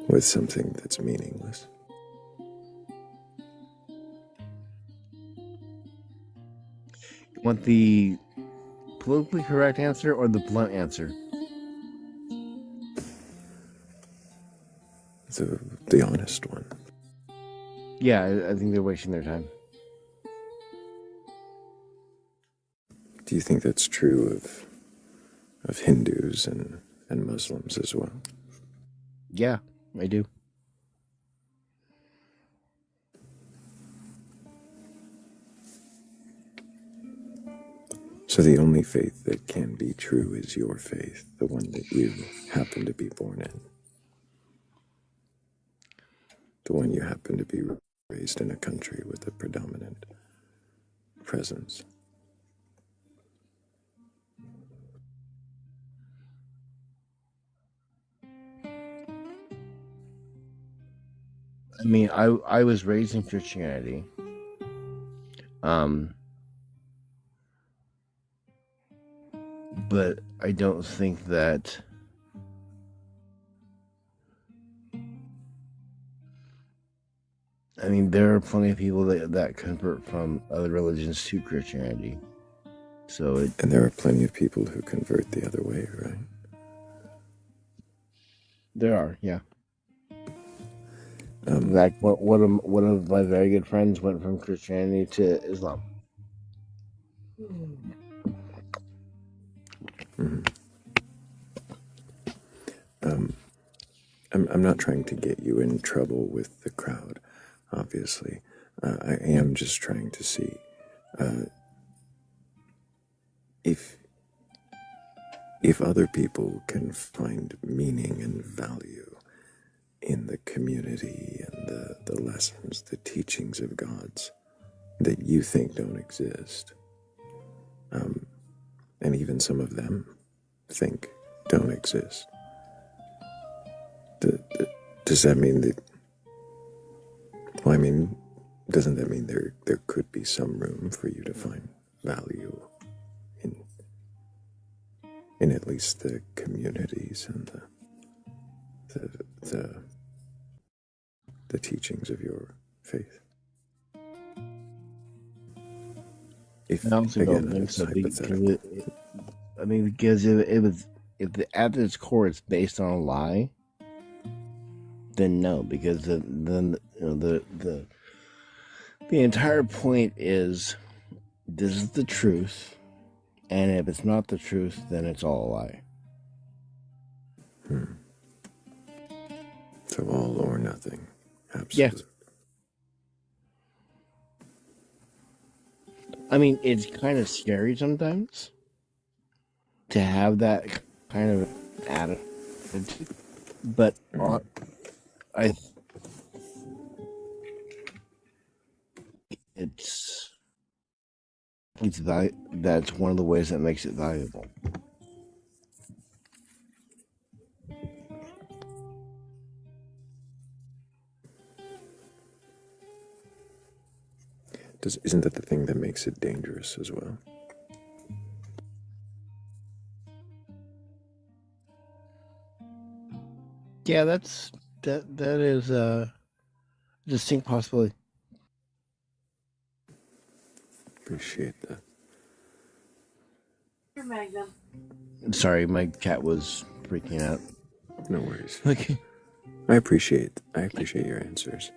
with something that's meaningless? Want the politically correct answer or the blunt answer? The honest one. Yeah, I think they're wasting their time. Do you think that's true of Hindus and Muslims as well? Yeah, I do. So the only faith that can be true is your faith, the one that you happen to be born in. The one you happen to be raised in a country with a predominant presence. I mean, I was raised in Christianity. But I don't think that there are plenty of people that convert from other religions to Christianity. And there are plenty of people who convert the other way, right? There are, yeah. In fact, one of my very good friends went from Christianity to Islam. I'm not trying to get you in trouble with the crowd, obviously. I am just trying to see if other people can find meaning and value in the community and the lessons, the teachings of gods that you think don't exist, and even some of them think don't exist, does that mean that, well, I mean, doesn't that mean there could be some room for you to find value in at least the communities and the teachings of your faith? If, I also again, don't think it's so. hypothetical. Because if at its core it's based on a lie, then no. Because then the entire point is this is the truth, and if it's not the truth, then it's all a lie. So all or nothing, absolutely. Yes. I mean, it's kind of scary sometimes to have that kind of attitude, but that's one of the ways that makes it valuable. Isn't that the thing that makes it dangerous as well? Yeah, that is a distinct possibility. Appreciate that. Sorry, my cat was freaking out. No worries. Okay. I appreciate your answers.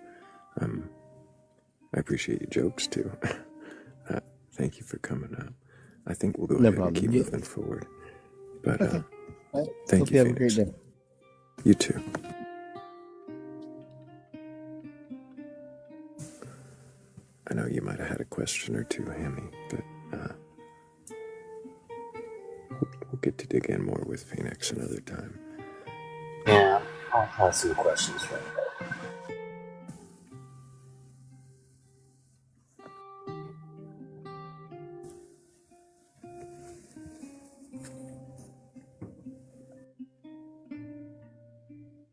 I appreciate your jokes too. Thank you for coming up. I think we'll go ahead and keep moving forward. But Okay. thank Hope you, you have Phoenix. a great day. You too. I know you might have had a question or two, Hammy, but we'll get to dig in more with Phoenix another time. Yeah, I'll have some questions for you.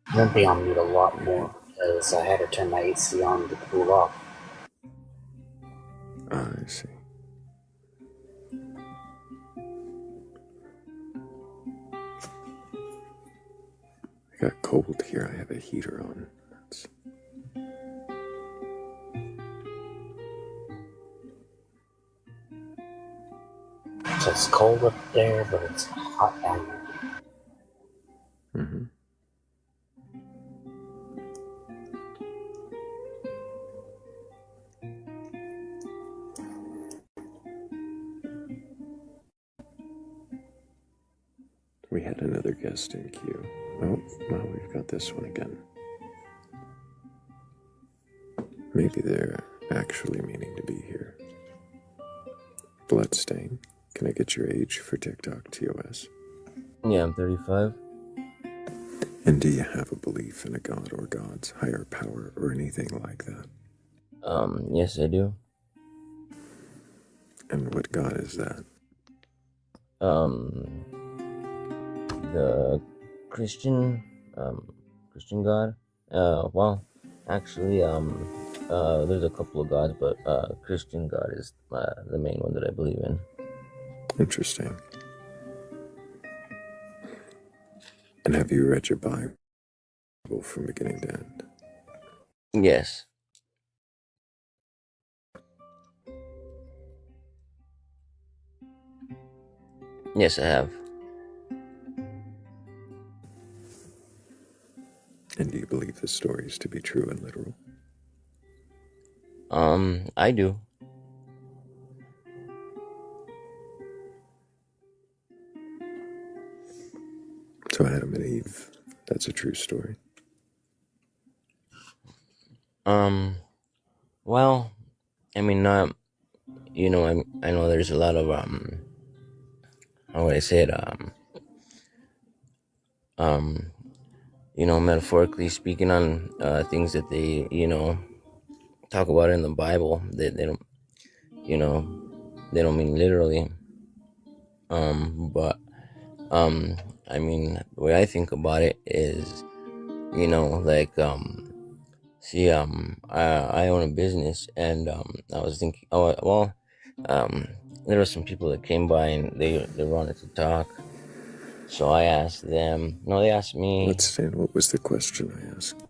I'm gonna be on mute a lot more because I had to turn my AC on to cool off. I see. I got cold here. I have a heater on. So it's cold up there, but it's hot down here. Mm-hmm. We had another guest in queue. Oh, well, we've got this one again. Maybe they're actually meaning to be here. Bloodstain, can I get your age for TikTok TOS? Yeah, I'm 35. And do you have a belief in a god or gods, higher power, or anything like that? Yes, I do. And what god is that? The Christian God. Well, actually, there's a couple of gods, but Christian God is the main one that I believe in. Interesting. And have you read your Bible from beginning to end? Yes. Yes, I have. And do you believe the stories to be true and literal? I do. So Adam and Eve, that's a true story. Well, I mean, not, I know there's a lot of, how would I say it, metaphorically speaking on things that they, talk about in the Bible. They don't, they don't mean literally. But I mean, the way I think about it is, like, see, I own a business, and I was thinking, there were some people that came by and they wanted to talk. So I asked them. No, they asked me. Let's stand. What was the question I asked?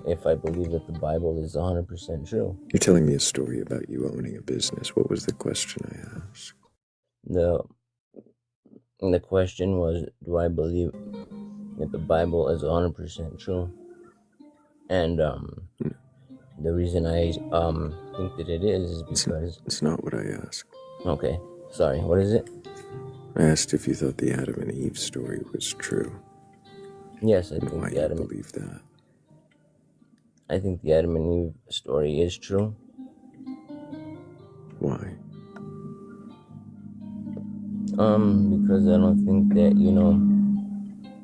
If I believe that the Bible is 100% true. You're telling me a story about you owning a business. What was the question I asked? The question was, do I believe that the Bible is 100% true? And the reason I think that it is because it's not what I asked. Okay, sorry. What is it? I asked if you thought the Adam and Eve story was true. Yes, I think why the Adam. You believe that? I think the Adam and Eve story is true. Why? Because I don't think that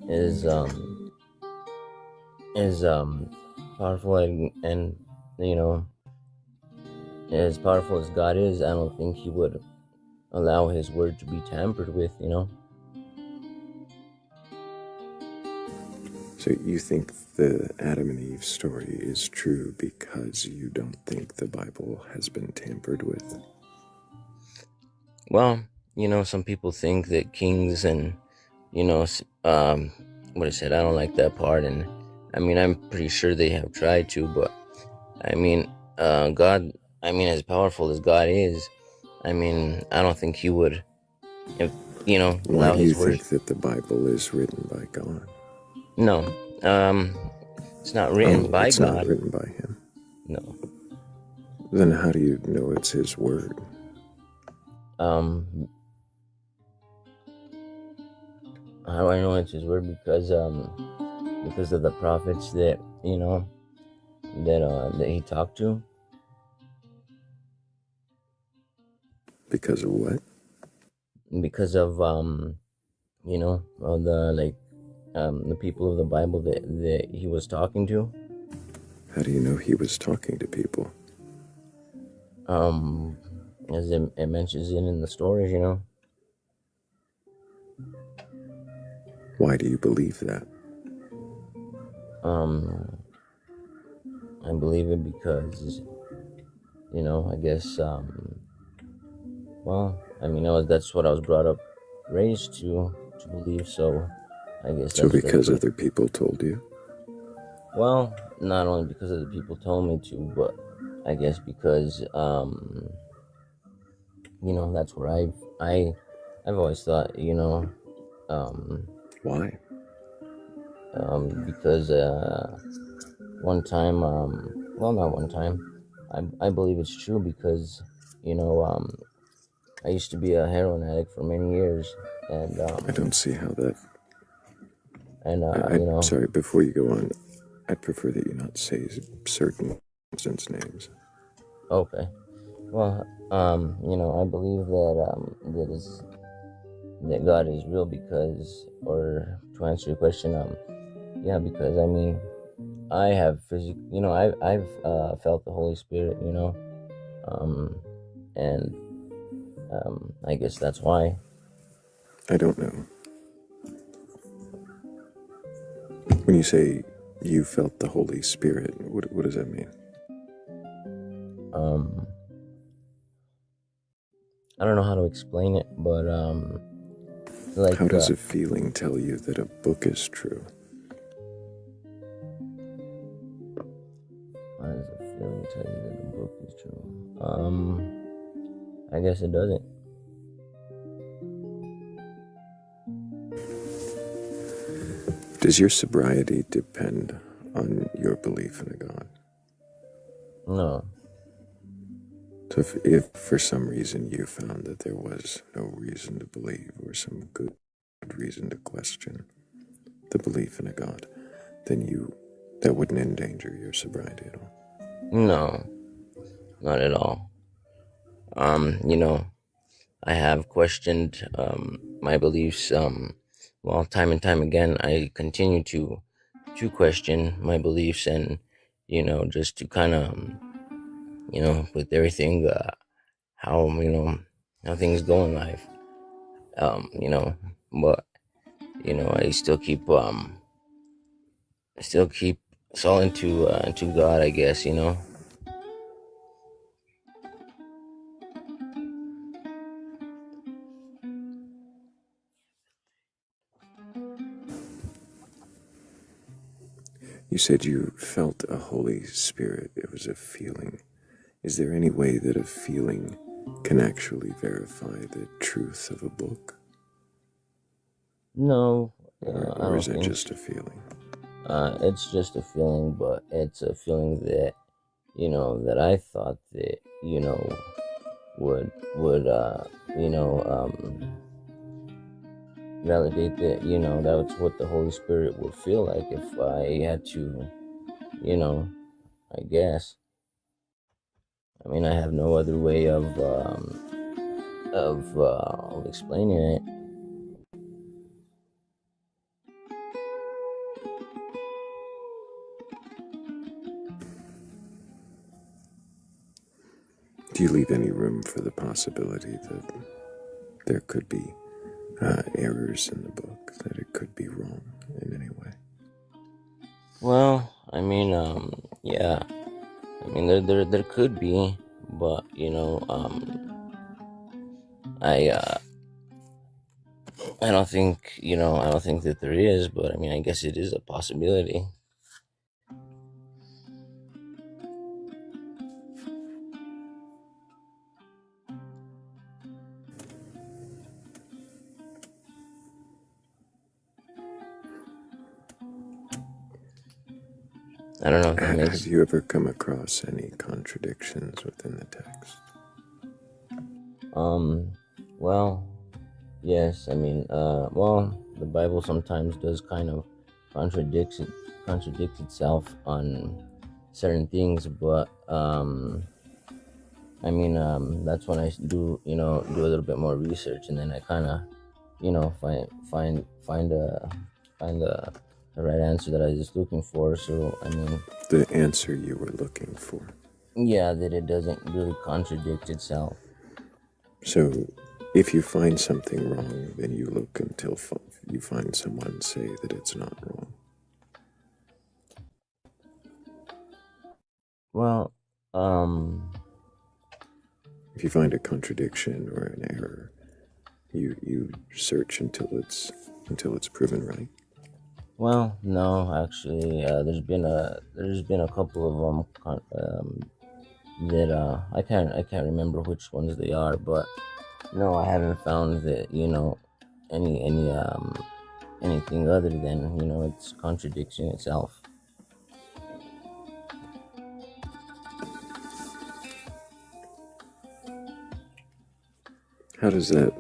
is powerful and as powerful as God is, I don't think He would allow His word to be tampered with. So you think the Adam and Eve story is true because you don't think the Bible has been tampered with? Well, some people think that kings and, what I said, I don't like that part. And I mean, I'm pretty sure they have tried to, but I mean, God, as powerful as God is, I don't think He would, allow Why do you His word. think that the Bible is written by God? No, it's not written by it's God. Not written by Him. No. Then how do you know it's His word? How do I know it's His word? Because of the prophets that that He talked to. Because of what? Because of the people of the Bible that He was talking to. How do you know He was talking to people? As it mentions it in the stories, Why do you believe that? I believe it because, I guess, that's what I was brought up, raised to believe, so I guess So because other people told you? Well, not only because other people told me to, but I guess because, that's where I've always thought, Why? Because one time, not one time, I believe it's true because, I used to be a heroin addict for many years, and I don't see how that. And sorry, before you go on, I'd prefer that you not say certain instance names. Okay. Well, I believe that God is real because, or to answer your question, because I have I've felt the Holy Spirit, and I guess that's why. I don't know. When you say you felt the Holy Spirit, what does that mean? I don't know how to explain it, but like how does a feeling tell you that a book is true? How does a feeling tell you that a book is true? I guess it doesn't. Does your sobriety depend on your belief in a God? No. So if for some reason you found that there was no reason to believe or some good reason to question the belief in a God, then that wouldn't endanger your sobriety at all? No, not at all. I have questioned my beliefs. Well, time and time again, I continue to question my beliefs, and just to kind of with everything how how things go in life. But I still keep it's all into God, I guess. You said you felt a Holy Spirit. It was a feeling. Is there any way that a feeling can actually verify the truth of a book? No, I Or don't is it think. just a feeling? It's just a feeling, but it's a feeling that that I thought that would validate that that's what the Holy Spirit would feel like if I had to you know I guess. I mean, I have no other way of explaining it. Do you leave any room for the possibility that there could be errors in the book, that it could be wrong in any way? Well, I mean, yeah. I mean, there could be, but I I don't think that there is, but I mean, I guess it is a possibility. I don't know if that makes. Have you ever come across any contradictions within the text? Well, yes. I mean, well, the Bible sometimes does kind of contradict itself on certain things, but I mean, that's when I do a little bit more research, and then I kind of find the right answer that I was just looking for. So I mean, The answer you were looking for. yeah, that it doesn't really contradict itself. So, if you find something wrong, then you look until you find someone say that it's not wrong. Well, if you find a contradiction or an error, you search until it's proven right. Well, no, actually, there's been a couple of that I can't remember which ones they are, but no, I haven't found that anything other than it's contradicting itself. How does that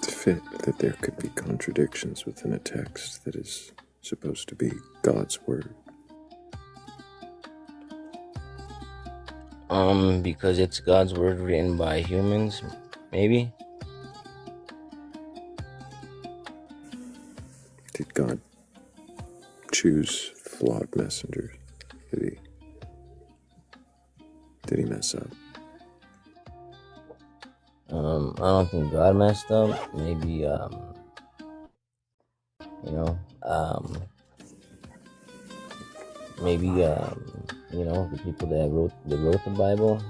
fit, that there could be contradictions within a text that is supposed to be God's word? Because it's God's word written by humans, maybe. Did God choose flawed messengers? Did he mess up? I don't think God messed up. Maybe maybe the people that wrote the Bible.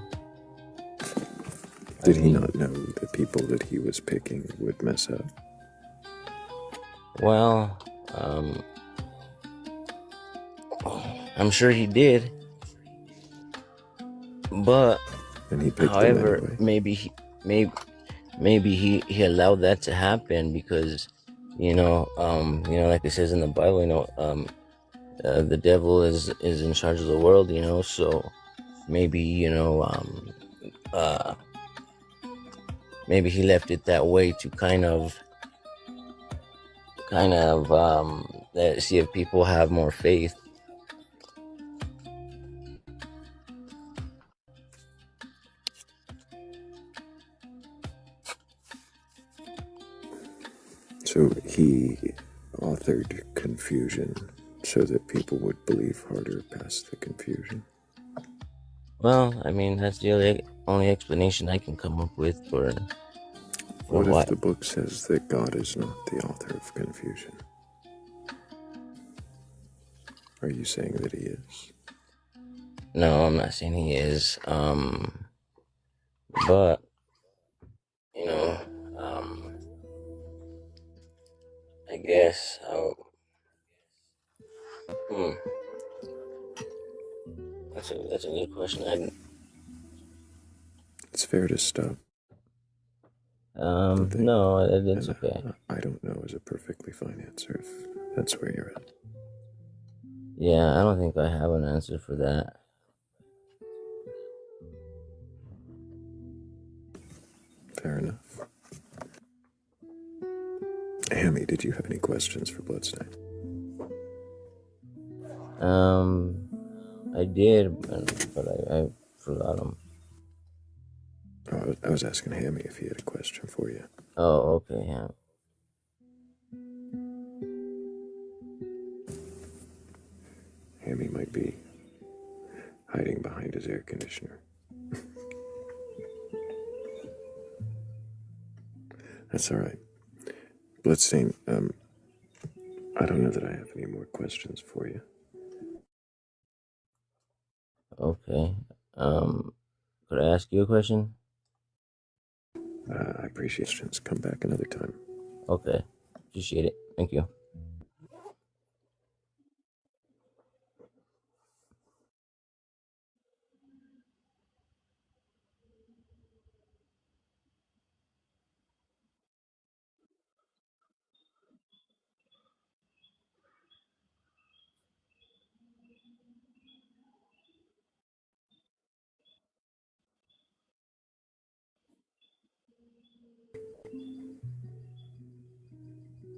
Did he not know the people that he was picking would mess up? Well, I'm sure he did. But and he picked however, them anyway. maybe he allowed that to happen because like it says in the Bible, the devil is in charge of the world, so maybe maybe he left it that way to kind of see if people have more faith. So he authored confusion so that people would believe harder past the confusion. Well, I mean, that's the only explanation I can come up with for What why. if the book says that God is not the author of confusion? Are you saying that he is? No, I'm not saying he is. But you know, I guess that's a good question. It's fair to stop. No, it's okay. I don't know is a perfectly fine answer if that's where you're at. Yeah, I don't think I have an answer for that. Fair enough. Hammy, did you have any questions for Bloodstain? I did, but I forgot them. Oh, I was asking Hammy if he had a question for you. Oh, okay, yeah. Hammy might be hiding behind his air conditioner. That's all right. Bloodstain, I don't know that I have any more questions for you. Okay. Could I ask you a question? I appreciate questions. Come back another time. Okay. Appreciate it. Thank you.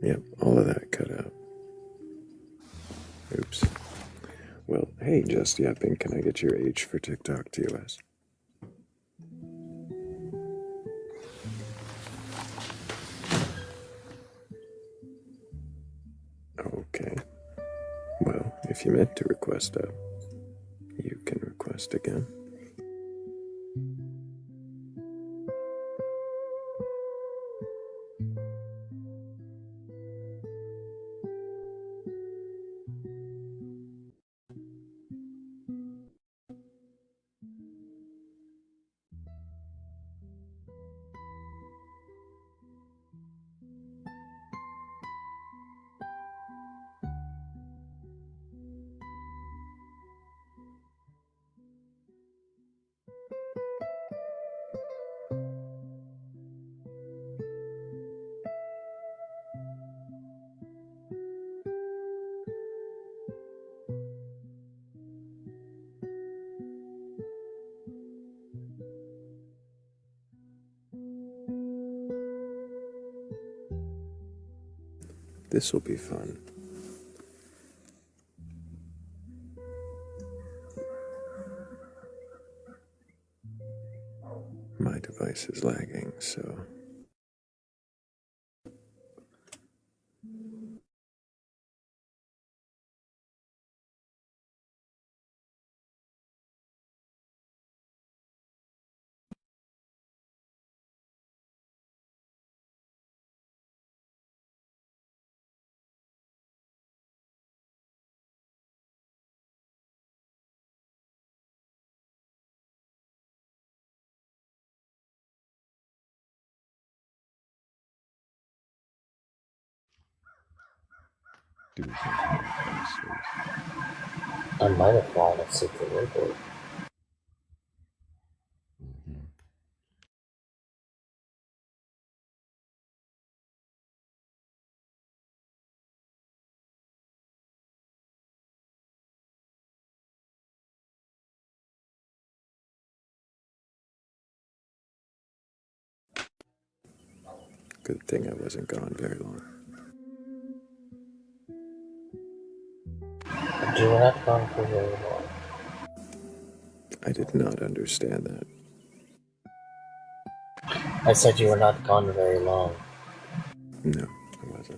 Yep, all of that cut out. Oops. Well, hey, Just Yapping, can I get your age for TikTok TOS? Okay. Well, if you meant to request up, you can request again. This will be fun. My device is lagging, so... Do we think I might have fallen asleep at the airport. Good thing I wasn't gone very long. You were not gone for very long. I did not understand that. I said you were not gone very long. No, I wasn't.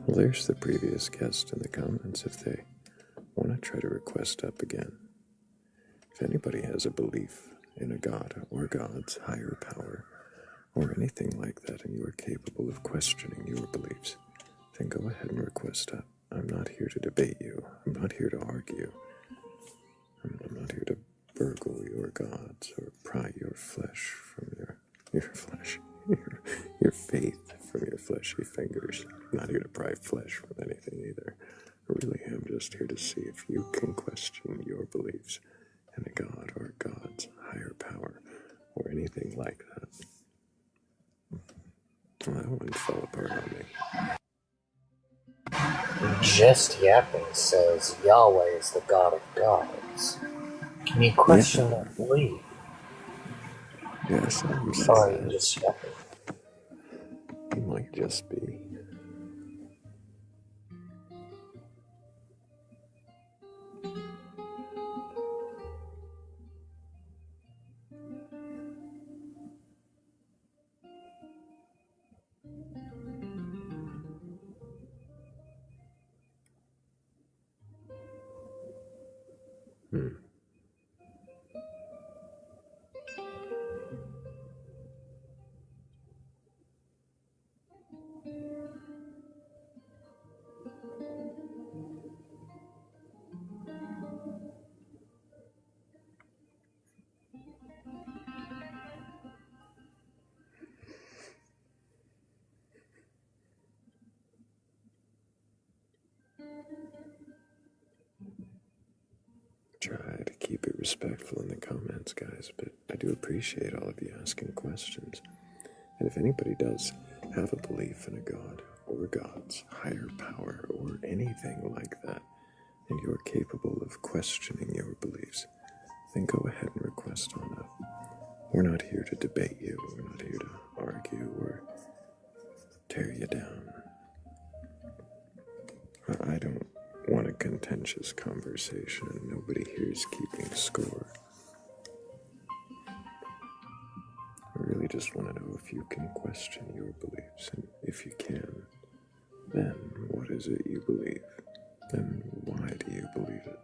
Well, there's the previous guest in the comments if they want to try to request up again. If anybody has a belief in a god or gods, higher power, or anything like that, and you are capable of questioning your beliefs, then go ahead and request up. I'm not here to debate you. I'm not here to argue. I'm not here to burgle your gods or pry your flesh from your flesh, your faith from your fleshy fingers. I'm not here to pry flesh from anything either. I really am just here to see if you can question your beliefs in a god or gods, higher power, or anything like that. Well, that one fell apart on me. Just Yapping says Yahweh is the God of gods. Can you question that belief? Yes, I'm Or are you just yapping? He might just be. Try to keep it respectful in the comments, guys, but I do appreciate all of you asking questions. And if anybody does have a belief in a god or gods, higher power, or anything like that, and you're capable of questioning your beliefs, then go ahead and request on up. We're not here to debate you. We're not here to argue or tear you down. I don't want a contentious conversation, and nobody here is keeping score. I really just want to know if you can question your beliefs, and if you can, then what is it you believe, and why do you believe it?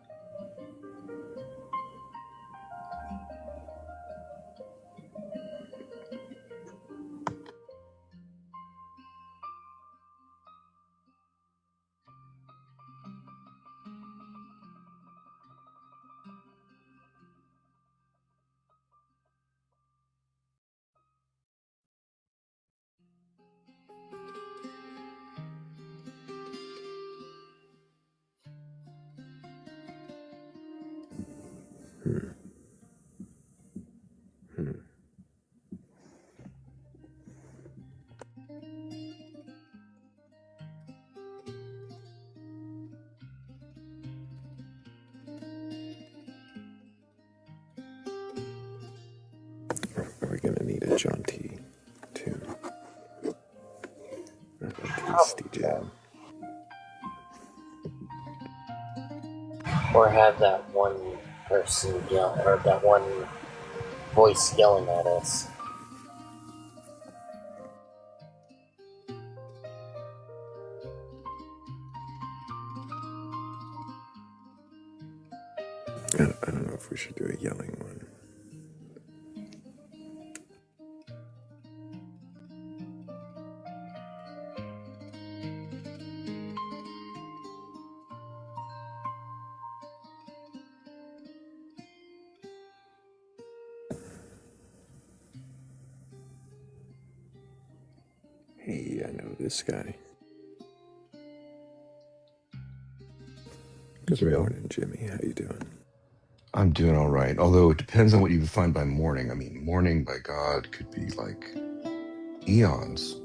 Are we going to need a jaunty tune? A tasty jam. Or have that one person yell, or that one voice yelling at us. I don't know if we should do a yelling one. Hey, I know this guy. Good morning, Jimmy. How you doing? I'm doing all right. Although it depends on what you define by morning. I mean, morning by God could be like eons.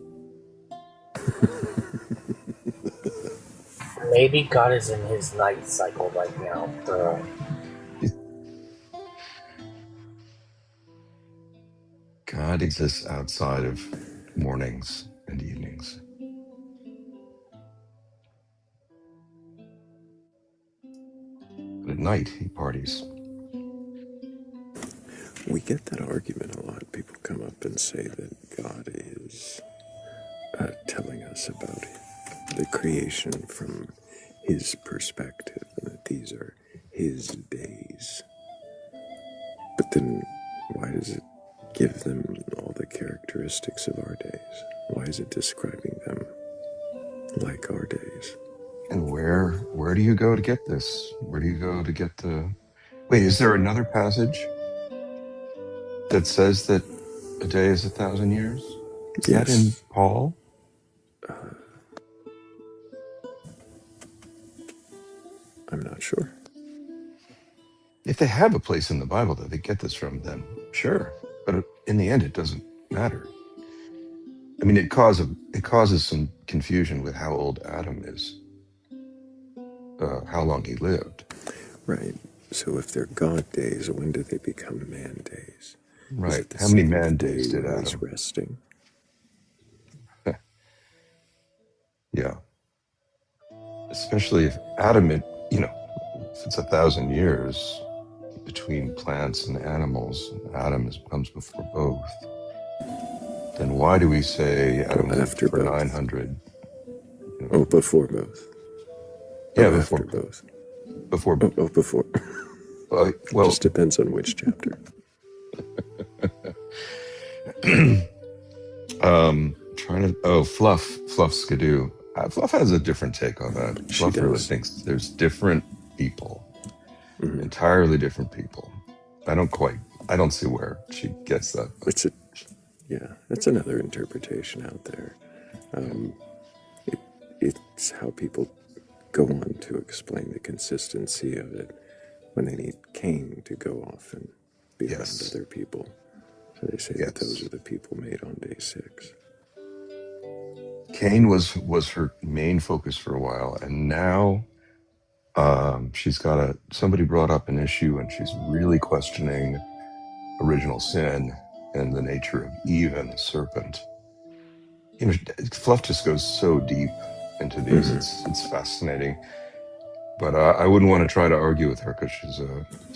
Maybe God is in his night cycle right now, Thrayle. God exists outside of mornings and evenings. But at night, he parties. We get that argument a lot. People come up and say that God is telling us about the creation from his perspective, and that these are his days. But then why does it give them all the characteristics of our days? Why is it describing them like our days? And where do you go to get this? Where do you go to get the... Wait, is there another passage that says that a day is 1,000 years? Is that in Paul? I'm not sure. If they have a place in the Bible that they get this from, then sure. But in the end, it doesn't matter. I mean, it causes some confusion with how old Adam is, how long he lived. Right. So if they're God days, when do they become man days? Right. How many man days did Adam? He's resting. Yeah. Especially if Adam, if it's 1,000 years between plants and animals, Adam comes before both. Then why do we say Adam lived for 900? Oh, before both. Yeah, before both. Before. Oh, before. Well, just depends on which chapter. Fluff Skidoo. Fluff has a different take on that. Fluff really thinks there's different people, entirely different people. I don't see where she gets that. That's another interpretation out there. It's how people go on to explain the consistency of it when they need Cain to go off and be around other people. So they say that those are the people made on day 6. Cain was her main focus for a while, and now she's got somebody brought up an issue, and she's really questioning original sin and the nature of Eve and the serpent. Fluff just goes so deep into these. It's fascinating, but I wouldn't want to try to argue with her because she's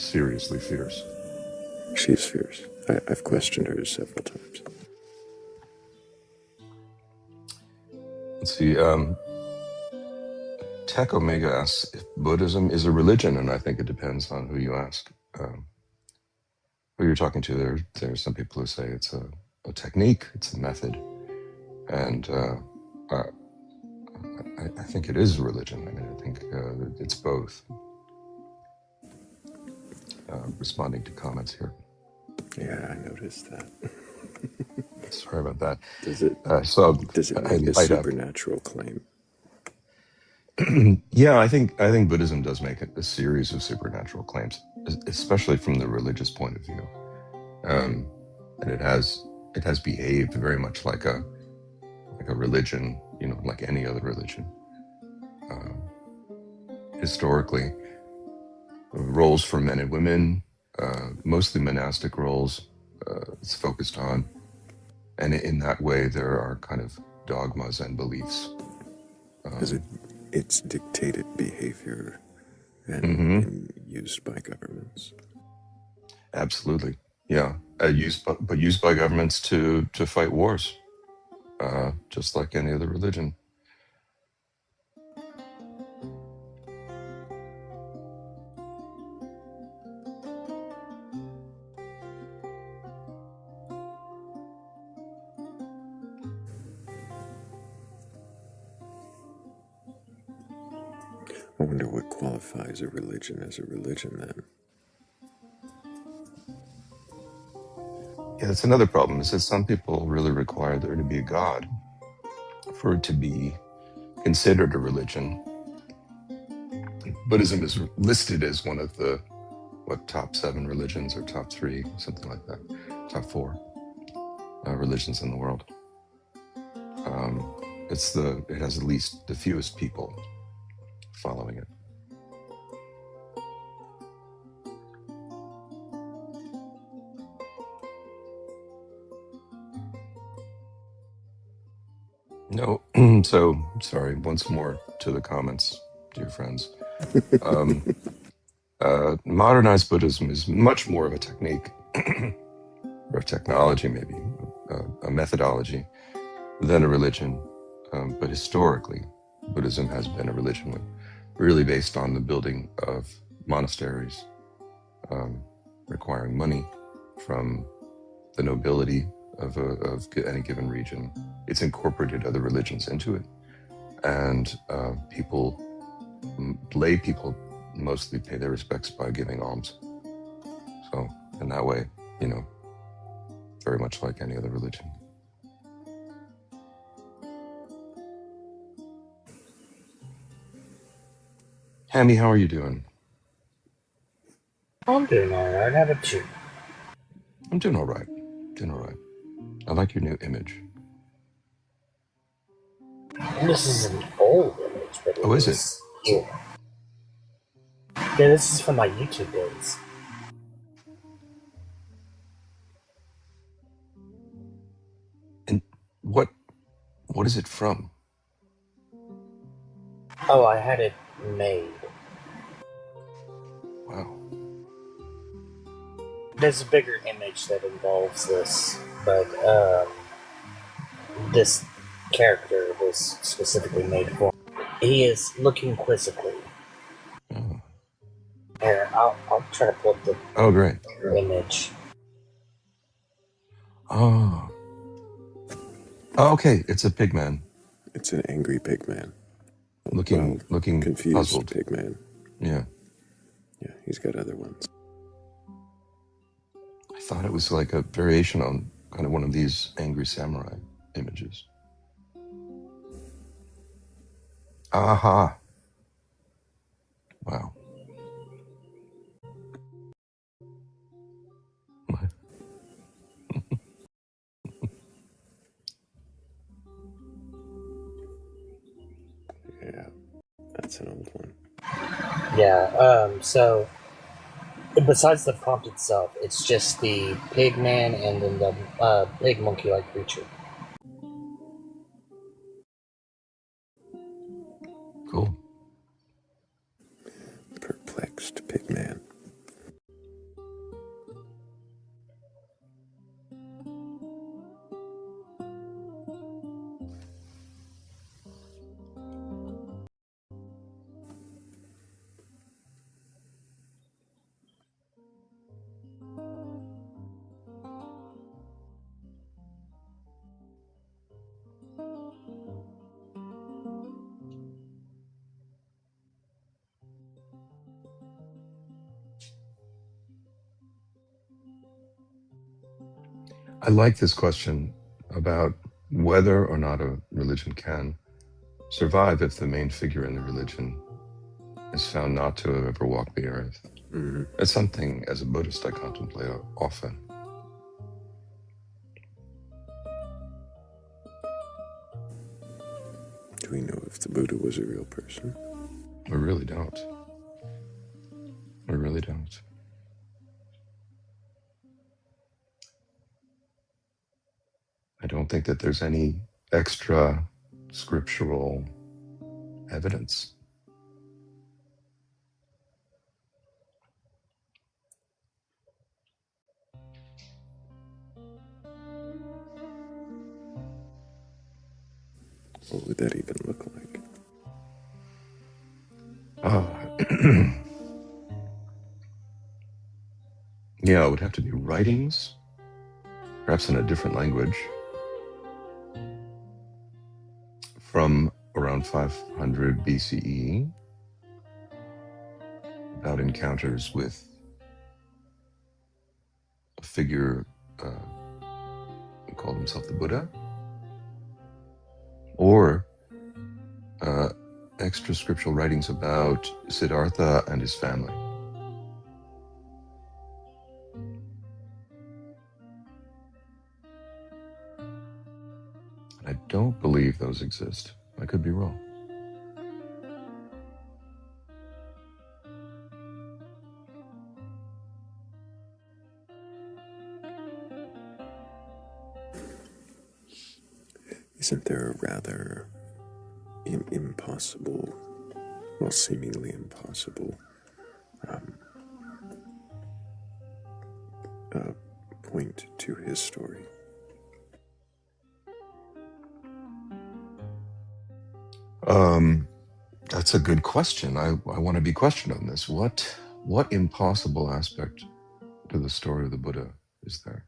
seriously fierce. She's fierce. I've questioned her several times. Let's see. Tech Omega asks if Buddhism is a religion, and I think it depends on who you ask. Who you're talking to, there's some people who say it's a technique, it's a method, and I think it is a religion. I mean, I think it's both. Responding to comments here. Yeah, I noticed that. Sorry about that. Does it make a supernatural claim? Yeah, I think Buddhism does make a series of supernatural claims, especially from the religious point of view, and it has behaved very much like a religion, like any other religion. Historically, roles for men and women, mostly monastic roles, it's focused on, and in that way there are kind of dogmas and beliefs. It's dictated behavior and used by governments. Absolutely, yeah. Used by governments to fight wars, just like any other religion. I wonder what qualifies a religion as a religion then. Yeah, that's another problem, is that some people really require there to be a God for it to be considered a religion. Buddhism is listed as one of the, top 7 religions, or top 3, something like that, top 4 religions in the world. It has at least the fewest people following it. No, so sorry, once more to the comments, dear friends. Modernized Buddhism is much more of a technique, or a technology maybe, a methodology, than a religion. But historically, Buddhism has been a religion really based on the building of monasteries, requiring money from the nobility of any given region. It's incorporated other religions into it, and lay people mostly pay their respects by giving alms. So in that way, very much like any other religion. Hammy, how are you doing? I'm doing alright. How about you? I'm doing all right. I like your new image. This is an old image, but Oh, is it? Yeah. Yeah, this is from my YouTube days. And what is it from? Oh, I had it made. Wow. There's a bigger image that involves this, but this character was specifically made for. He is looking quizzically. Oh. Here, I'll try to pull up the Great. image. Oh, okay. It's a pig man. It's an angry pig man. Looking confused puzzled. pig man. Yeah. Yeah, he's got other ones. I thought it was like a variation on kind of one of these angry samurai images. Aha. Wow. Yeah, that's an old one. Yeah, so besides the prompt itself, it's just the pig man and then the pig monkey-like creature. Cool. Perplexed pig man. I like this question about whether or not a religion can survive if the main figure in the religion is found not to have ever walked the earth. Mm-hmm. It's something, as a Buddhist, I contemplate often. Do we know if the Buddha was a real person? We really don't. We really don't. I don't think that there's any extra scriptural evidence. What would that even look like? Yeah, it would have to be writings, perhaps in a different language, from around 500 BCE, about encounters with a figure who called himself the Buddha, or extra scriptural writings about Siddhartha and his family. I don't believe those exist. I could be wrong. Isn't there a rather impossible, well, seemingly impossible, point to his story? That's a good question. I want to be questioned on this. What impossible aspect to the story of the Buddha is there?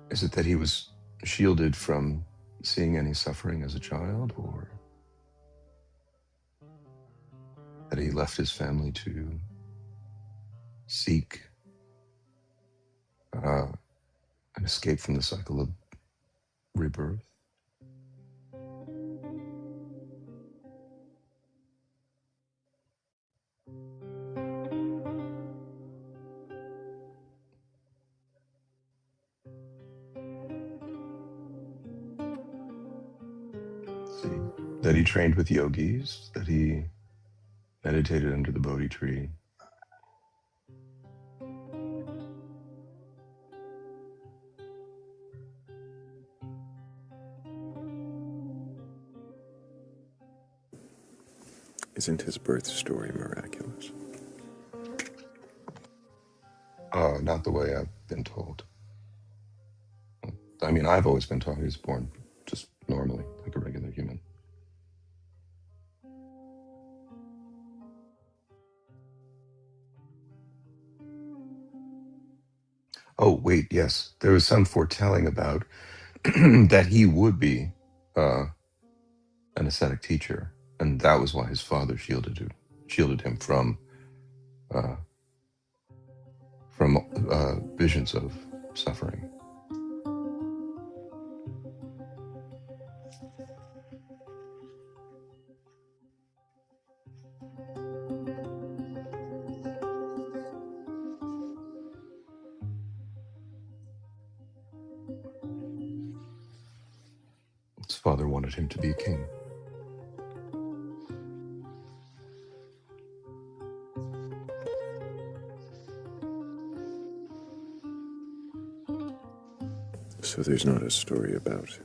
Is it that he was shielded from seeing any suffering as a child, or that he left his family to seek an escape from the cycle of rebirth? See, that he trained with yogis, that he meditated under the Bodhi tree. Isn't his birth story miraculous? Not the way I've been told. I mean, I've always been taught he was born just normally, like a regular human. Oh, wait, yes. There was some foretelling about that he would be an ascetic teacher, and that was why his father shielded him from visions of suffering. His father wanted him to be a king. So there's not a story about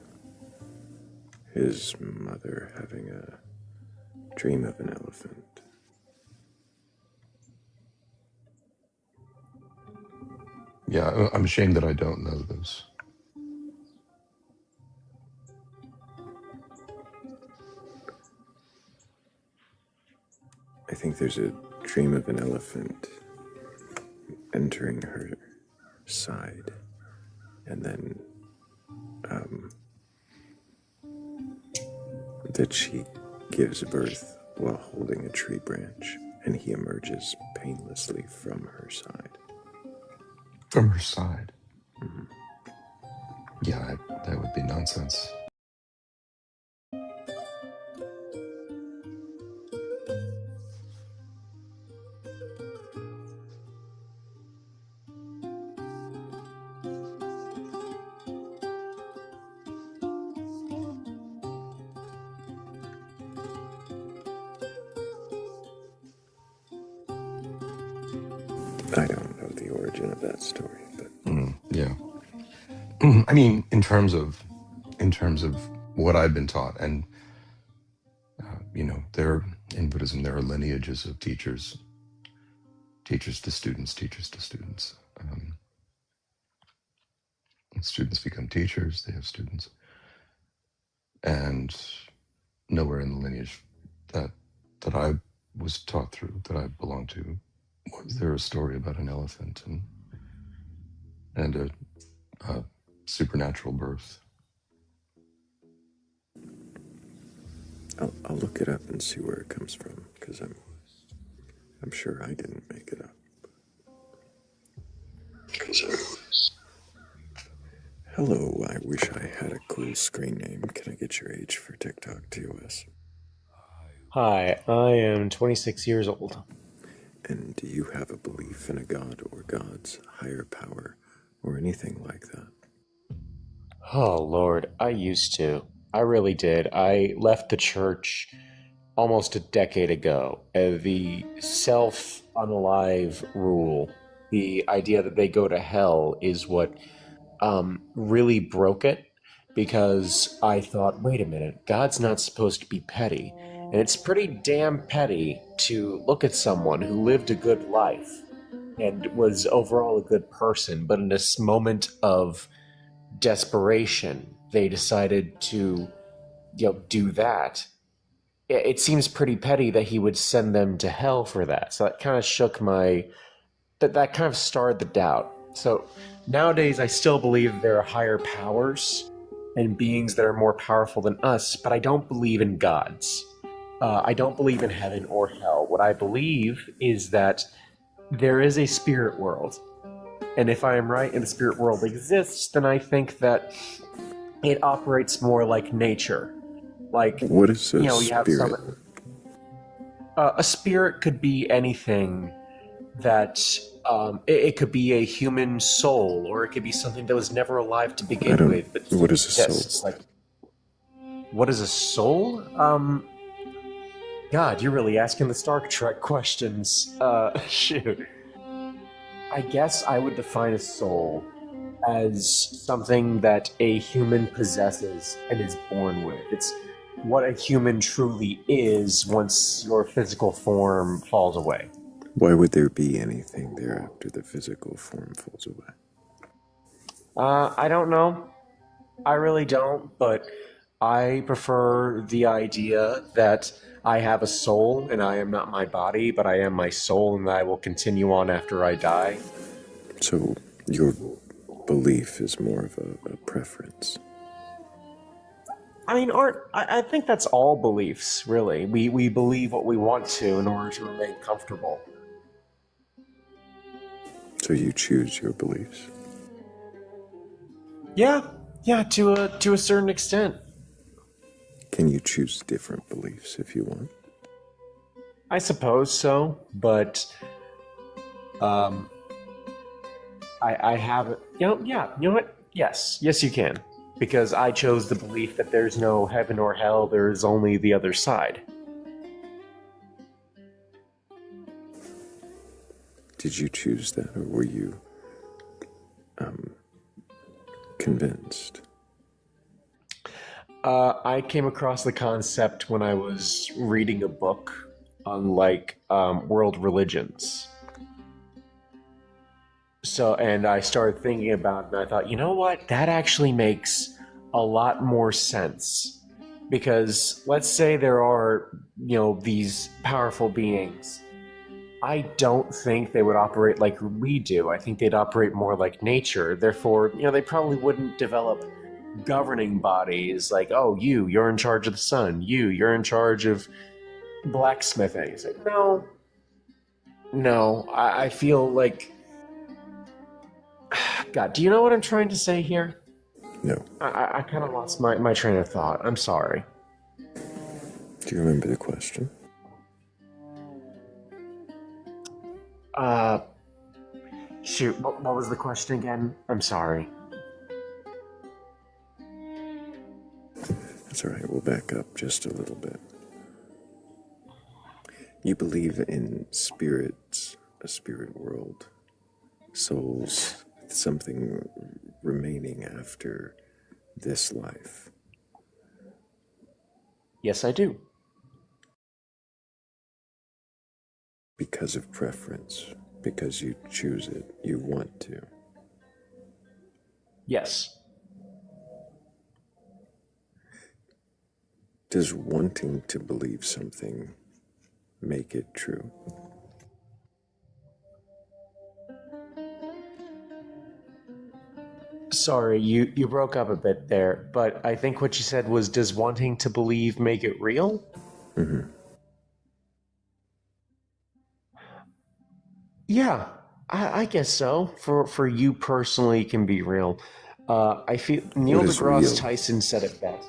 his mother having a dream of an elephant. Yeah, I'm ashamed that I don't know this. I think there's a dream of an elephant entering her side, and then that she gives birth while holding a tree branch, and he emerges painlessly from her side. From her side? Mm-hmm. Yeah, that would be nonsense. I don't know the origin of that story, but yeah. I mean, in terms of what I've been taught, and there in Buddhism there are lineages of teachers to students, teachers to students. Students become teachers; they have students, and nowhere in the lineage that I was taught through, that I belong to, was there a story about an elephant and a supernatural birth. I'll look it up and see where it comes from, because I'm sure I didn't make it up. Hello, I wish I had a cool screen name. Can I get your age for TikTok TOS? Hi, I am 26 years old. And do you have a belief in a god or gods, higher power, or anything like that? Oh, Lord, I used to. I really did. I left the church almost a decade ago. The self-unalive rule, the idea that they go to hell, is what really broke it. because I thought, wait a minute, God's not supposed to be petty. And it's pretty damn petty to look at someone who lived a good life and was overall a good person, but in this moment of desperation, they decided to, do that. It seems pretty petty that he would send them to hell for that. So that kind of shook my... That kind of starred the doubt. So nowadays, I still believe there are higher powers and beings that are more powerful than us, but I don't believe in gods. I don't believe in heaven or hell. What I believe is that there is a spirit world. And if I am right and the spirit world exists, then I think that it operates more like nature. Like, what is a you have spirit? A spirit could be anything that... it could be a human soul, or it could be something that was never alive to begin with. But what is a soul? exists. Like, what is a soul? God, you're really asking the Star Trek questions. Shoot. I guess I would define a soul as something that a human possesses and is born with. It's what a human truly is once your physical form falls away. Why would there be anything there after the physical form falls away? I don't know. I really don't, but I prefer the idea that I have a soul and I am not my body, but I am my soul and I will continue on after I die. So your belief is more of a preference. I mean, I think that's all beliefs, really. We believe what we want to in order to remain comfortable. So you choose your beliefs? Yeah, to a certain extent. Can you choose different beliefs if you want? I suppose so, but I have... You know what? Yes, you can. Because I chose the belief that there's no heaven or hell, there is only the other side. Did you choose that, or were you convinced? I came across the concept when I was reading a book on, world religions. So, and I started thinking about it, and I thought, you know what? That actually makes a lot more sense. Because let's say there are, these powerful beings. I don't think they would operate like we do. I think they'd operate more like nature. Therefore, they probably wouldn't develop governing bodies like, oh, you're in charge of the sun. You're in charge of blacksmithing. It's like, no, I feel like... God, do you know what I'm trying to say here? No. I kind of lost my train of thought. I'm sorry. Do you remember the question? Shoot, what was the question again? I'm sorry. That's all right, we'll back up just a little bit. You believe in spirits, a spirit world, souls, something remaining after this life. Yes, I do. Because of preference, because you choose it, you want to. Yes. Does wanting to believe something make it true? Sorry, you broke up a bit there, but I think what you said was, does wanting to believe make it real? Mm-hmm. Yeah, I guess so. For you personally, it can be real. I feel Neil deGrasse Tyson said it best.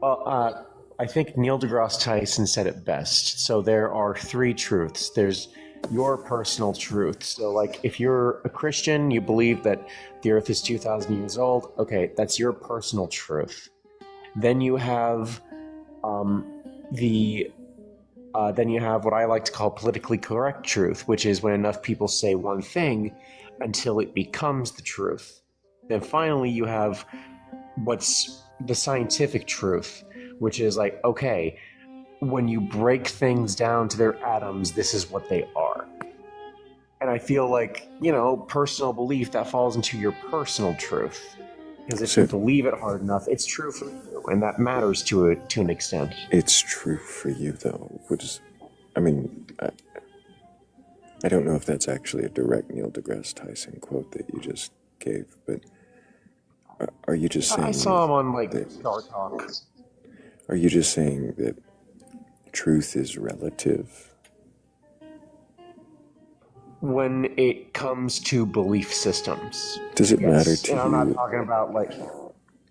Well, I think Neil deGrasse Tyson said it best. So there are three truths. There's your personal truth. So, if you're a Christian, you believe that the Earth is 2,000 years old. Okay, that's your personal truth. Then you have then you have what I like to call politically correct truth, which is when enough people say one thing until it becomes the truth. Then finally you have what's the scientific truth, which is like, okay, when you break things down to their atoms, this is what they are. And I feel like, personal belief, that falls into your personal truth. Because if you believe it hard enough, it's true for you, and that matters to an extent. It's true for you, though. I don't know if that's actually a direct Neil deGrasse Tyson quote that you just gave, but are you just saying... I saw him on, Star Talk. Are you just saying that truth is relative? When it comes to belief systems. Does it matter to you? I'm not talking about,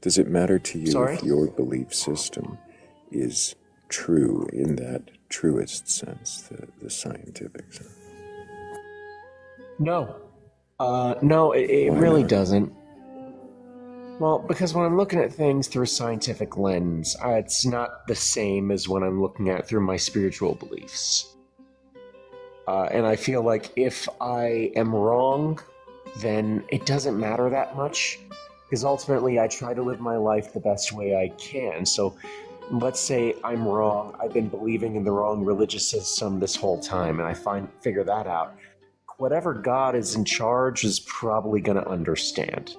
Does it matter to you Sorry? if your belief system is true in that truest sense, the scientific sense? No. No, it really doesn't. Well, because when I'm looking at things through a scientific lens, it's not the same as when I'm looking at it through my spiritual beliefs. And I feel like if I am wrong, then it doesn't matter that much. Because ultimately, I try to live my life the best way I can. So let's say I'm wrong. I've been believing in the wrong religious system this whole time, and I figure that out. Whatever God is in charge is probably going to understand.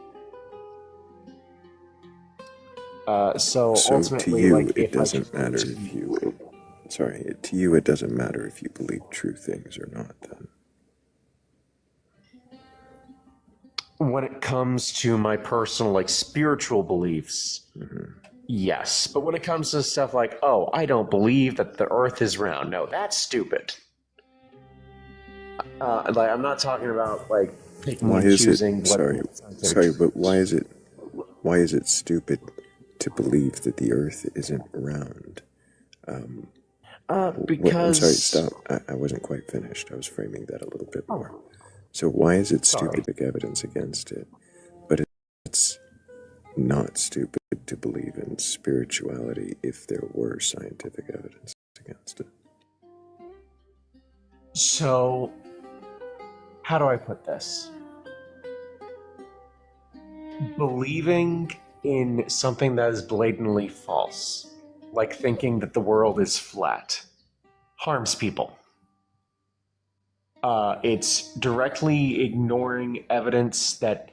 So ultimately, to you, it doesn't matter if you... to you it doesn't matter if you believe true things or not, then. When it comes to my personal, spiritual beliefs, yes. But when it comes to stuff like, oh, I don't believe that the Earth is round. No, that's stupid. I'm not talking about, picking and choosing but why is it stupid to believe that the Earth isn't round? Because... I'm sorry, stop. I wasn't quite finished. I was framing that a little bit more. So why is it stupid evidence against it? But it's not stupid to believe in spirituality if there were scientific evidence against it. So, how do I put this? Believing in something that is blatantly false, like thinking that the world is flat, harms people. It's directly ignoring evidence that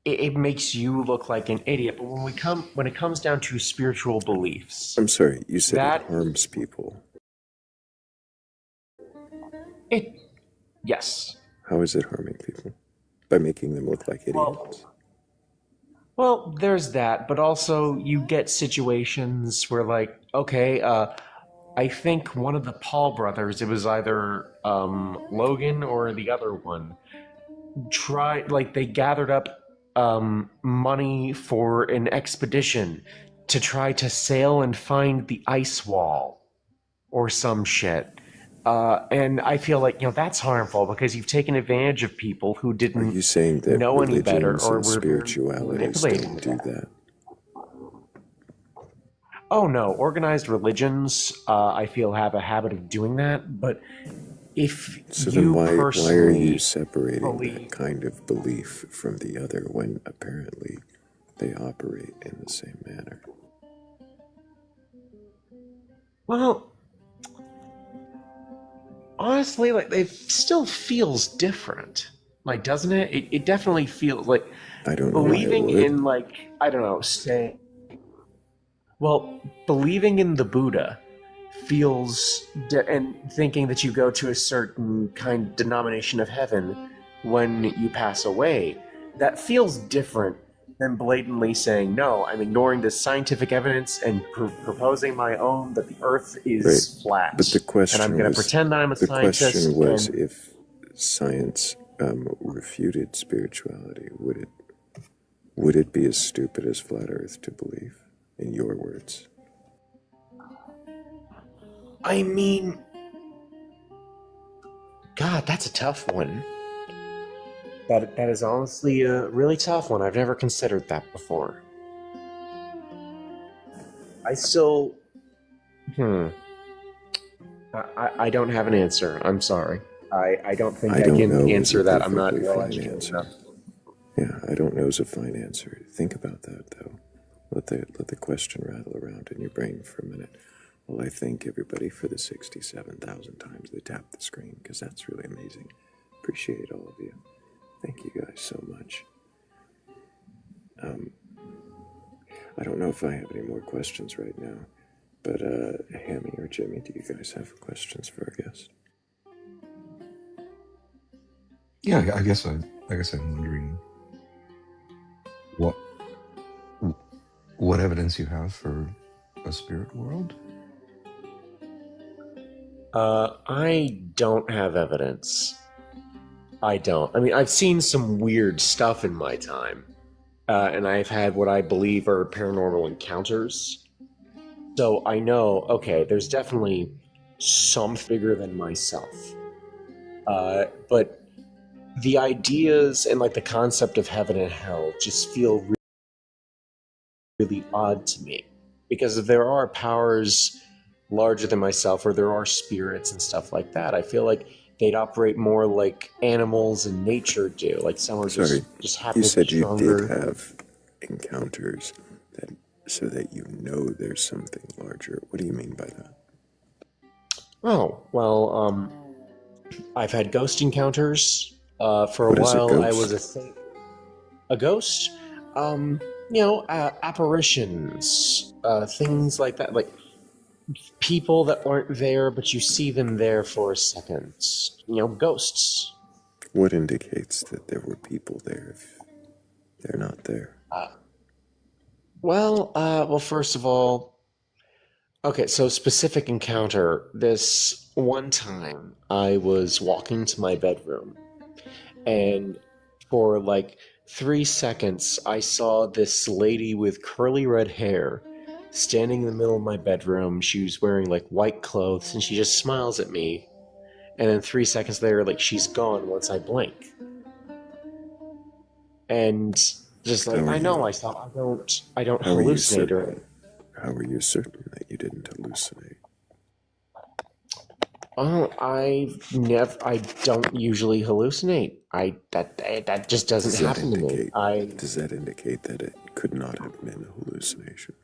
it makes you look like an idiot. But when it comes down to spiritual beliefs, I'm sorry, you said it harms people. Yes. How is it harming people? By making them look like idiots? Well, there's that, but also you get situations where, I think one of the Paul brothers, it was either Logan or the other one, they gathered up money for an expedition to try to sail and find the ice wall or some shit. And I feel like, that's harmful because you've taken advantage of people who didn't know any better or were spirituality manipulated. do that? Oh no, organized religions, I feel, have a habit of doing that, but if then why are you separating that kind of belief from the other when apparently they operate in the same manner? Well, honestly, it still feels different. Doesn't it? It definitely feels like I don't know believing in, believing in the Buddha feels, and thinking that you go to a certain kind of denomination of heaven when you pass away, that feels different than blatantly saying, no, I'm ignoring this scientific evidence and proposing my own that the Earth is flat. But the question and I'm going to pretend that I'm a scientist. The question was if science refuted spirituality, would it be as stupid as flat Earth to believe, in your words? I mean, God, that's a tough one. That is honestly a really tough one. I've never considered that before. I still... I don't have an answer. I'm sorry. I don't think I can answer that. I'm not well educated enough. Yeah, I don't know is a fine answer. Think about that, though. Let the question rattle around in your brain for a minute. Well, I thank everybody for the 67,000 times they tapped the screen, because that's really amazing. Appreciate all of you. Thank you guys so much. I don't know if I have any more questions right now, but Hammy or Jimmy, do you guys have questions for our guest? Yeah, I guess I'm wondering what evidence you have for a spirit world. I don't have evidence. I don't. I mean, I've seen some weird stuff in my time, and I've had what I believe are paranormal encounters. So I know, okay, there's definitely some bigger than myself. But the ideas and like the concept of heaven and hell just feel really odd to me, because if there are powers larger than myself, or there are spirits and stuff like that, I feel like they'd operate more like animals and nature do. Like some are just happen you to be said you stronger. did have encounters so that you know there's something larger. What do you mean by that? Oh, well, I've had ghost encounters. For a What is a while, I ghost? was a ghost. Apparitions, things like that, like people that weren't there, but you see them there for a second. Ghosts. What indicates that there were people there if they're not there? Well, first of all, okay, so specific encounter. This one time, I was walking to my bedroom, and for like 3 seconds, I saw this lady with curly red hair standing in the middle of my bedroom. She was wearing like white clothes, and she just smiles at me. And then 3 seconds later, like she's gone once I blink. And just like I know myself, I don't hallucinate or. How are you certain that you didn't hallucinate? Oh, I don't usually hallucinate. That just doesn't happen to me. Does that indicate that it could not have been a hallucination?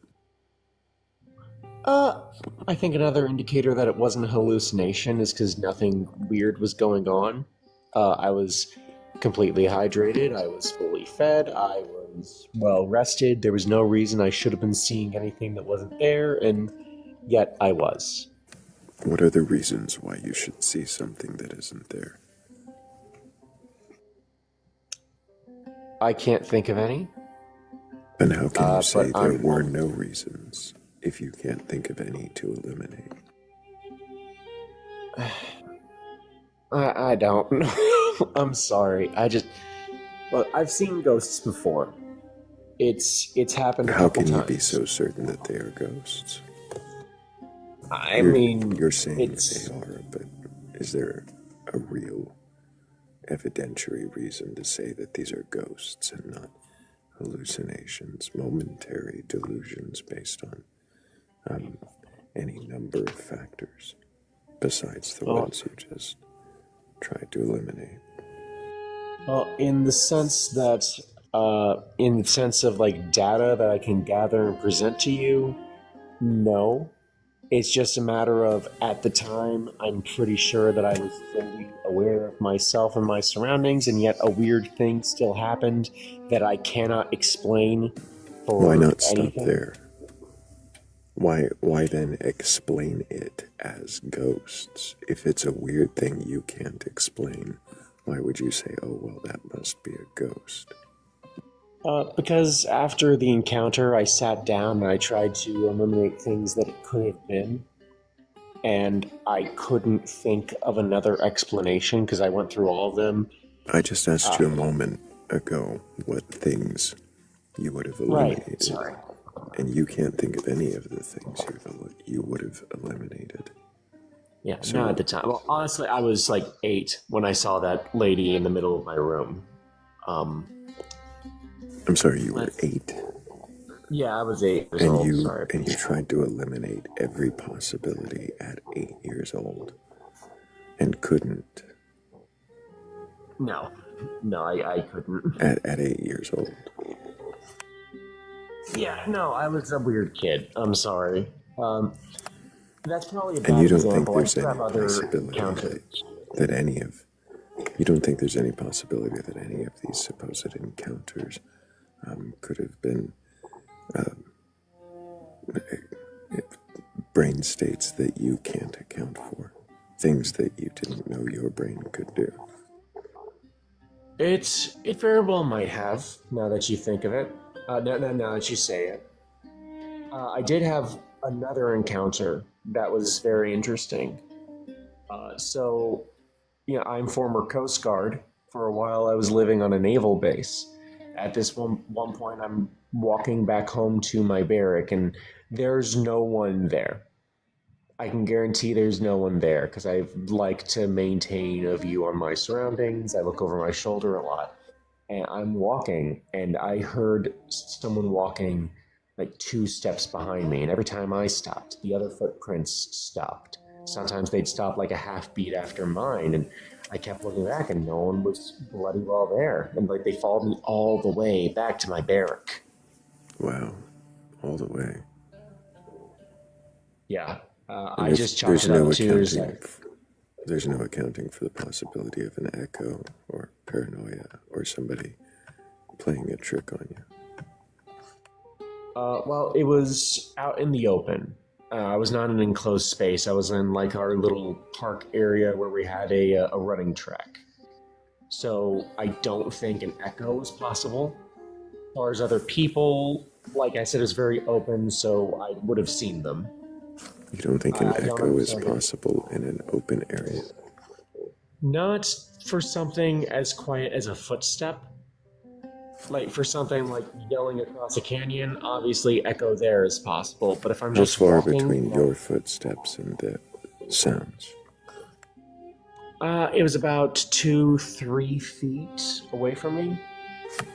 I think another indicator that it wasn't a hallucination is because nothing weird was going on. I was completely hydrated. I was fully fed. I was well rested. There was no reason I should have been seeing anything that wasn't there, and yet I was. What are the reasons why you should see something that isn't there? I can't think of any. Then how can you say there were no reasons if you can't think of any to eliminate? I don't know. I'm sorry. Look, I've seen ghosts before. It's happened a couple times. How can you be so certain that they are ghosts? You're saying that they are, but is there a real evidentiary reason to say that these are ghosts and not hallucinations, momentary delusions based on any number of factors besides the ones you just tried to eliminate? Well, in the sense of like data that I can gather and present to you, no. It's just a matter of, at the time, I'm pretty sure that I was fully aware of myself and my surroundings, and yet a weird thing still happened that I cannot explain for Why not anything. stop there? Why then explain it as ghosts? If it's a weird thing you can't explain, why would you say, oh, well, that must be a ghost? Because after the encounter, I sat down and I tried to eliminate things that it could have been. And I couldn't think of another explanation because I went through all of them. I just asked you a moment ago what things you would have eliminated. Right, sorry. And you can't think of any of the things you would have eliminated. Yeah, not at the time. Well, honestly, I was like 8 when I saw that lady in the middle of my room. I'm sorry, you were 8? Yeah, I was 8 years old. Sorry. And you tried to eliminate every possibility at 8 years old and couldn't. No, I couldn't. At 8 years old. Yeah, no, I was a weird kid. I'm sorry. That's probably a And bad you don't think example. I there's do any have other possibility encounters. that any of you don't think there's any possibility that any of these supposed encounters could have been brain states that you can't account for, things that you didn't know your brain could do. It very well might have, now that you think of it. Now that you say it. I did have another encounter that was very interesting. I'm former Coast Guard. For a while, I was living on a naval base. At this one point, I'm walking back home to my barrack, and there's no one there. I can guarantee there's no one there because I like to maintain a view on my surroundings. I look over my shoulder a lot. And I'm walking, and I heard someone walking like 2 steps behind me. And every time I stopped, the other footprints stopped. Sometimes they'd stop like a half beat after mine. And I kept looking back, and no one was bloody well there. And like they followed me all the way back to my barrack. Wow, all the way. Yeah. And I just chalked it up to there's no accounting for the possibility of an echo or paranoia or somebody playing a trick on you. Well, it was out in the open. I was not in an enclosed space. I was in like our little park area where we had a running track. So I don't think an echo is possible. As far as other people, like I said, it was very open, so I would have seen them. You don't think an echo is possible in an open area? Not for something as quiet as a footstep. Like for something like yelling across a canyon, obviously echo there is possible. But if I'm just how far walking, between your footsteps and the sounds? It was about 2-3 feet away from me.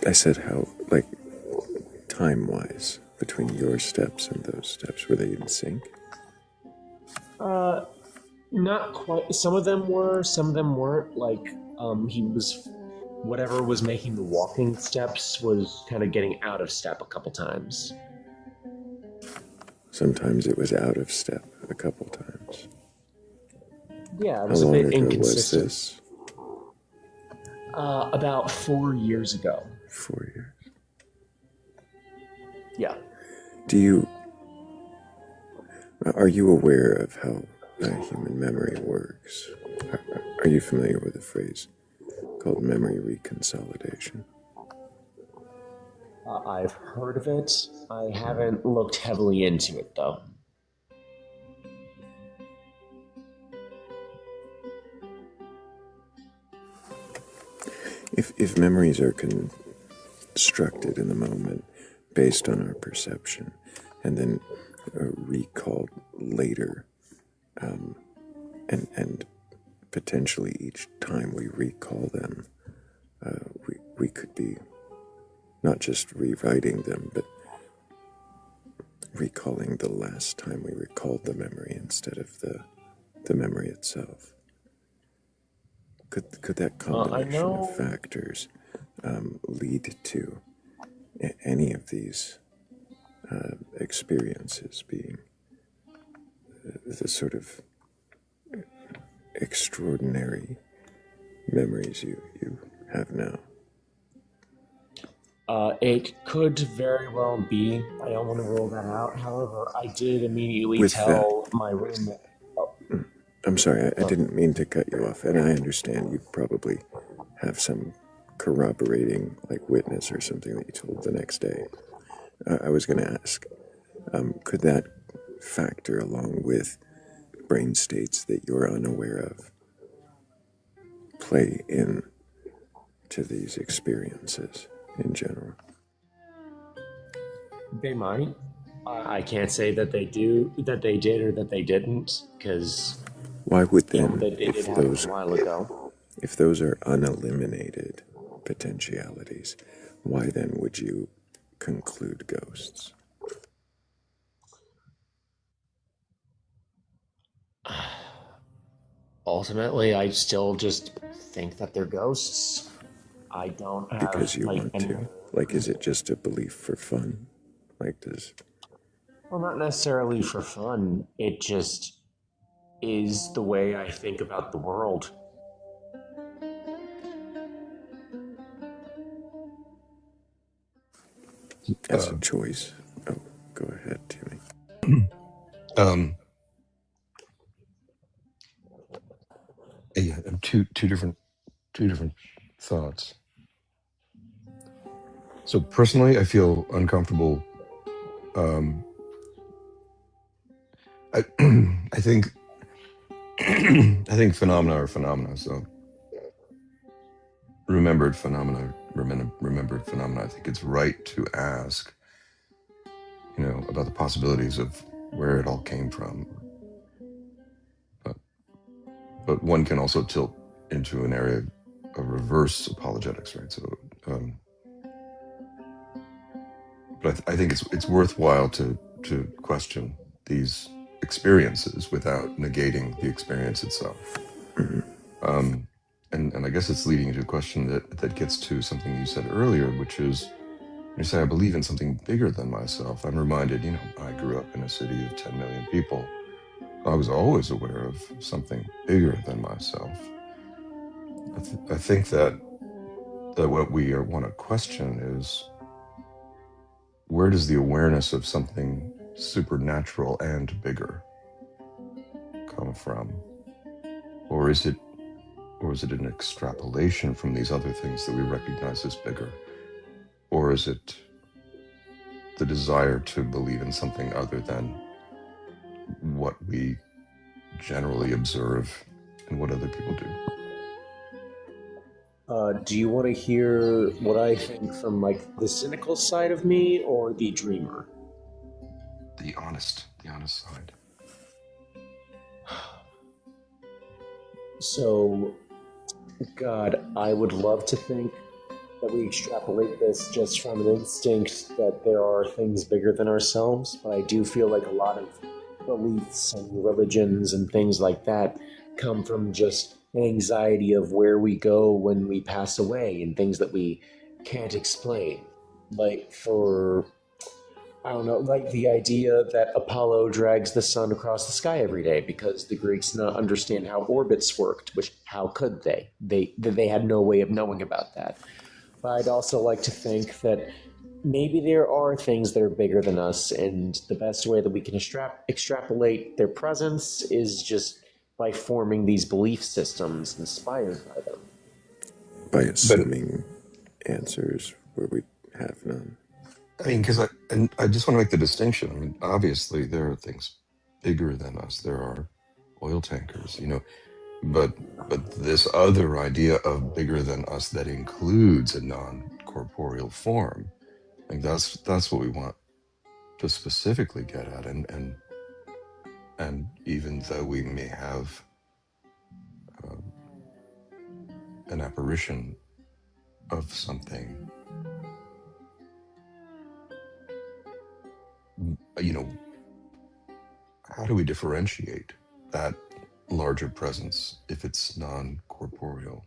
I said how, like, time-wise, between your steps and those steps, were they in sync? Not quite. Some of them were, some of them weren't. Like, whatever was making the walking steps was kind of getting out of step a couple times. Sometimes it was out of step a couple times. Yeah, it How was a long bit ago inconsistent. was this? About 4 years ago. 4 years. Yeah. Are you aware of how human memory works? Are you familiar with a phrase called memory reconsolidation? I've heard of it. I haven't looked heavily into it, though. If memories are constructed in the moment based on our perception and then recalled later, and potentially each time we recall them, we could be not just rewriting them, but recalling the last time we recalled the memory instead of the memory itself. Could that combination of factors lead to any of these experiences being the sort of extraordinary memories you have now? It could very well be. I don't want to rule that out. However, I did immediately tell my roommate. I'm sorry, I didn't mean to cut you off, and I understand you probably have some corroborating, like, witness or something that you told the next day. I was going to ask, could that factor along with brain states that you're unaware of play in to these experiences in general? They might. I can't say that they do, that they did, or that they didn't, because why would then, they did happen a while ago. If those are uneliminated potentialities, why then would you conclude ghosts? Ultimately, I still just think that they're ghosts. I don't have Because you want to. Like, is it just a belief for fun? Like, does... Well, not necessarily for fun. It just is the way I think about the world. That's a choice. Oh, go ahead, Timmy. Yeah, two different thoughts. So personally, I feel uncomfortable. I think phenomena are phenomena. So remembered phenomena. I think it's right to ask, about the possibilities of where it all came from. But one can also tilt into an area of reverse apologetics, right? So, but I think it's worthwhile to question these experiences without negating the experience itself. And I guess it's leading to a question that gets to something you said earlier, which is, when you say I believe in something bigger than myself, I'm reminded, I grew up in a city of 10 million people. I was always aware of something bigger than myself. I think that what we want to question is, where does the awareness of something supernatural and bigger come from? Or is it an extrapolation from these other things that we recognize as bigger? Or is it the desire to believe in something other than what we generally observe and what other people do? Do you want to hear what I think from the cynical side of me or the dreamer? The honest side. So, God, I would love to think that we extrapolate this just from an instinct that there are things bigger than ourselves, but I do feel like a lot of beliefs and religions and things like that come from just an anxiety of where we go when we pass away and things that we can't explain. Like the idea that Apollo drags the sun across the sky every day because the Greeks did not understand how orbits worked, which how could they? They had no way of knowing about that. But I'd also like to think that maybe there are things that are bigger than us, and the best way that we can extrapolate their presence is just by forming these belief systems inspired by them. By assuming answers where we have none. I mean, because I just want to make the distinction. I mean, obviously there are things bigger than us. There are oil tankers, but this other idea of bigger than us that includes a non-corporeal form, I think that's what we want to specifically get at. And even though we may have an apparition of something, how do we differentiate that larger presence if it's non-corporeal?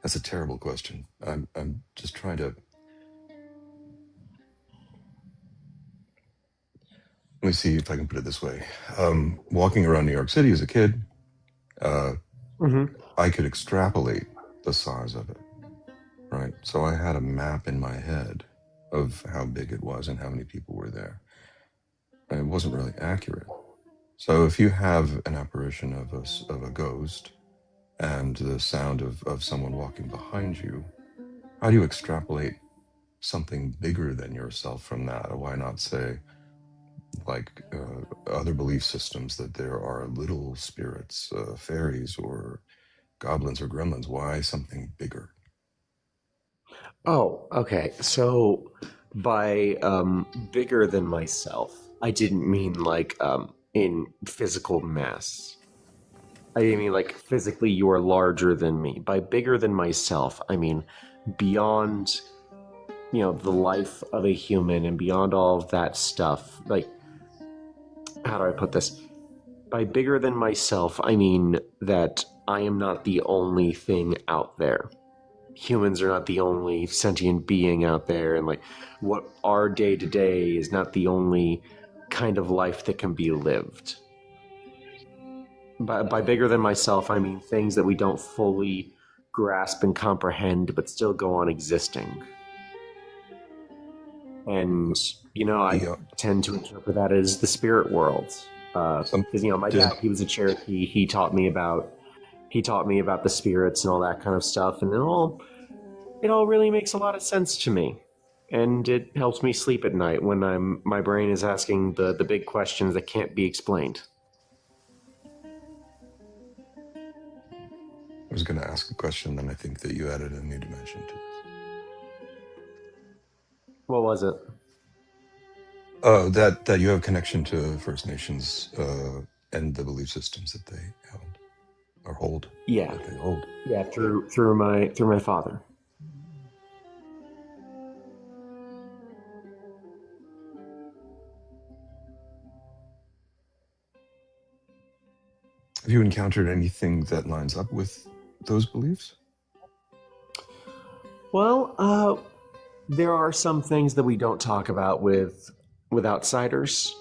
That's a terrible question. I'm just trying to... Let me see if I can put it this way. Walking around New York City as a kid, I could extrapolate the size of it, right? So I had a map in my head of how big it was and how many people were there. And it wasn't really accurate. So if you have an apparition of a ghost and the sound of someone walking behind you, how do you extrapolate something bigger than yourself from that? Or why not say, like other belief systems, that there are little spirits, fairies or goblins or gremlins? Why something bigger? Oh, okay. So by bigger than myself, I didn't mean in physical mass. I didn't mean physically you are larger than me. By bigger than myself, I mean beyond, the life of a human and beyond all of that stuff. How do I put this? By bigger than myself, I mean that I am not the only thing out there. humans are not the only sentient being out there, and like what our day to day is not the only kind of life that can be lived. By bigger than myself, I mean things that we don't fully grasp and comprehend, but still go on existing. And I tend to interpret that as the spirit world. Because my dad, he was a Cherokee. He taught me about the spirits and all that kind of stuff, and it all really makes a lot of sense to me. And it helps me sleep at night when my brain is asking the big questions that can't be explained. I was going to ask a question, and I think that you added a new dimension to this. What was it? Oh, that you have connection to First Nations and the belief systems that they held or hold. Yeah, that they hold. Yeah, through my father. Have you encountered anything that lines up with those beliefs? Well, there are some things that we don't talk about with outsiders,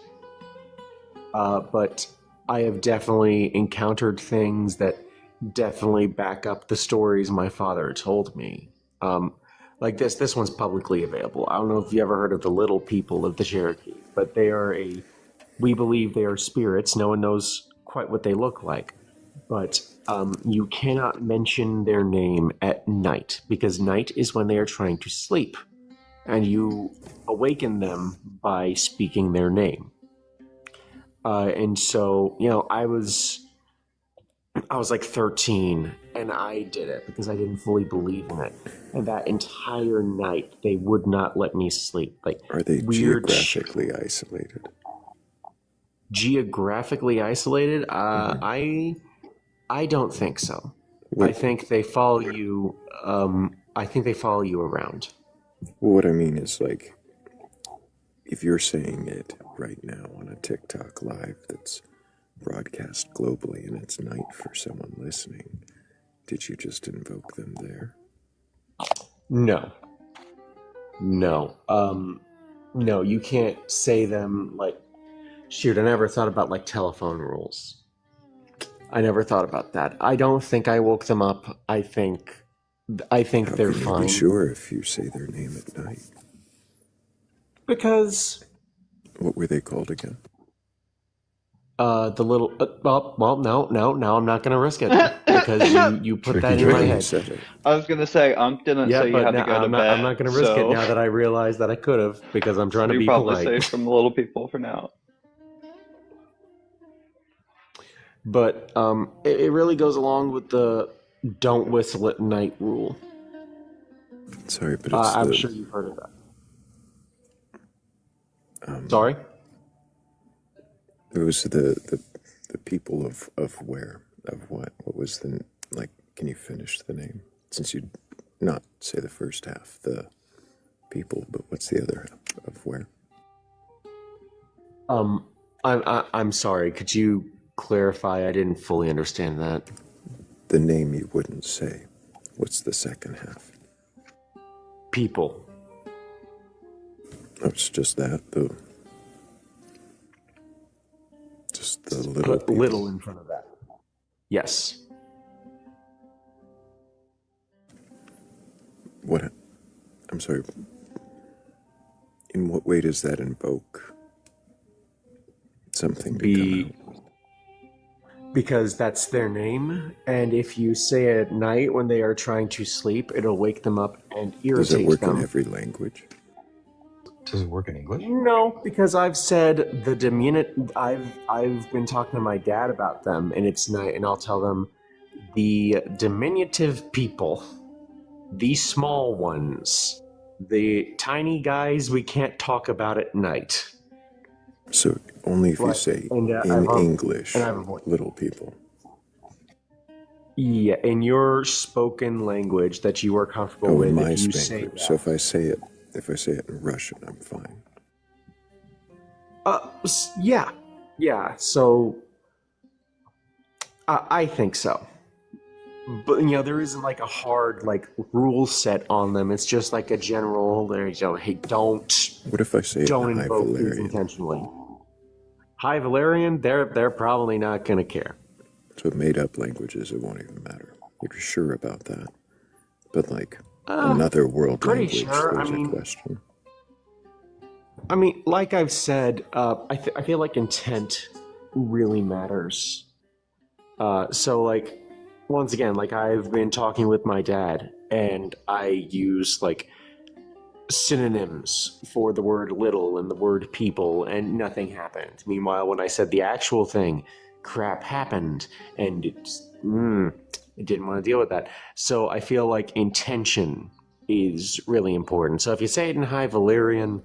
but I have definitely encountered things that definitely back up the stories my father told me. Like this one's publicly available. I don't know if you ever heard of the Little People of the Cherokee, but we believe they are spirits. No one knows quite what they look like, but you cannot mention their name at night, because night is when they are trying to sleep, and you awaken them by speaking their name. And so, I was like 13, and I did it because I didn't fully believe in it. And that entire night, they would not let me sleep. Like, are they weird geographically isolated? Geographically isolated? I don't think so. I think they follow you. I think they follow you around. Well, what I mean is, like, if you're saying it right now on a TikTok live that's broadcast globally and it's night for someone listening, did you just invoke them there? No. No, you can't say them like. Shoot, I never thought about like telephone rules. I never thought about that. I don't think I woke them up. I think How they're can you fine. be sure if you say their name at night? Because what were they called again? The little. No, I'm not gonna risk it because you put that in my head. I was gonna say Unc didn't say you had to go to bed. I'm not gonna risk it now that I realize that I could have, because I'm trying to be probably polite. safe from the Little People for now. But it really goes along with the don't whistle at night rule. Sorry, but it's I'm sure you've heard of that. Sorry? It was the people of where? Of what? What was the, like, can you finish the name? Since you not say the first half, the people, but what's the other half of where? I'm sorry, could you clarify? I didn't fully understand that. The name you wouldn't say. What's the second half? People. Oh, it's just that, just the little Put little in front of that. Yes. What? I'm sorry. In what way does that invoke something to come out? Because that's their name, and if you say it at night when they are trying to sleep, it'll wake them up and irritate them. Does it work in every language? Does it work in English? No, because I've said the diminutive. I've been talking to my dad about them, and it's night, and I'll tell them the diminutive people, the small ones, the tiny guys we can't talk about at night. So only if you say in English, little people. Yeah, in your spoken language that you are comfortable with. In my if you spoken say language. So if I say it in Russian, I'm fine. Yeah. So I think so. but there isn't like a hard like rule set on them. It's just like a general. Hey, don't. What if I say don't High invoke these Valerian? intentionally? High Valerian, they're probably not gonna care. So made-up languages, it won't even matter. You're sure about that? But like another world pretty language, sure. there's a question. I mean, like I've said, I feel like intent really matters. So like, once again, like I've been talking with my dad, and I use like synonyms for the word little and the word people, and nothing happened. Meanwhile, when I said the actual thing, crap happened, and I didn't want to deal with that. So I feel like intention is really important. So if you say it in High Valyrian,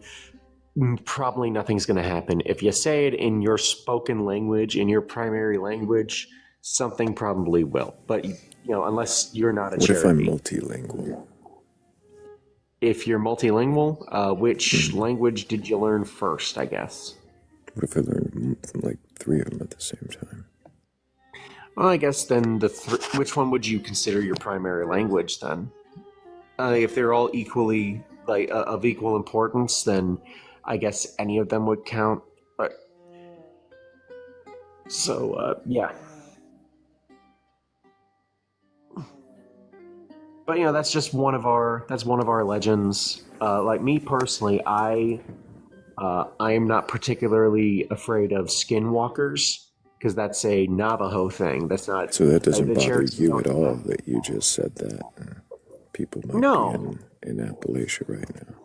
probably nothing's going to happen. If you say it in your spoken language, in your primary language, something probably will. But unless you're not a What if I'm charity. multilingual? If you're multilingual, which language did you learn first, I guess? What if I learn like 3 of them at the same time? Well, I guess then which one would you consider your primary language then? If they're all equally like of equal importance, then I guess any of them would count. But yeah. But that's just one of our legends. Like me personally, I am not particularly afraid of skinwalkers, because that's a Navajo thing. That's not. So that doesn't bother you at all that you just said that people might be in Appalachia right now.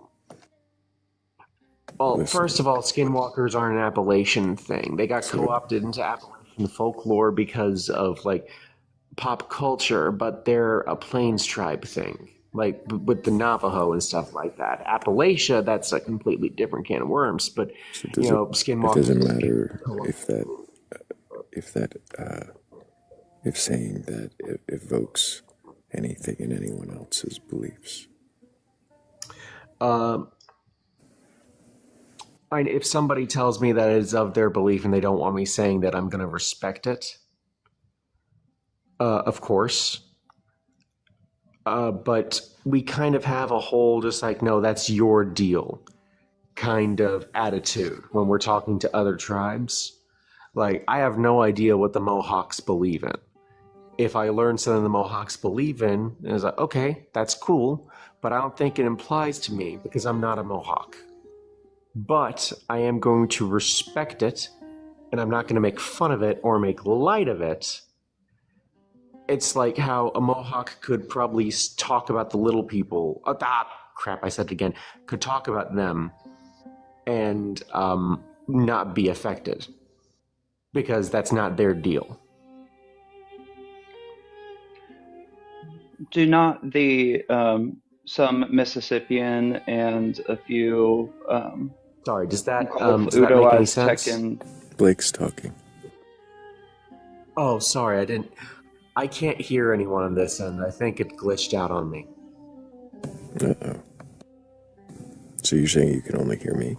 Well, first of all, skinwalkers aren't an Appalachian thing. They got co-opted into Appalachian folklore because of like pop culture, but they're a Plains tribe thing, like with the Navajo and stuff like that. Appalachia, that's a completely different can of worms. But skinwalkers. It doesn't matter if saying that it evokes anything in anyone else's beliefs. If somebody tells me that it's of their belief and they don't want me saying that, I'm going to respect it. Of course. But we kind of have a whole just like, no, that's your deal kind of attitude when we're talking to other tribes. Like, I have no idea what the Mohawks believe in. If I learn something the Mohawks believe in, it's like, okay, that's cool, but I don't think it implies to me because I'm not a Mohawk. But I am going to respect it, and I'm not going to make fun of it or make light of it. It's like how a Mohawk could probably talk about the little people. Crap, I said it again. Could talk about them and not be affected because that's not their deal. Do not some Mississippian and a few sorry, does that Udo make any sense? Aztecan. Blake's talking. Oh, sorry, I can't hear anyone on this end. I think it glitched out on me. Uh-oh. So you're saying you can only hear me?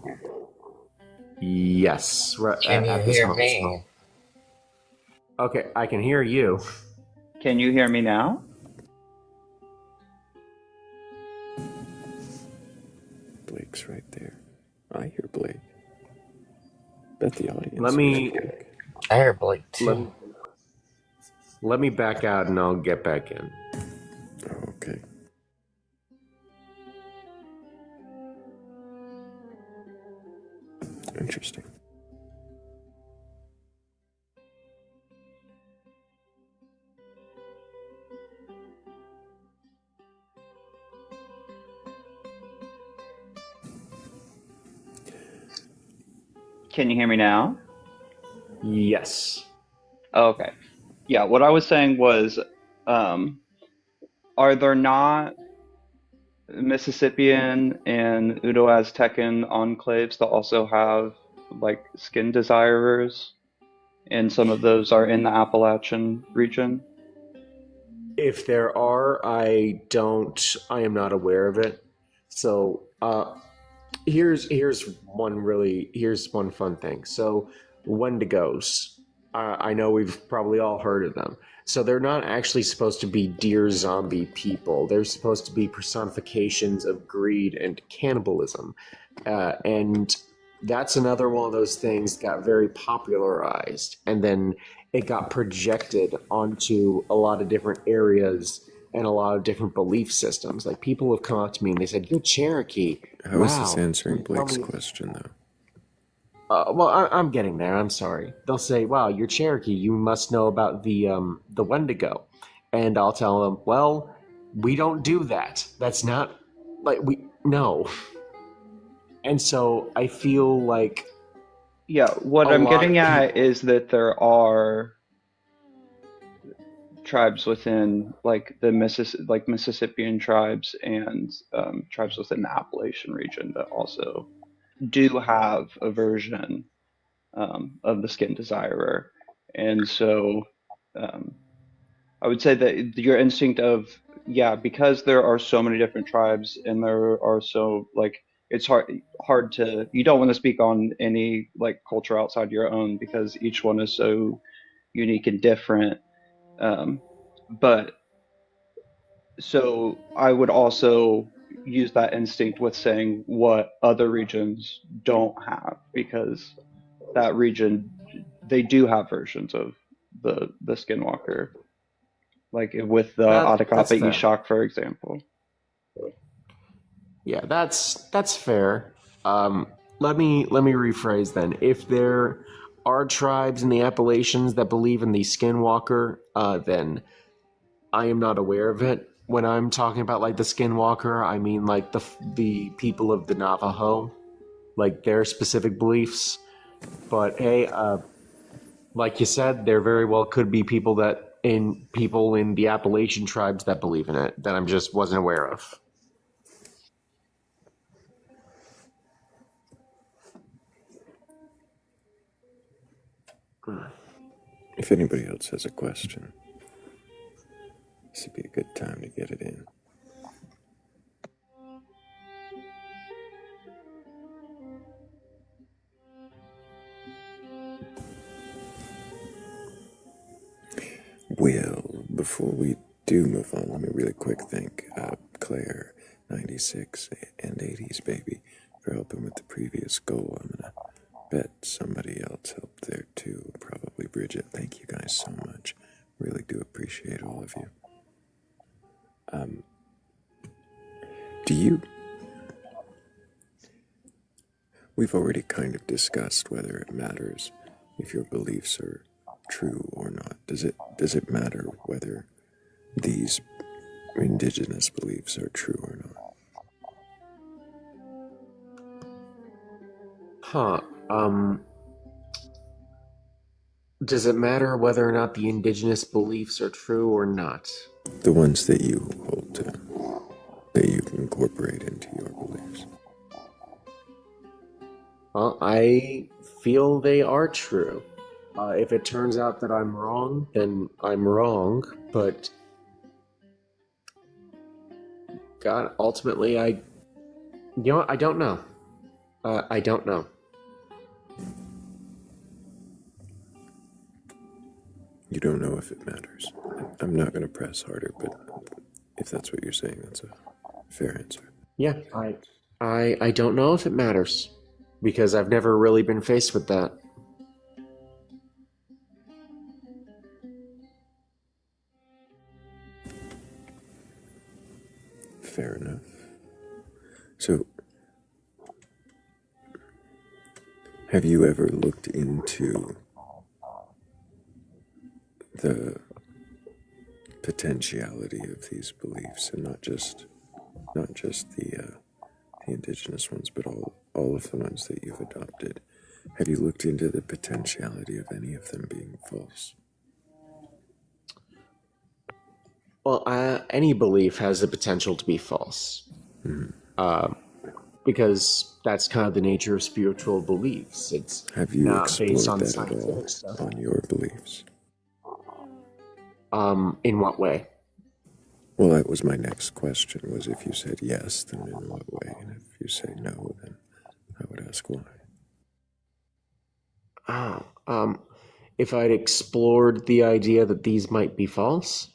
Yes. Can you hear me? Okay, I can hear you. Can you hear me now? Blake's right there. I hear Blake. Bet the audience. I hear Blake too. Let me back out and I'll get back in. Okay. Interesting. Can you hear me now? Yes. Okay. Yeah, what I was saying was, are there not Mississippian and Udo Aztecan enclaves that also have like skin desirers? And some of those are in the Appalachian region? If there are, I am not aware of it. So, here's one fun thing. So, Wendigos, I know we've probably all heard of them. So they're not actually supposed to be deer zombie people. They're supposed to be personifications of greed and cannibalism. And that's another one of those things that got very popularized. And then it got projected onto a lot of different areas and a lot of different belief systems. Like people have come up to me and they said, "You're Cherokee." How is this Wow. answering Tell Blake's me- question, though? Well, I'm getting there. I'm sorry. They'll say, "Wow, you're Cherokee. You must know about the Wendigo," and I'll tell them, "Well, we don't do that. That's not like we no." And so I feel like Yeah, what a I'm lot getting of at is that there are tribes within like the Mississippian tribes and tribes within the Appalachian region that also do have a version of the skin desirer. And so I would say that your instinct of, yeah, because there are so many different tribes and there are so like it's hard to, you don't want to speak on any like culture outside your own because each one is so unique and different. But so I would also use that instinct with saying what other regions don't have, because that region, they do have versions of the Skinwalker, like with the that's Atakapa fair. Ishak, for example. Yeah, that's fair. Let me rephrase then. If there are tribes in the Appalachians that believe in the Skinwalker, then I am not aware of it. When I'm talking about like the Skinwalker, I mean like the people of the Navajo, like their specific beliefs. But hey, like you said, there very well could be people in the Appalachian tribes that believe in it that I'm just wasn't aware of. If anybody else has a question, this would be a good time to get it in. Well, before we do move on, let me really quick thank Claire, 96 and 80s baby, for helping with the previous goal. I'm gonna bet somebody else helped there too, probably Bridget. Thank you guys so much. Really do appreciate all of you. We've already kind of discussed whether it matters if your beliefs are true or not. Does it matter whether these indigenous beliefs are true or not? Does it matter whether or not the indigenous beliefs are true or not? The ones that you hold to, that you incorporate into your beliefs. Well, I feel they are true. If it turns out that I'm wrong, then I'm wrong. But God, ultimately, I don't know. I don't know. You don't know if it matters. I'm not going to press harder, but if that's what you're saying, that's a fair answer. Yeah, I don't know if it matters because I've never really been faced with that. Fair enough. So, have you ever looked into the potentiality of these beliefs, and not just the indigenous ones, but all of the ones that you've adopted? Have you looked into the potentiality of any of them being false? Well, any belief has the potential to be false. Because that's kind of the nature of spiritual beliefs. It's Have you not explored based on that at all scientific stuff. on your beliefs? In what way? Well, that was my next question, was if you said yes, then in what way? And if you say no, then I would ask why. if I'd explored the idea that these might be false?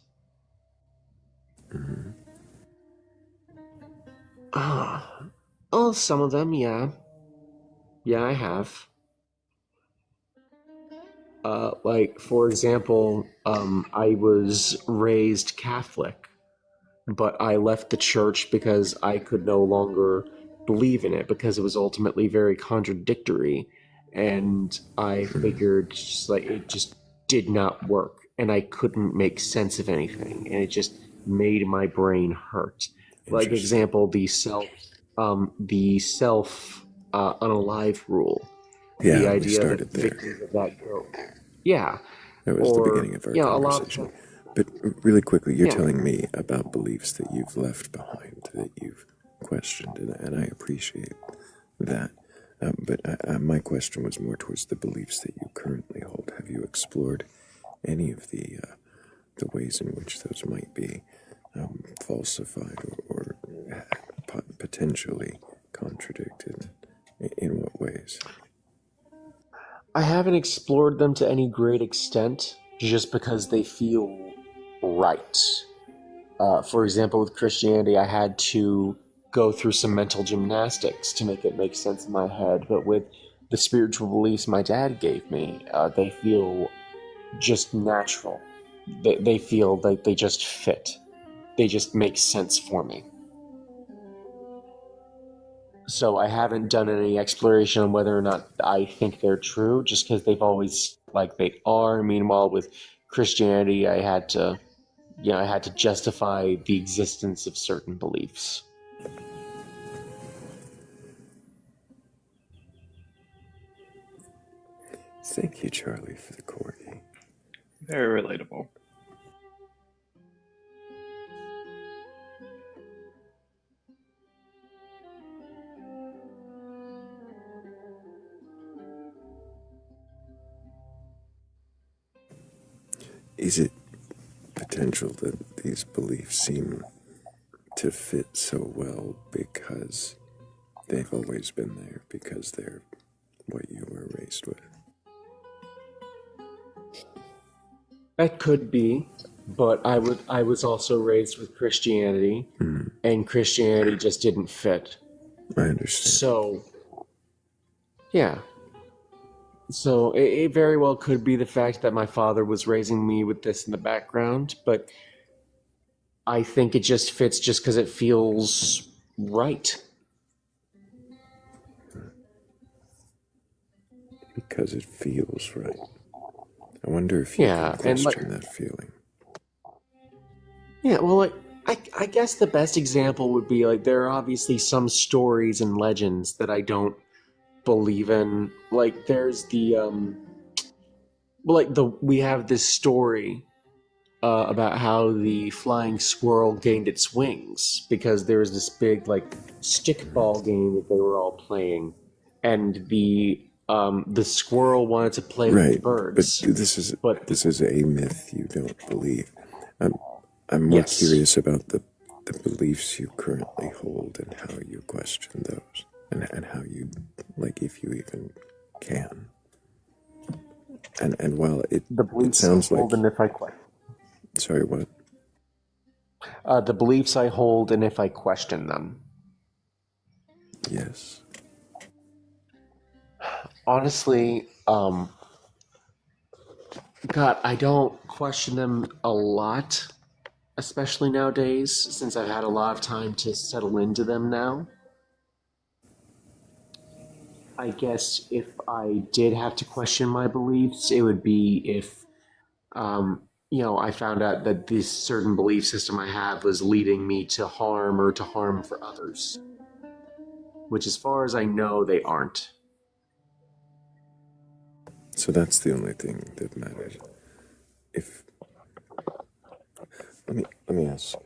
Mm-hmm. Oh, some of them, yeah. Yeah, I have. Like, for example, I was raised Catholic, but I left the church because I could no longer believe in it because it was ultimately very contradictory, and I figured just like it just did not work, and I couldn't make sense of anything, and it just made my brain hurt. Like example, the self unalive rule, the Yeah, we idea that started there. victims of that go, yeah, That was the or beginning of our yeah, a lot of conversation. But really quickly, you're yeah. telling me about beliefs that you've left behind, that you've questioned, and I appreciate that. But my question was more towards the beliefs that you currently hold. Have you explored any of the ways in which those might be falsified or potentially contradicted? In what ways? I haven't explored them to any great extent just because they feel right. For example, with Christianity, I had to go through some mental gymnastics to make it make sense in my head. But with the spiritual beliefs my dad gave me, they feel just natural. They feel like they just fit. They just make sense for me. So I haven't done any exploration on whether or not I think they're true, just because they've always like they are. Meanwhile, with Christianity, I had to justify the existence of certain beliefs. Thank you, Charlie, for the corgi. Very relatable. Is it potential that these beliefs seem to fit so well because they've always been there, because they're what you were raised with? That could be, but I was also raised with Christianity, and Christianity just didn't fit. I understand. So, yeah. So it very well could be the fact that my father was raising me with this in the background, but I think it just fits just because it feels right. Because it feels right. I wonder if you can question that feeling. Yeah, well, I guess the best example would be like there are obviously some stories and legends that I don't believe in. Like there's the we have this story about how the flying squirrel gained its wings because there was this big like stickball game that they were all playing, and the squirrel wanted to play with the birds. But this is a myth you don't believe. I'm more curious about the beliefs you currently hold and how you question those, and how you, like, if you even can. And while it sounds like... Sorry, what? The beliefs I hold and if I question them. Yes. Honestly, God, I don't question them a lot, especially nowadays, since I've had a lot of time to settle into them now. I guess if I did have to question my beliefs, it would be if, I found out that this certain belief system I have was leading me to harm or to harm for others. Which, as far as I know, they aren't. So that's the only thing that matters. Let me ask.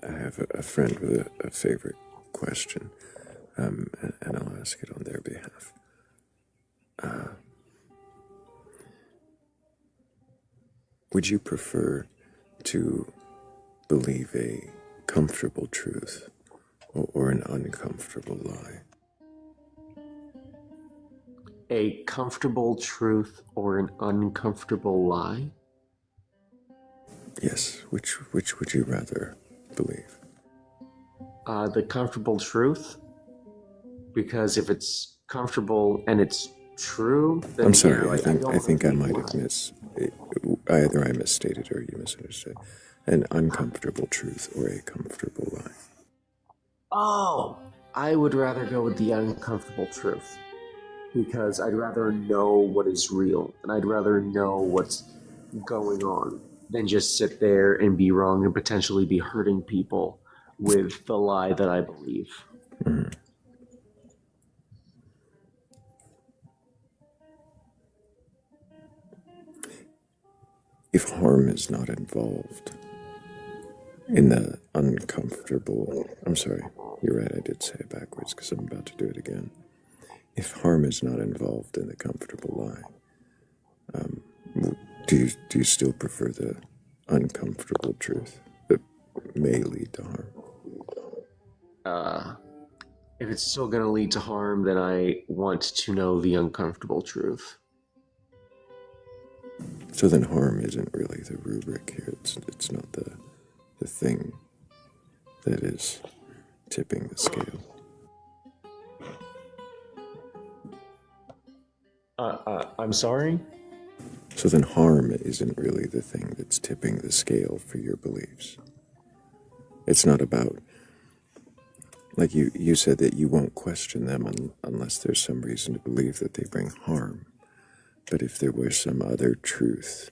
I have a friend with a favorite question, and I'll ask it on their behalf. Would you prefer to believe a comfortable truth or an uncomfortable lie? A comfortable truth or an uncomfortable lie? Yes, which would you rather believe? The comfortable truth, because if it's comfortable and it's true, then I'm sorry. yeah, like, I think I might have lie. either I misstated or you misunderstood. An uncomfortable truth or a comfortable lie. Oh, I would rather go with the uncomfortable truth, because I'd rather know what is real and I'd rather know what's going on than just sit there and be wrong and potentially be hurting people with the lie that I believe. Mm. If harm is not involved in the uncomfortable, I'm sorry, you're right, I did say it backwards because I'm about to do it again. If harm is not involved in the comfortable lie, do you still prefer the uncomfortable truth that may lead to harm? If it's still going to lead to harm, then I want to know the uncomfortable truth. So then harm isn't really the rubric here. It's not the thing that is tipping the scale. I'm sorry? So then harm isn't really the thing that's tipping the scale for your beliefs. It's not about, like you said that you won't question them unless there's some reason to believe that they bring harm. But if there was some other truth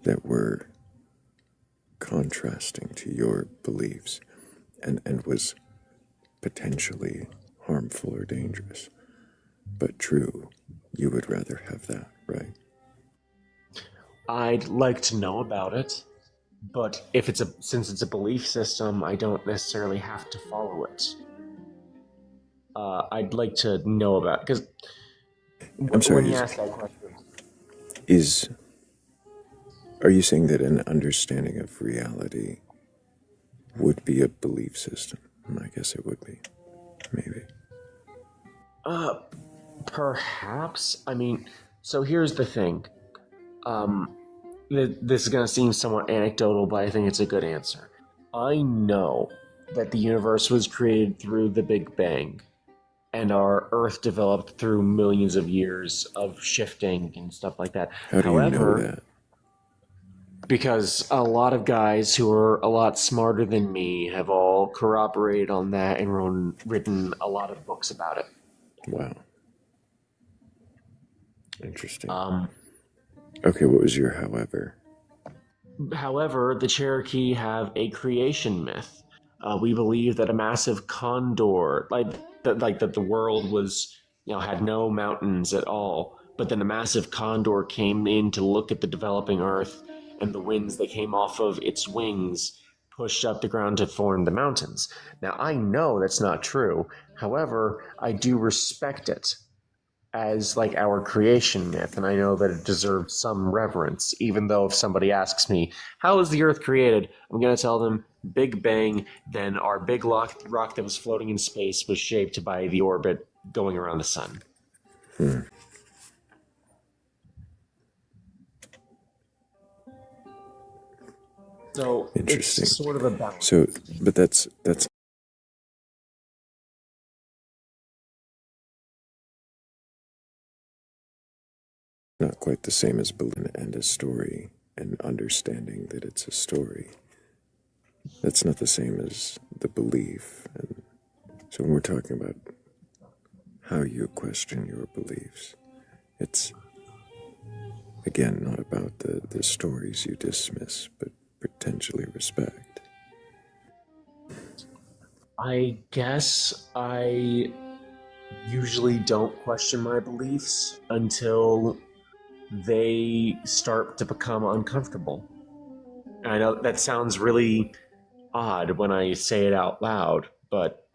that were contrasting to your beliefs and was potentially harmful or dangerous, but true, you would rather have that, right? I'd like to know about it, but since it's a belief system, I don't necessarily have to follow it. I'd like to know about it, because I'm sorry, when you ask that question, are you saying that an understanding of reality would be a belief system? I guess it would be. Maybe. Perhaps. I mean, so here's the thing. This is going to seem somewhat anecdotal, but I think it's a good answer. I know that the universe was created through the Big Bang, and our Earth developed through millions of years of shifting and stuff like that. How do you know that? Because a lot of guys who are a lot smarter than me have all corroborated on that and written a lot of books about it. Wow. Interesting. Okay, what was your however? However, the Cherokee have a creation myth. We believe that a massive condor, that the world was, had no mountains at all, but then a massive condor came in to look at the developing Earth, and the winds that came off of its wings pushed up the ground to form the mountains. Now, I know that's not true. However, I do respect it as like our creation myth, and I know that it deserves some reverence, even though if somebody asks me, how was the Earth created? I'm going to tell them, Big Bang, then our big rock that was floating in space was shaped by the orbit going around the sun. So interesting. It's sort of a balance. So, but that's not quite the same as belief and a story and understanding that it's a story. That's not the same as the belief. And so when we're talking about how you question your beliefs, it's, again, not about the stories you dismiss, but potentially respect. I guess I usually don't question my beliefs until they start to become uncomfortable. I know that sounds really odd when I say it out loud, but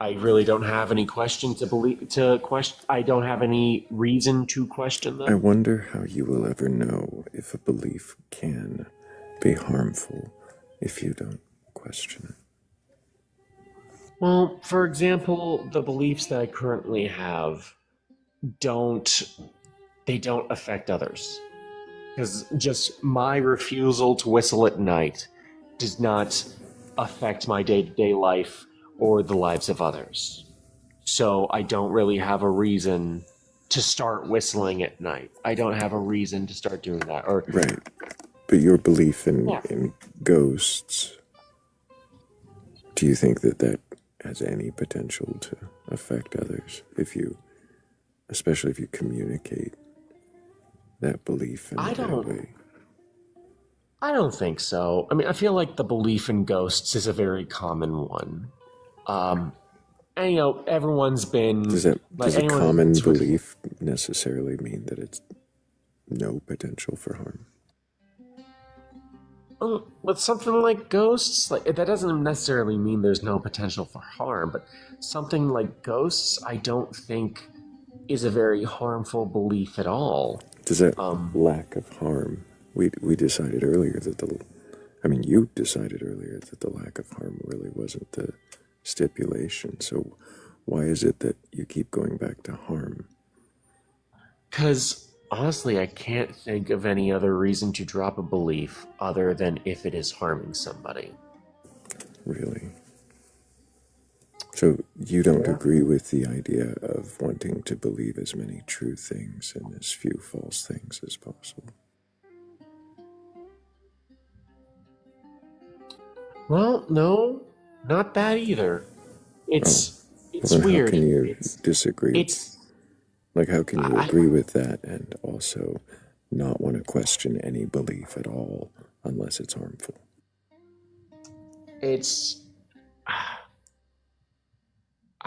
I really don't have any I don't have any reason to question them. I wonder how you will ever know if a belief can be harmful if you don't question it. Well, for example, the beliefs that I currently have don't affect others. Because just my refusal to whistle at night does not affect my day-to-day life or the lives of others. So I don't really have a reason to start whistling at night. I don't have a reason to start doing that. Or Right. But your belief in, Yeah. in ghosts, do you think that has any potential to affect others? Especially if you communicate that belief in the right way? I don't think so. I mean, I feel like the belief in ghosts is a very common one. And everyone's been. Does a common belief necessarily mean that it's no potential for harm? With something like ghosts, that doesn't necessarily mean there's no potential for harm, but something like ghosts, I don't think is a very harmful belief at all. Does that lack of harm? We decided earlier that you decided earlier that the lack of harm really wasn't the stipulation. So why is it that you keep going back to harm? Because honestly, I can't think of any other reason to drop a belief other than if it is harming somebody. Really? So you don't agree with the idea of wanting to believe as many true things and as few false things as possible? Well, no, not that either. It's then weird. How can you disagree? How can you agree with that and also not want to question any belief at all unless it's harmful?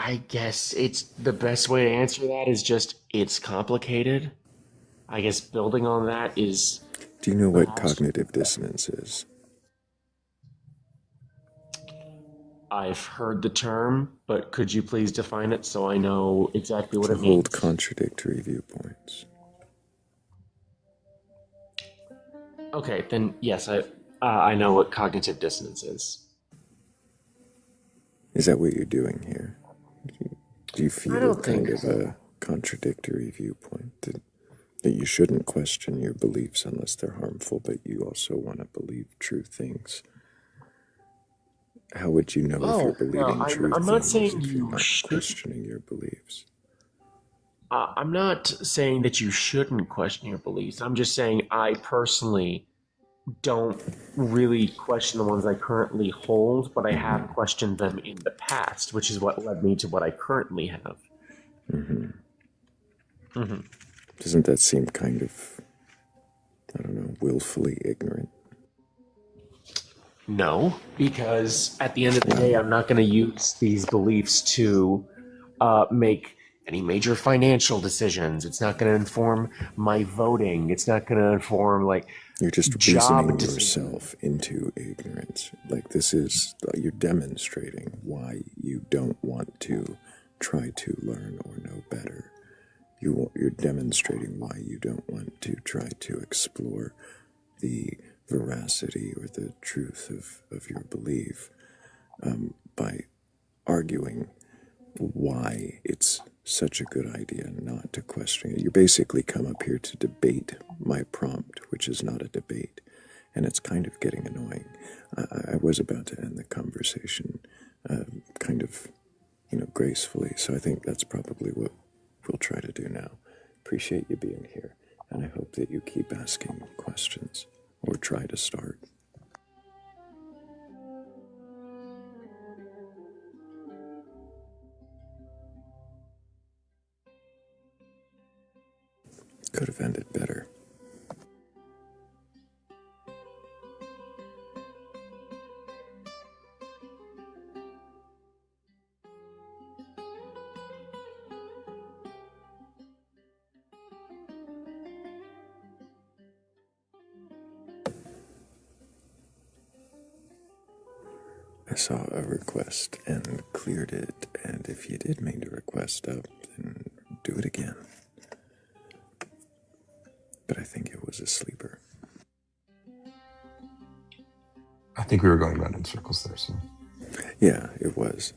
I guess it's the best way to answer that is just it's complicated. I guess building on that is. Do you know what cognitive dissonance is? I've heard the term, but could you please define it so I know exactly what it To means? hold contradictory viewpoints. Okay, then yes, I know what cognitive dissonance is. Is that what you're doing here? Do you feel don't kind think of a contradictory viewpoint that you shouldn't question your beliefs unless they're harmful, but you also want to believe true things? How would you know if you're believing true I'm not things saying if you're you not should. questioning your beliefs? I'm not saying that you shouldn't question your beliefs. I'm just saying I personally don't really question the ones I currently hold, but I have questioned them in the past, which is what led me to what I currently have. Doesn't that seem kind of, I don't know, willfully ignorant? No, because at the end of the day, I'm not going to use these beliefs to make any major financial decisions. It's not going to inform my voting. It's not going to inform you're just reasoning yourself into ignorance. You're demonstrating why you don't want to try to learn or know better. You're demonstrating why you don't want to try to explore the veracity or the truth of your belief by arguing why it's such a good idea not to question it. You basically come up here to debate my prompt, which is not a debate, and it's kind of getting annoying. I was about to end the conversation kind of, gracefully, so I think that's probably what we'll try to do now. Appreciate you being here, and I hope that you keep asking questions, or try to start. Could have ended better. I saw a request and cleared it, and if you did make a request up, then do it again. But I think it was a sleeper. I think we were going around in circles there, so. Yeah, it was.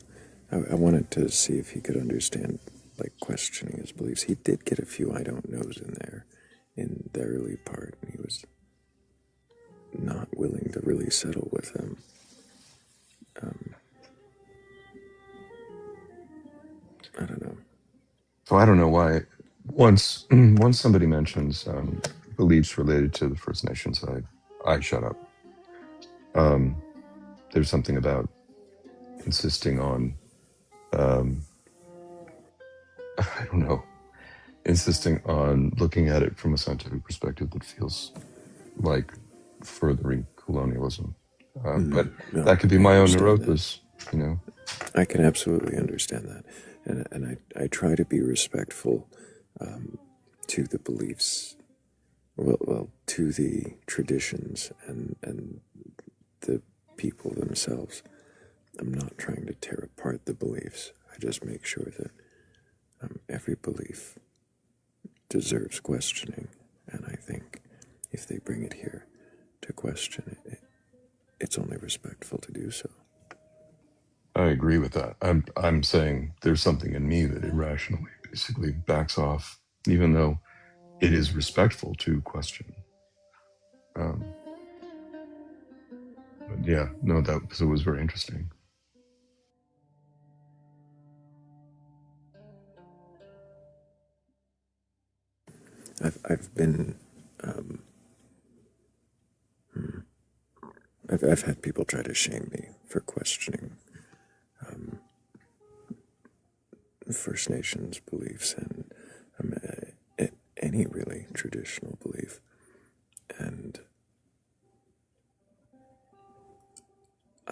I wanted to see if he could understand, like, questioning his beliefs. He did get a few I don't knows in there in the early part, and he was not willing to really settle with them. I don't know. So I don't know why. Once somebody mentions beliefs related to the First Nations, I shut up. There's something about insisting on, I don't know, insisting on looking at it from a scientific perspective that feels like furthering colonialism. But No, that could be I my own understand that. neurosis, you know. I can absolutely understand that, and I try to be respectful to the beliefs, well, to the traditions and the people themselves. I'm not trying to tear apart the beliefs. I just make sure that every belief deserves questioning, and I think if they bring it here to question it, it's only respectful to do so. I agree with that. I'm saying there's something in me that irrationally basically backs off, even though it is respectful to question. But yeah, no, that because it was very interesting. I've been I've had people try to shame me for questioning First Nations beliefs and any really traditional belief, and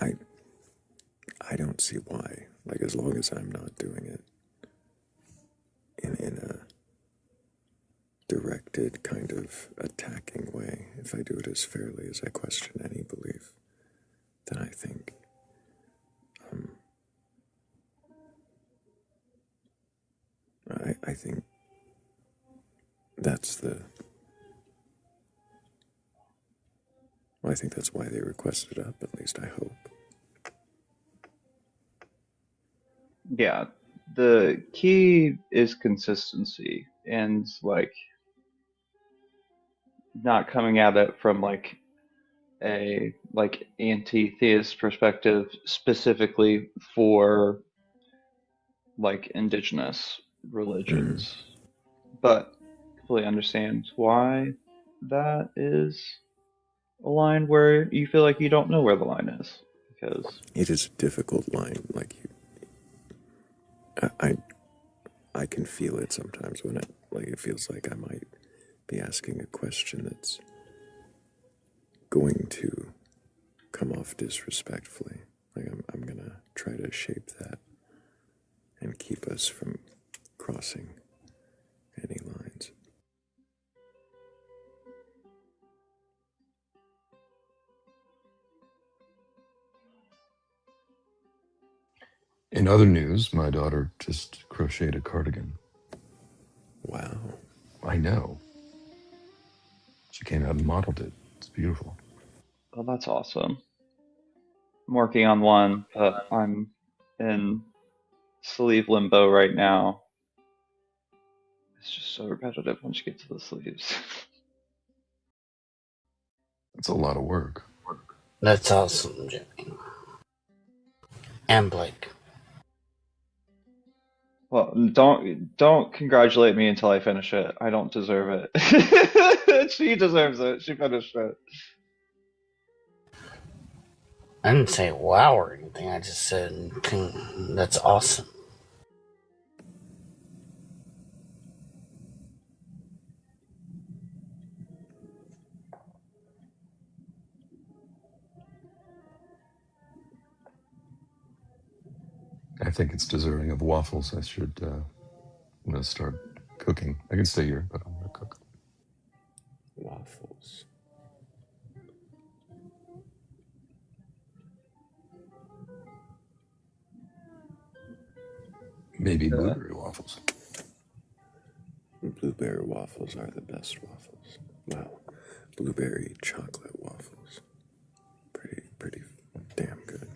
I don't see why. Like, as long as I'm not doing it in a directed kind of attacking way, if I do it as fairly as I question any belief, then I think I think that's the. Well, I think that's why they requested up. At least I hope. Yeah, the key is consistency and like not coming at it from like a like anti-theist perspective specifically for like indigenous religions, but completely understand why that is a line where you feel like you don't know where the line is because It is a difficult line. Like, I can feel it sometimes when it feels like I might be asking a question that's going to come off disrespectfully. Like, I'm gonna try to shape that and keep us from crossing any lines. In other news, my daughter just crocheted a cardigan. Wow. I know. She came out and modeled it. It's beautiful. well, that's awesome. I'm working on one, but I'm in sleeve limbo right now. It's just so repetitive once you get to the sleeves. It's a lot of work. That's awesome, Jimmy. And Blake. Well, don't congratulate me until I finish it. I don't deserve it. She deserves it. She finished it. I didn't say wow or anything. I just said that's awesome. I think it's deserving of waffles. I should I'm gonna start cooking. I can stay here, but I'm gonna cook. Waffles. Maybe blueberry waffles. Blueberry waffles are the best waffles. Wow. Blueberry chocolate waffles. Pretty damn good.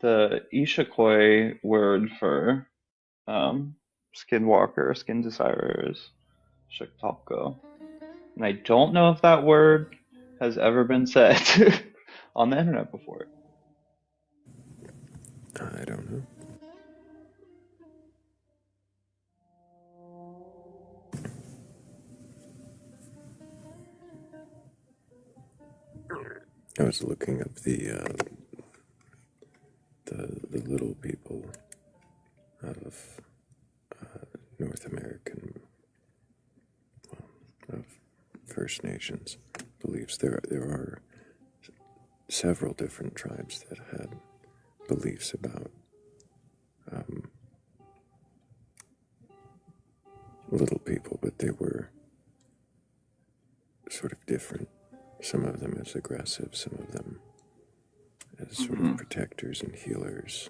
the Ishikoi word for skinwalker, skin desire is Shiktopko. And I don't know if that word has ever been said on the internet before. I don't know. I was looking up the little people of North American, of First Nations beliefs. There are several different tribes that had beliefs about little people, but they were sort of different. Some of them as aggressive, some of them as sort of protectors and healers.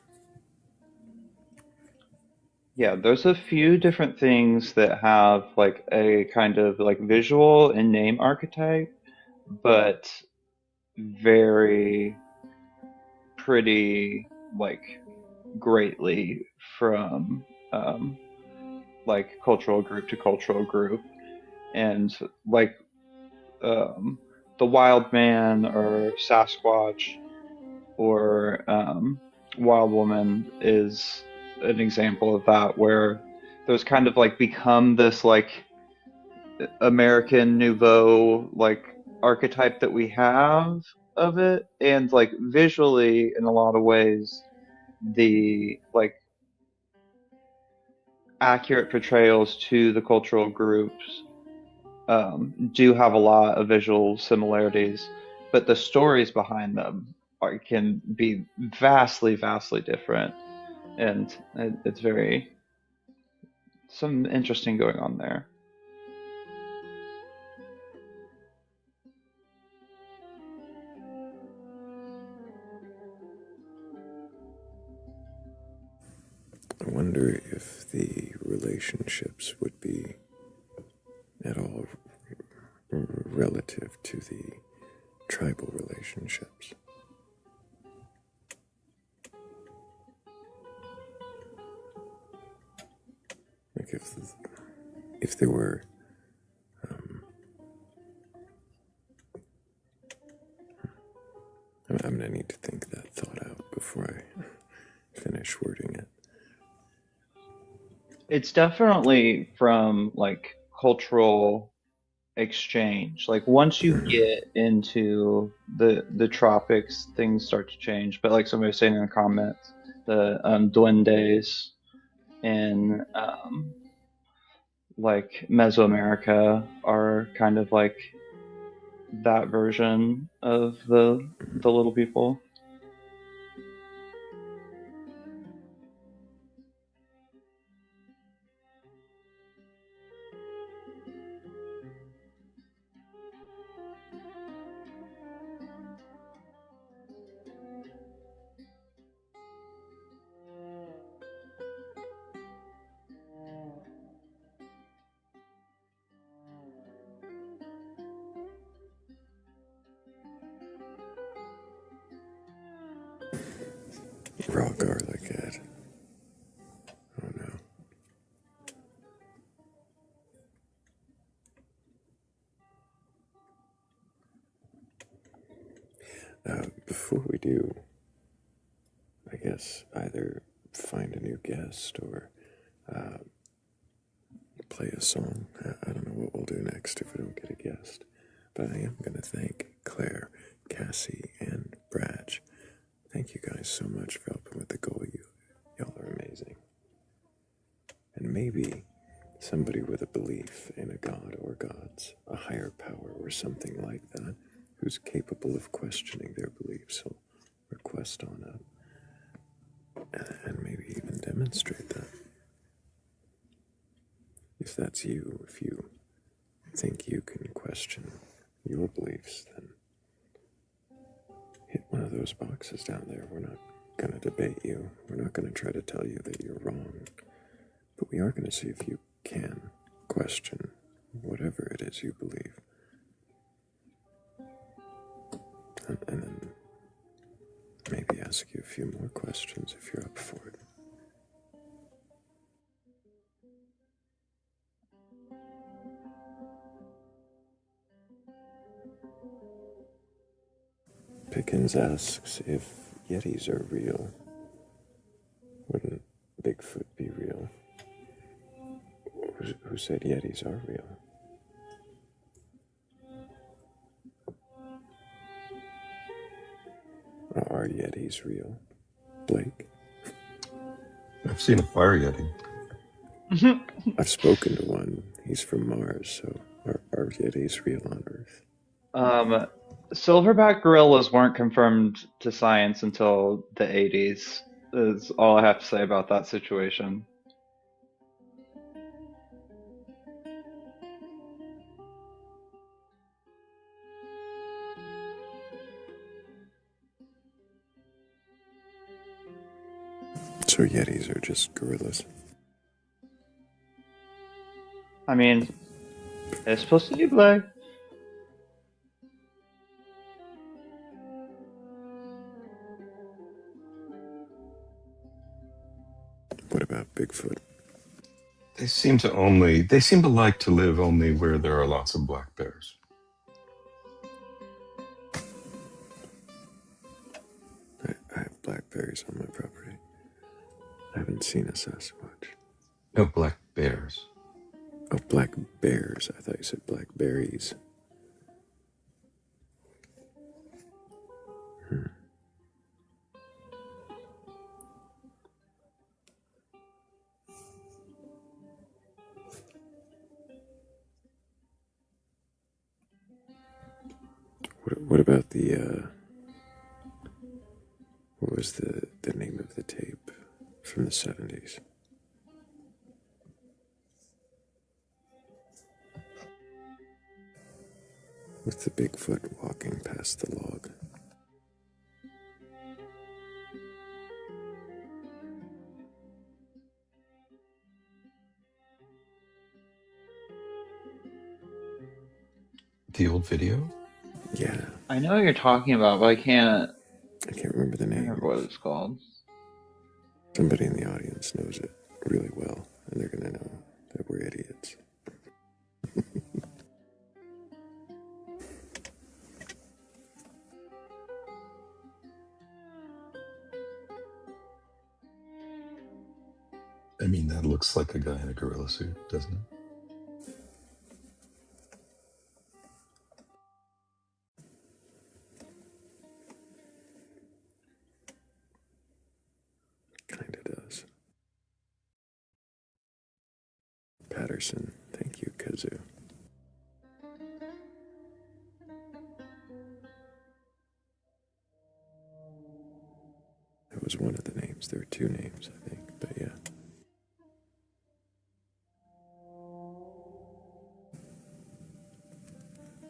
Yeah, there's a few different things that have like a kind of like visual and name archetype, but vary pretty like greatly from like cultural group to cultural group. And like the wild man or Sasquatch or wild woman is an example of that, where there's kind of like become this like American Nouveau like archetype that we have of it, and like visually in a lot of ways the like accurate portrayals to the cultural groups do have a lot of visual similarities, but the stories behind them can be vastly, vastly different, and it's very some interesting going on there. I wonder if the relationships would be at all relative to the tribal relationships. Like if there were I'm gonna need to think that thought out before I finish wording it. It's definitely from like cultural exchange. Like once you get into the tropics, things start to change. But like somebody was saying in the comments, the duendes in like Mesoamerica are kind of like that version of the little people. Raw garlic head. Oh no. Before we do, I guess either find a new guest or play a song. I don't know what we'll do next if we don't get a guest. But I am going to thank Claire, Cassie, and Brad. Thank you guys so much for helping with the goal. Y'all are amazing. And maybe somebody with a belief in a god or gods, a higher power or something like that, who's capable of questioning their beliefs will request on up and maybe even demonstrate that. If that's you, if you think you can question your beliefs, then hit one of those boxes down there. We're not going to debate you. We're not going to try to tell you that you're wrong. But we are going to see if you can question whatever it is you believe. And then maybe ask you a few more questions if you're up for it. Pickens asks if Yetis are real. Wouldn't Bigfoot be real? Who said Yetis are real? Are Yetis real? Blake? I've seen a fire Yeti. I've spoken to one. He's from Mars, so are Yetis real on Earth? Silverback gorillas weren't confirmed to science until the 80s, is all I have to say about that situation. So Yetis are just gorillas? I mean, it's supposed to be black. What about Bigfoot? They seem to like to live only where there are lots of black bears. I have blackberries on my property. I haven't seen a Sasquatch. No, black bears. Oh, black bears. I thought you said blackberries. What about the, what was the name of the tape from the 70s? With the Bigfoot walking past the log. The old video? Yeah. I know what you're talking about, but I can't remember the name. Remember what it's called. Somebody in the audience knows it really well, and they're gonna know that we're idiots. I mean, that looks like a guy in a gorilla suit, doesn't it? Kinda does. Patterson, thank you, Kazoo. That was one of the names. There were two names, I think, but yeah.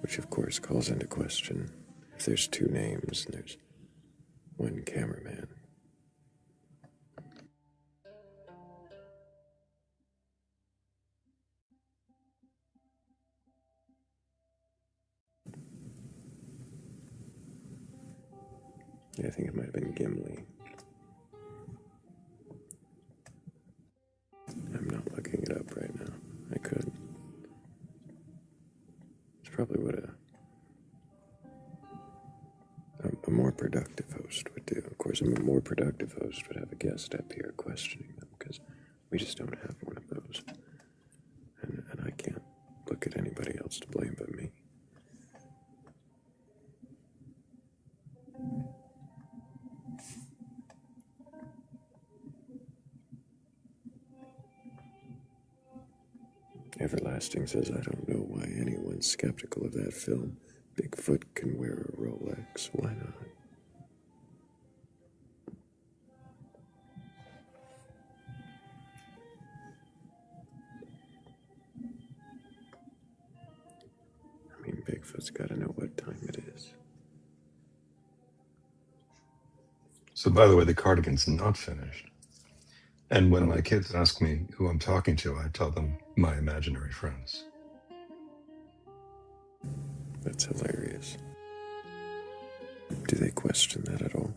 Which, of course, calls into question if there's two names and there's one cameraman. Yeah, I think it might have been Gimli. I'm not looking it up right now. I could. It's probably what a more productive host would do. Of course, a more productive host would have a guest up here questioning them, because we just don't have one of those. And I can't look at anybody else to blame but me. Everlasting says, I don't know why anyone's skeptical of that film. Bigfoot can wear a Rolex. Why not? I mean, Bigfoot's got to know what time it is. So, by the way, the cardigan's not finished. And when my kids ask me who I'm talking to, I tell them my imaginary friends. That's hilarious. Do they question that at all?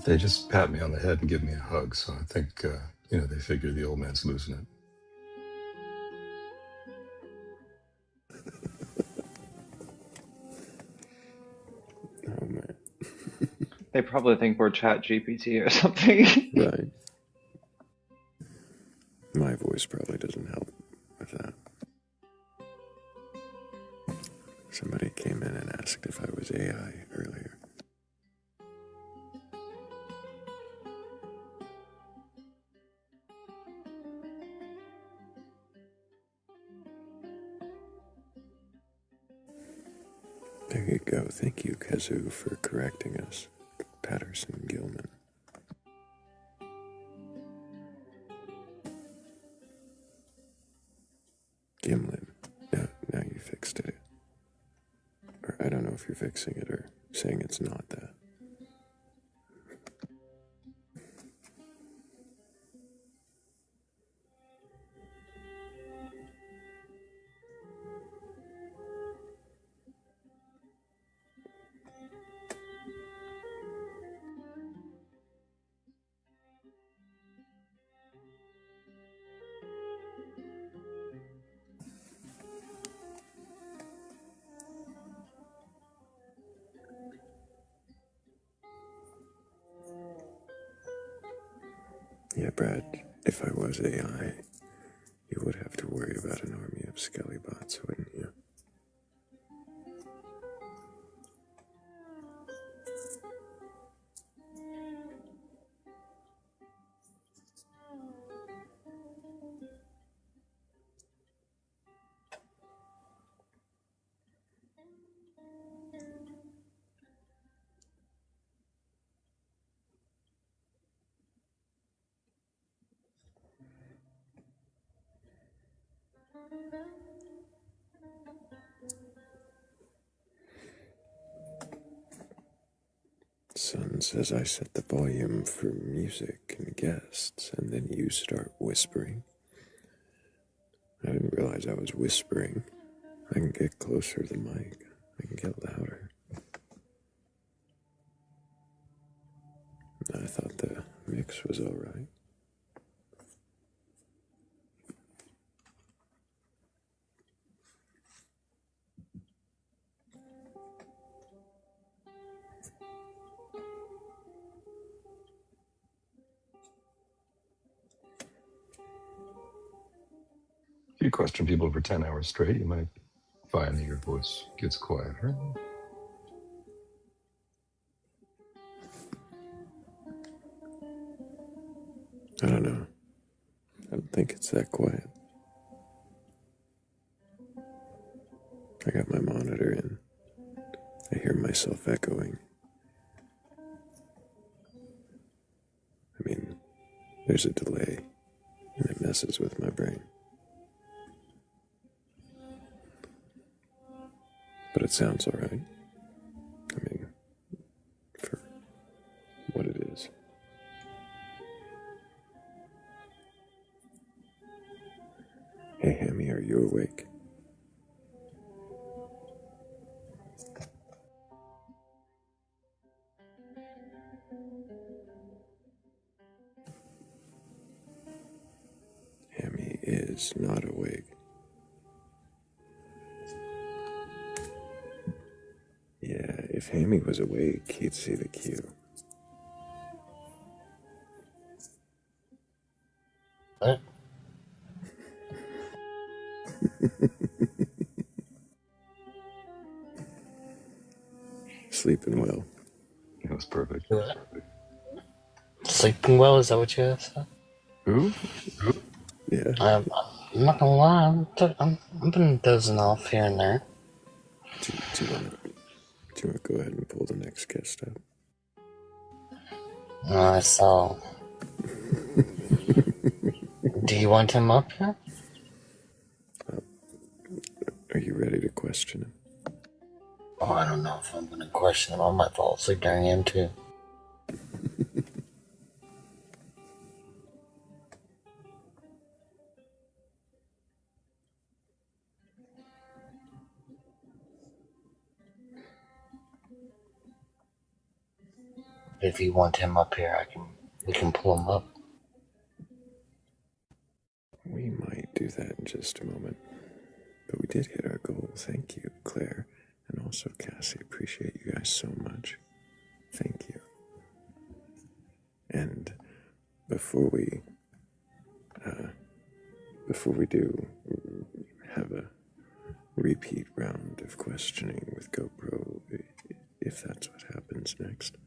They just pat me on the head and give me a hug, so I think, they figure the old man's losing it. Oh man. They probably think we're Chat GPT or something. Right. My voice probably doesn't help with that. Somebody came in and asked if I was AI earlier. There you go. Thank you, Kazoo, for correcting us. Patterson Gilman. Gimlin. Now you fixed it. Or I don't know if you're fixing it or saying it's not that. Yeah, Brad, if I was AI, you would have to worry about an army of skelly bots, wouldn't you? Son says I set the volume for music and guests, and then you start whispering. I didn't realize I was whispering. I can get closer to the mic. I can get louder. I thought the mix was all right. If you question people for 10 hours straight, you might find that your voice gets quieter. I don't know. I don't think it's that quiet. I got my monitor in. I hear myself echoing. I mean, there's a delay, and it messes with my brain. But it sounds all right. I mean, for what it is. Hey, Hammy, are you awake? Hammy is not awake. Yeah, if Hammy was awake, he'd see the cue. What? Sleeping well. It was perfect. What? Sleeping well? Is that what you asked? Who? Yeah. I'm not gonna lie. I've been dozing off here and there. Do you want to go ahead and pull the next guest up? I saw. Do you want him up here? Are you ready to question him? Oh, I don't know if I'm gonna question him. I might fall asleep during him too. If you want him up here, we can pull him up. We might do that in just a moment. But we did hit our goal. Thank you, Claire. And also Cassie. Appreciate you guys so much. Thank you. And before we do have a repeat round of questioning with GoPro, if that's what happens next,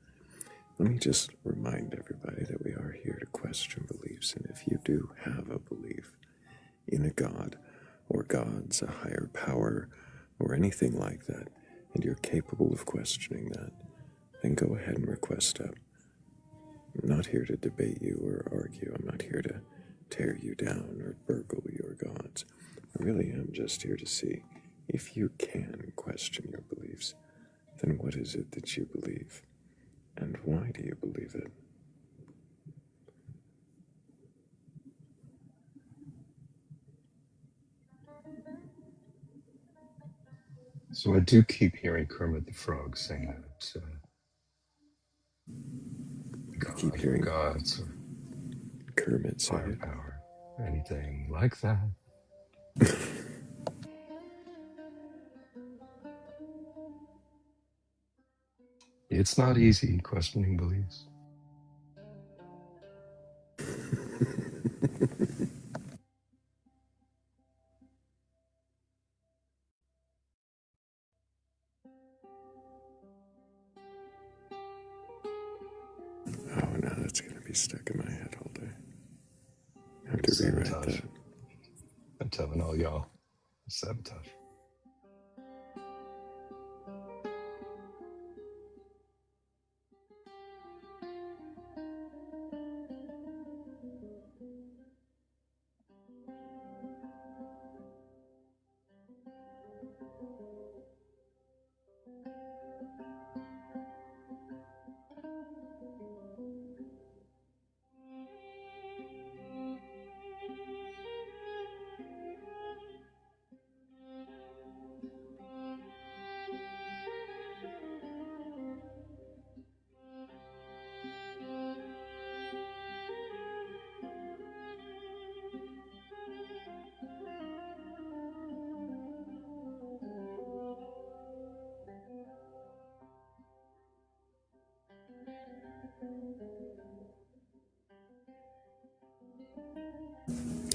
let me just remind everybody that we are here to question beliefs. And if you do have a belief in a god or gods, a higher power, or anything like that, and you're capable of questioning that, then go ahead and request up. I'm not here to debate you or argue. I'm not here to tear you down or burgle your gods. I really am just here to see if you can question your beliefs, then what is it that you believe? And why do you believe it? So I do keep hearing Kermit the Frog saying that God, keep hearing gods or Kermit say it. Firepower, anything like that. It's not easy questioning beliefs. Oh, now that's going to be stuck in my head all day. I have to rewrite that. I'm telling all y'all, sabotage.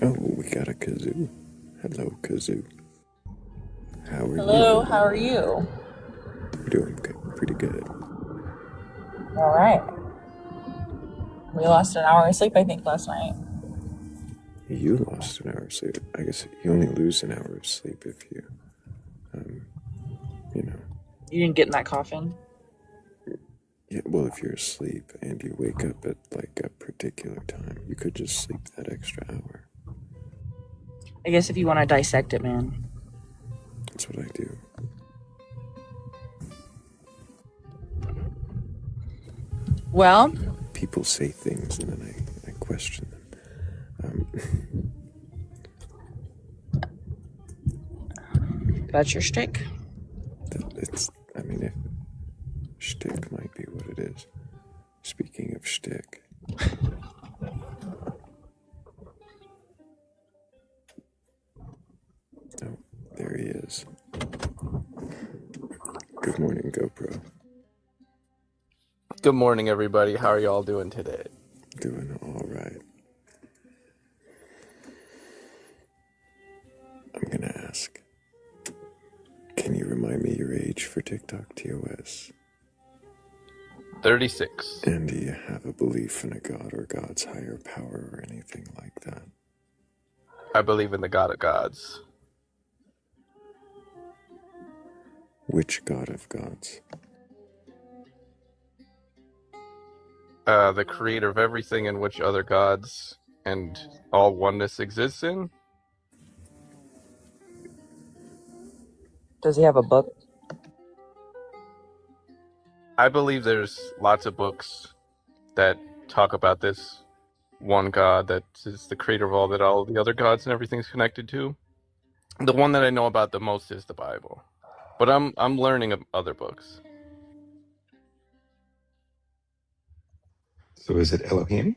Oh, we got a kazoo. Hello, kazoo. How are you? Hello, how are you? Doing pretty good. All right. We lost an hour of sleep, I think, last night. You lost an hour of sleep. I guess you only lose an hour of sleep if you, You didn't get in that coffin? Yeah, well, if you're asleep and you wake up at like a particular time, you could just sleep that extra hour. I guess if you want to dissect it, man. That's what I do. Well, people say things and then I question them. That's your shtick. Shtick might be what it is. Speaking of shtick. Oh, there he is. Good morning, GoPro. Good morning, everybody. How are y'all doing today? Doing all right. I'm gonna ask, can you remind me your age for TikTok TOS? 36. And do you have a belief in a god or God's higher power or anything like that? I believe in the God of gods. Which God of gods? The creator of everything in which other gods and all oneness exists in. Does he have a book? I believe there's lots of books that talk about this one God that is the creator of all that all the other gods and everything's connected to. The one that I know about the most is the Bible. But I'm learning of other books. So is it Elohim?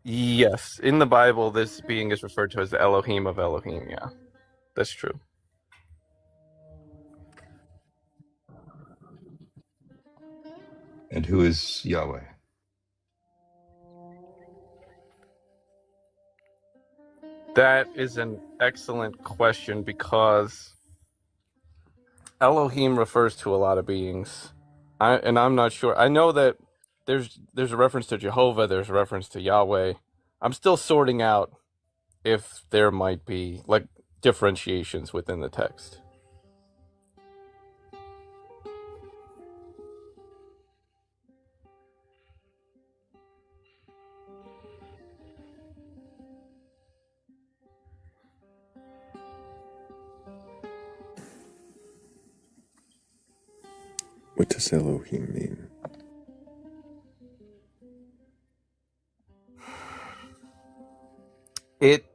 Yes, in the Bible, this being is referred to as the Elohim of Elohim. Yeah, that's true. And who is Yahweh? That is an excellent question because Elohim refers to a lot of beings. I'm not sure. I know that there's a reference to Jehovah, there's a reference to Yahweh. I'm still sorting out if there might be like differentiations within the text. What does Elohim mean? It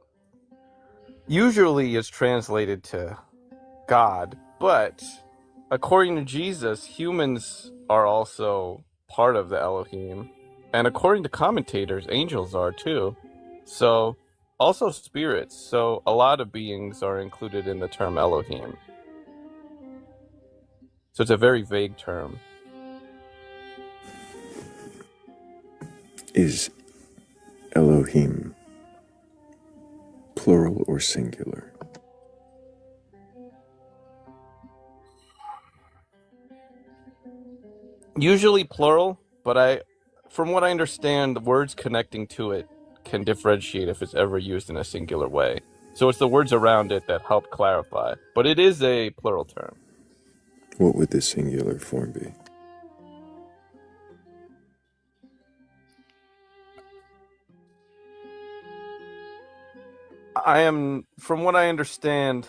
usually is translated to God, but according to Jesus, humans are also part of the Elohim. And according to commentators, angels are too. So, also spirits. So, a lot of beings are included in the term Elohim. So, it's a very vague term. Is Elohim plural or singular? Usually plural, but from what I understand, words connecting to it can differentiate if it's ever used in a singular way. So it's the words around it that help clarify. But it is a plural term. What would the singular form be? From what I understand,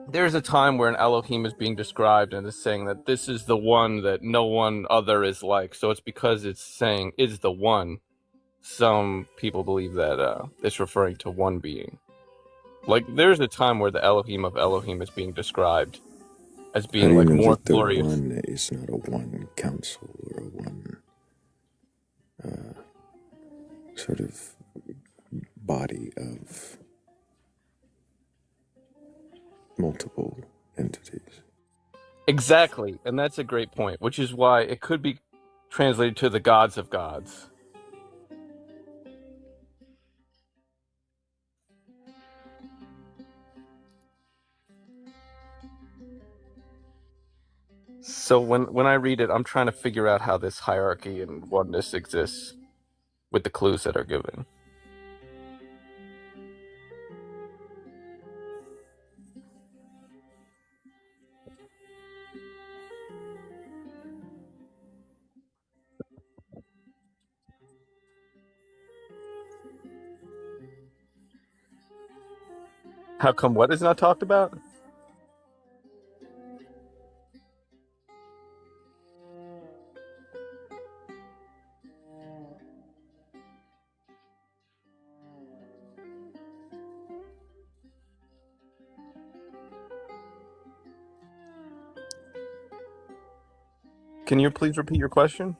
there's a time where an Elohim is being described and is saying that this is the one that no one other is like. So it's because it's saying is the one. Some people believe that it's referring to one being. Like there's a time where the Elohim of Elohim is being described as being like more glorious. How do you know that the one is not a one council or a one sort of body of multiple entities? Exactly, and that's a great point, which is why it could be translated to the gods of gods. So when I read it, I'm trying to figure out how this hierarchy and oneness exists with the clues that are given. How come what is not talked about? Can you please repeat your question?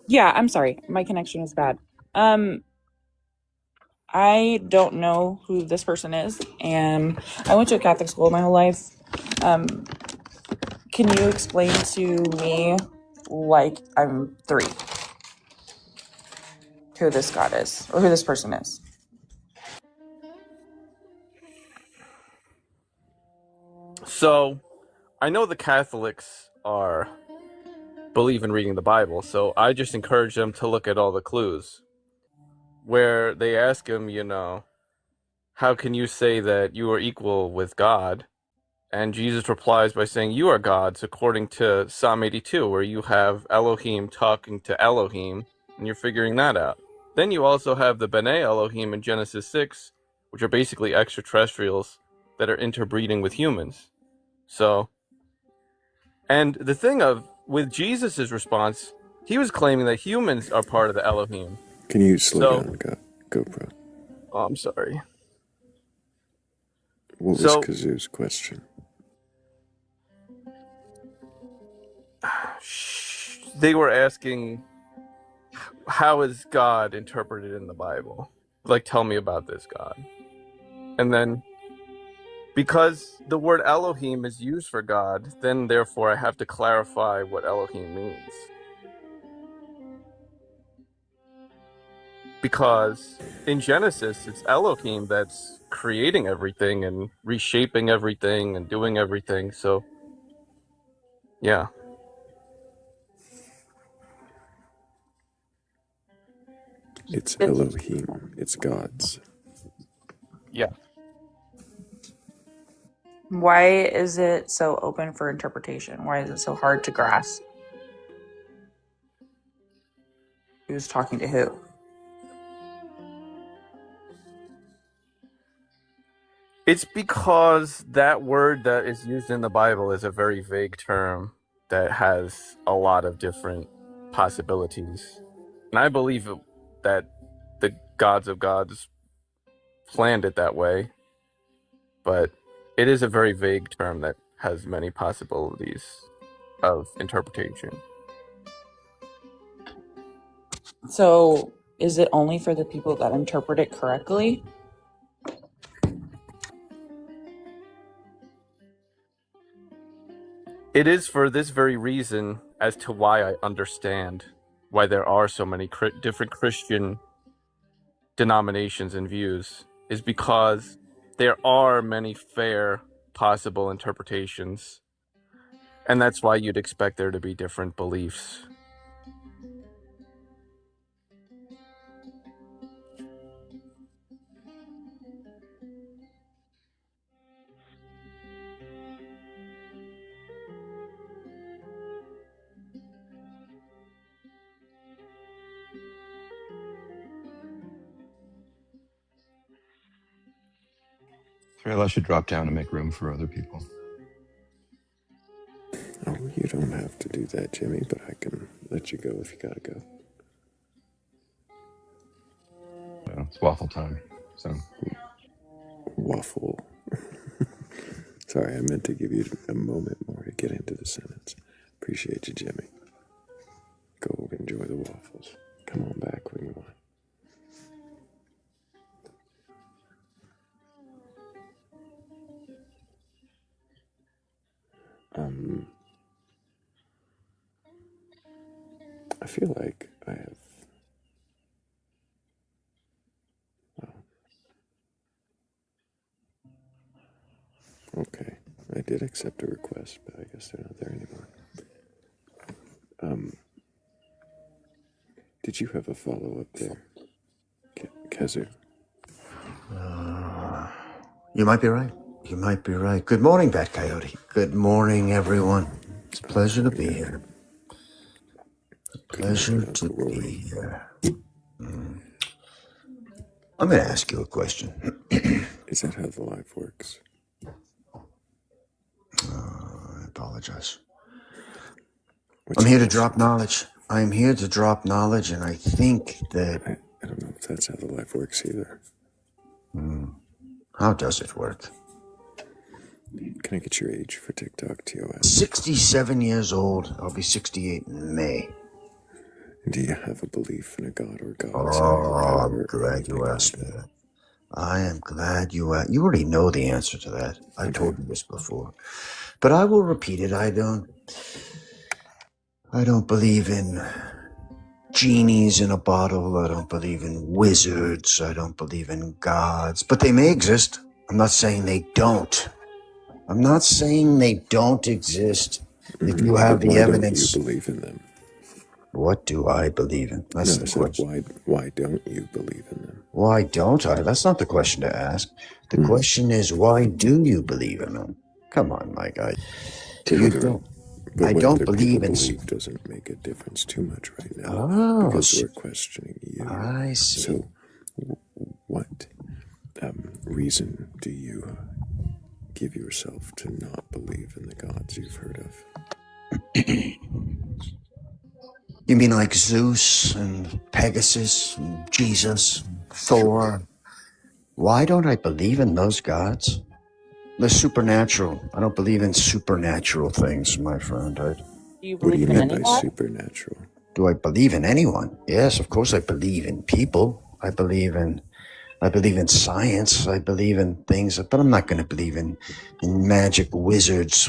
Yeah, I'm sorry. My connection is bad. I don't know who this person is, and I went to a Catholic school my whole life. Can you explain to me, like I'm 3, who this God is, or who this person is? So, I know the Catholics believe in reading the Bible, so I just encourage them to look at all the clues. Where they ask him, how can you say that you are equal with God? And Jesus replies by saying, you are gods, according to Psalm 82, where you have Elohim talking to Elohim, and you're figuring that out. Then you also have the B'nai Elohim in Genesis 6, which are basically extraterrestrials that are interbreeding with humans. So, and the thing with Jesus' response, he was claiming that humans are part of the Elohim. Can you slow down, GoPro? Oh, I'm sorry. What was Kazoo's question? They were asking, how is God interpreted in the Bible? Like, tell me about this God. And then, because the word Elohim is used for God, then therefore I have to clarify what Elohim means. Because in Genesis, it's Elohim that's creating everything and reshaping everything and doing everything. So, yeah. It's Elohim. It's God's. Yeah. Why is it so open for interpretation? Why is it so hard to grasp? Who's talking to who? It's because that word that is used in the Bible is a very vague term that has a lot of different possibilities. And I believe that the gods of gods planned it that way, but it is a very vague term that has many possibilities of interpretation. So, is it only for the people that interpret it correctly? It is for this very reason as to why I understand why there are so many different Christian denominations and views, is because there are many fair possible interpretations, and that's why you'd expect there to be different beliefs. Thrayle, I should drop down and make room for other people. Oh, you don't have to do that, Jimmy, but I can let you go if you gotta go. No, it's waffle time, so. Waffle. Sorry, I meant to give you a moment more to get into the sentence. Appreciate you, Jimmy. Go enjoy the waffles. Come on back when you want. I feel like I have. Well, okay, I did accept a request, but I guess they're not there anymore. Did you have a follow-up there, Kazu? You might be right. You might be right. Good morning, Batcolyte. Good morning, everyone. It's a pleasure to be here. Pleasure to be here. I'm going to ask you a question. Is that how the life works? I apologize. I'm here to drop knowledge. I'm here to drop knowledge, and I think that... I don't know if that's how the life works either. How does it work? Can I get your age for TikTok, TOS? 67 years old. I'll be 68 in May. Do you have a belief in a god or gods? I'm glad you asked that. I am glad you asked. You already know the answer to that. I told you this before. But I will repeat it. I don't believe in genies in a bottle. I don't believe in wizards. I don't believe in gods. But they may exist. I'm not saying they don't. I'm not saying they don't exist. If you have the evidence. Why don't you believe in them? What do I believe in? That's the question. Why don't you believe in them? Why don't I? That's not the question to ask. The question is, why do you believe in them? Come on, my guy. You don't. I don't believe in. Believe doesn't make a difference too much right now because we're questioning you. I see. So, what reason do you give yourself to not believe in the gods you've heard of? You mean like Zeus and Pegasus and Jesus, Thor? Why don't I believe in those gods? The supernatural. I don't believe in supernatural things, my friend. Do you What do you believe in mean any by god? supernatural? Do I believe in anyone? Yes, of course I believe in people. I believe in science. I believe in things, but I'm not going to believe in magic wizards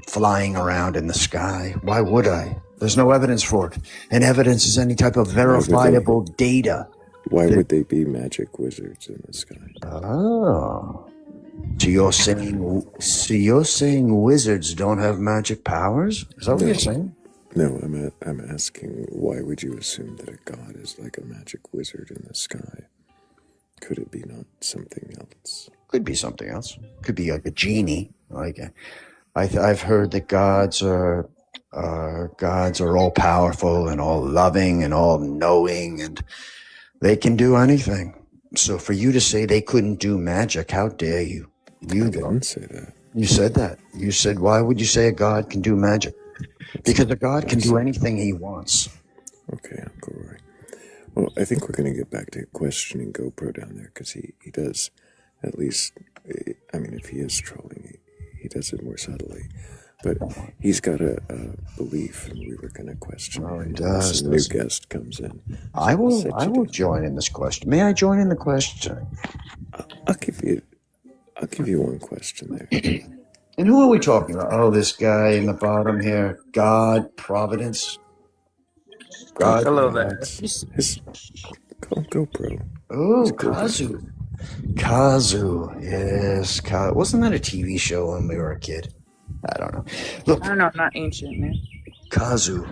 flying around in the sky. Why would I? There's no evidence for it. And evidence is any type of verifiable data. Why would they be magic wizards in the sky? Oh. So you're saying wizards don't have magic powers? Is that what you're saying? No, I'm asking, why would you assume that a god is like a magic wizard in the sky? Could it be not something else? Could be something else. Could be like a genie. I've heard that gods are all powerful and all loving and all knowing, and they can do anything. So for you to say they couldn't do magic, how dare you? You didn't say that. You said that. You said, why would you say a god can do magic? Because a god can do anything he wants. Okay, Uncle Roy. Well, I think we're going to get back to questioning GoPro down there, because he does, at least, I mean, if he is trolling, he does it more subtly. But he's got a belief, and we were going to question it. He does. A new guest comes in. So I will join in this question. May I join in the question? I'll give you one question there. And who are we talking about? Oh, this guy in the bottom here. God, Providence. God. Hello there. Call him GoPro. Oh, Kazu. Kazu, yes. Wasn't that a TV show when we were a kid? I don't know. Look, I don't know, I'm not ancient, man. Kazu,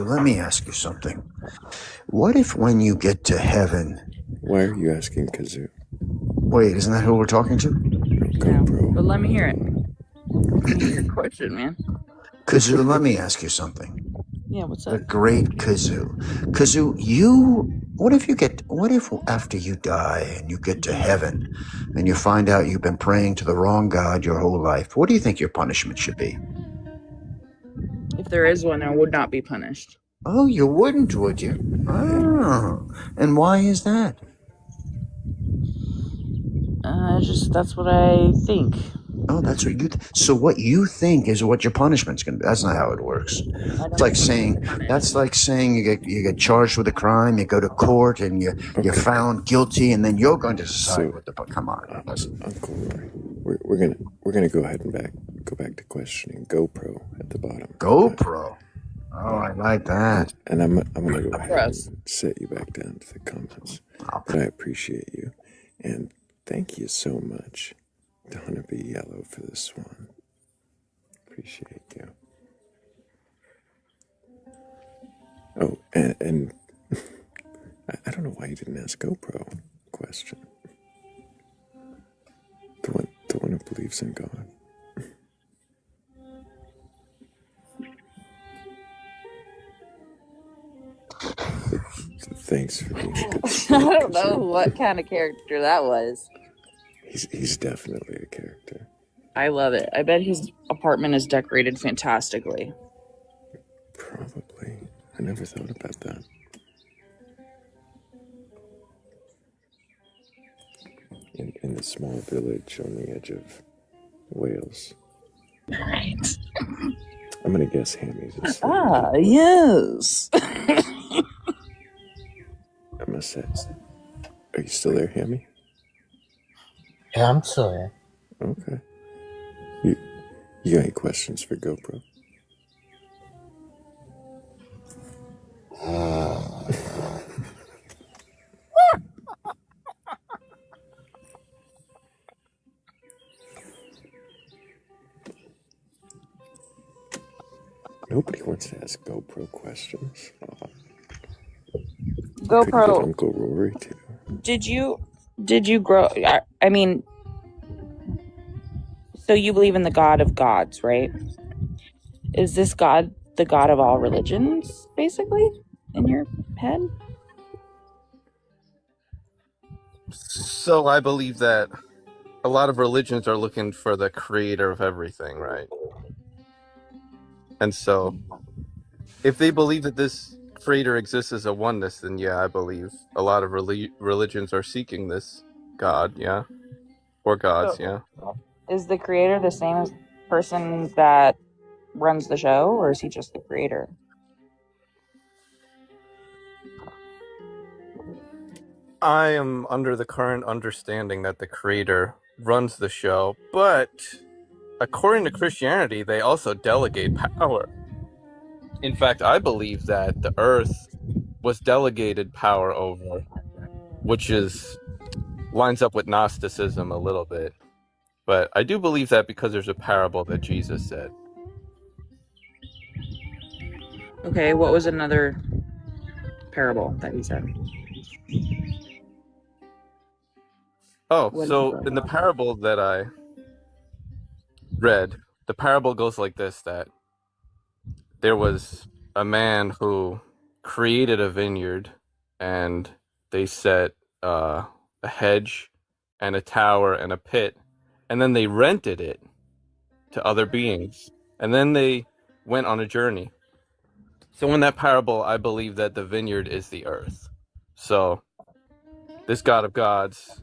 let me ask you something. What if when you get to heaven... Why are you asking Kazoo? Wait, isn't that who we're talking to? No, but let me hear it. Let me hear your question, man. Kazoo, let me ask you something. Yeah, what's up? The great Kazoo. Kazoo, what if after you die and you get to heaven and you find out you've been praying to the wrong God your whole life, what do you think your punishment should be? If there is one, I would not be punished. Oh, you wouldn't, would you? Oh, and why is that? That's what I think. Oh, that's what you... So what you think is what your punishment's going to be. That's not how it works. It's like saying... That's like saying you get charged with a crime, you go to court, and you're found guilty, and then you're going to decide what the... Come on, listen. Uncle Roy, we're gonna go ahead and go back to questioning GoPro at the bottom. GoPro? Oh, I like that. And I'm gonna go ahead and set you back down to the comments. But I appreciate you. And thank you so much, Donna B. Yellow, for this one. Appreciate you. Oh, and I don't know why you didn't ask GoPro question. The one who believes in God. Thanks for being a good sport. I don't know what kind of character that was. He's definitely a character. I love it. I bet his apartment is decorated fantastically. Probably. I never thought about that. In the small village on the edge of Wales. Right. I'm gonna guess Hammy's asleep. Ah, yes. I must say. Are you still there, Hammy? Yeah, I'm still here. Okay. You got any questions for GoPro? Nobody wants to ask GoPro questions. GoPro. Uncle Rory too. Did you grow? I mean, so you believe in the God of gods, right? Is this God the God of all religions, basically, in your head? So I believe that a lot of religions are looking for the creator of everything, right? And so if they believe that this creator exists as a oneness, then yeah, I believe a lot of religions are seeking this God, yeah. Or gods, yeah. Is the creator the same as the person that runs the show, or is he just the creator? I am under the current understanding that the creator runs the show, but according to Christianity, they also delegate power. In fact, I believe that the earth was delegated power over, which lines up with Gnosticism a little bit. But I do believe that because there's a parable that Jesus said. Okay, what was another parable that he said? Oh, so in the parable that I read, the parable goes like this, that there was a man who created a vineyard, and they set a hedge and a tower and a pit, and then they rented it to other beings, and then they went on a journey. So in that parable, I believe that the vineyard is the earth. So this God of gods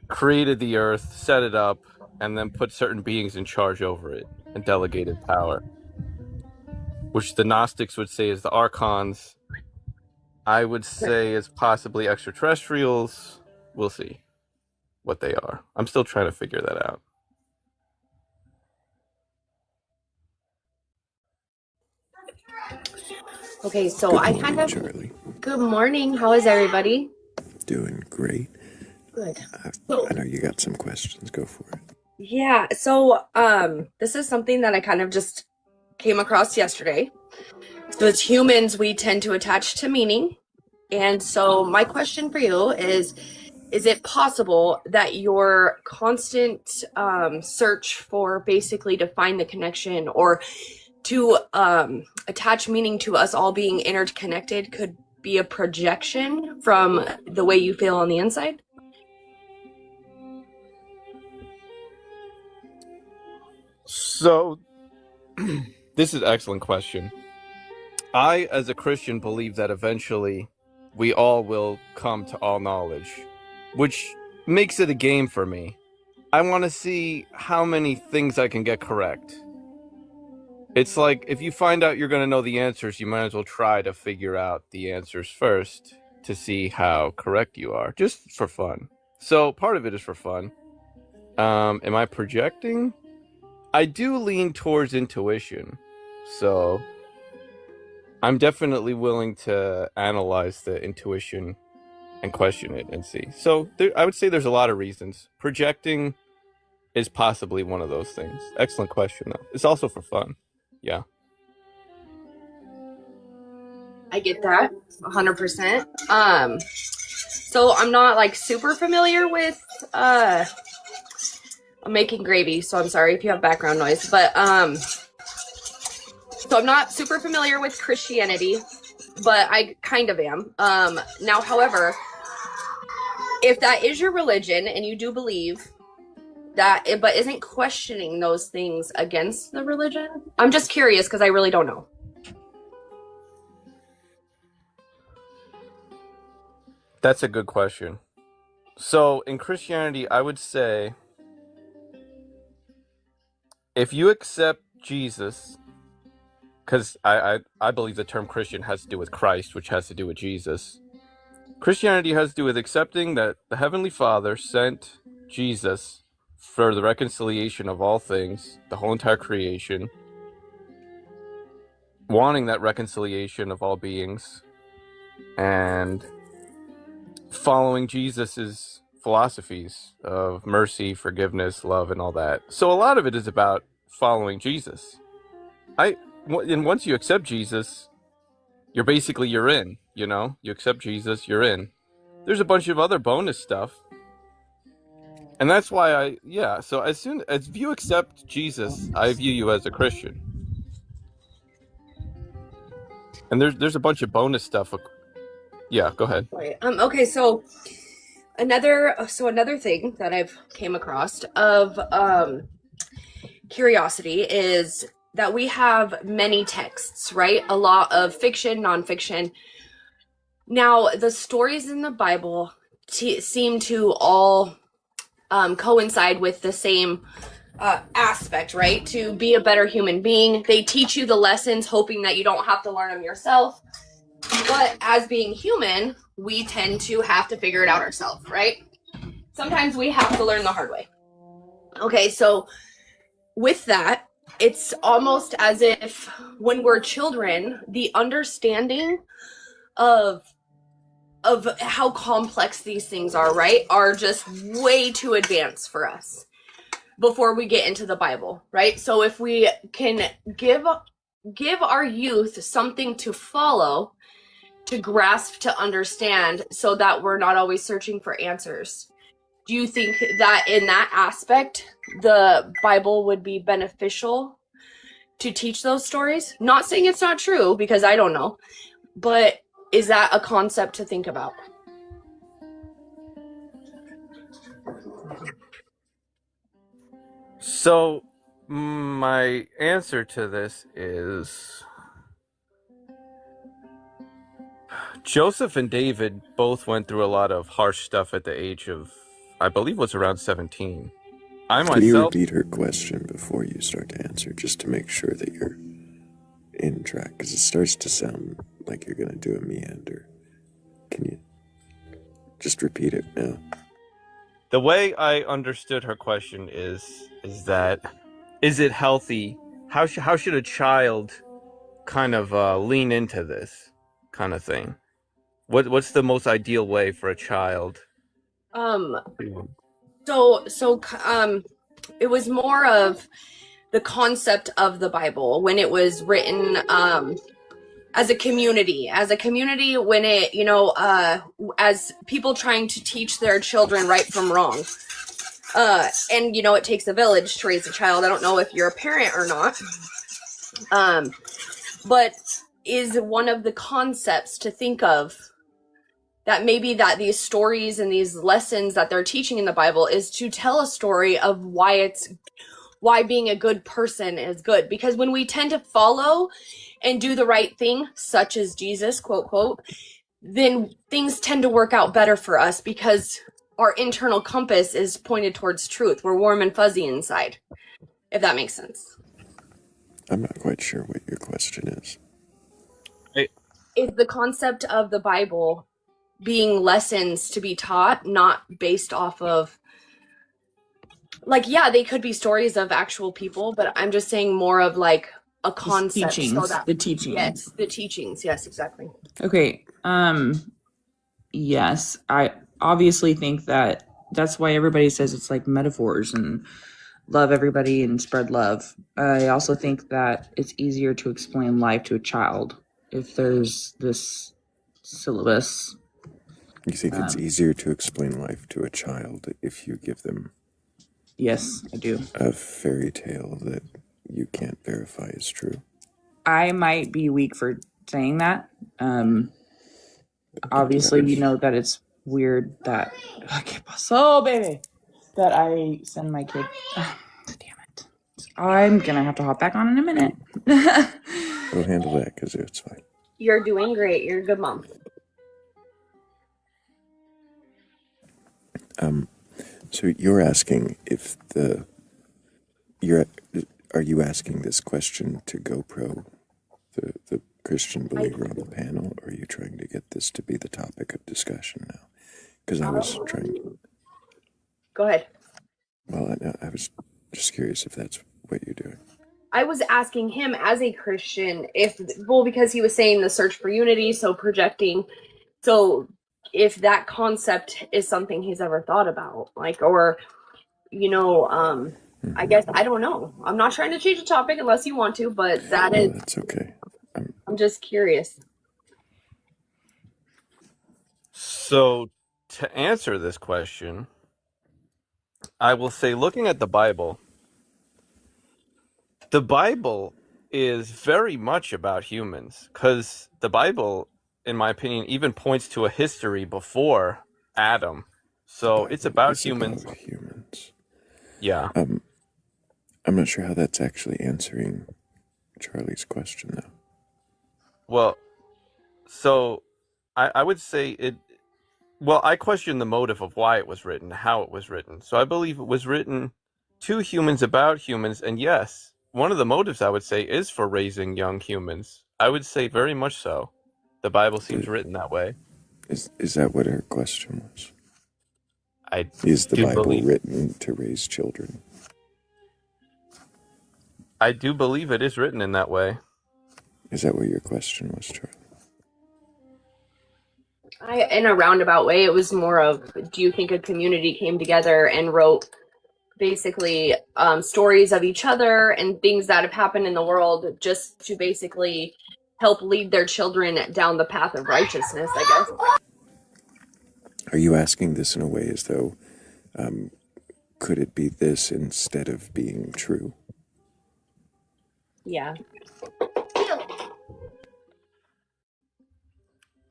created the earth, set it up, and then put certain beings in charge over it and delegated power, which the Gnostics would say is the archons. I would say is possibly extraterrestrials. We'll see what they are. I'm still trying to figure that out. Okay, so Good I morning, kind of. Charlie. Good morning. How is everybody? Doing great. Good. I know you got some questions. Go for it. Yeah, so this is something that I kind of just came across yesterday. So as humans, we tend to attach to meaning. And so my question for you is it possible that your constant search for basically to find the connection or to attach meaning to us all being interconnected could be a projection from the way you feel on the inside? So this is an excellent question. I, as a Christian, believe that eventually we all will come to all knowledge, which makes it a game for me. I want to see how many things I can get correct. It's like, if you find out you're going to know the answers, you might as well try to figure out the answers first to see how correct you are, just for fun. So part of it is for fun. Am I projecting? I do lean towards intuition, so I'm definitely willing to analyze the intuition and question it and see. So I would say there's a lot of reasons. Projecting is possibly one of those things. Excellent question, though. It's also for fun. Yeah. I get that 100%. So I'm not like super familiar with I'm making gravy, so I'm sorry if you have background noise, but so I'm not super familiar with Christianity, but I kind of am. Now, however, if that is your religion and you do believe that, but isn't questioning those things against the religion? I'm just curious because I really don't know. That's a good question. So in Christianity, I would say if you accept Jesus, because I believe the term Christian has to do with Christ, which has to do with Jesus. Christianity has to do with accepting that the Heavenly Father sent Jesus for the reconciliation of all things, the whole entire creation, wanting that reconciliation of all beings, and following Jesus's philosophies of mercy, forgiveness, love, and all that. So a lot of it is about following Jesus. And once you accept Jesus, you're in, you know? You accept Jesus, you're in. There's a bunch of other bonus stuff. And that's why so as soon as you accept Jesus, I view you as a Christian. And there's a bunch of bonus stuff. Yeah, go ahead. Right. Okay, so another thing that I've came across of curiosity is that we have many texts, right? A lot of fiction, nonfiction. Now, the stories in the Bible seem to all coincide with the same aspect, right? To be a better human being. They teach you the lessons hoping that you don't have to learn them yourself. But as being human, we tend to have to figure it out ourselves, right? Sometimes we have to learn the hard way. Okay, so with that, it's almost as if when we're children, the understanding of how complex these things are, right, are just way too advanced for us before we get into the Bible, right? So if we can give our youth something to follow, to grasp, to understand, so that we're not always searching for answers. Do you think that in that aspect, the Bible would be beneficial to teach those stories? Not saying it's not true, because I don't know, but is that a concept to think about? So, my answer to this is Joseph and David both went through a lot of harsh stuff at the age of, I believe, was around 17. Can you repeat her question before you start to answer, just to make sure that you're in track? Because it starts to sound like you're going to do a meander. Can you just repeat it now? The way I understood her question is that, is it healthy? How should a child kind of lean into this kind of thing? What's the most ideal way for a child? It was more of the concept of the Bible when it was written as a community when it, as people trying to teach their children right from wrong. And it takes a village to raise a child. I don't know if you're a parent or not. But is one of the concepts to think of that maybe that these stories and these lessons that they're teaching in the Bible is to tell a story of why being a good person is good. Because when we tend to follow and do the right thing, such as Jesus, quote, quote, then things tend to work out better for us because our internal compass is pointed towards truth. We're warm and fuzzy inside, if that makes sense. I'm not quite sure what your question is. Is the concept of the Bible being lessons to be taught, not based off of, they could be stories of actual people, but I'm just saying more of like a concept. The teachings. Yes, the teachings. Yes, exactly. Okay. Yes, I obviously think that that's why everybody says it's like metaphors and love everybody and spread love. I also think that it's easier to explain life to a child if there's this syllabus. You think it's easier to explain life to a child if you give them... Yes, I do. ...a fairy tale that you can't verify is true? I might be weak for saying that. Obviously, you know that it's weird that... So, baby! That I send my kid... damn it. I'm gonna have to hop back on in a minute. We'll handle that, because it's fine. You're doing great. You're a good mom. So you're asking if are you asking this question to GoPro, the Christian believer on the panel, or are you trying to get this to be the topic of discussion now? Because I was trying... Go ahead. Well, I was just curious if that's what you're doing. I was asking him as a Christian because he was saying the search for unity, so projecting. So if that concept is something he's ever thought about, I guess, I don't know. I'm not trying to change the topic unless you want to, but That's okay. I'm just curious. So, to answer this question, I will say, looking at the Bible is very much about humans, because the Bible, in my opinion, even points to a history before Adam. So it's about humans. Yeah. I'm not sure how that's actually answering Charlie's question, though. Well, so I would say Well, I question the motive of why it was written, how it was written. So I believe it was written to humans about humans, and yes, one of the motives I would say is for raising young humans. I would say very much so. The Bible seems written that way. Is that what her question was? I Is the do Bible believe written to raise children? I do believe it is written in that way. Is that what your question was, Charlie? In a roundabout way, it was more of, do you think a community came together and wrote basically stories of each other and things that have happened in the world just to basically help lead their children down the path of righteousness, I guess? Are you asking this in a way as though, could it be this instead of being true? Yeah.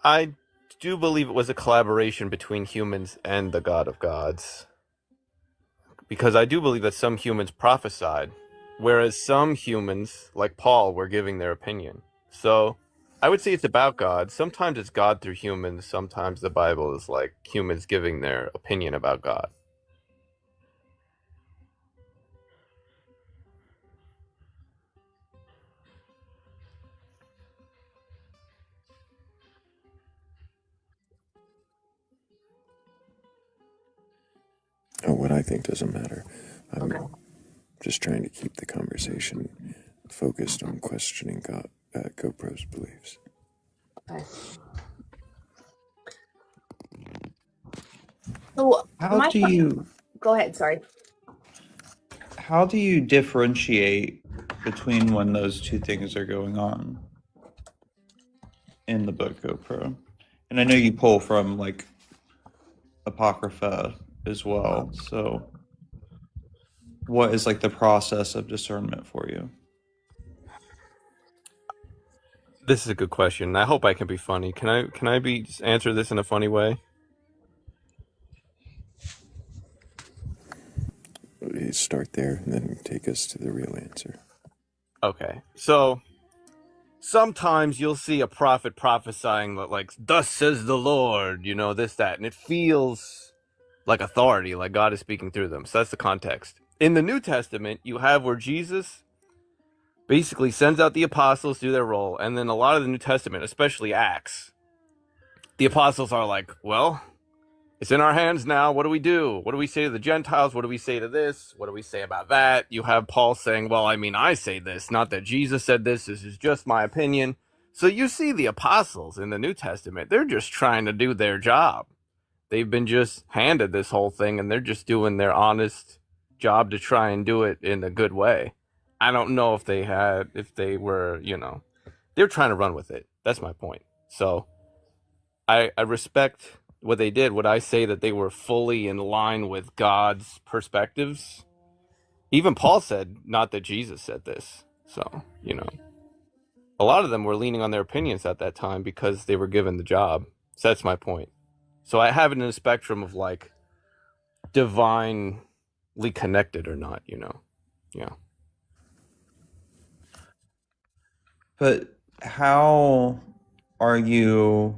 I do believe it was a collaboration between humans and the God of Gods. Because I do believe that some humans prophesied, whereas some humans, like Paul, were giving their opinion. So I would say it's about God. Sometimes it's God through humans. Sometimes the Bible is like humans giving their opinion about God. Oh, what I think doesn't matter. I'm just trying to keep the conversation focused on questioning GoPro's beliefs. Okay. So How do you go ahead, sorry. how do you differentiate between when those two things are going on in the book GoPro? And I know you pull from like Apocrypha as well. So what is like the process of discernment for you? This is a good question. I hope I can be funny. Can I answer this in a funny way? Start there and then take us to the real answer. Okay. So sometimes you'll see a prophet prophesying like, thus says the Lord, you know, this, that, and it feels like authority, like God is speaking through them. So that's the context. In the New Testament, you have where Jesus basically sends out the apostles to do their role, and then a lot of the New Testament, especially Acts, the apostles are like, well, it's in our hands now. What do we do? What do we say to the Gentiles? What do we say to this? What do we say about that? You have Paul saying, well, I mean, I say this, not that Jesus said this. This is just my opinion. So you see the apostles in the New Testament, they're just trying to do their job. They've been just handed this whole thing, and they're just doing their honest job to try and do it in a good way. I don't know if they were, you know, they're trying to run with it. That's my point. So I respect what they did. Would I say that they were fully in line with God's perspectives? Even Paul said, not that Jesus said this. So, you know, a lot of them were leaning on their opinions at that time because they were given the job. So that's my point. So I have it in a spectrum of like divinely connected or not, you know. Yeah. But how are you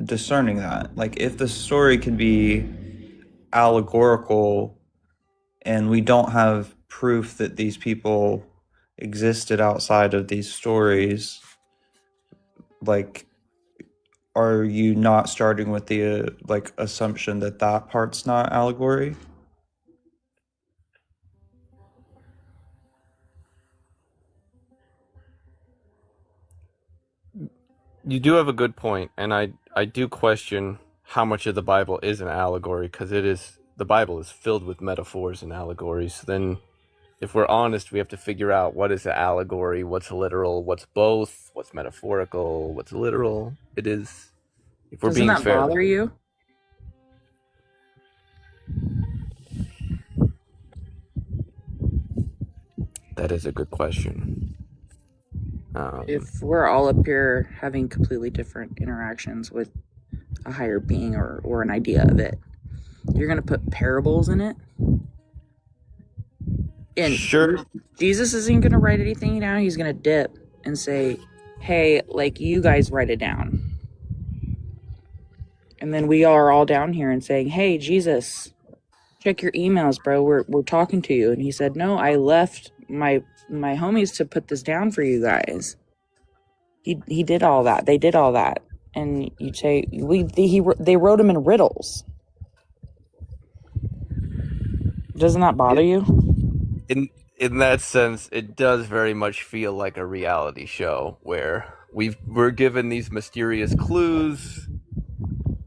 discerning that? Like, if the story can be allegorical and we don't have proof that these people existed outside of these stories, like, are you not starting with the like assumption that that part's not allegory? You do have a good point, and I do question how much of the Bible is an allegory, because the Bible is filled with metaphors and allegories. Then if we're honest, we have to figure out what is an allegory, what's literal, what's both, what's metaphorical, what's literal. It is, if we're Doesn't being that fair. bother you? That is a good question. If we're all up here having completely different interactions with a higher being or an idea of it, you're going to put parables in it? And sure, Jesus isn't going to write anything down. He's going to dip and say, hey, like, you guys write it down. And then we are all down here and saying, "Hey, Jesus, check your emails, bro. We're talking to you." And he said, "No, I left my homies to put this down for you guys." He did all that. They did all that. And you'd say they wrote them in riddles. Doesn't that bother you? In that sense, it does very much feel like a reality show where we're given these mysterious clues,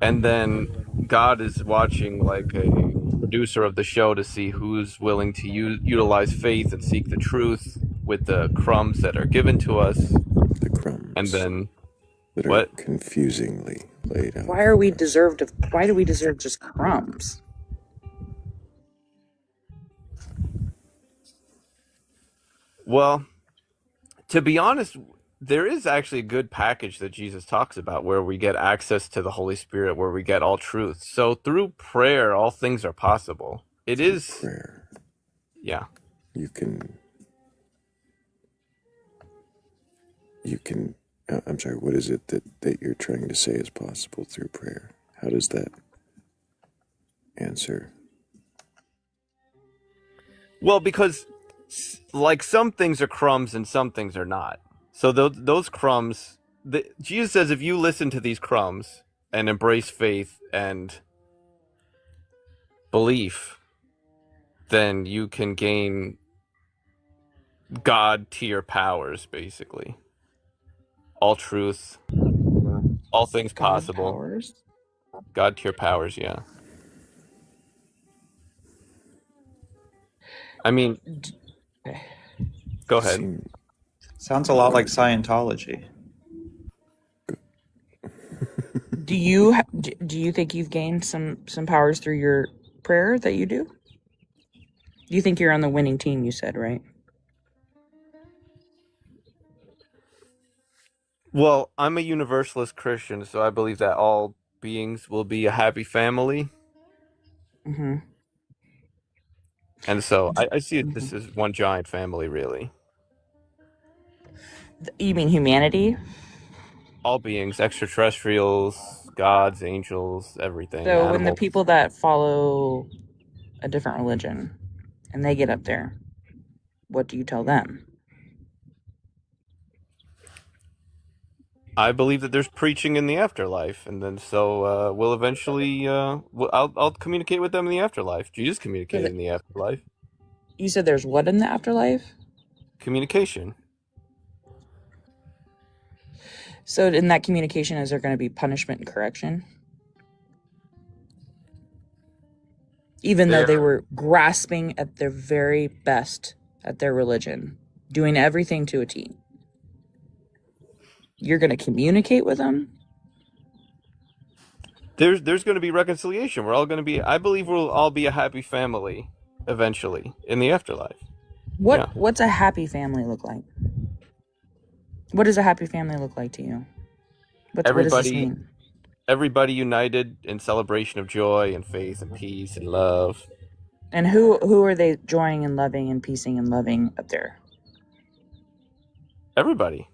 and then God is watching like a producer of the show to see who's willing to utilize faith and seek the truth with the crumbs that are given to us. The crumbs. And then that what? Are confusingly laid out. Why do we deserve just crumbs? Well, to be honest, there is actually a good package that Jesus talks about where we get access to the Holy Spirit, where we get all truth. So through prayer, all things are possible. It through is prayer. Yeah. You can. I'm sorry. What is it that you're trying to say is possible through prayer? How does that answer? Well, because like some things are crumbs and some things are not. So those crumbs, Jesus says, if you listen to these crumbs and embrace faith and belief, then you can gain God tier powers, basically. All truth, all things God possible. powers? God tier powers, yeah. I mean, go ahead. Sounds a lot like Scientology. Do you think you've gained some powers through your prayer that you do? You think you're on the winning team, you said, right? Well, I'm a universalist Christian, so I believe that all beings will be a happy family. Mm-hmm. And so I see it this is one giant family, really. You mean humanity? All beings, extraterrestrials, gods, angels, everything, So when the animals. people that follow a different religion and they get up there, what do you tell them? I believe that there's preaching in the afterlife, and then so we'll eventually I'll communicate with them in the afterlife. Jesus communicated in the afterlife. You said there's what in the afterlife? Communication. So in that communication, is there going to be punishment and correction? Even though they were grasping at their very best at their religion, doing everything to a T. You're going to communicate with them? There's going to be reconciliation. We're all going to be. I believe we'll all be a happy family eventually in the afterlife. What's a happy family look like? What does a happy family look like to you? What does this mean? Everybody united in celebration of joy and faith and peace and love. And who are they joining and loving and peacing and loving up there? Everybody.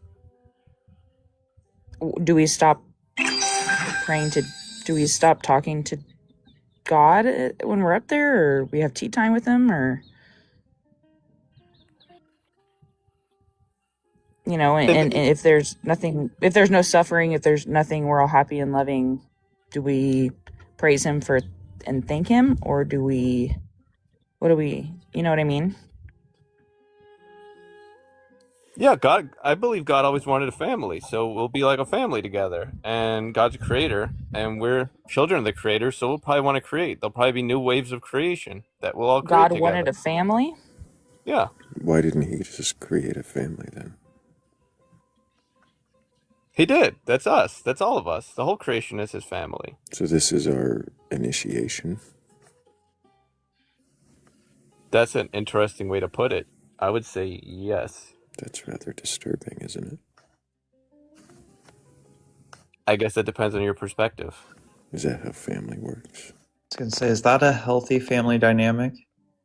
Do we stop do we stop talking to God when we're up there, or we have tea time with him, or and if there's no suffering, if there's nothing, we're all happy and loving, do we praise him for and thank him, or what do we, you know what I mean? Yeah, I believe God always wanted a family, so we'll be like a family together. And God's a creator, and we're children of the creator, so we'll probably want to create. There'll probably be new waves of creation that we'll all create together. God wanted a family? Yeah. Why didn't he just create a family then? He did. That's us. That's all of us. The whole creation is his family. So this is our initiation? That's an interesting way to put it. I would say yes. That's rather disturbing, isn't it? I guess that depends on your perspective. Is that how family works? I was going to say, is that a healthy family dynamic?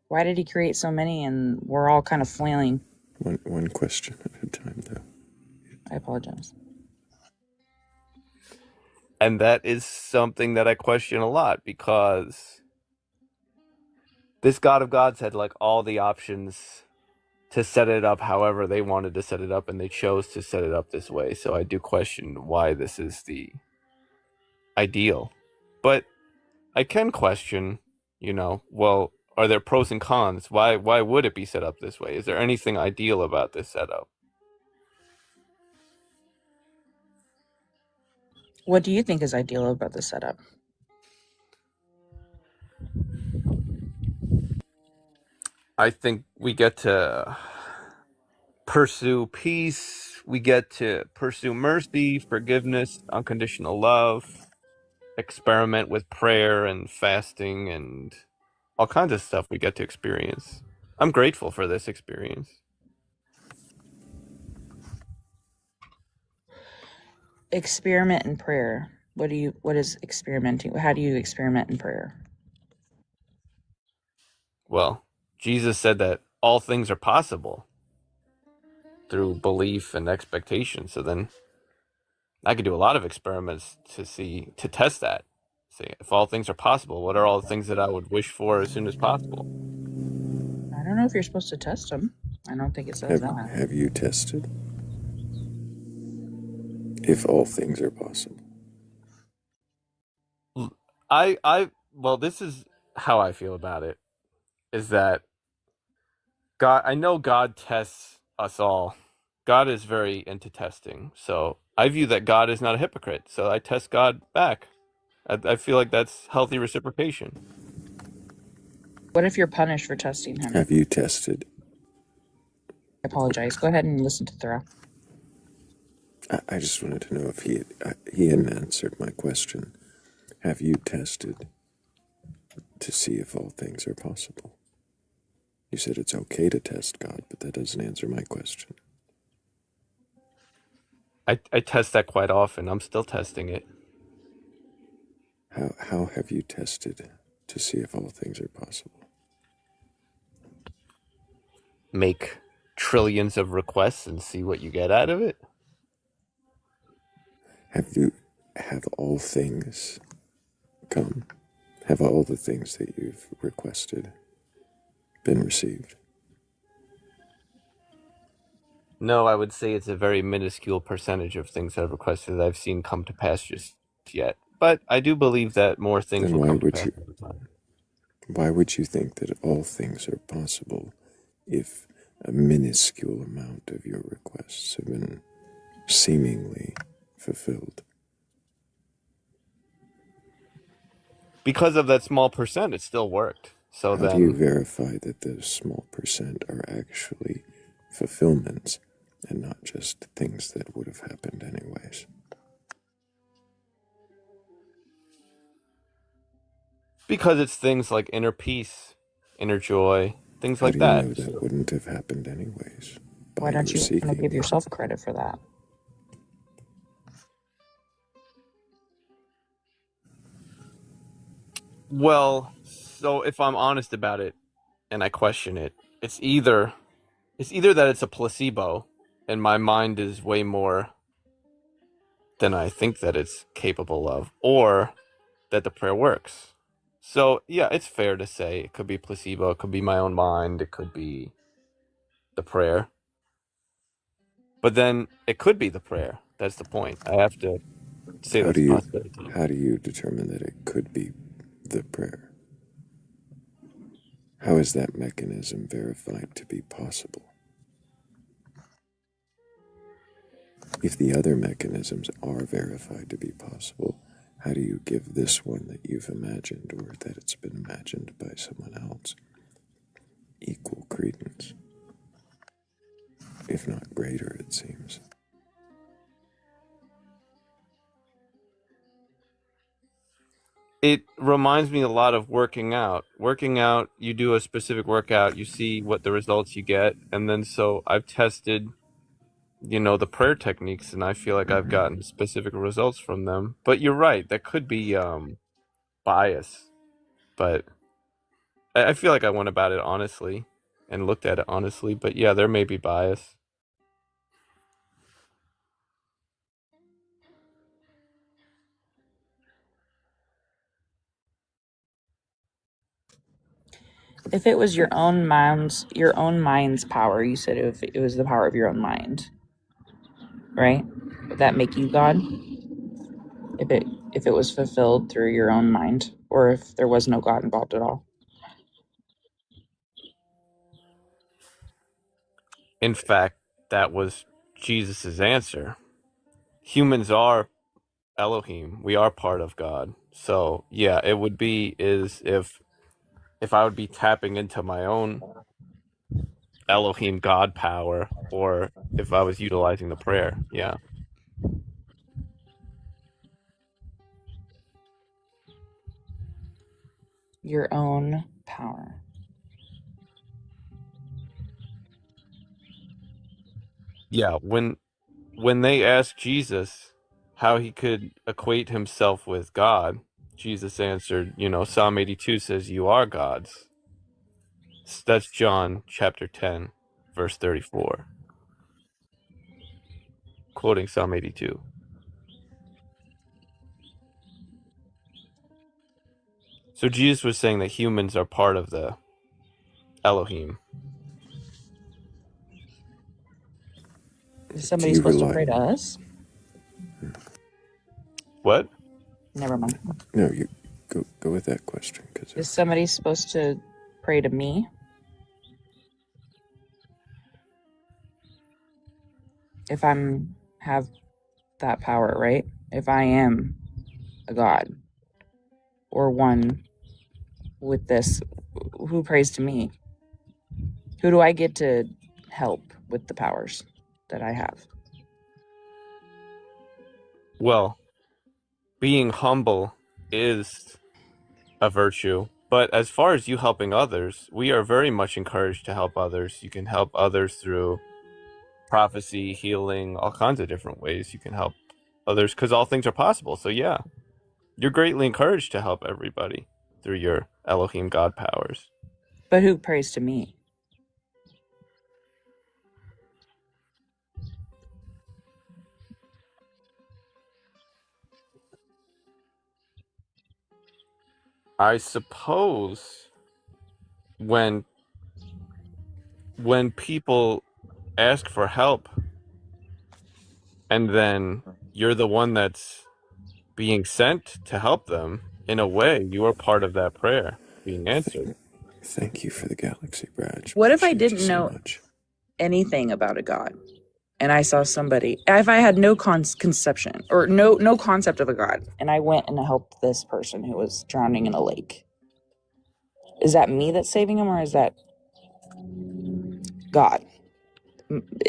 Why did he create so many and we're all kind of flailing? One question at a time, though. I apologize. And that is something that I question a lot, because this God of gods had like all the options to set it up however they wanted to set it up, and they chose to set it up this way. So I do question why this is the ideal. But I can question, well, are there pros and cons? Why would it be set up this way? Is there anything ideal about this setup? What do you think is ideal about the setup? I think we get to pursue peace, we get to pursue mercy, forgiveness, unconditional love, experiment with prayer and fasting and all kinds of stuff we get to experience. I'm grateful for this experience. Experiment in prayer. What is experimenting? How do you experiment in prayer? Well, Jesus said that all things are possible through belief and expectation. So then I could do a lot of experiments to test that. See, if all things are possible, what are all the things that I would wish for as soon as possible? I don't know if you're supposed to test them. I don't think it says that. Have you tested? If all things are possible. Well, this is how I feel about it, is that I know God tests us all. God is very into testing. So I view that God is not a hypocrite. So I test God back. I feel like that's healthy reciprocation. What if you're punished for testing him? Have you tested? I apologize. Go ahead and listen to Thrayle. I just wanted to know if he hadn't answered my question. Have you tested to see if all things are possible? You said it's okay to test God, but that doesn't answer my question. I test that quite often. I'm still testing it. How have you tested to see if all things are possible? Make trillions of requests and see what you get out of it. Have all things come? Have all the things that you've requested been received? No, I would say it's a very minuscule percentage of things I've requested that I've seen come to pass just yet. But I do believe that more things Then will come to pass over time. Why would you think that all things are possible if a minuscule amount of your requests have been seemingly fulfilled? Because of that small percent, it still worked. So How do you verify that those small percent are actually fulfillments and not just things that would have happened anyways? Because it's things like inner peace, inner joy, things How like do you that. know that wouldn't have happened anyways? Why don't you want to give yourself credit for that? Well, so if I'm honest about it and I question it, it's either that it's a placebo and my mind is way more than I think that it's capable of, or that the prayer works. So yeah, it's fair to say it could be placebo, it could be my own mind, it could be the prayer. But then it could be the prayer. That's the point. I have to say that's a possibility. How do you determine that it could be the prayer? How is that mechanism verified to be possible? If the other mechanisms are verified to be possible, how do you give this one that you've imagined or that it's been imagined by someone else equal credence? If not greater, it seems. It reminds me a lot of working out. Working out, you do a specific workout, you see what the results you get, and then so I've tested, the prayer techniques, and I feel like I've gotten specific results from them. But you're right, that could be bias. But I feel like I went about it honestly and looked at it honestly. But yeah, there may be bias. If it was your own mind's power, you said if it was the power of your own mind, right? Would that make you God? If it was fulfilled through your own mind, or if there was no God involved at all? In fact, that was Jesus' answer. Humans are Elohim. We are part of God. So yeah, it would be is if I would be tapping into my own Elohim God power, or if I was utilizing the prayer. Yeah. Your own power. Yeah, when they asked Jesus how he could equate himself with God, Jesus answered, Psalm 82 says you are gods. That's John chapter 10, verse 34. Quoting Psalm 82. So Jesus was saying that humans are part of the Elohim. Is somebody supposed to pray to us? What? Never mind. No, you go with that question. Is somebody supposed to pray to me? If I'm have that power, right? If I am a God or one with this, who prays to me? Who do I get to help with the powers that I have? Well, being humble is a virtue, but as far as you helping others, we are very much encouraged to help others. You can help others through prophecy, healing, all kinds of different ways you can help others, because all things are possible. So yeah, you're greatly encouraged to help everybody through your Elohim God powers. But who prays to me? I suppose when people ask for help and then you're the one that's being sent to help them, in a way you are part of that prayer being answered. Thank you for the galaxy badge. What if I didn't know anything about a God and I saw somebody, if I had no conception or no concept of a God, and I went and helped this person who was drowning in a lake? Is that me that's saving him, or is that God?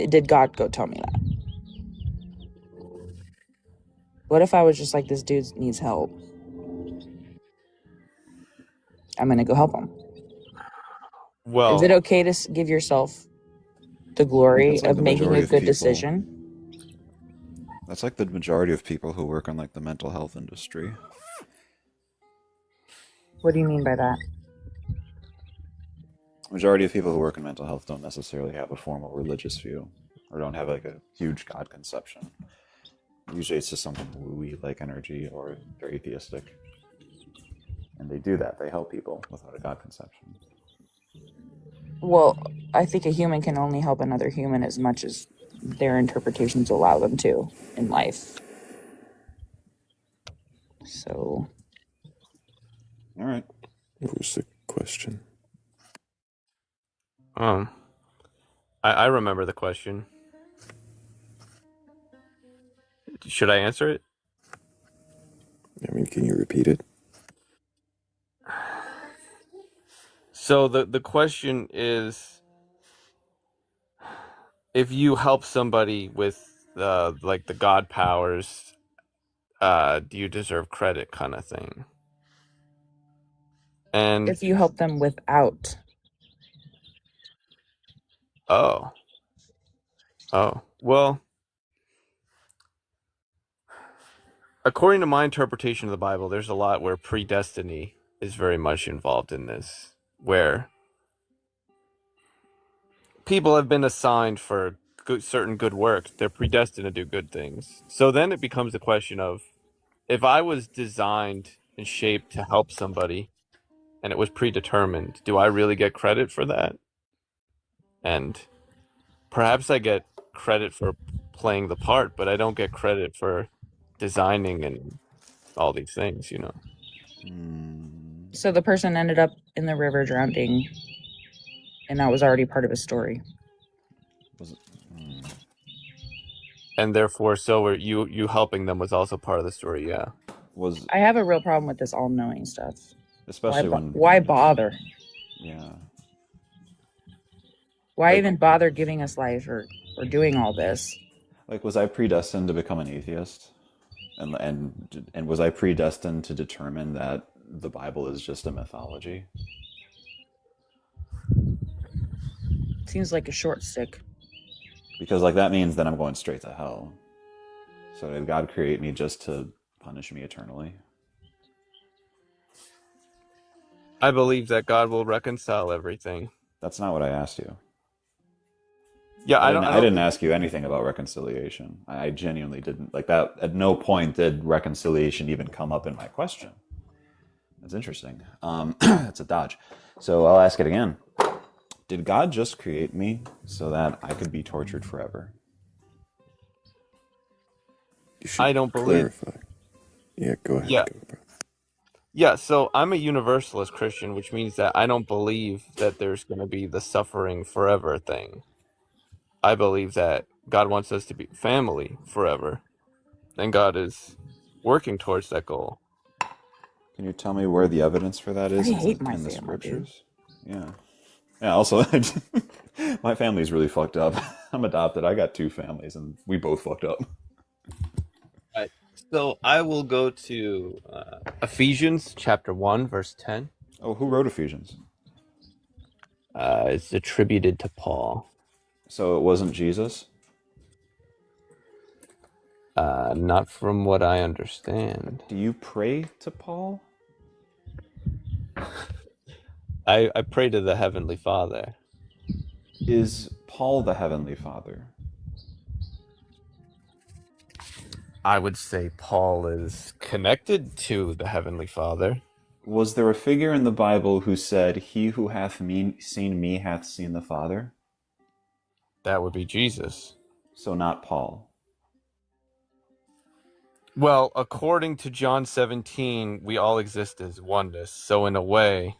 Did God go tell me that? What if I was just like, this dude needs help, I'm gonna go help him? Well, is it okay to give yourself the glory That's like of the making majority a of good people. decision? That's like the majority of people who work in like the mental health industry. What do you mean by that? Majority of people who work in mental health don't necessarily have a formal religious view or don't have like a huge God conception. Usually it's just something woo-y like energy or they're atheistic. And they do that. They help people without a God conception. Well, I think a human can only help another human as much as their interpretations allow them to in life. So, all right. What was the question? I remember the question. Should I answer it? I mean, can you repeat it? So the question is, if you help somebody with like the God powers, do you deserve credit, kind of thing? And if you help them without. Oh, well, according to my interpretation of the Bible, there's a lot where predestiny is very much involved in this, where people have been assigned for certain good works. They're predestined to do good things. So then it becomes a question of, if I was designed and shaped to help somebody, and it was predetermined, do I really get credit for that? And perhaps I get credit for playing the part, but I don't get credit for designing and all these things, you know. So the person ended up in the river drowning, and that was already part of his story. And therefore, so were you helping them was also part of the story, yeah. I have a real problem with this all-knowing stuff. Especially why bother? Yeah. Why even bother giving us life or doing all this? Like, was I predestined to become an atheist? And was I predestined to determine that the Bible is just a mythology? Seems like a short stick. Because like that means that I'm going straight to hell. So did God create me just to punish me eternally? I believe that God will reconcile everything. That's not what I asked you. Yeah, I didn't ask you anything about reconciliation. I genuinely didn't. Like that, at no point did reconciliation even come up in my question. That's interesting. It's a dodge. So I'll ask it again. Did God just create me so that I could be tortured forever? I don't believe. Clarify. Yeah, go ahead. Yeah. Go, bro. Yeah, so I'm a universalist Christian, which means that I don't believe that there's going to be the suffering forever thing. I believe that God wants us to be family forever, and God is working towards that goal. Can you tell me where the evidence for that is I hate my in the family, scriptures? Yeah. Yeah, also, my family's really fucked up. I'm adopted. I got 2 families, and we both fucked up. Right. So I will go to Ephesians chapter 1, verse 10. Oh, who wrote Ephesians? It's attributed to Paul. So it wasn't Jesus? Not from what I understand. Do you pray to Paul? I pray to the Heavenly Father. Is Paul the Heavenly Father? I would say Paul is connected to the Heavenly Father. Was there a figure in the Bible who said, "He who hath seen me hath seen the Father"? That would be Jesus. So not Paul. Well, according to John 17, we all exist as oneness. So in a way,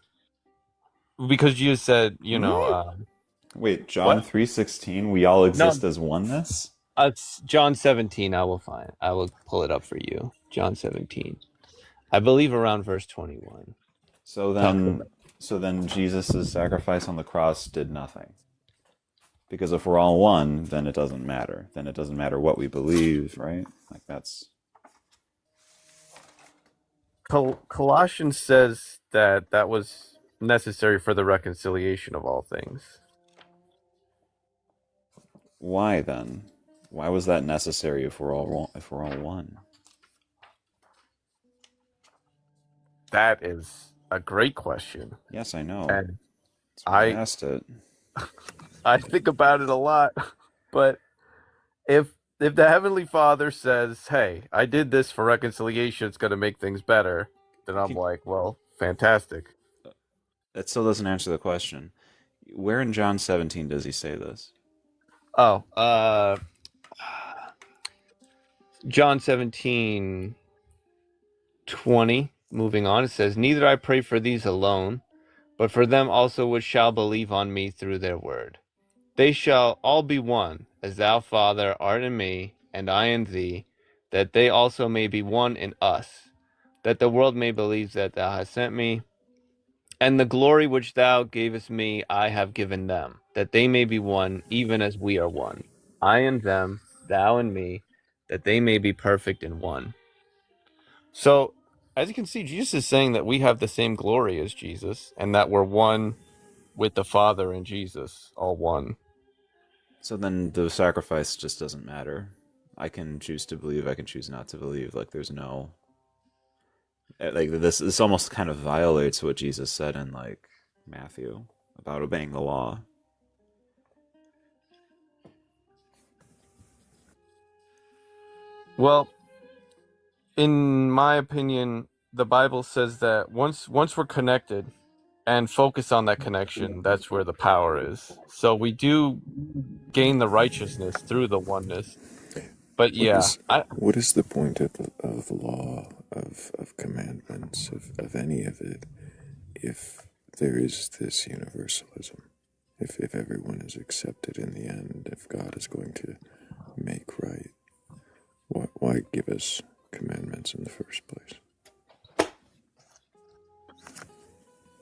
because you said, you know... Wait, John 3:16, we all exist as oneness? It's John 17, I will pull it up for you. John 17. I believe around verse 21. So then Jesus' sacrifice on the cross did nothing. Because if we're all one, then it doesn't matter. Then it doesn't matter what we believe, right? Like that's... Colossians says that that was necessary for the reconciliation of all things. Why then? Why was that necessary if we're all one? That is a great question. Yes, I know. And That's why I asked it. I think about it a lot, but if the Heavenly Father says, "Hey, I did this for reconciliation, it's going to make things better," then I'm like, well, fantastic. That still doesn't answer the question. Where in John 17 does he say this? Oh, John 17, 20, moving on, it says, "Neither I pray for these alone, but for them also which shall believe on me through their word. They shall all be one, as thou, Father, art in me, and I in thee, that they also may be one in us, that the world may believe that thou hast sent me. And the glory which thou gavest me I have given them, that they may be one, even as we are one. I and them, thou and me, that they may be perfect in one." So, as you can see, Jesus is saying that we have the same glory as Jesus, and that we're one with the Father and Jesus, all one. So then the sacrifice just doesn't matter. I can choose to believe, I can choose not to believe. Like there's no... Like this almost kind of violates what Jesus said in like Matthew about obeying the law. Well, in my opinion, the Bible says that once we're connected, and focus on that connection, that's where the power is. So we do gain the righteousness through the oneness. But yeah, what is the point of law, of commandments, of any of it, if there is this universalism? If everyone is accepted in the end, if God is going to make right, why give us commandments in the first place?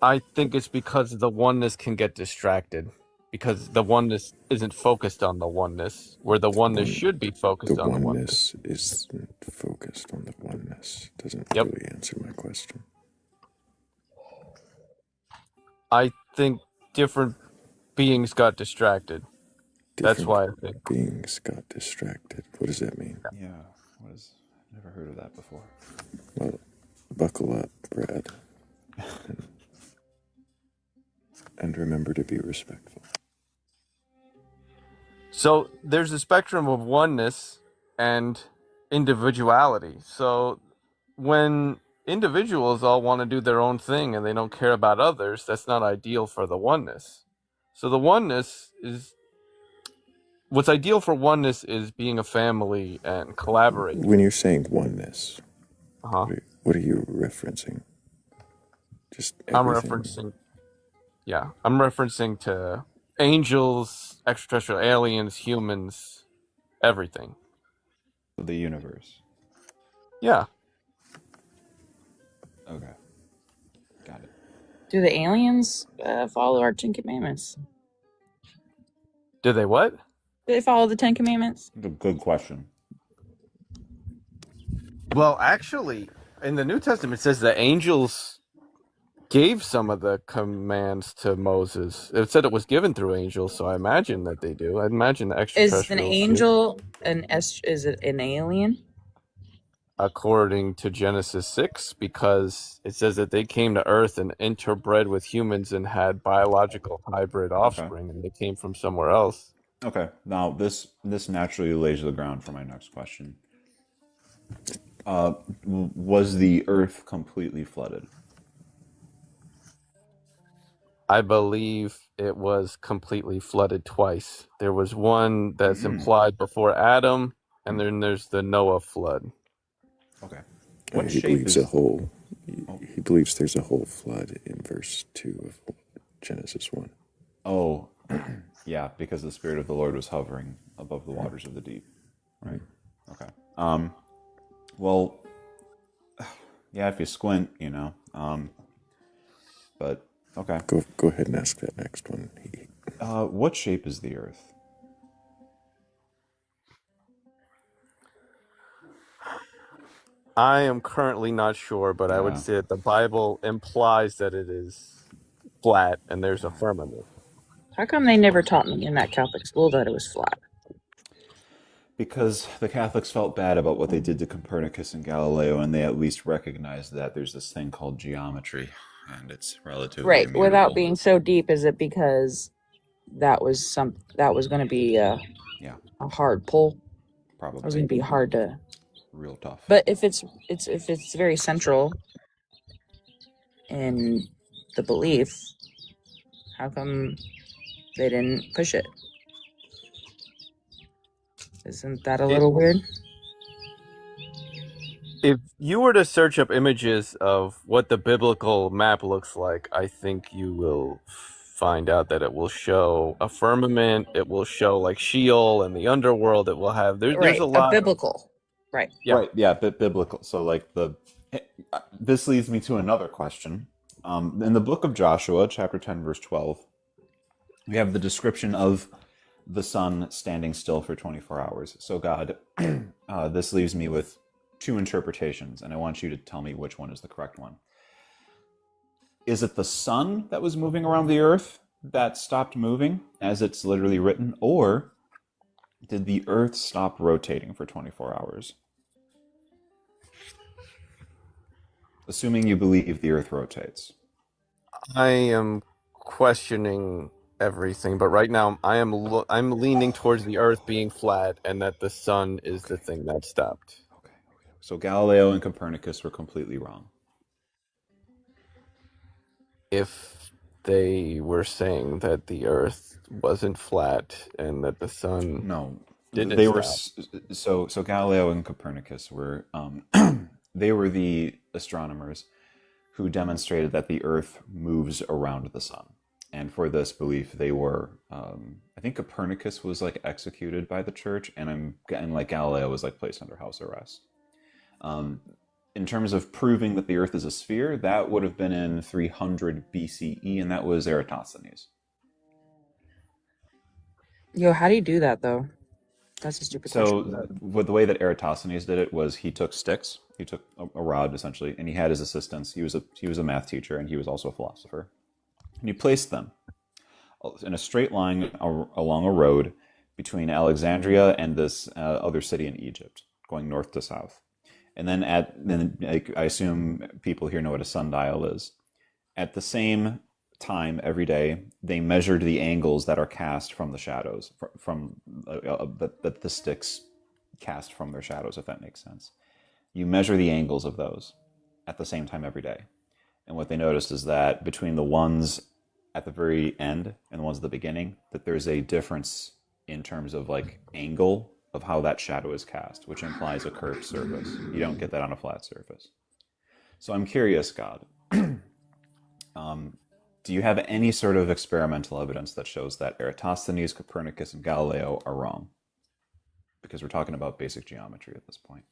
I think it's because the oneness can get distracted. Because the oneness isn't focused on the oneness, where the oneness should be focused on the oneness. The oneness isn't focused on the oneness. Doesn't Yep. really answer my question. I think different beings got distracted. That's why I think beings got distracted. What does that mean? Yeah, I've never heard of that before. Well, buckle up, Brad, and remember to be respectful. so. There's a spectrum of oneness and individuality. So when individuals all want to do their own thing and they don't care about others, that's not ideal for the oneness. So the oneness is what's ideal for oneness is being a family and collaborating. When you're saying oneness, what are you referencing? Just everything. I'm referencing to angels, extraterrestrial aliens, humans, everything. The universe. Yeah. Okay. Got it. Do the aliens follow our 10 Commandments? Do they what? Do they follow the 10 Commandments? Good question. Well, actually, in the New Testament, it says the angels gave some of the commands to Moses. It said it was given through angels, so I imagine that they do. I imagine the extraterrestrials Is an do. angel is it an alien? According to Genesis 6, because it says that they came to Earth and interbred with humans and had biological hybrid offspring, and they came from somewhere else. Okay, now this naturally lays the ground for my next question. Was the Earth completely flooded? I believe it was completely flooded twice. There was one that's implied before Adam, and then there's the Noah flood. Okay. He believes he believes there's a whole flood in verse 2 of Genesis 1. Oh, yeah, because the Spirit of the Lord was hovering above the waters of the deep. Right. Okay. Well, yeah, if you squint, but okay. Go ahead and ask that next one. What shape is the Earth? I am currently not sure, but I would say that the Bible implies that it is flat and there's a firmament. How come they never taught me in that Catholic school that it was flat? Because the Catholics felt bad about what they did to Copernicus and Galileo, and they at least recognized that there's this thing called geometry, and it's relatively Right, immutable. without being so deep, is it because that was going to be a hard pull? Probably. It was going to be hard to. Real tough. But if it's very central in the belief, how come they didn't push it? Isn't that a little weird? If you were to search up images of what the biblical map looks like, I think you will find out that it will show a firmament, it will show like Sheol and the underworld, it will have there's a lot biblical. Right. Yeah. Right. Yeah. Biblical. So, this leads me to another question. In the book of Joshua, chapter 10, verse 12, we have the description of the sun standing still for 24 hours. So, God, this leaves me with two interpretations, and I want you to tell me which one is the correct one. Is it the sun that was moving around the earth that stopped moving, as it's literally written, or did the earth stop rotating for 24 hours? Assuming you believe the earth rotates. I am questioning everything, but right now I'm leaning towards the earth being flat and that the sun is the thing that stopped. Okay. So Galileo and Copernicus were completely wrong. If they were saying that the Earth wasn't flat and that the sun No, didn't they were stop. so Galileo and Copernicus were they were the astronomers who demonstrated that the Earth moves around the sun. And for this belief, they were I think Copernicus was like executed by the church, and like Galileo was like placed under house arrest. In terms of proving that the Earth is a sphere, that would have been in 300 BCE, and that was Eratosthenes. Yo, how do you do that though? That's a stupid So, question. the way that Eratosthenes did it was he took sticks, he took a rod essentially, and he had his assistants. He was a math teacher, and he was also a philosopher. And he placed them in a straight line along a road between Alexandria and this other city in Egypt, going north to south. And then I assume people here know what a sundial is. At the same time every day, they measured the angles that are cast from the shadows, that the sticks cast from their shadows, if that makes sense. You measure the angles of those at the same time every day. And what they noticed is that between the ones at the very end and the ones at the beginning, that there's a difference in terms of like angle of how that shadow is cast, which implies a curved surface. You don't get that on a flat surface. So I'm curious, God, do you have any sort of experimental evidence that shows that Eratosthenes, Copernicus, and Galileo are wrong? Because we're talking about basic geometry at this point.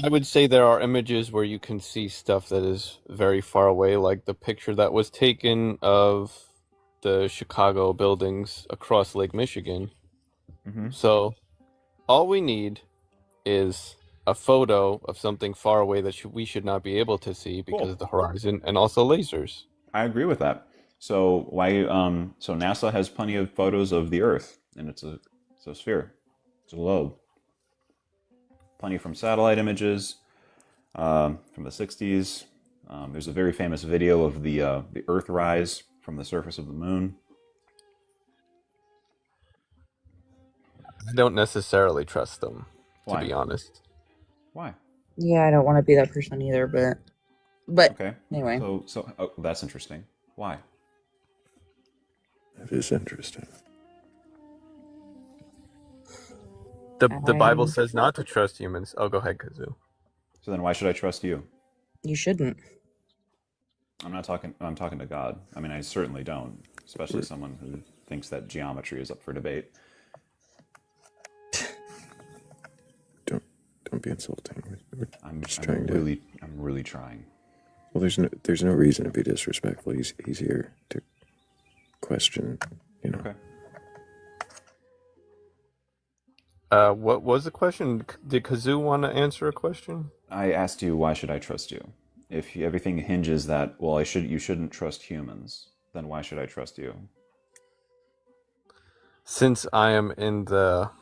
I would say there are images where you can see stuff that is very far away, like the picture that was taken of the Chicago buildings across Lake Michigan. Mm-hmm. So all we need is a photo of something far away that we should not be able to see because of the horizon, and also lasers. I agree with that. So why? So NASA has plenty of photos of the Earth, and it's a sphere, it's a globe. Plenty from satellite images from the '60s. There's a very famous video of the Earthrise from the surface of the moon. I don't necessarily trust them, Why? to be honest. Why? Yeah, I don't want to be that person either, but Okay. anyway. So that's interesting. Why? That is interesting. The Bible says not to trust humans. Oh, go ahead, Kazoo. So then why should I trust you? You shouldn't. I'm talking to God. I mean, I certainly don't, especially someone who thinks that geometry is up for debate. Don't be insulting. I'm really trying. Well, there's no reason to be disrespectful. He's here to question, you know. Okay. What was the question? Did Kazoo want to answer a question? I asked you, why should I trust you? If everything hinges that, well, you shouldn't trust humans, then why should I trust you? Since I am in the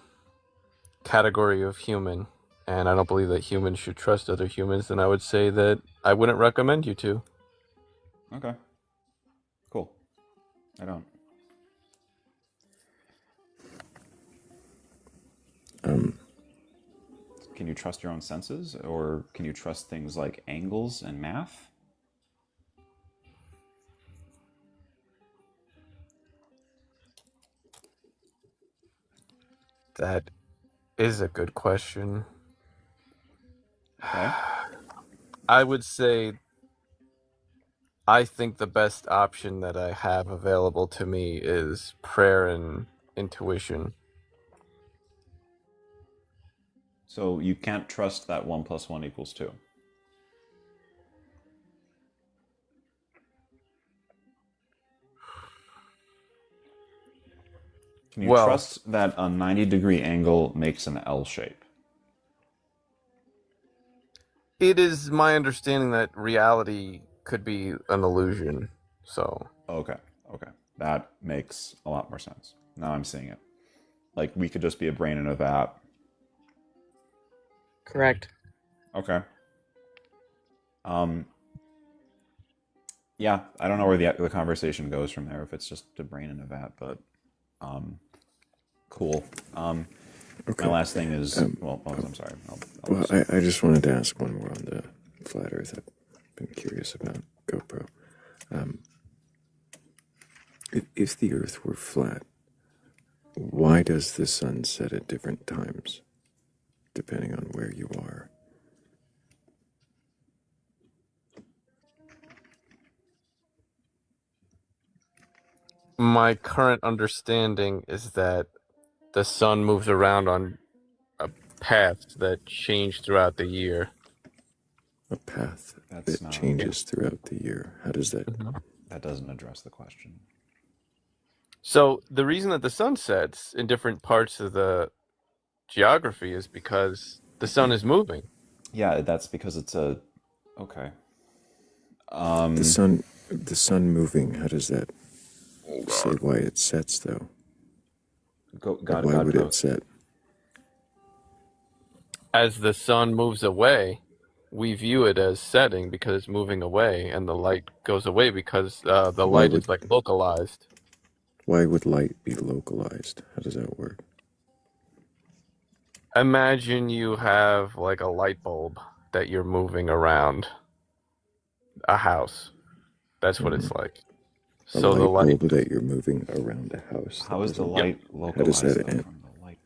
category of human, and I don't believe that humans should trust other humans, then I would say that I wouldn't recommend you to. Okay. Cool. I don't. Can you trust your own senses, or can you trust things like angles and math? That is a good question. Okay. I would say I think the best option that I have available to me is prayer and intuition. So you can't trust that 1 + 1 = 2. Can you trust that a 90-degree angle makes an L shape? It is my understanding that reality could be an illusion. So Okay. That makes a lot more sense. Now I'm seeing it. Like, we could just be a brain in a vat. Correct. Okay. Yeah, I don't know where the conversation goes from there, if it's just a brain in a vat, but cool. Okay. My last thing is, I'm sorry. I just wanted to ask one more on the flat Earth I've been curious about. GoPro. If the Earth were flat, why does the sun set at different times, depending on where you are? My current understanding is that the sun moves around on a path that changed throughout the year. A path That's that not. changes throughout the year. How does that? That doesn't address the question. So the reason that the sun sets in different parts of the geography is because the sun is moving. Yeah, that's because it's a. Okay. The sun moving. How does that say why it sets though? Why would it set? As the sun moves away, we view it as setting because it's moving away, and the light goes away because the light is like localized. Why would light be localized? How does that work? Imagine you have like a light bulb that you're moving around a house. That's what it's like. A So light the light bulb that you're moving around a house. How is the light localized How does that though, end? from the light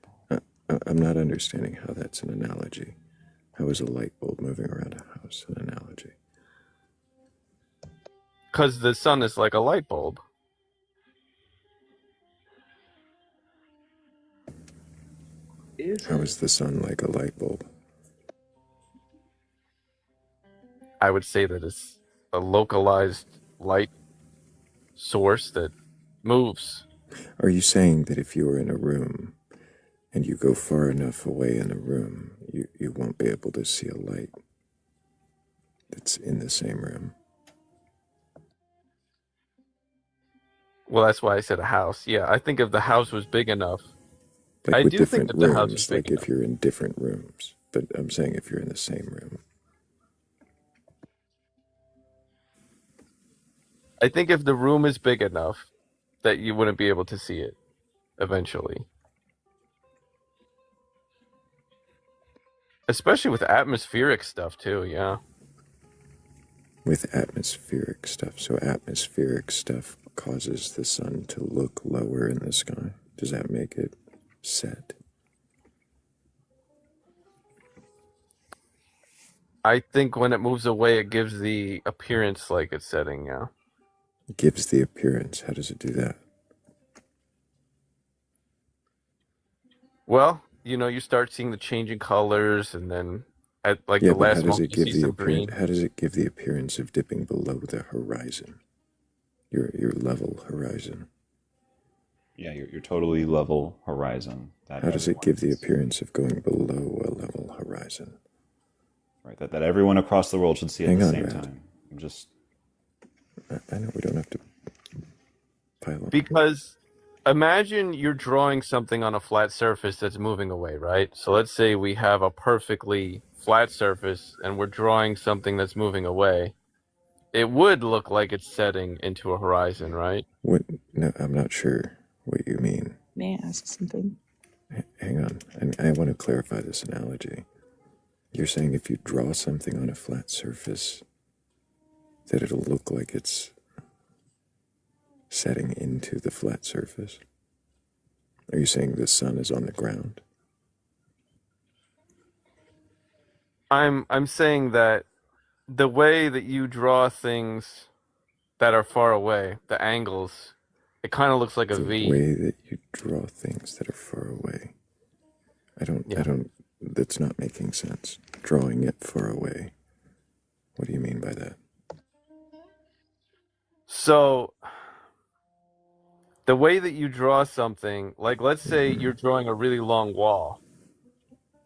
I'm not understanding how that's an analogy. How is a light bulb moving around a house an analogy? Because the sun is like a light bulb. How is the sun like a light bulb? I would say that it's a localized light source that moves. Are you saying that if you're in a room and you go far enough away in a room, you won't be able to see a light that's in the same room? Well, that's why I said a house. Yeah, I think if the house was big enough, Like I with do think different that the house is rooms, big like enough. if you're in different rooms. But I'm saying if you're in the same room. I think if the room is big enough that you wouldn't be able to see it eventually. Especially with atmospheric stuff too, yeah. With atmospheric stuff. So atmospheric stuff causes the sun to look lower in the sky. Does that make it set? I think when it moves away, it gives the appearance like it's setting, yeah. It gives the appearance. How does it do that? Well, you start seeing the changing colors, and then at like Yeah, the but how last does moment it you give see the some green. appearance? How does it give the appearance of dipping below the horizon? Your level horizon. Yeah, your totally level horizon. How does it give the appearance of going below a level horizon? Right, that everyone across the world should see at the same time. I know we don't have to pile on. Because imagine you're drawing something on a flat surface that's moving away, right? So let's say we have a perfectly flat surface and we're drawing something that's moving away. It would look like it's setting into a horizon, right? What? No, I'm not sure what you mean. May I ask something? Hang on. I want to clarify this analogy. You're saying if you draw something on a flat surface, that it'll look like it's setting into the flat surface? Are you saying the sun is on the ground? I'm saying that the way that you draw things that are far away, the angles, it kind of looks like a The V. way that you draw things that are far away. I don't, that's not making sense. Drawing it far away. What do you mean by that? So, the way that you draw something, like let's say you're drawing a really long wall.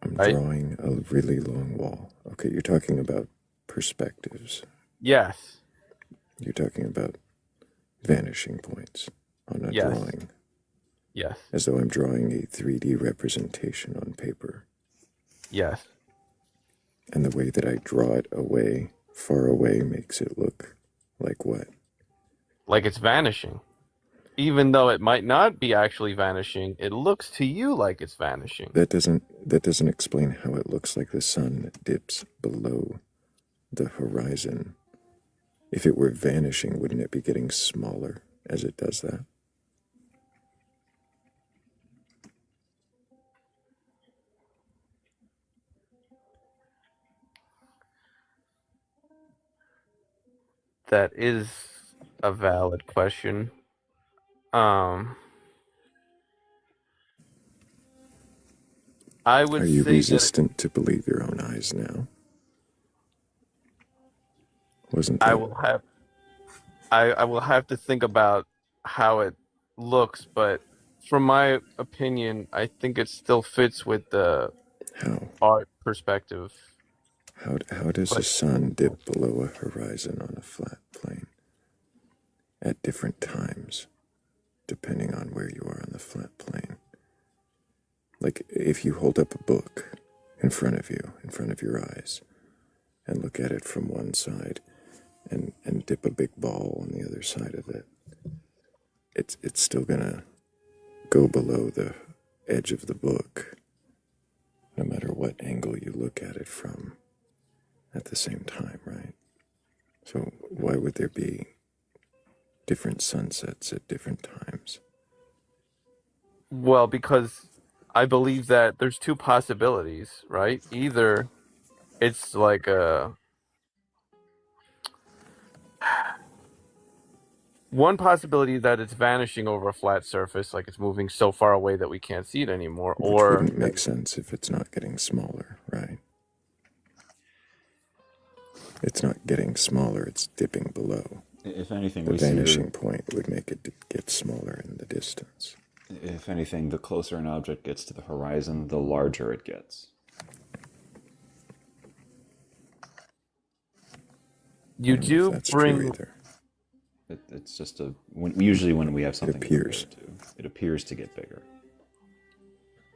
I'm drawing a really long wall. Okay, you're talking about perspectives. Yes. You're talking about vanishing points on a Yes. drawing. Yes. As though I'm drawing a 3D representation on paper. Yes. And the way that I draw it away, far away, makes it look like what? Like it's vanishing. Even though it might not be actually vanishing, it looks to you like it's vanishing. That doesn't explain how it looks like the sun dips below the horizon If it were vanishing, wouldn't it be getting smaller as it does that? That is a valid question. I would Are you say that resistant to believe your own eyes now? Wasn't I that will have I will have to think about how it looks, but from my opinion, I think it still fits with the how? art perspective. How does a Like, sun dip below a horizon on a flat plane at different times, depending on where you are on the flat plane? Like if you hold up a book in front of you, in front of your eyes, and look at it from one side and dip a big ball on the other side of it, it's still gonna go below the edge of the book, no matter what angle you look at it from at the same time, right? So why would there be different sunsets at different times? well, because I believe that there's two possibilities, right? Either it's like one possibility that it's vanishing over a flat surface, like it's moving so far away that we can't see it anymore, Which or wouldn't make sense if it's not getting smaller, right? It's not getting smaller, it's dipping below. If anything, The we see vanishing point would make it get smaller in the distance. If anything, the closer an object gets to the horizon, the larger it gets. you I don't know if do that's bring true either. It's just usually when we have something to appears. compare it to, it appears to get bigger.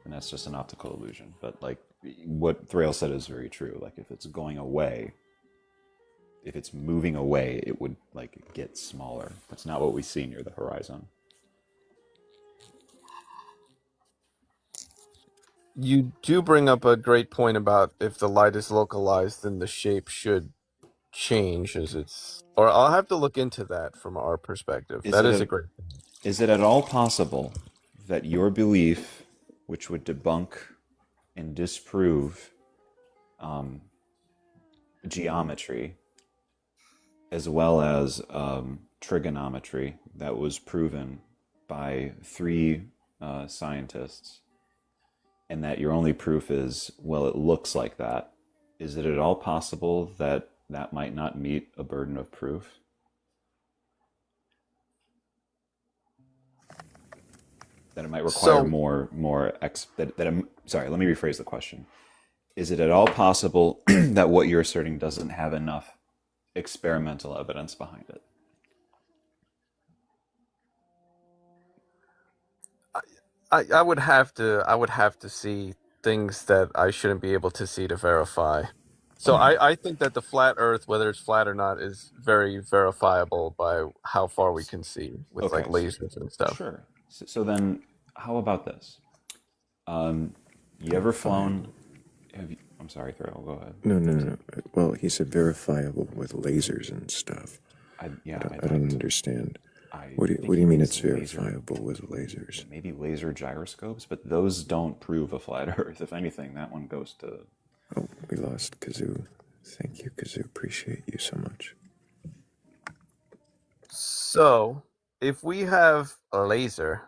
And that's just an optical illusion. But like what Thrayle said is very true. Like if it's going away, if it's moving away, it would like get smaller. That's not what we see near the horizon. You do bring up a great point about if the light is localized, then the shape should change as it's. Or I'll have to look into that from our perspective. That is a great. Is it at all possible that your belief, which would debunk and disprove geometry, as well as trigonometry, that was proven by 3 scientists, and that your only proof is, well, it looks like that. Is it at all possible that that might not meet a burden of proof? That it might require sorry, let me rephrase the question. Is it at all possible that what you're asserting doesn't have enough experimental evidence behind it? I would have to see things that I shouldn't be able to see to verify. So I think that the flat Earth, whether it's flat or not, is very verifiable by how far we can see with like lasers and stuff. Sure. So then, how about this? You ever flown? I'm sorry, Thrayle. Go ahead. No. Well, he said verifiable with lasers and stuff. I don't understand. What do you mean it's verifiable with lasers? Maybe laser gyroscopes, but those don't prove a flat Earth. If anything, that one goes to. Oh, we lost Kazoo. Thank you, Kazoo. Appreciate you so much. So, if we have a laser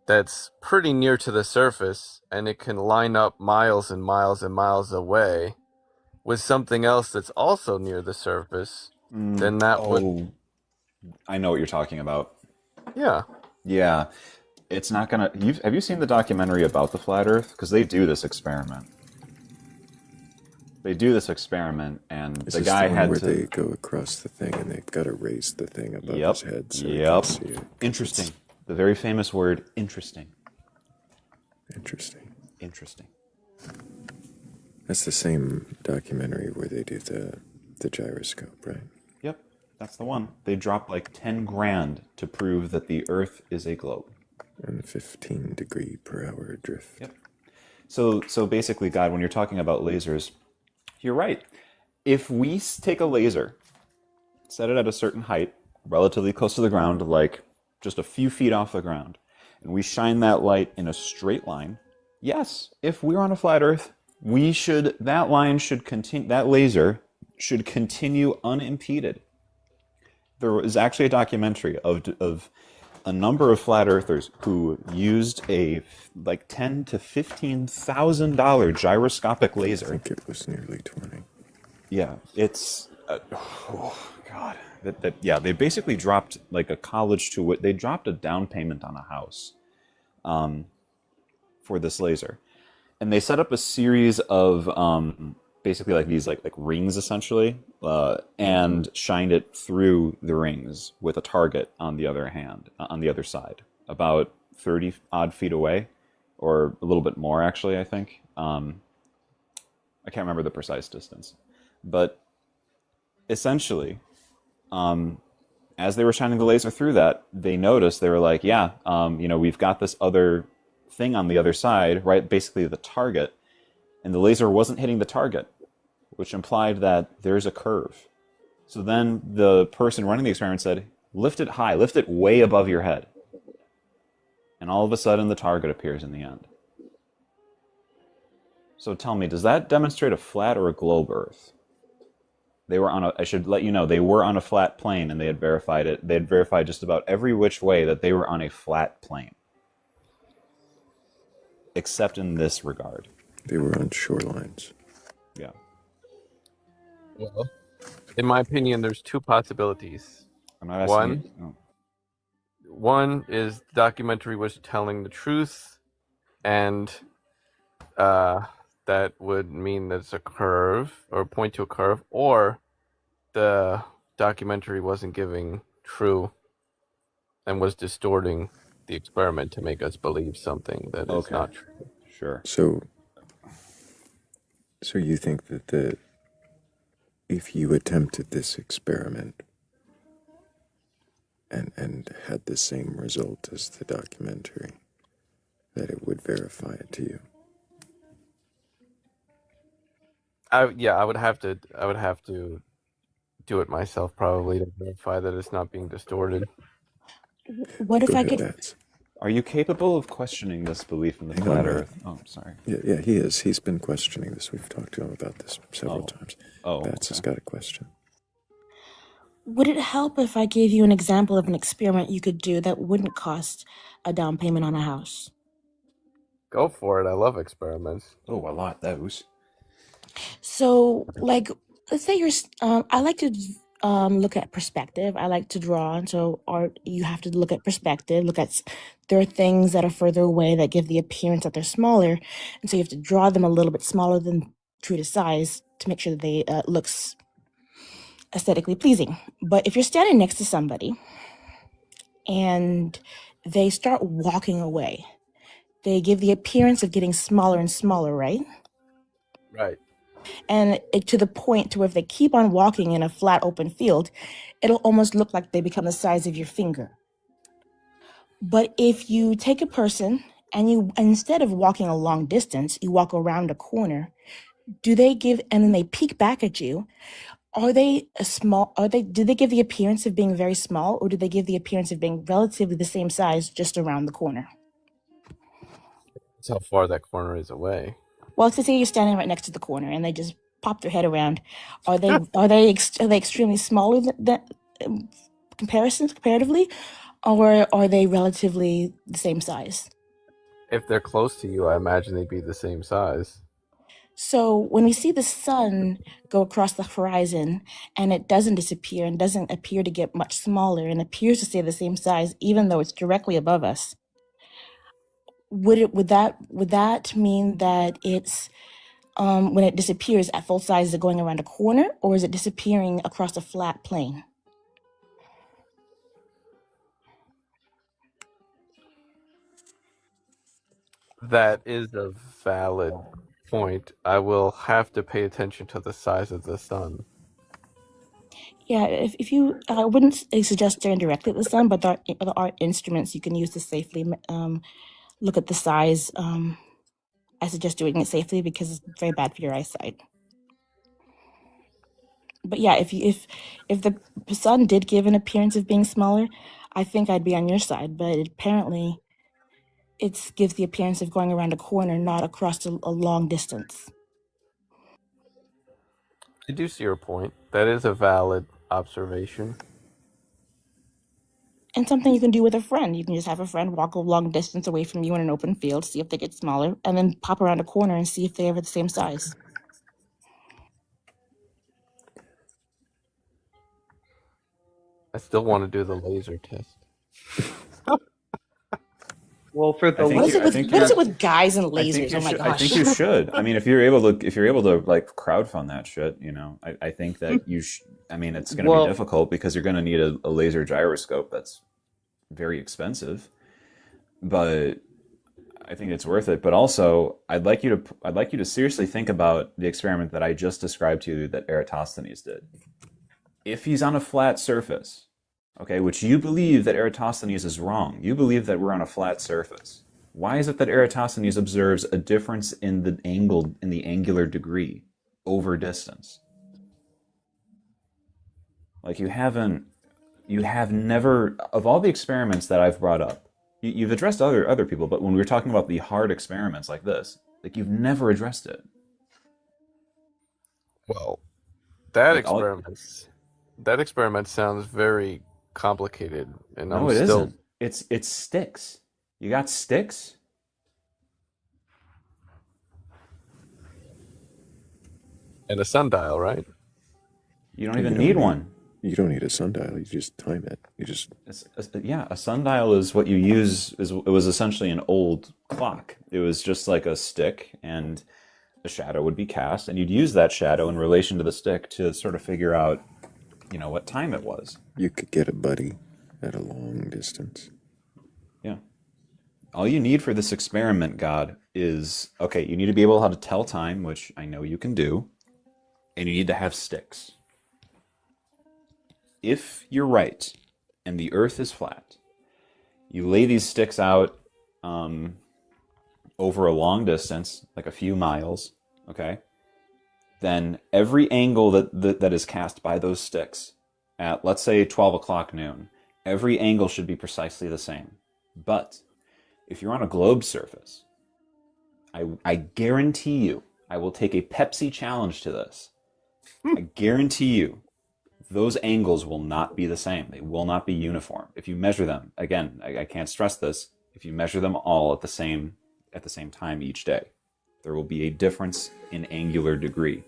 that's pretty near to the surface and it can line up miles and miles and miles away with something else that's also near the surface, then that would. I know what you're talking about. Yeah. Yeah. It's not gonna. Have you seen the documentary about the flat Earth? Because they do this experiment. And the guy had where to. they go across the thing and they've got to raise the thing above his head so he can see it. Interesting. The very famous word, interesting. Interesting. That's the same documentary where they do the gyroscope, right? Yep, that's the one. They dropped like 10 grand to prove that the Earth is a globe. And 15 degree per hour drift. Yep. So basically, God, when you're talking about lasers, you're right. If we take a laser set it at a certain height, relatively close to the ground, like just a few feet off the ground, and we shine that light in a straight line, yes, if we're on a flat Earth, that laser should continue unimpeded. There was actually a documentary of a number of flat earthers who used a like $10,000 to $15,000 gyroscopic laser. I think it was nearly 20. Yeah, it's oh god. Yeah, they basically dropped like a college to they dropped a down payment on a house for this laser. And they set up a series of basically like these like rings essentially, and shined it through the rings with a target on the other side, about 30 odd feet away, or a little bit more actually. I think I can't remember the precise distance, but essentially, as they were shining the laser through that, they noticed, they were like, yeah, we've got this other thing on the other side, right? Basically the target, and the laser wasn't hitting the target, which implied that there's a curve. So then the person running the experiment said, lift it high, lift it way above your head. And all of a sudden the target appears in the end. So tell me, does that demonstrate a flat or a globe Earth? I should let you know, they were on a flat plane, and they had verified it. They had verified just about every which way that they were on a flat plane. Except in this regard. They were on shorelines. Yeah. Well, in my opinion, there's two possibilities. I'm not asking you. One is the documentary was telling the truth, and that would mean that it's a curve, or point to a curve, or the documentary wasn't giving true and was distorting the experiment to make us believe something that is not true. Sure. So you think that if you attempted this experiment and had the same result as the documentary, that it would verify it to you? I would have to do it myself, probably, to verify that it's not being distorted. What if I could? Are you capable of questioning this belief in the flat Earth? Oh, sorry. Yeah, he is. He's been questioning this. We've talked to him about this several times. Bats has got a question. Would it help if I gave you an example of an experiment you could do that wouldn't cost a down payment on a house? Go for it. I love experiments. Oh, a lot those. So, like, let's say I like to look at perspective. I like to draw, and so art, you have to look at perspective. There are things that are further away that give the appearance that they're smaller, and so you have to draw them a little bit smaller than true to size to make sure that they looks aesthetically pleasing. But if you're standing next to somebody and they start walking away, they give the appearance of getting smaller and smaller, right? Right. And to the point to where if they keep on walking in a flat open field, it'll almost look like they become the size of your finger. But if you take a person and you, instead of walking a long distance, you walk around a corner, and then they peek back at you, do they give the appearance of being very small, or do they give the appearance of being relatively the same size just around the corner? That's how far that corner is away. Well, let's say you're standing right next to the corner and they just pop their head around. Are they extremely smaller than comparatively, or are they relatively the same size? If they're close to you, I imagine they'd be the same size. So when we see the sun go across the horizon and it doesn't disappear and doesn't appear to get much smaller and appears to stay the same size, even though it's directly above us, would that mean that it's when it disappears at full size, is it going around a corner, or is it disappearing across a flat plane? That is a valid point. I will have to pay attention to the size of the sun. Yeah, if you, I wouldn't suggest staring directly at the sun, but there are instruments you can use to safely look at the size. I suggest doing it safely because it's very bad for your eyesight. But yeah, if the sun did give an appearance of being smaller, I think I'd be on your side. But apparently, it gives the appearance of going around a corner, not across a long distance. I do see your point. That is a valid observation. And something you can do with a friend. You can just have a friend walk a long distance away from you in an open field, see if they get smaller, and then pop around a corner and see if they're ever the same size. I still want to do the laser test. Well, for the What is it with guys and I think lasers? you Oh my should. I gosh. think you should. I mean, if you're able to like crowdfund that shit, you know, I think that you. I mean, it's going to be difficult because you're going to need a laser gyroscope that's very expensive, but I think it's worth it. But also, I'd like you to seriously think about the experiment that I just described to you that Eratosthenes did. If he's on a flat surface, okay, which you believe that Eratosthenes is wrong, you believe that we're on a flat surface. Why is it that Eratosthenes observes a difference in the angular degree over distance? Like you have never, of all the experiments that I've brought up, you've addressed other people, but when we were talking about the hard experiments like this, like you've never addressed it. Well, that Like experiment sounds very complicated, and no, it isn't. It's sticks. You got sticks? And a sundial, right? You don't even need one. You don't need a sundial. You just time it. A sundial is what you use. It was essentially an old clock. It was just like a stick, and a shadow would be cast, and you'd use that shadow in relation to the stick to sort of figure out, you know, what time it was. You could get a buddy at a long distance. Yeah. All you need for this experiment, God, is, okay, you need to be able how to tell time, which I know you can do, and you need to have sticks. If you're right, and the Earth is flat, you lay these sticks out over a long distance, like a few miles, okay? Then every angle that is cast by those sticks at, let's say, 12 o'clock noon, every angle should be precisely the same. But if you're on a globe surface, I guarantee you, I will take a Pepsi challenge to this. I guarantee you, those angles will not be the same. They will not be uniform. If you measure them, again, I can't stress this, if you measure them all at the same time each day, there will be a difference in angular degree.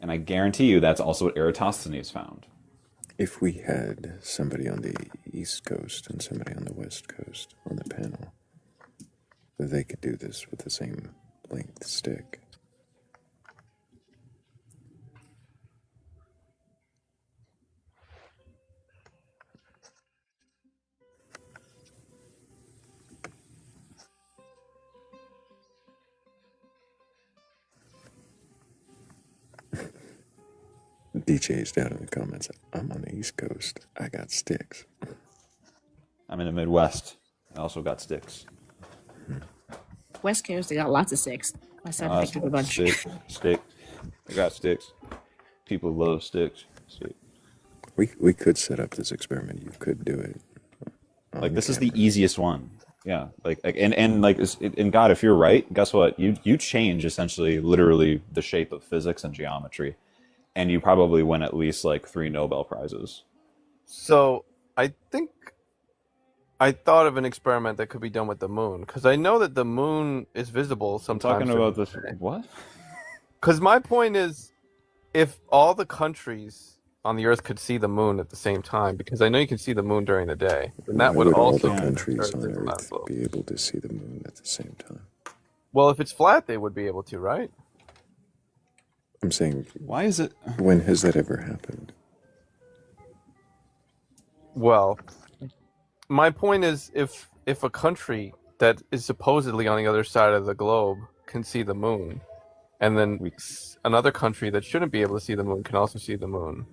And I guarantee you that's also what Eratosthenes found. If we had somebody on the East Coast and somebody on the West Coast on the panel, they could do this with the same length stick. DJ's down in the comments. I'm on the East Coast. I got sticks. I'm in the Midwest. I also got sticks. West Coast, they got lots of sticks. My son picked up a bunch. Stick. I got sticks. People love sticks. Stick. We could set up this experiment. You could do it. Like this is the easiest one. Yeah. And God, if you're right, guess what? You change essentially, literally the shape of physics and geometry, and you probably win at least like 3 Nobel Prizes. So I think I thought of an experiment that could be done with the moon, because I know that the moon is visible sometimes. I'm talking about this. What? Because my point is, if all the countries on the Earth could see the moon at the same time, because I know you can see the moon during the day, and that would also all the countries on Earth be able to see the moon at the same time. Well, if it's flat, they would be able to, right? I'm saying, why is it? When has that ever happened? Well, my point is, if a country that is supposedly on the other side of the globe can see the moon, and then another country that shouldn't be able to see the moon can also see the moon.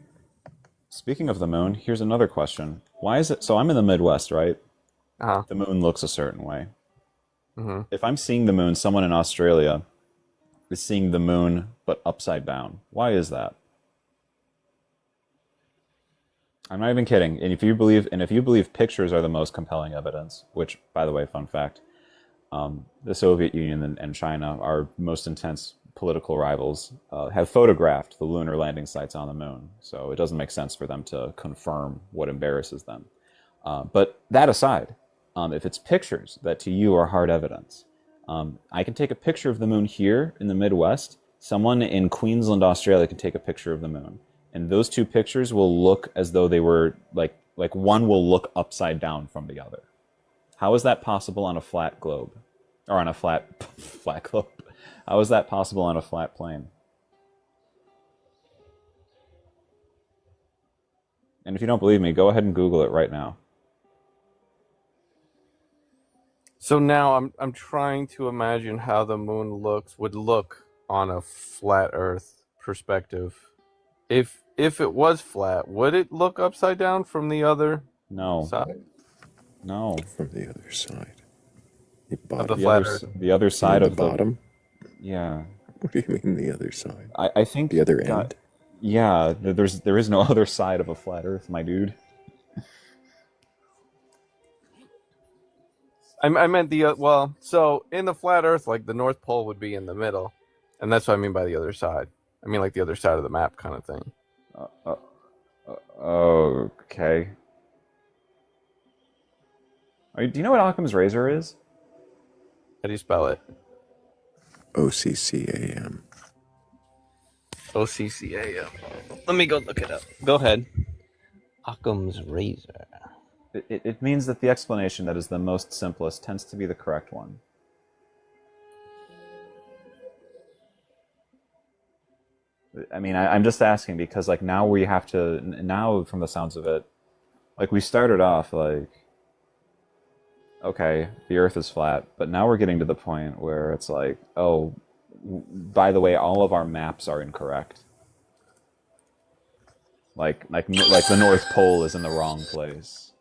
Speaking of the moon, here's another question. Why is it... So I'm in the Midwest, right? Uh-huh. The moon looks a certain way. Mm-hmm. If I'm seeing the moon, someone in Australia is seeing the moon, but upside down. Why is that? I'm not even kidding. And if you believe pictures are the most compelling evidence, which, by the way, fun fact, the Soviet Union and China, our most intense political rivals, have photographed the lunar landing sites on the moon. So it doesn't make sense for them to confirm what embarrasses them. But that aside, if it's pictures that to you are hard evidence, I can take a picture of the moon here in the Midwest. Someone in Queensland, Australia can take a picture of the moon. And those two pictures will look as though they were, like one will look upside down from the other. How is that possible on a flat globe? Or on a flat globe? How is that possible on a flat plane? And if you don't believe me, go ahead and Google it right now. So now I'm trying to imagine how the moon would look on a flat Earth perspective. If it was flat, would it look upside down from the other side? No. From the other side. Of the flat Earth. The other side of the bottom? Yeah. What do you mean the other side? I think the other end. Yeah, there is no other side of a flat Earth, my dude. I meant the so in the flat Earth, like the North Pole would be in the middle, and that's what I mean by the other side. I mean like the other side of the map, kind of thing. Okay. Do you know what Occam's razor is? How do you spell it? OCCAM. OCCAM. Let me go look it up. Go ahead. Occam's razor. It means that the explanation that is the most simplest tends to be the correct one. I mean, I'm just asking because, like, now we have to, now from the sounds of it, like, we started off, like, okay, the Earth is flat, but now we're getting to the point where it's like, oh, by the way, all of our maps are incorrect. Like the North Pole is in the wrong place.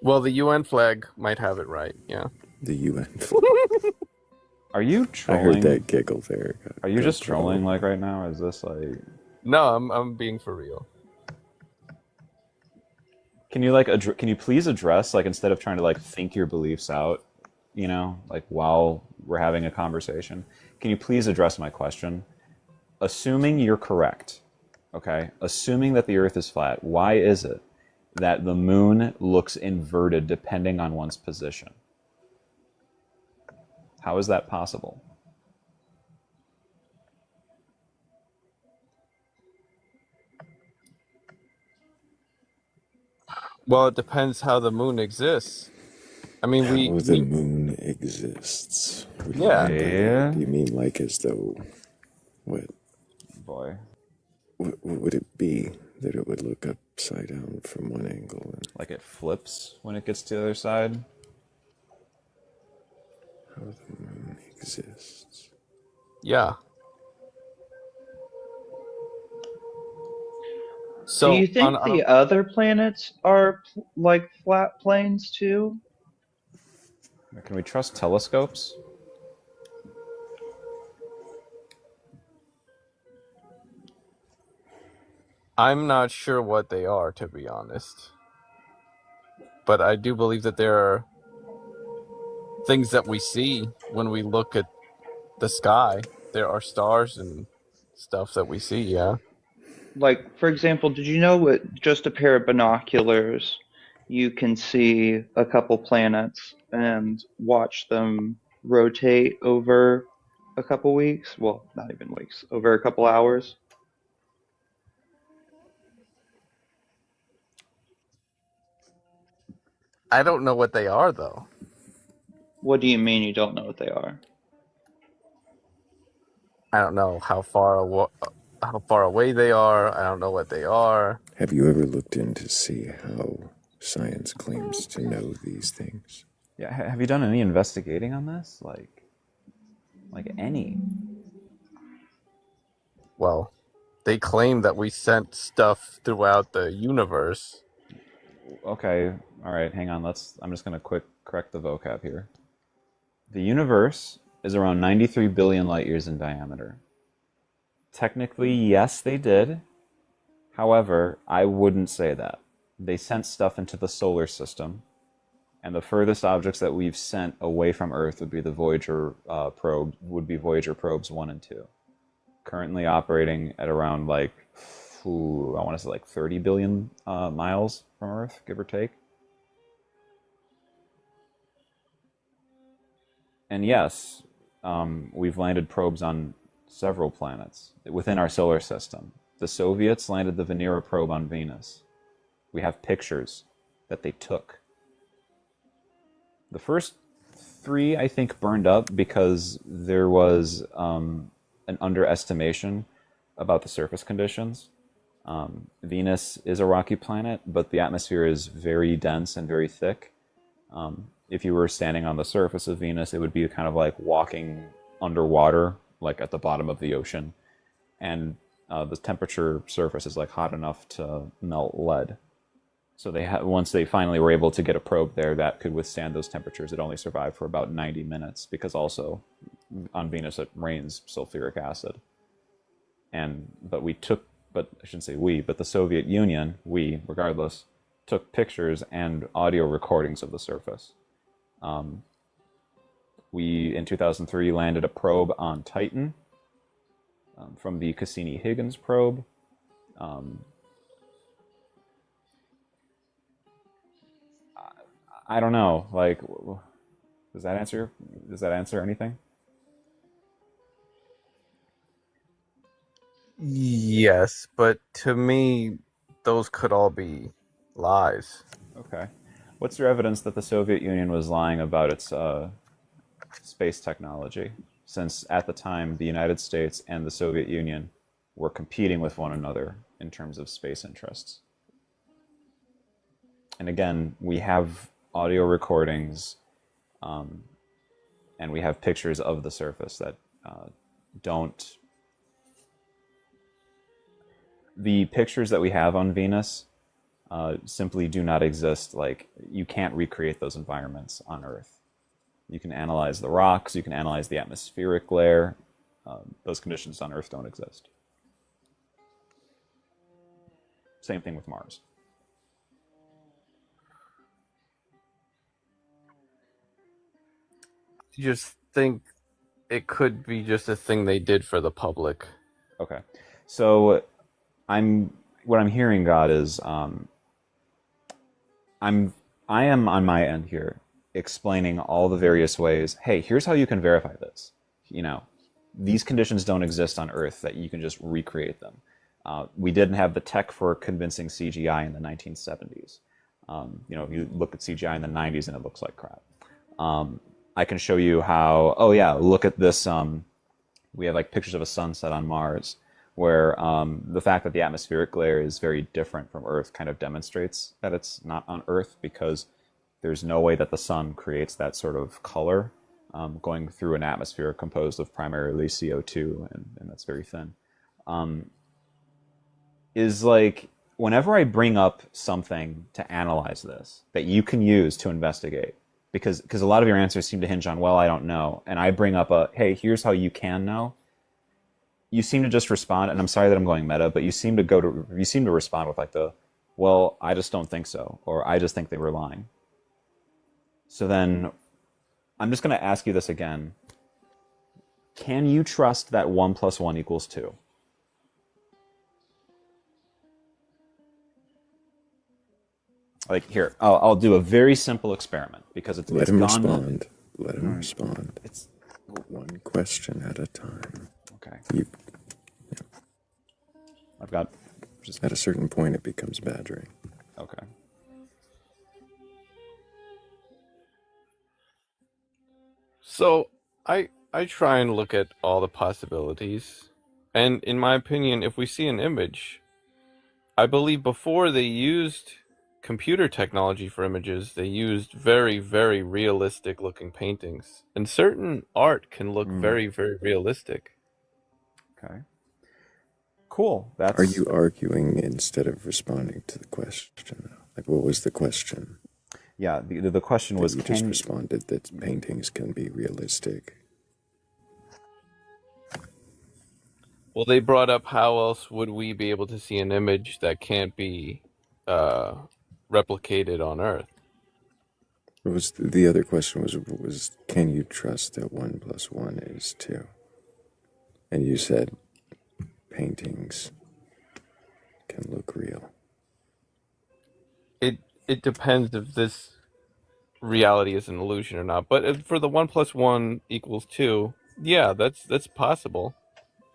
Well, the UN flag might have it right, yeah. The UN flag. Are you trolling? I heard that giggle there. Are you just trolling like right now? Is this like? No, I'm being for real. Can you please address, like, instead of trying to like think your beliefs out, you know, like while we're having a conversation, can you please address my question? Assuming you're correct, okay? Assuming that the Earth is flat, why is it that the moon looks inverted depending on one's position? How is that possible? Well, it depends how the moon exists. I mean, how the moon exists. What do you Yeah. mean by that? Do you mean like as though what? Boy. What would it be that it would look upside down from one angle? And like it flips when it gets to the other side? How the moon exists. Yeah. So do you think the other planets are like flat planes too? Can we trust telescopes? I'm not sure what they are, to be honest. But I do believe that there are things that we see when we look at the sky. There are stars and stuff that we see, yeah. Like, for example, did you know with just a pair of binoculars, you can see a couple planets and watch them rotate over a couple weeks? Well, not even weeks, over a couple hours. I don't know what they are, though. What do you mean you don't know what they are? I don't know how far away they are. I don't know what they are. Have you ever looked in to see how science claims to know these things? Yeah, have you done any investigating on this? Like any? Well, they claim that we sent stuff throughout the universe. Okay, all right, hang on. I'm just gonna quick correct the vocab here. The universe is around 93 billion light years in diameter. Technically, yes, they did. However, I wouldn't say that. They sent stuff into the solar system, and the furthest objects that we've sent away from Earth would be the Voyager Voyager probes 1 and 2. Currently operating at around I want to say 30 billion miles from Earth, give or take. And yes, we've landed probes on several planets within our solar system. The Soviets landed the Venera probe on Venus. We have pictures that they took. The first 3, I think, burned up because there was an underestimation about the surface conditions. Venus is a rocky planet, but the atmosphere is very dense and very thick. If you were standing on the surface of Venus, it would be kind of like walking underwater, like at the bottom of the ocean. And the temperature surface is hot enough to melt lead. So once they finally were able to get a probe there that could withstand those temperatures, it only survived for about 90 minutes because also on Venus it rains sulfuric acid. But I shouldn't say we, but the Soviet Union, regardless, took pictures and audio recordings of the surface. We, in 2003, landed a probe on Titan from the Cassini-Huygens probe. I don't know. Does that answer anything? Yes, but to me, those could all be lies. Okay. What's your evidence that the Soviet Union was lying about its space technology? Since at the time, the United States and the Soviet Union were competing with one another in terms of space interests. And again, we have audio recordings and we have pictures of the surface that don't... The pictures that we have on Venus simply do not exist. You can't recreate those environments on Earth. You can analyze the rocks, you can analyze the atmospheric layer. Those conditions on Earth don't exist. Same thing with Mars. You just think it could be just a thing they did for the public. Okay. So what I'm hearing, God, is I am on my end here explaining all the various ways. Hey, here's how you can verify this. These conditions don't exist on Earth that you can just recreate them. We didn't have the tech for convincing CGI in the 1970s. You look at CGI in the 90s and it looks like crap. I can show you how, look at this. We have pictures of a sunset on Mars where the fact that the atmospheric layer is very different from Earth kind of demonstrates that it's not on Earth, because there's no way that the sun creates that sort of color going through an atmosphere composed of primarily CO2, and that's very thin. Whenever I bring up something to analyze this that you can use to investigate, because a lot of your answers seem to hinge on, well, I don't know, and I bring up hey, here's how you can know, you seem to just respond, and I'm sorry that I'm going meta, but you seem to respond with well, I just don't think so, or I just think they were lying. So then I'm just going to ask you this again. Can you trust that 1 + 1 = 2? Here, I'll do a very simple experiment because it's Let him gone. Respond. Let him respond. It's one question at a time. Okay. I've got just at a certain point it becomes badgering. Okay. So I try and look at all the possibilities, and in my opinion, if we see an image, I believe before they used computer technology for images, they used very, very realistic looking paintings, and certain art can look very, very realistic. Okay. Cool. Are you arguing instead of responding to the question? What was the question? Yeah, the question was, you just responded that paintings can be realistic. Well, they brought up how else would we be able to see an image that can't be replicated on Earth? What was the other question was can you trust that 1 + 1 is 2? And you said paintings can look real. It depends if this reality is an illusion or not. But for the 1 + 1 = 2, yeah, that's possible.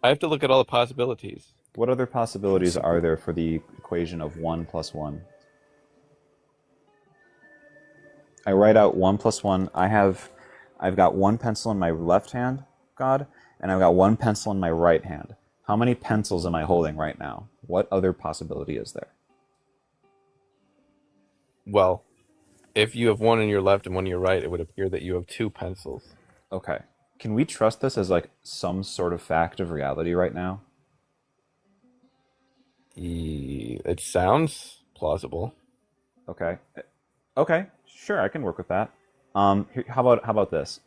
I have to look at all the possibilities. What other possibilities are there for the equation of 1 + 1? I write out 1 + 1. I've got one pencil in my left hand, God, and I've got one pencil in my right hand. How many pencils am I holding right now? What other possibility is there? Well, if you have one in your left and one in your right, it would appear that you have 2 pencils. Okay. Can we trust this as like some sort of fact of reality right now? It sounds plausible. Okay. Okay. Sure, I can work with that. How about this?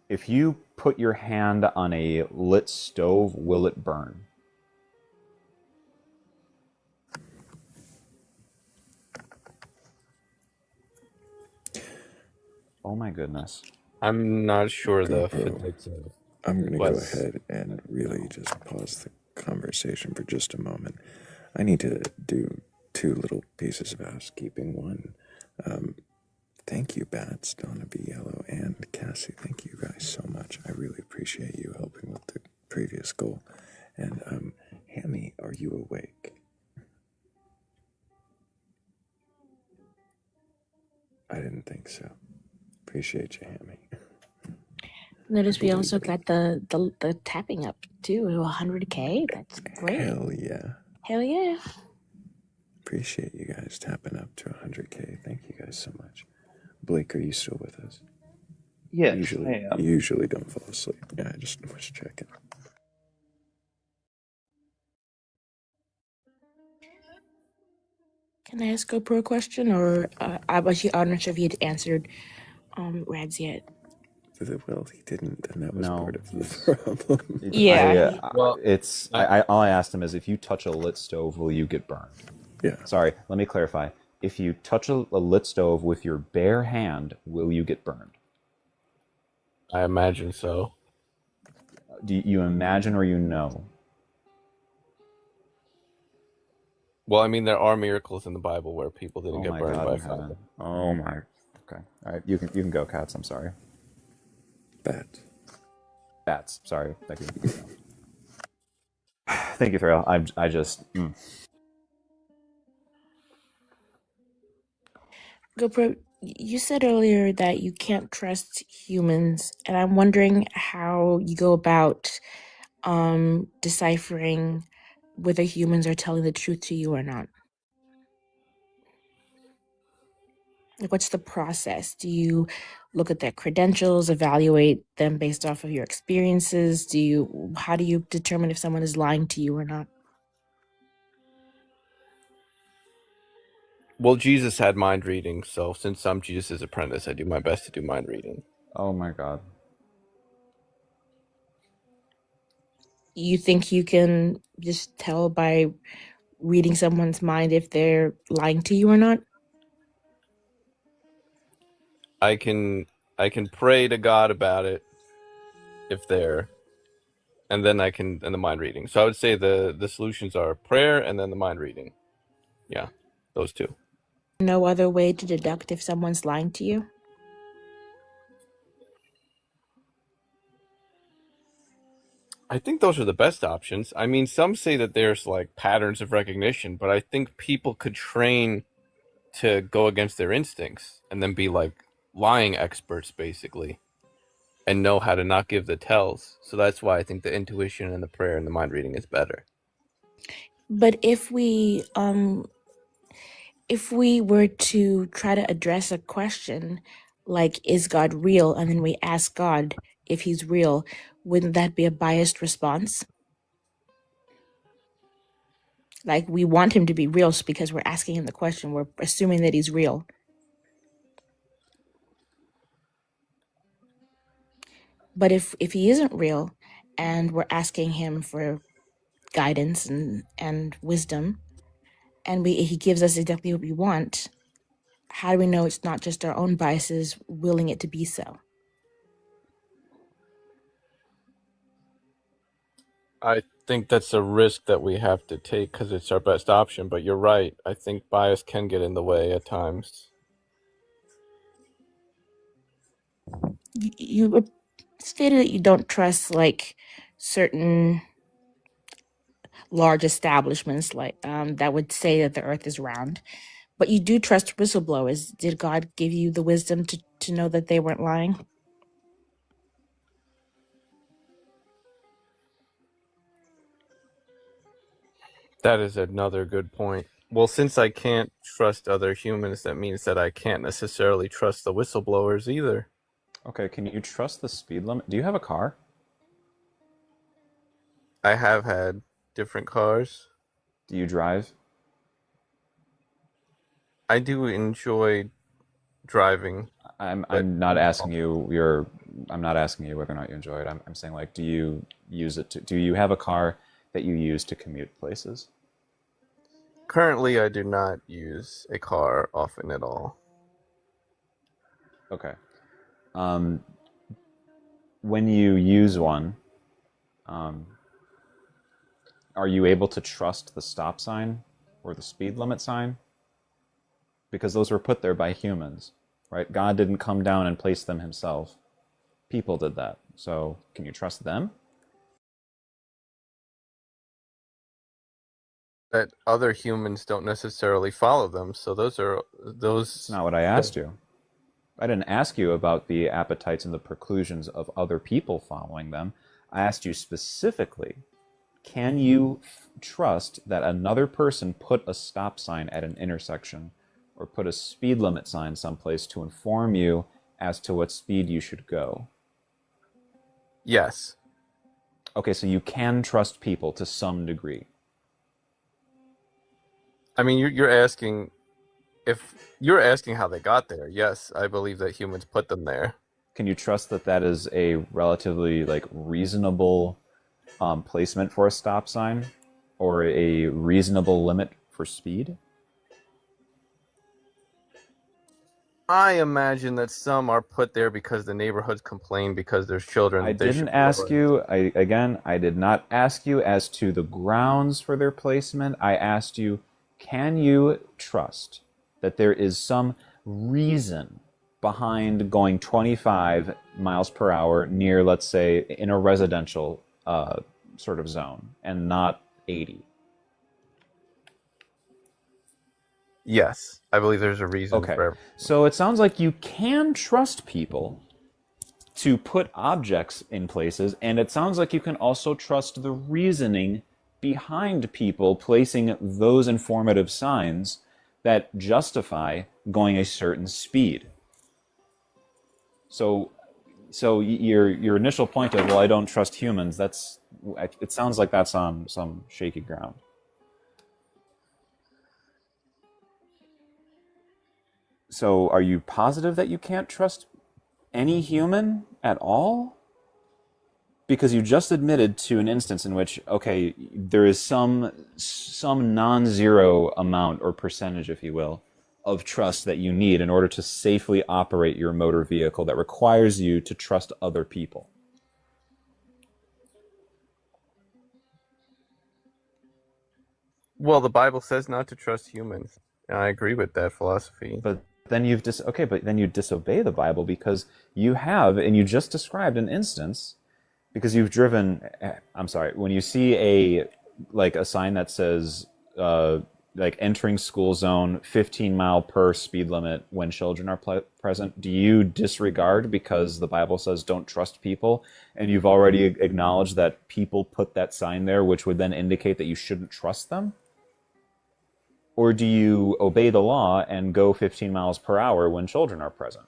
If you put your hand on a lit stove, will it burn? Oh my goodness. I'm not sure the Bro, physics of I'm going to go what's- ahead and really just pause the conversation for just a moment. I need to do 2 little pieces of housekeeping. One, thank you, Bats, Donna B. Yellow, and Cassie. Thank you guys so much. I really appreciate you helping with the previous goal. And, Hammy, are you awake? I didn't think so. Appreciate you, Hammy. Notice we also got the tapping up too to 100K. That's great. Hell yeah. Hell yeah. Appreciate you guys tapping up to 100K. Thank you guys so much. Blake, are you still with us? Yes, Usually, I am. you usually don't fall asleep. Yeah, I just was checking. Can I ask GoPro a question, or I'm not sure if he had answered Rad's yet. Well, he didn't, and that was No, part of the problem. Yeah. All I asked him is, if you touch a lit stove, will you get burned? Yeah. Sorry, let me clarify. If you touch a lit stove with your bare hand, will you get burned? I imagine so. Do you imagine or you know? Well, I mean, there are miracles in the Bible where people didn't get burned by fire. Oh my. Okay. All right. You can go, Cats. I'm sorry. Bats. Sorry. Thank you. Thank you, Thrayle. I just. GoPro, you said earlier that you can't trust humans, and I'm wondering how you go about deciphering whether humans are telling the truth to you or not. Like, what's the process? Do you look at their credentials, evaluate them based off of your experiences? How do you determine if someone is lying to you or not? Well, Jesus had mind reading, so since I'm Jesus' apprentice, I do my best to do mind reading. Oh my God. You think you can just tell by reading someone's mind if they're lying to you or not? I can pray to God about it if they're, and then and the mind reading. So I would say the solutions are prayer and then the mind reading. Yeah, those 2. No other way to deduct if someone's lying to you? I think those are the best options. I mean, some say that there's like patterns of recognition, but I think people could train to go against their instincts and then be like lying experts basically and know how to not give the tells. So that's why I think the intuition and the prayer and the mind reading is better. But if we were to try to address a question like, is God real? And then we ask God if he's real, wouldn't that be a biased response? Like, we want him to be real because we're asking him the question. We're assuming that he's real. But if he isn't real and we're asking him for guidance and wisdom, and he gives us exactly what we want, how do we know it's not just our own biases willing it to be so? I think that's a risk that we have to take because it's our best option. But you're right. I think bias can get in the way at times. You stated that you don't trust like certain large establishments like that would say that the earth is round, but you do trust whistleblowers. Did God give you the wisdom to know that they weren't lying? That is another good point. Well, since I can't trust other humans, that means that I can't necessarily trust the whistleblowers either. Okay, can you trust the speed limit? Do you have a car? I have had different cars. Do you drive? I do enjoy driving. I'm not asking you I'm not asking you whether or not you enjoy it. I'm saying, like, do you use it do you have a car that you use to commute places? Currently, I do not use a car often at all. Okay. When you use one, are you able to trust the stop sign or the speed limit sign? Because those were put there by humans, right? God didn't come down and place them himself. People did that. So can you trust them? That other humans don't necessarily follow them, so those. That's not what I asked you. I didn't ask you about the appetites and the preclusions of other people following them. I asked you specifically, can you trust that another person put a stop sign at an intersection or put a speed limit sign someplace to inform you as to what speed you should go? Yes. Okay, so you can trust people to some degree. I mean, you're asking how they got there. Yes, I believe that humans put them there. Can you trust that that is a relatively reasonable placement for a stop sign or a reasonable limit for speed? I imagine that some are put there because the neighborhoods complain because there's children. I didn't ask you, I did not ask you as to the grounds for their placement. I asked you, can you trust that there is some reason behind going 25 miles per hour near, let's say, in a residential sort of zone and not 80? Yes, I believe there's a reason for everything. So it sounds like you can trust people to put objects in places, and it sounds like you can also trust the reasoning behind people placing those informative signs that justify going a certain speed. So your initial point of, well, I don't trust humans, it sounds like that's on some shaky ground. So are you positive that you can't trust any human at all? Because you just admitted to an instance in which, okay, there is some non-zero amount or percentage, if you will, of trust that you need in order to safely operate your motor vehicle that requires you to trust other people. Well, the Bible says not to trust humans, and I agree with that philosophy. But then you disobey the Bible because you have, and you just described an instance, because you've driven. I'm sorry. When you see a sign that says entering school zone, 15 mile per speed limit when children are present, do you disregard because the Bible says don't trust people, and you've already acknowledged that people put that sign there, which would then indicate that you shouldn't trust them? Or do you obey the law and go 15 miles per hour when children are present?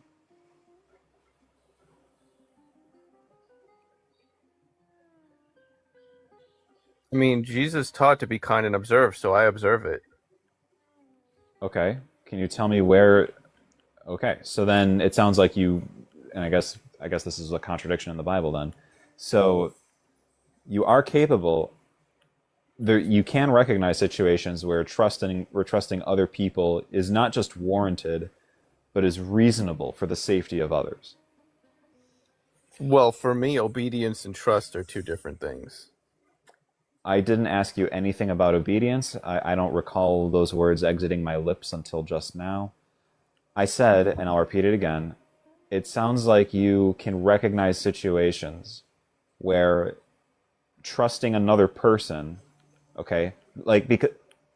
I mean, Jesus taught to be kind and observe, so I observe it. Okay. Can you tell me where? Okay. So then it sounds like you, and I guess this is a contradiction in the Bible then. So You are capable. You can recognize situations where trusting other people is not just warranted, but is reasonable for the safety of others. Well, for me, obedience and trust are two different things. I didn't ask you anything about obedience. I don't recall those words exiting my lips until just now. I said, and I'll repeat it again, it sounds like you can recognize situations where trusting another person, okay, like, because,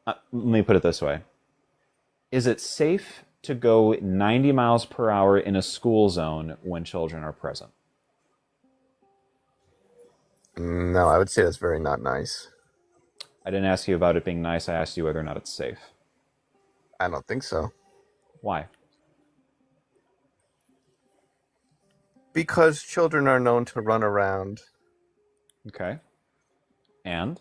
let me put it this way. Is it safe to go 90 miles per hour in a school zone when children are present? No, I would say that's very not nice. I didn't ask you about it being nice. I asked you whether or not it's safe. I don't think so. Why? Because children are known to run around. Okay. And?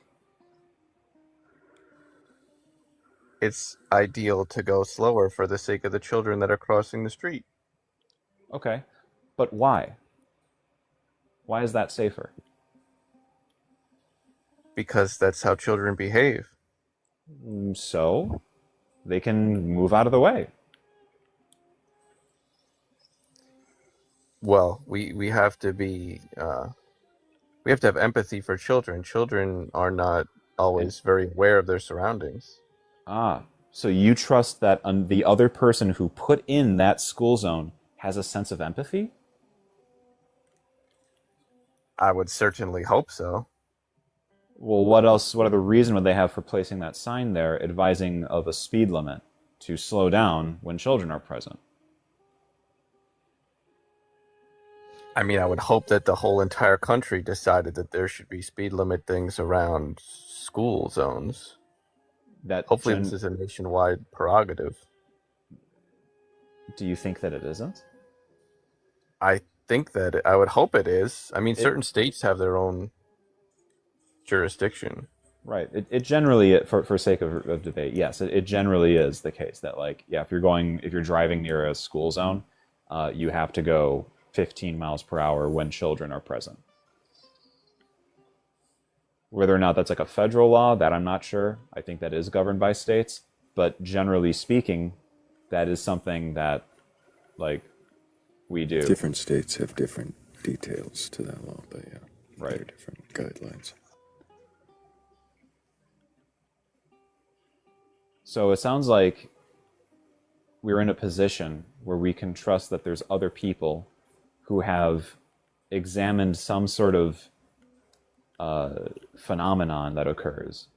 It's ideal to go slower for the sake of the children that are crossing the street. Okay. But why? Why is that safer? Because that's how children behave. So? They can move out of the way. Well, we have to be we have to have empathy for children. Children are not always very aware of their surroundings. Ah, so you trust that the other person who put in that school zone has a sense of empathy? I would certainly hope so. Well, what else? What other reason would they have for placing that sign there advising of a speed limit to slow down when children are present? I mean, I would hope that the whole entire country decided that there should be speed limit things around school zones. Hopefully this is a nationwide prerogative. Do you think that it isn't? I think that I would hope it is. I mean, certain states have their own jurisdiction. Right. It generally, for sake of debate, yes, it generally is the case that, like, yeah, if you're driving near a school zone, you have to go 15 miles per hour when children are present. Whether or not that's like a federal law, that I'm not sure. I think that is governed by states. But generally speaking, that is something that, like, we do. Different states have different details to that law, but yeah, right. They're different guidelines. So it sounds like we're in a position where we can trust that there's other people who have examined some sort of phenomenon that occurs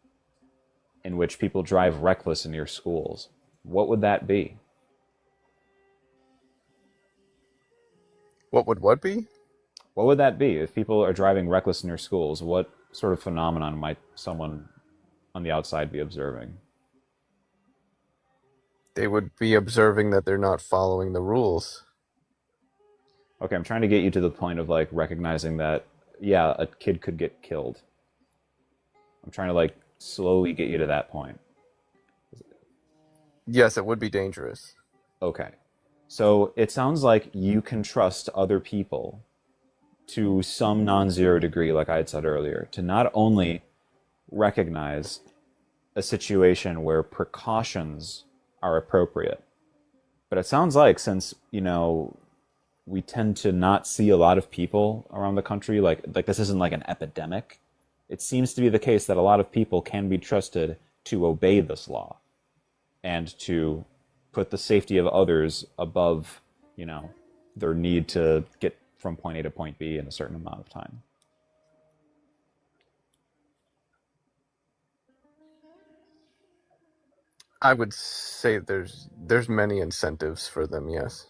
in which people drive reckless in your schools. What would that be? What would what be? What would that be? If people are driving reckless in your schools, what sort of phenomenon might someone on the outside be observing? They would be observing that they're not following the rules. Okay, I'm trying to get you to the point of, like, recognizing that, yeah, a kid could get killed. I'm trying to, like, slowly get you to that point. Yes, it would be dangerous. Okay. So it sounds like you can trust other people to some non-zero degree, like I had said earlier, to not only recognize a situation where precautions are appropriate, but it sounds like, since, you know, we tend to not see a lot of people around the country, like this isn't like an epidemic, it seems to be the case that a lot of people can be trusted to obey this law and to put the safety of others above, you know, their need to get from point A to point B in a certain amount of time. I would say there's many incentives for them, yes.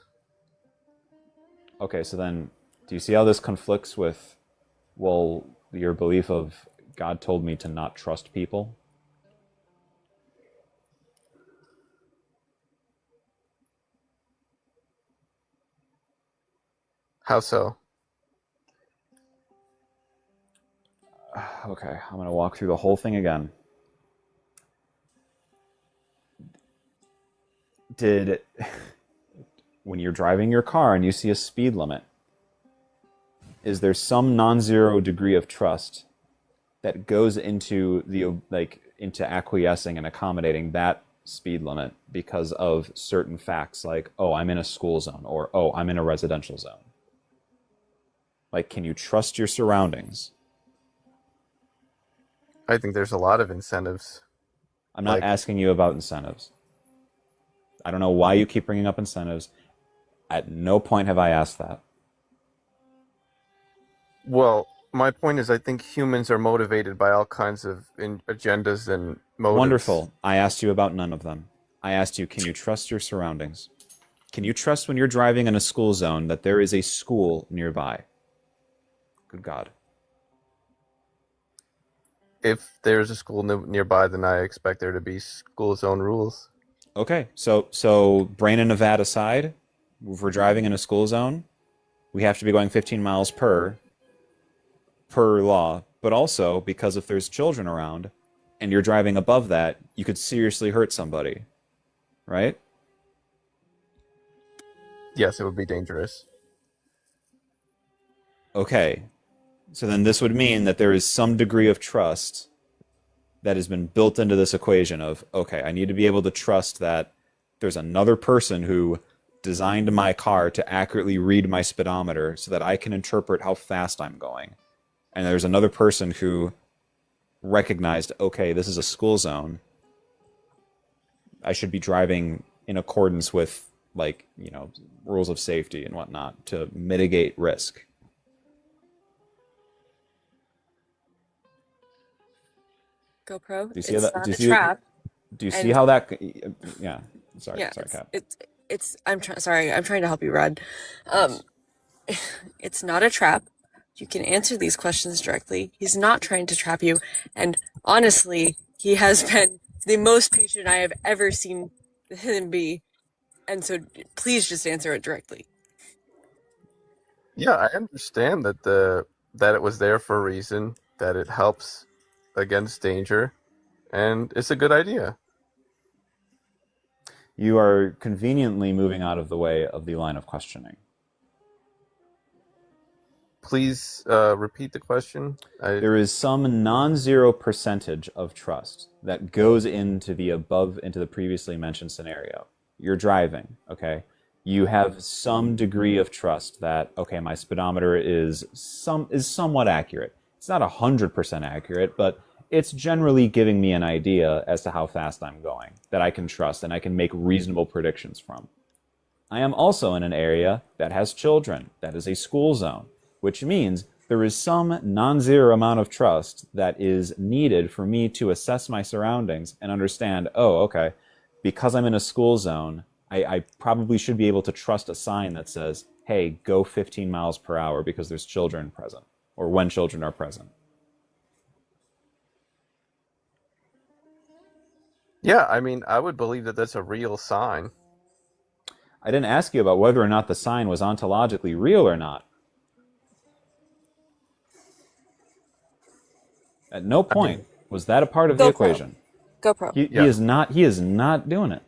Okay, so then, do you see how this conflicts with, well, your belief of God told me to not trust people? How so? Okay, I'm going to walk through the whole thing again. When you're driving your car and you see a speed limit, is there some non-zero degree of trust that goes into into acquiescing and accommodating that speed limit because of certain facts like, oh, I'm in a school zone, or oh, I'm in a residential zone. Like, can you trust your surroundings? I think there's a lot of incentives. I'm not asking you about incentives. I don't know why you keep bringing up incentives. At no point have I asked that. Well, my point is I think humans are motivated by all kinds of agendas and motives. Wonderful. I asked you about none of them. I asked you, can you trust your surroundings? Can you trust when you're driving in a school zone that there is a school nearby? Good God. If there's a school nearby, then I expect there to be school zone rules. Okay, so Brain and Nevada aside, if we're driving in a school zone, we have to be going 15 miles per law, but also because if there's children around and you're driving above that, you could seriously hurt somebody, right? Yes, it would be dangerous. Okay, so then this would mean that there is some degree of trust that has been built into this equation of, okay, I need to be able to trust that there's another person who designed my car to accurately read my speedometer so that I can interpret how fast I'm going. And there's another person who recognized, okay, this is a school zone. I should be driving in accordance with, rules of safety and whatnot to mitigate risk. GoPro. Do you see It's that? not Do you a see? trap. Do you see how that? Yeah. Sorry, Yeah, Kat. I'm trying to help you, Rod. It's not a trap. You can answer these questions directly. He's not trying to trap you, and honestly, he has been the most patient I have ever seen him be. And so, please just answer it directly. Yeah, I understand that it was there for a reason, that it helps against danger, and it's a good idea. You are conveniently moving out of the way of the line of questioning. Please repeat the question. There is some non-zero percentage of trust that goes into the previously mentioned scenario. You're driving, okay? You have some degree of trust that, okay, my speedometer is somewhat accurate. It's not 100% accurate, but it's generally giving me an idea as to how fast I'm going that I can trust and I can make reasonable predictions from. I am also in an area that has children, that is a school zone, which means there is some non-zero amount of trust that is needed for me to assess my surroundings and understand, oh, okay, because I'm in a school zone, I probably should be able to trust a sign that says, hey, go 15 miles per hour because there's children present, or when children are present. Yeah, I mean, I would believe that that's a real sign. I didn't ask you about whether or not the sign was ontologically real or not. At no point was that a part of the equation. GoPro. He is not doing it.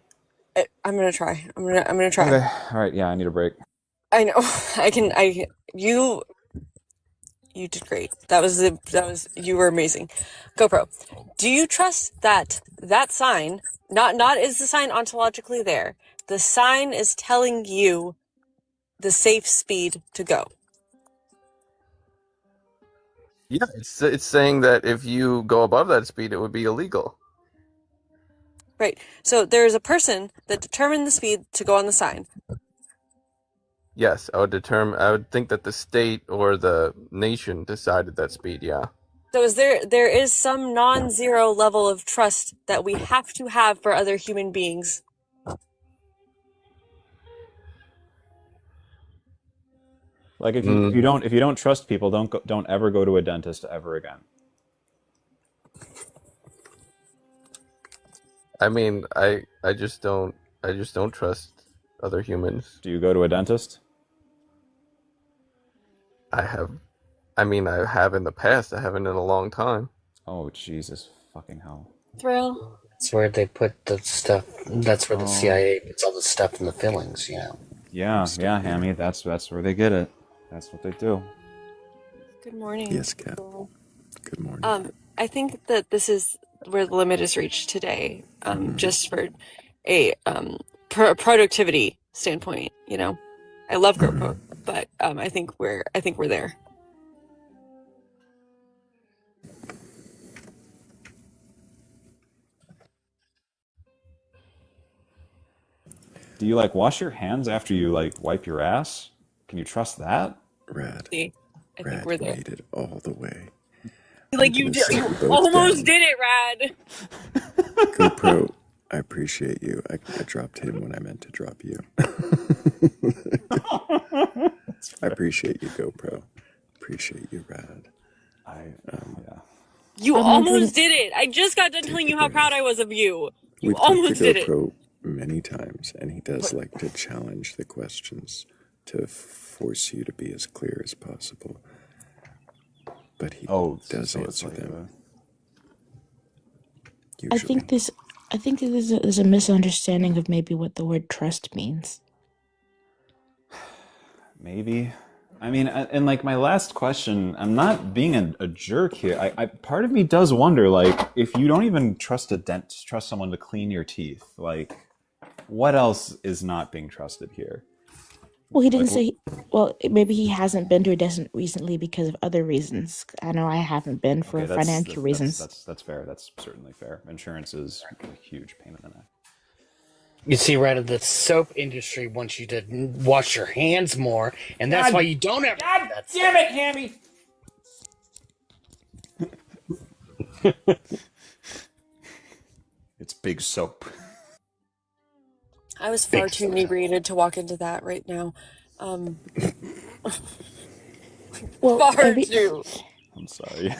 I'm gonna try. I'm gonna try. Okay. All right. Yeah, I need a break. I know. You did great. You were amazing. GoPro. Do you trust that sign, not is the sign ontologically there? The sign is telling you the safe speed to go. Yeah, it's saying that if you go above that speed, it would be illegal. Right. So there is a person that determined the speed to go on the sign. Yes, I would think that the state or the nation decided that speed, yeah. So there is some non-zero level of trust that we have to have for other human beings. Like if you don't trust people, don't ever go to a dentist ever again. I mean, I just don't trust other humans. Do you go to a dentist? I have in the past. I haven't in a long time. Oh, Jesus fucking hell. Thrayle. That's where they put the stuff. That's where the CIA puts all the stuff in the fillings, Yeah, Hammy. That's where they get it. That's what they do. Good morning. Yes, Kat. Good morning. I think that this is where the limit is reached today, just for a productivity standpoint. You know, I love GoPro, but I think we're there. Do you like wash your hands after you like wipe your ass? Can you trust that? Rad. I think Rad we're there. made it all the way. Like I'm you gonna sit both almost down. did it, Rad. GoPro, I appreciate you. I dropped him when I meant to drop you. I appreciate you, GoPro. Appreciate you, Rad. Yeah. You I'm almost wondering- did it. I just got done telling you how proud I was of you. You We've talked almost to did it. GoPro many times, and he does like to challenge the questions to force you to be as clear as possible. But he does answer them. I think there's a misunderstanding of maybe what the word trust means. Maybe. I mean, and like my last question, I'm not being a jerk here. I part of me does wonder, like, if you don't even trust trust someone to clean your teeth, like, what else is not being trusted here? Well, he didn't say. Well, maybe he hasn't been to a dentist recently because of other reasons. I know I haven't been for financial reasons. That's fair. That's certainly fair. Insurance is a huge pain in the neck. You see, right, the soap industry wants you to wash your hands more, and that's why you don't ever. God damn it, Hammy! It's big soap. I was far too inebriated to walk into that right now. Far too. I'm sorry.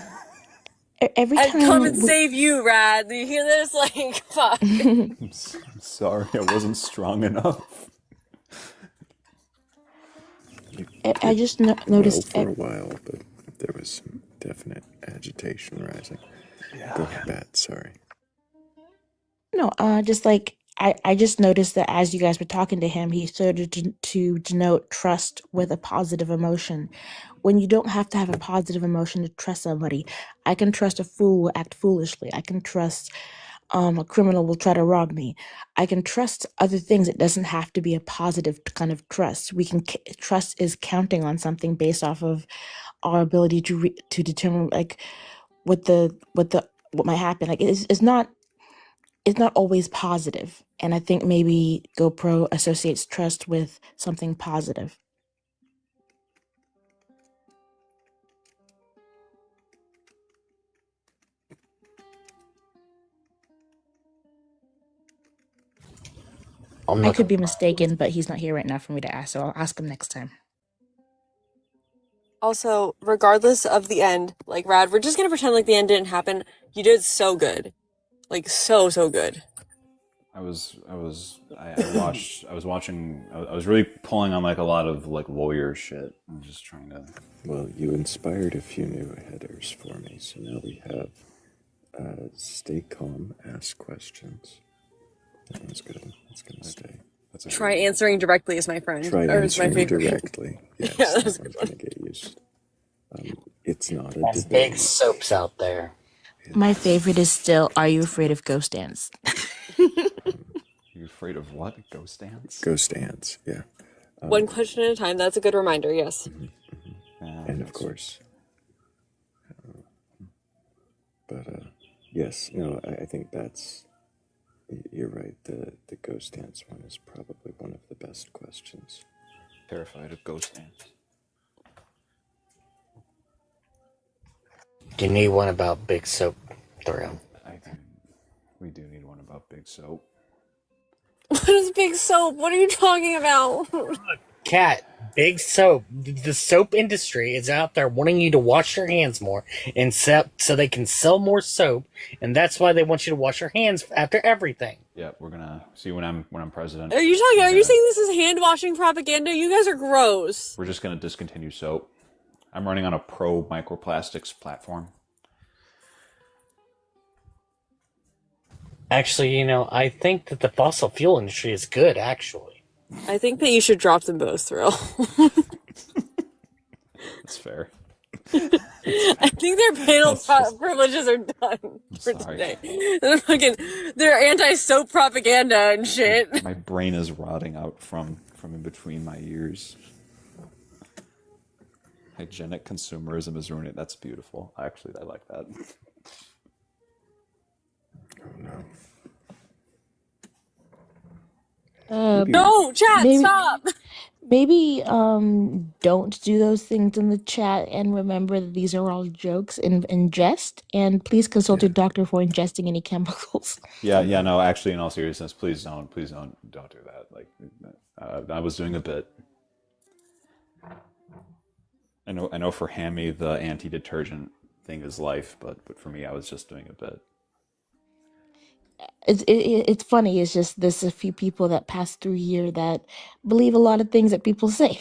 Every I'd time come and save you, Rad. Do you hear this? Like, fuck. I'm sorry, I wasn't strong enough. I just noticed for a while, but there was some definite agitation rising. Go ahead, Bat. Sorry. No, just like I just noticed that as you guys were talking to him, he started to denote trust with a positive emotion. When you don't have to have a positive emotion to trust somebody, I can trust a fool will act foolishly. I can trust a criminal will try to rob me. I can trust other things. It doesn't have to be a positive kind of trust. We can trust is counting on something based off of our ability to determine like what might happen. Like it's not always positive. And I think maybe GoPro associates trust with something positive. I could be mistaken, but he's not here right now for me to ask, so I'll ask him next time. Also, regardless of the end, like, Rad, we're just gonna pretend like the end didn't happen. You did so good. Like, so good. I was really pulling on like a lot of like lawyer shit. I'm just trying to. Well, you inspired a few new headers for me, so now we have stay calm, ask questions. That one's good. That's gonna stay. Try answering directly as my friend. Try or as my answering favorite. directly. Yes, Yeah, that that's one's good. gonna get used. It's not a There's debate. big soaps out there. My favorite is still, are you afraid of ghost dance? You afraid of what? Ghost dance? Ghost dance, yeah. One question at a time. That's a good reminder, yes. And of course. Yes, no, I think you're right. The ghost dance one is probably one of the best questions. Terrified of ghost dance. Do you need one about big soap, Thrayle? I think we do need one about big soap. What is big soap? What are you talking about? Cat, big soap. The soap industry is out there wanting you to wash your hands more and so they can sell more soap, and that's why they want you to wash your hands after everything. Yeah, we're gonna see when I'm president. Are you saying this is hand washing propaganda? You guys are gross. We're just gonna discontinue soap. I'm running on a pro microplastics platform. Actually, I think that the fossil fuel industry is good, actually. I think that you should drop them both, Thrayle. That's fair. I think their panel privileges are done for today. They're anti-soap propaganda and shit. My brain is rotting out from in between my ears. Hygienic consumerism is ruining it. That's beautiful. Actually, I like that. No, chat, maybe, stop. Maybe don't do those things in the chat and remember that these are all jokes in jest. And please consult your doctor for ingesting any chemicals. Yeah, no, actually, in all seriousness, please don't do that. Like, I was doing a bit. I know for Hammy, the anti-detergent thing is life, but for me, I was just doing a bit. It's funny. It's just there's a few people that pass through here that believe a lot of things that people say.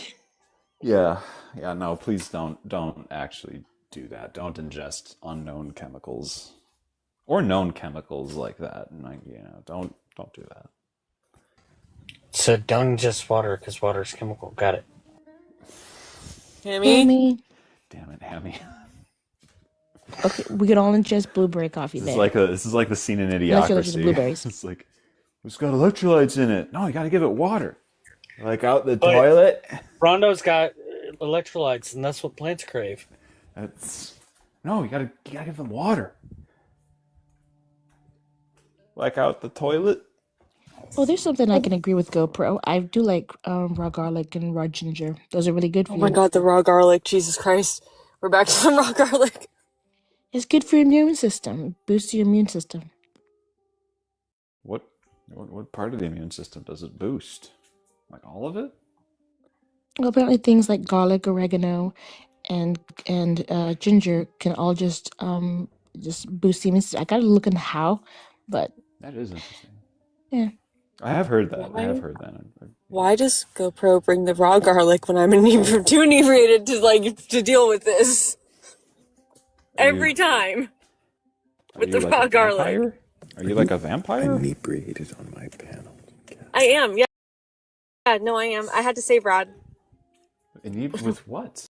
Yeah, no, please don't actually do that. Don't ingest unknown chemicals or known chemicals like that. And don't do that. So don't ingest water because water is chemical. Got it. Hammy? Damn it, Hammy. Okay, we can all ingest blueberry coffee. This is like the scene in Unless you're allergic to Idiocracy. blueberries. It's like, it's got electrolytes in it. No, you got to give it water. Like out the toilet. Rondo's got electrolytes, and that's what plants crave. No, you gotta give them water. Like out the toilet. Oh, there's something I can agree with GoPro. I do like raw garlic and raw ginger. Those are really good for you. Oh my god, the raw garlic. Jesus Christ. We're back to some raw garlic. It's good for your immune system. It boosts your immune system. What part of the immune system does it boost? Like all of it? Well, apparently things like garlic, oregano, and ginger can all just boost the immune system. I gotta look into how, but That is interesting. yeah. I have heard that. Why does GoPro bring the raw garlic when I'm too inebriated to deal with this? Every time. With the raw garlic. Are you like a vampire? Inebriated on my panel. I am, yeah. Yeah, no, I am. I had to save Rod. With what?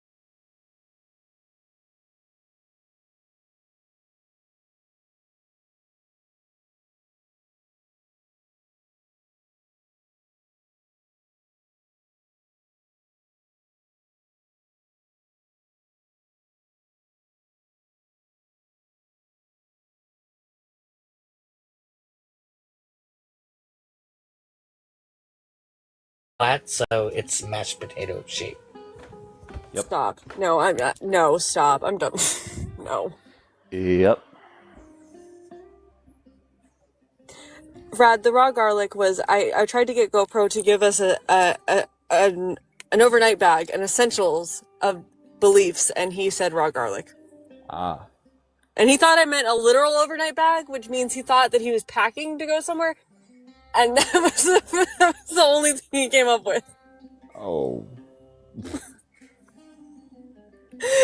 Flat, so it's mashed potato shape. Yep. Stop. No, I'm not. No, stop. I'm done. No. Yep. Rad, the raw garlic was, I tried to get GoPro to give us an overnight bag, an essentials of beliefs, and he said raw garlic. Ah. And he thought I meant a literal overnight bag, which means he thought that he was packing to go somewhere. And that was the only thing he came up with. Oh.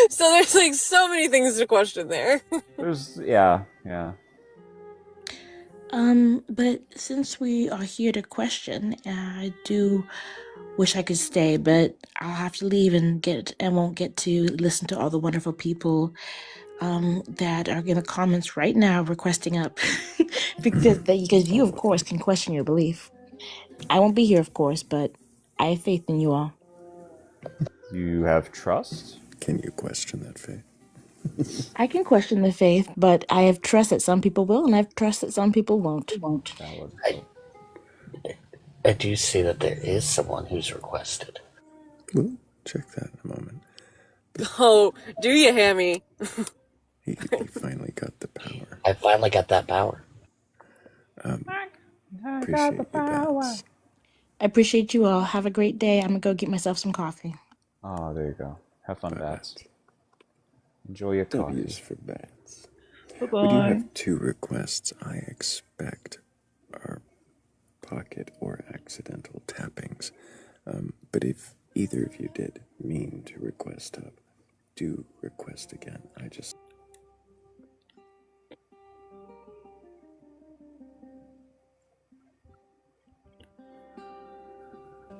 So there's like so many things to question there. Yeah. But since we are here to question, I do wish I could stay, but I'll have to leave and won't get to listen to all the wonderful people that are in the comments right now requesting up because you of course can question your belief. I won't be here, of course, but I have faith in you all. You have trust? Can you question that faith? I can question the faith, but I have trust that some people will, and I have trust that some people won't. I do see that there is someone who's requested. We'll check that in a moment. Oh, do you, Hammy? He finally got the power. I finally got that power. Appreciate you, Bats. I appreciate you all. Have a great day. I'm gonna go get myself some coffee. Oh, there you go. Have fun, Bats. Enjoy your coffee. W's for Bats. Bye-bye. We do have 2 requests I expect are pocket or accidental tappings. But if either of you did mean to request up, do request again.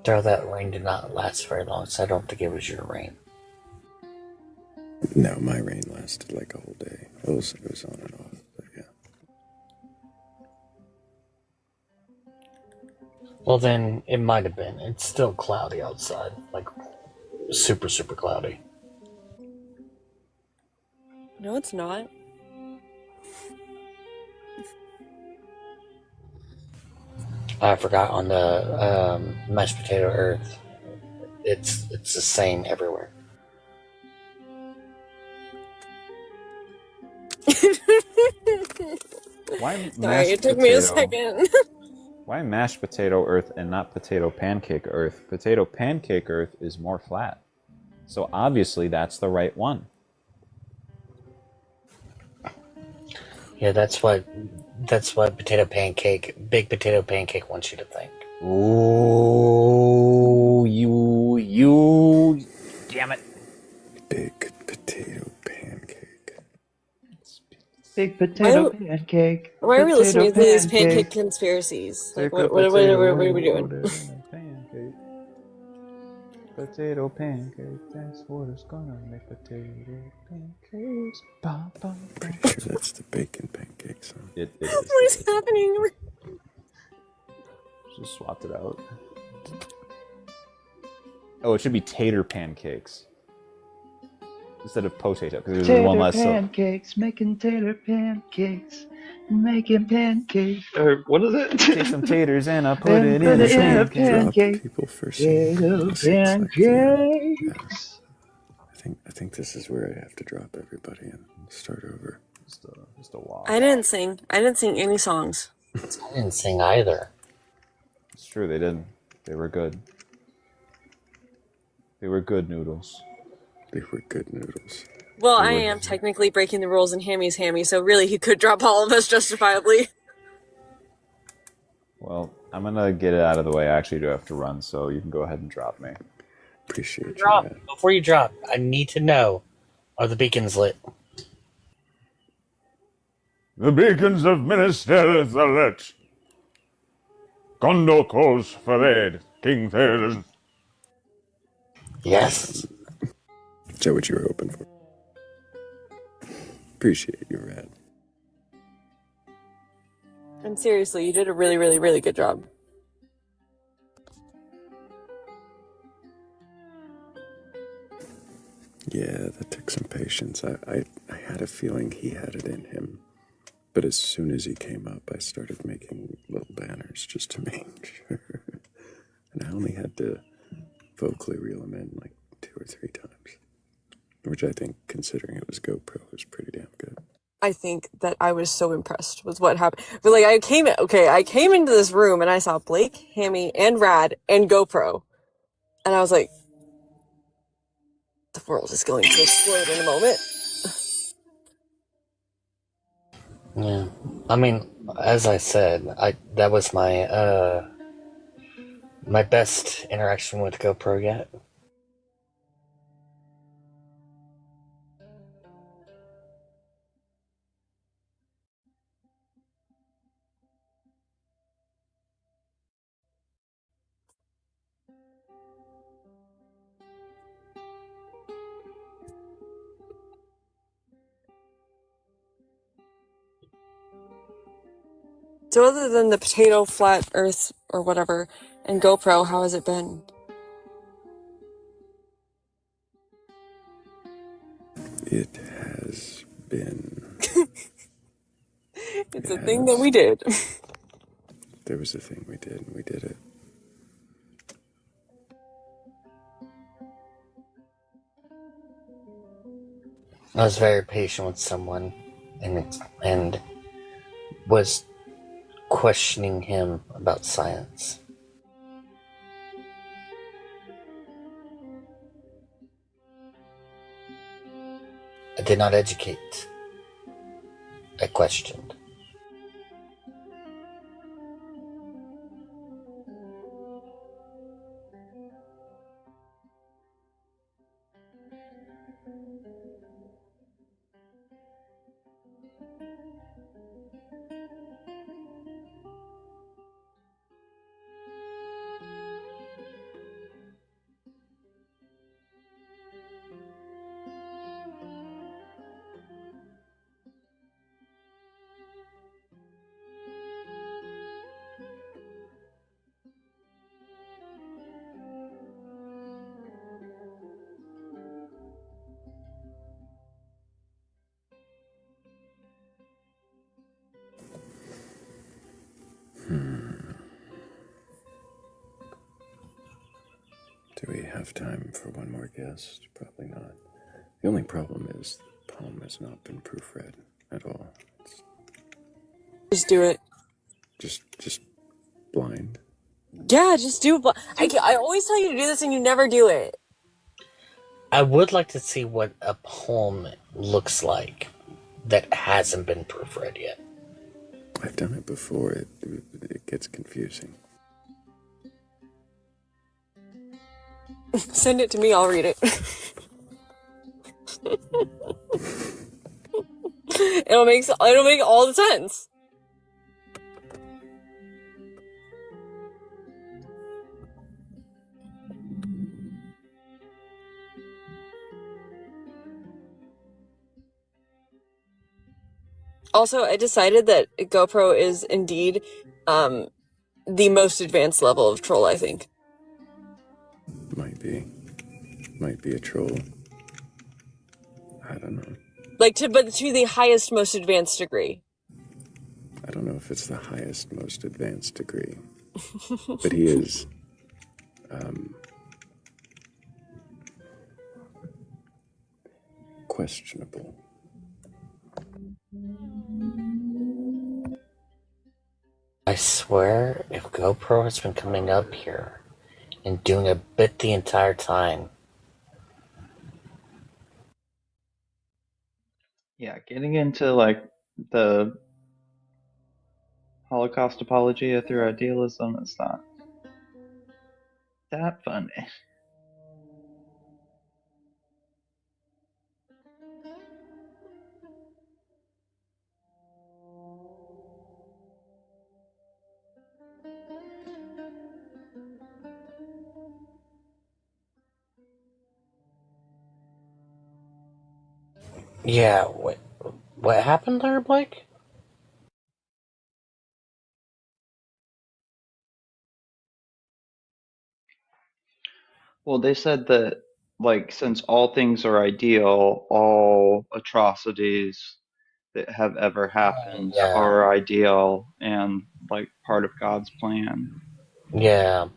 Throw that rain did not last very long, so I don't think it was your rain. No, my rain lasted like a whole day. It was on and off, but yeah. Well, then it might have been. It's still cloudy outside, like super, super cloudy. No, it's not. I forgot on the mashed potato Earth. It's the same everywhere. Why Sorry, mashed it took me a potato? second. Why mashed potato Earth and not potato pancake Earth? Potato pancake Earth is more flat. So obviously that's the right one. Yeah, that's what big potato pancake wants you to think. Oh, you, damn it. Big potato pancake. Big potato pancake. Why are we Potato listening to these pancake pancake. conspiracies? Like, Take a what potato are we and doing? put it in a pancake. Potato pancake, that's what it's gonna make. Potato pancakes. Bum, bum, bum. Pretty sure that's the bacon pancake song. It is. What is happening? Just swapped it out. Oh, it should be tater pancakes instead of potato because there's one Tater less syllable. pancakes, making tater pancakes, making pancakes. Or what is it? Take some taters and I put And it put in a it in a pancake. pancake. People for Potato pancakes. I think this is where I have to drop everybody and start over. Just a walk. I didn't sing any songs. I didn't sing either. It's true, they didn't. They were good. They were good noodles. They were good noodles. Well, I am technically breaking the rules in Hammy's Hammy, so really he could drop all of us justifiably. Well, I'm gonna get it out of the way. I actually do have to run, so you can go ahead and drop me. Appreciate Before you drop, I need to know: are the beacons lit? The beacons of Ministers are lit. Gondor calls for aid, King Theoden. Yes. Is that what you were hoping for? Appreciate you, Rad. And seriously, you did a really, really, really good job. Yeah, that took some patience. I had a feeling he had it in him. But as soon as he came up, I started making little banners just to make sure. And I only had to vocally reel him in like 2 or 3 times. Which I think, considering it was GoPro, was pretty damn good. I think that I was so impressed with what happened. But like, I came into this room and I saw Blake, Hammy, and Rad, and GoPro. And I was like, the world is going to explode in a moment. Yeah, I mean, as I said, that was my my best interaction with GoPro yet. So other than the potato flat earth or whatever and GoPro, how has it been? It has been. It's a thing that we did. There was a thing we did, and we did it. I was very patient with someone, and was questioning him about science. I did not educate. I questioned. Do we have time for one more guest? Probably not. The only problem is the poem has not been proofread at all. Just do it. Just blind. Yeah, just do it. I always tell you to do this and you never do it. I would like to see what a poem looks like that hasn't been proofread yet. I've done it before. It gets confusing. Send it to me, I'll read it. It'll make all the sense. Also, I decided that GoPro is indeed the most advanced level of troll, I think. Might be a troll. I don't know. But to the highest, most advanced degree. I don't know if it's the highest, most advanced degree. But he is questionable. I swear, if GoPro has been coming up here and doing a bit the entire time. Yeah, getting into like the Holocaust apologia through idealism is not that funny. Yeah, what happened there, Blake? Well, they said that, like, since all things are ideal, all atrocities that have ever happened Yeah. are ideal and, like, part of God's plan. Yeah.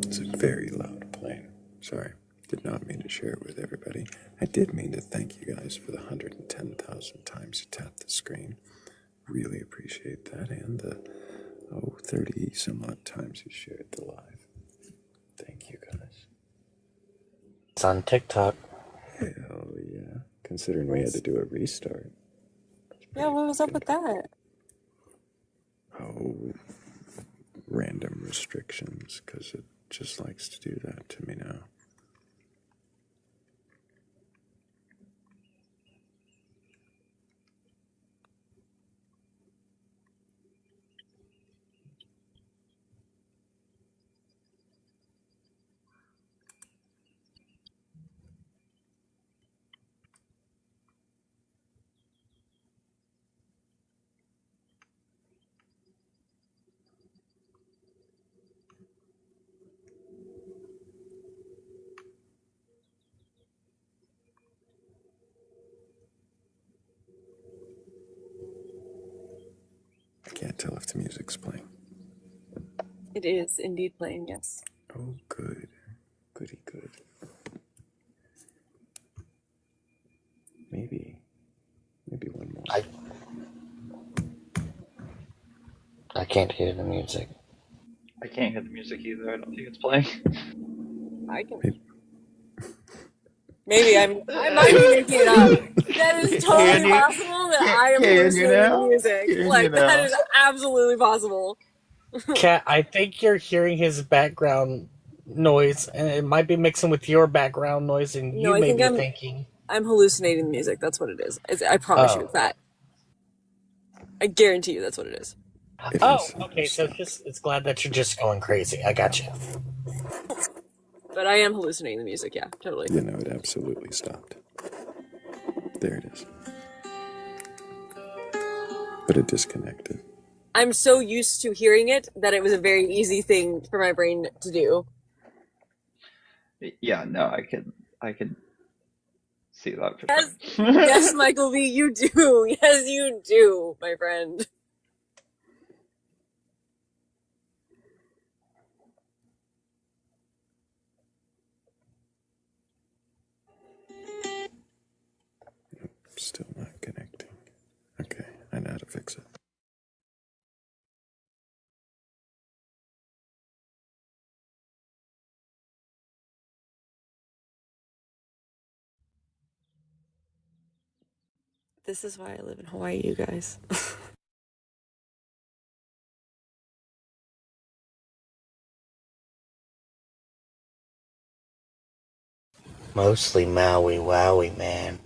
It's a very loud plane. Sorry, did not mean to share it with everybody. I did mean to thank you guys for the 110,000 times you tapped the screen. Really appreciate that, and the 30 some odd times you shared the live. Thank you guys. It's on TikTok. Hell yeah. Considering we had to do a restart. Yeah, what was up with that? Oh, random restrictions, because it just likes to do that to me now. I can't tell if the music's playing. It is indeed playing, yes. Oh, good. Goody good. Maybe one more. I can't hear the music. I can't hear the music either. I don't think it's playing. I can. Maybe I might be making it up. That is totally possible that I am hallucinating the music. Like, that is absolutely possible. Kat, I think you're hearing his background noise, and it might be mixing with your background noise, and No, you I may think be thinking, I'm hallucinating the music. That's what it is. I promise you, it's "Oh, that. I guarantee you, that's what it is. oh, okay." So it's glad that you're just going crazy. I got you. But I am hallucinating the music. Yeah, totally. You know, it absolutely stopped. There it is. But it disconnected. I'm so used to hearing it that it was a very easy thing for my brain to do. Yeah, no, I could see that for Yes, sure. yes, Michael V, you do. Yes, you do, my friend. Still not connecting. Okay, I know how to fix it. This is why I live in Hawaii, you guys. Mostly Maui Wowie, man.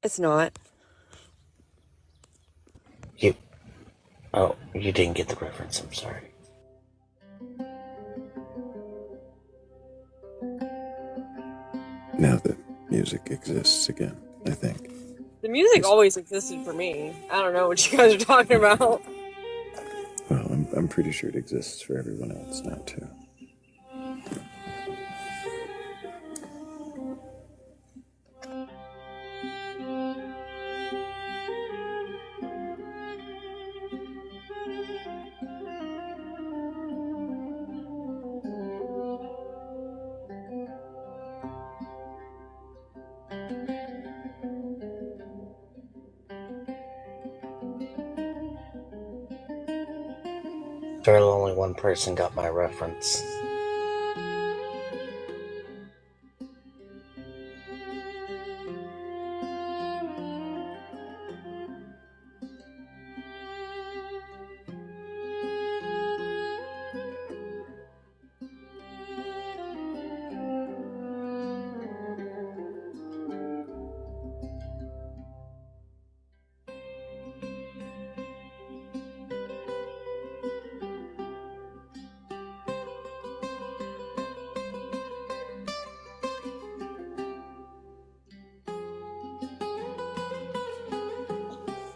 It's not. You didn't get the reference, I'm sorry. Now that music exists again, I think. The music always existed for me. I don't know what you guys are talking about. Well, I'm pretty sure it exists for everyone else now, too. Thrayle, only one person got my reference.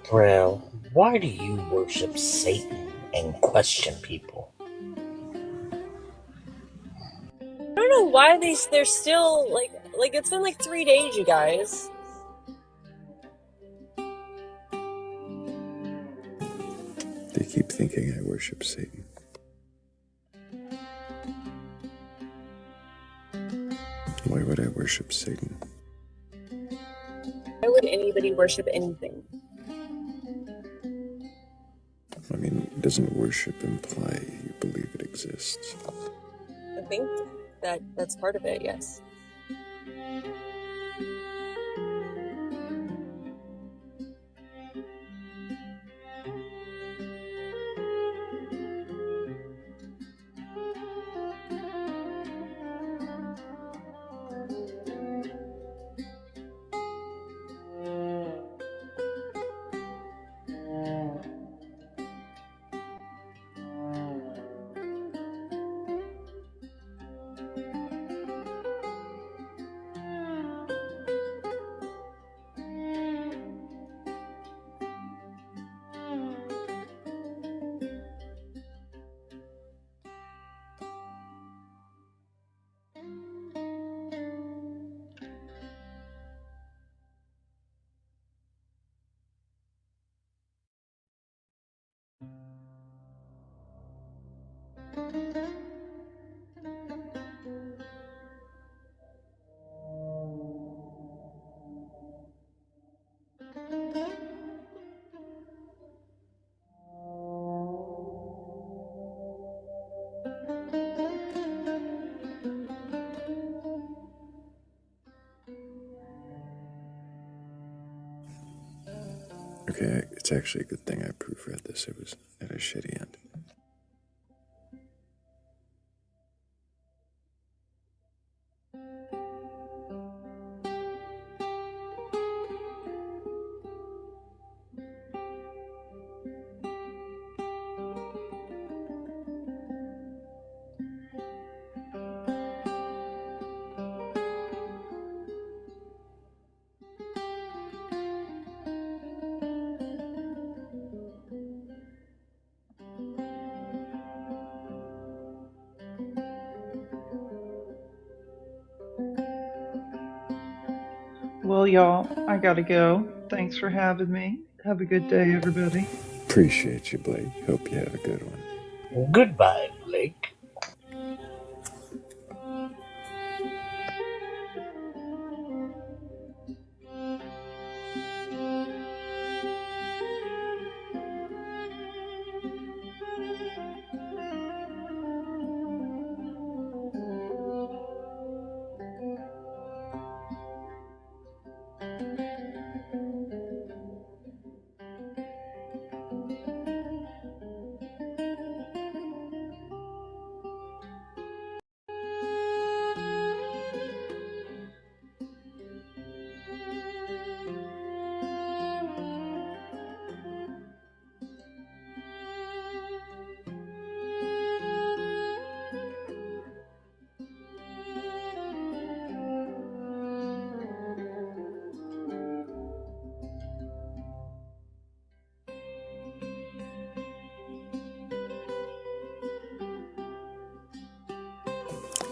Thrayle, why do you worship Satan and question people? I don't know why they're still like it's been like 3 days, you guys. They keep thinking I worship Satan. Why would I worship Satan? Why would anybody worship anything? I mean, doesn't worship imply you believe it exists? I think that's part of it, yes. okay, it's actually a good thing I proofread this. It was at a shitty end. Well, y'all, I gotta go. Thanks for having me. Have a good day, everybody. Appreciate you, Blake. Hope you have a good one. Goodbye, Blake.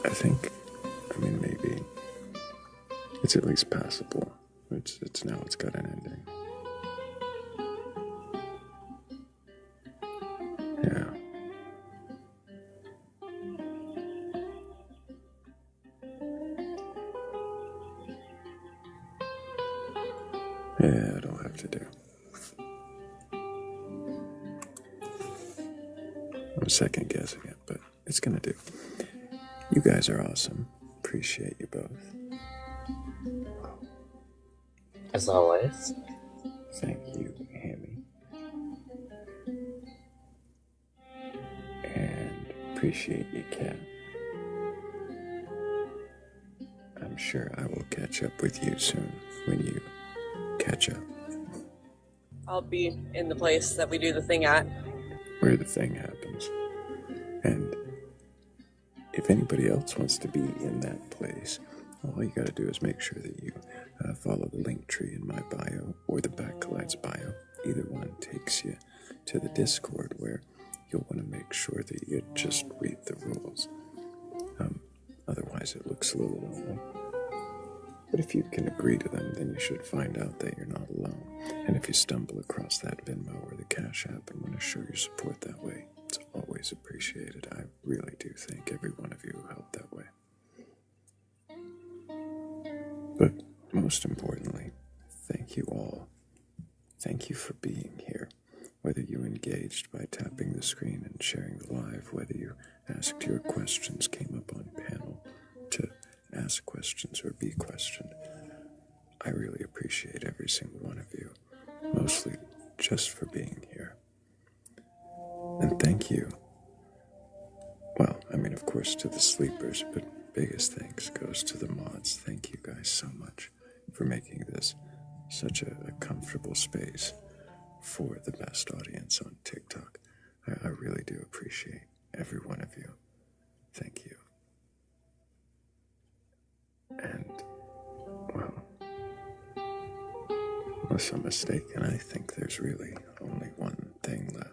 I think, maybe it's at least passable. It's now it's got an ending. Yeah. Yeah, it'll have to do. I'm second guessing it, but it's gonna do. You guys are awesome. Appreciate you both. As always. Thank you, Hammy. And appreciate you, Kat. I'm sure I will catch up with you soon when you catch up I'll be in the place that we do the thing at. where the thing happens. And if anybody else wants to be in that place, all you gotta do is make sure that you follow the link tree in my bio or the Batcolyte's bio. Either one takes you to the Discord where you'll want to make sure that you just read the rules. Otherwise it looks a little lonely. But if you can agree to them, then you should find out that you're not alone. And if you stumble across that Venmo or the Cash App and want to show your support that way, it's always appreciated. I really do thank every one of you who helped that way. But most importantly, thank you all. Thank you for being here. Whether you engaged by tapping the screen and sharing the live, whether you asked your questions, came up on panel to ask questions or be questioned, I really appreciate every single one of you, mostly just for being here. And thank you. Well, of course, to the sleepers, but biggest thanks goes to the mods. Thank you guys so much for making this such a comfortable space for the best audience on TikTok. I really do appreciate every one of you. Thank you. And, well, unless I'm mistaken, I think there's really only one thing left.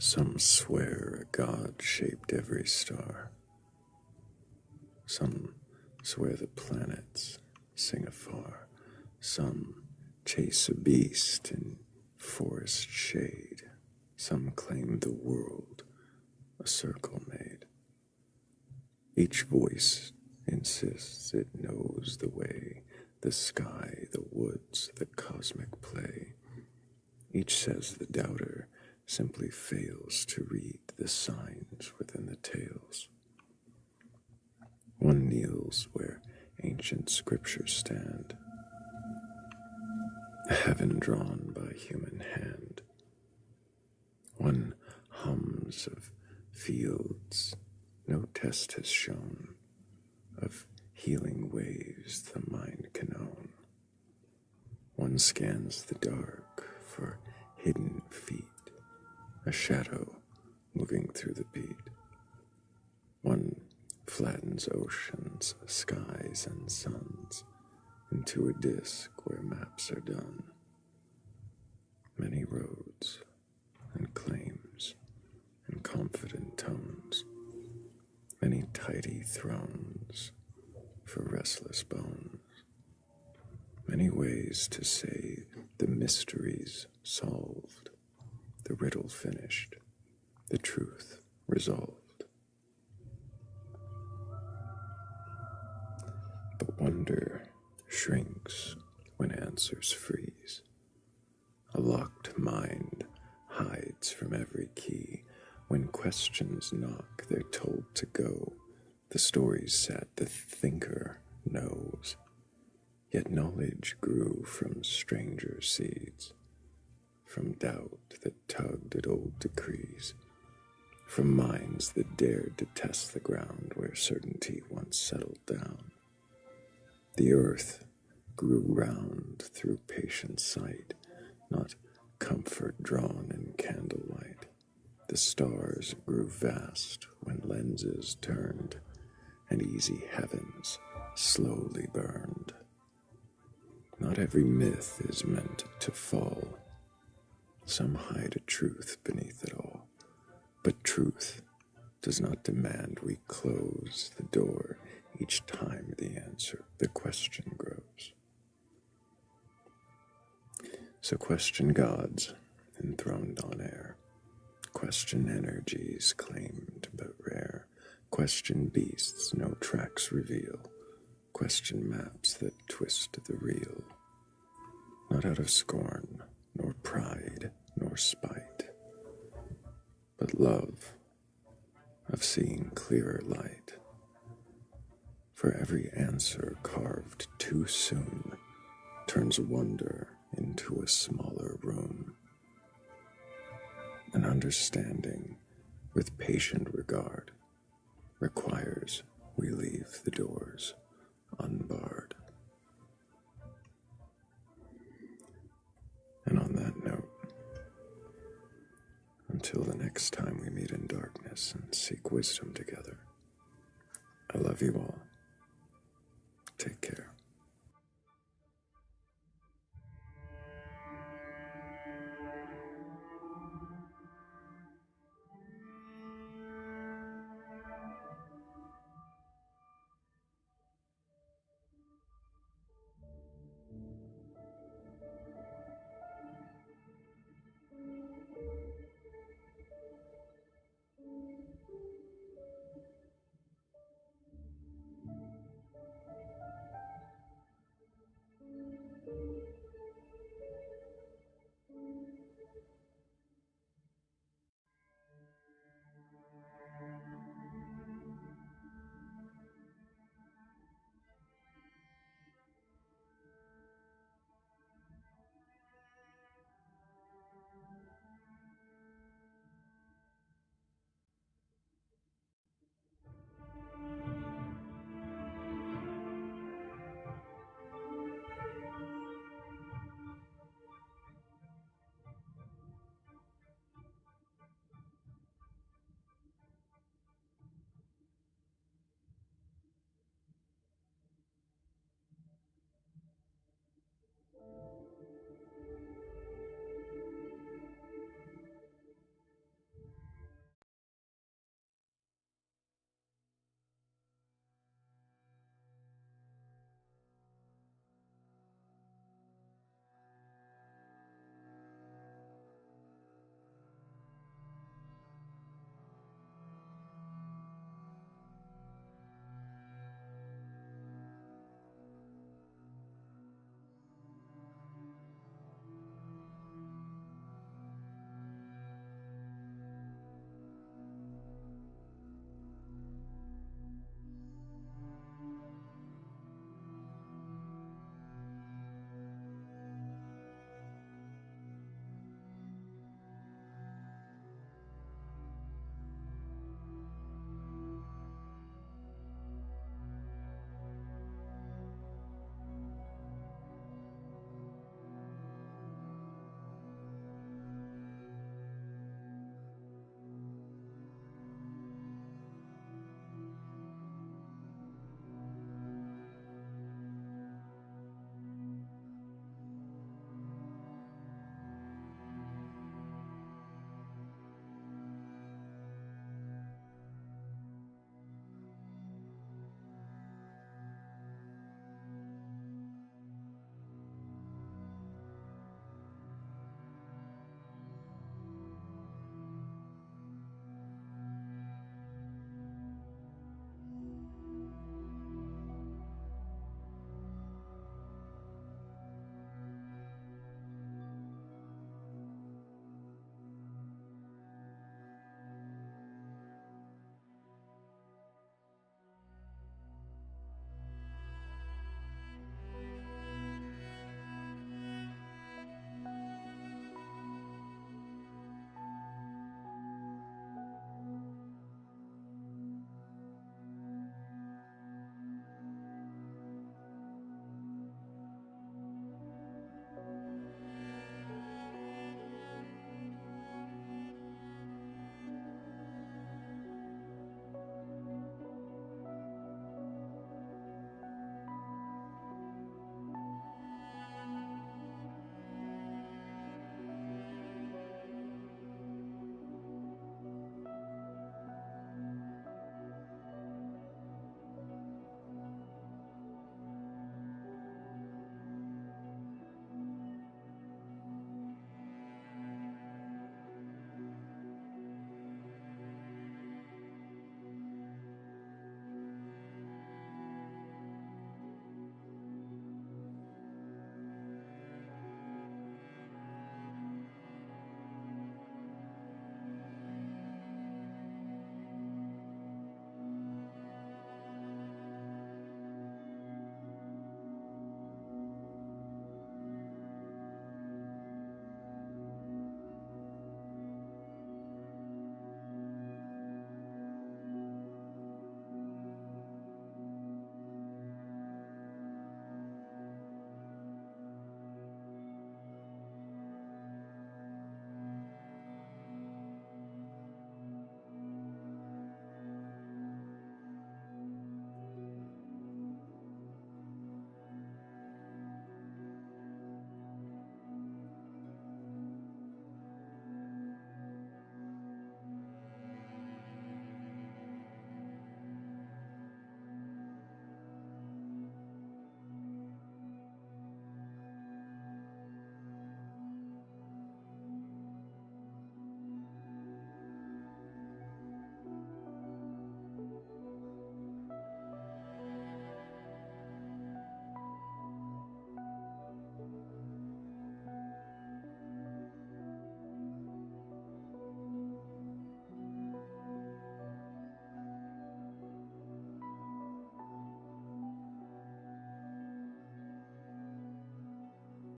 Some swear a god shaped every star. Some swear the planets sing afar. Some chase a beast in forest shade. Some claim the world a circle made. Each voice insists it knows the way, the sky, the woods, the cosmic play. Each says the doubter simply fails to read the signs within the tales. One kneels where ancient scriptures stand, a heaven drawn by human hand. One hums of fields no test has shown, of healing waves the mind can own. One scans the dark for hidden feet, a shadow moving through the beat. One flattens oceans, skies, and suns into a disk where maps are done. Many roads and claims and confident tones, many tidy thrones for restless bones, many ways to say the mysteries solved, the riddle finished, the truth resolved. But wonder shrinks when answers freeze. A locked mind hides from every key. When questions knock, they're told to go. The story's set, the thinker knows. Yet knowledge grew from stranger seeds, from doubt that tugged at old decrees, from minds that dared to test the ground where certainty once settled down. The earth grew round through patient sight, not comfort drawn in candlelight. The stars grew vast when lenses turned, and easy heavens slowly burned. Not every myth is meant to fall. Some hide a truth beneath it all. But truth does not demand we close the door each time the question grows. So question gods enthroned on air. Question energies claimed but rare. Question beasts no tracks reveal. Question maps that twist the real. Not out of scorn, nor pride, nor spite, but love of seeing clearer light. For every answer carved too soon turns wonder into a smaller room. An understanding with patient regard requires we leave the doors unbarred. And on that note, until the next time we meet in darkness and seek wisdom together, I love you all.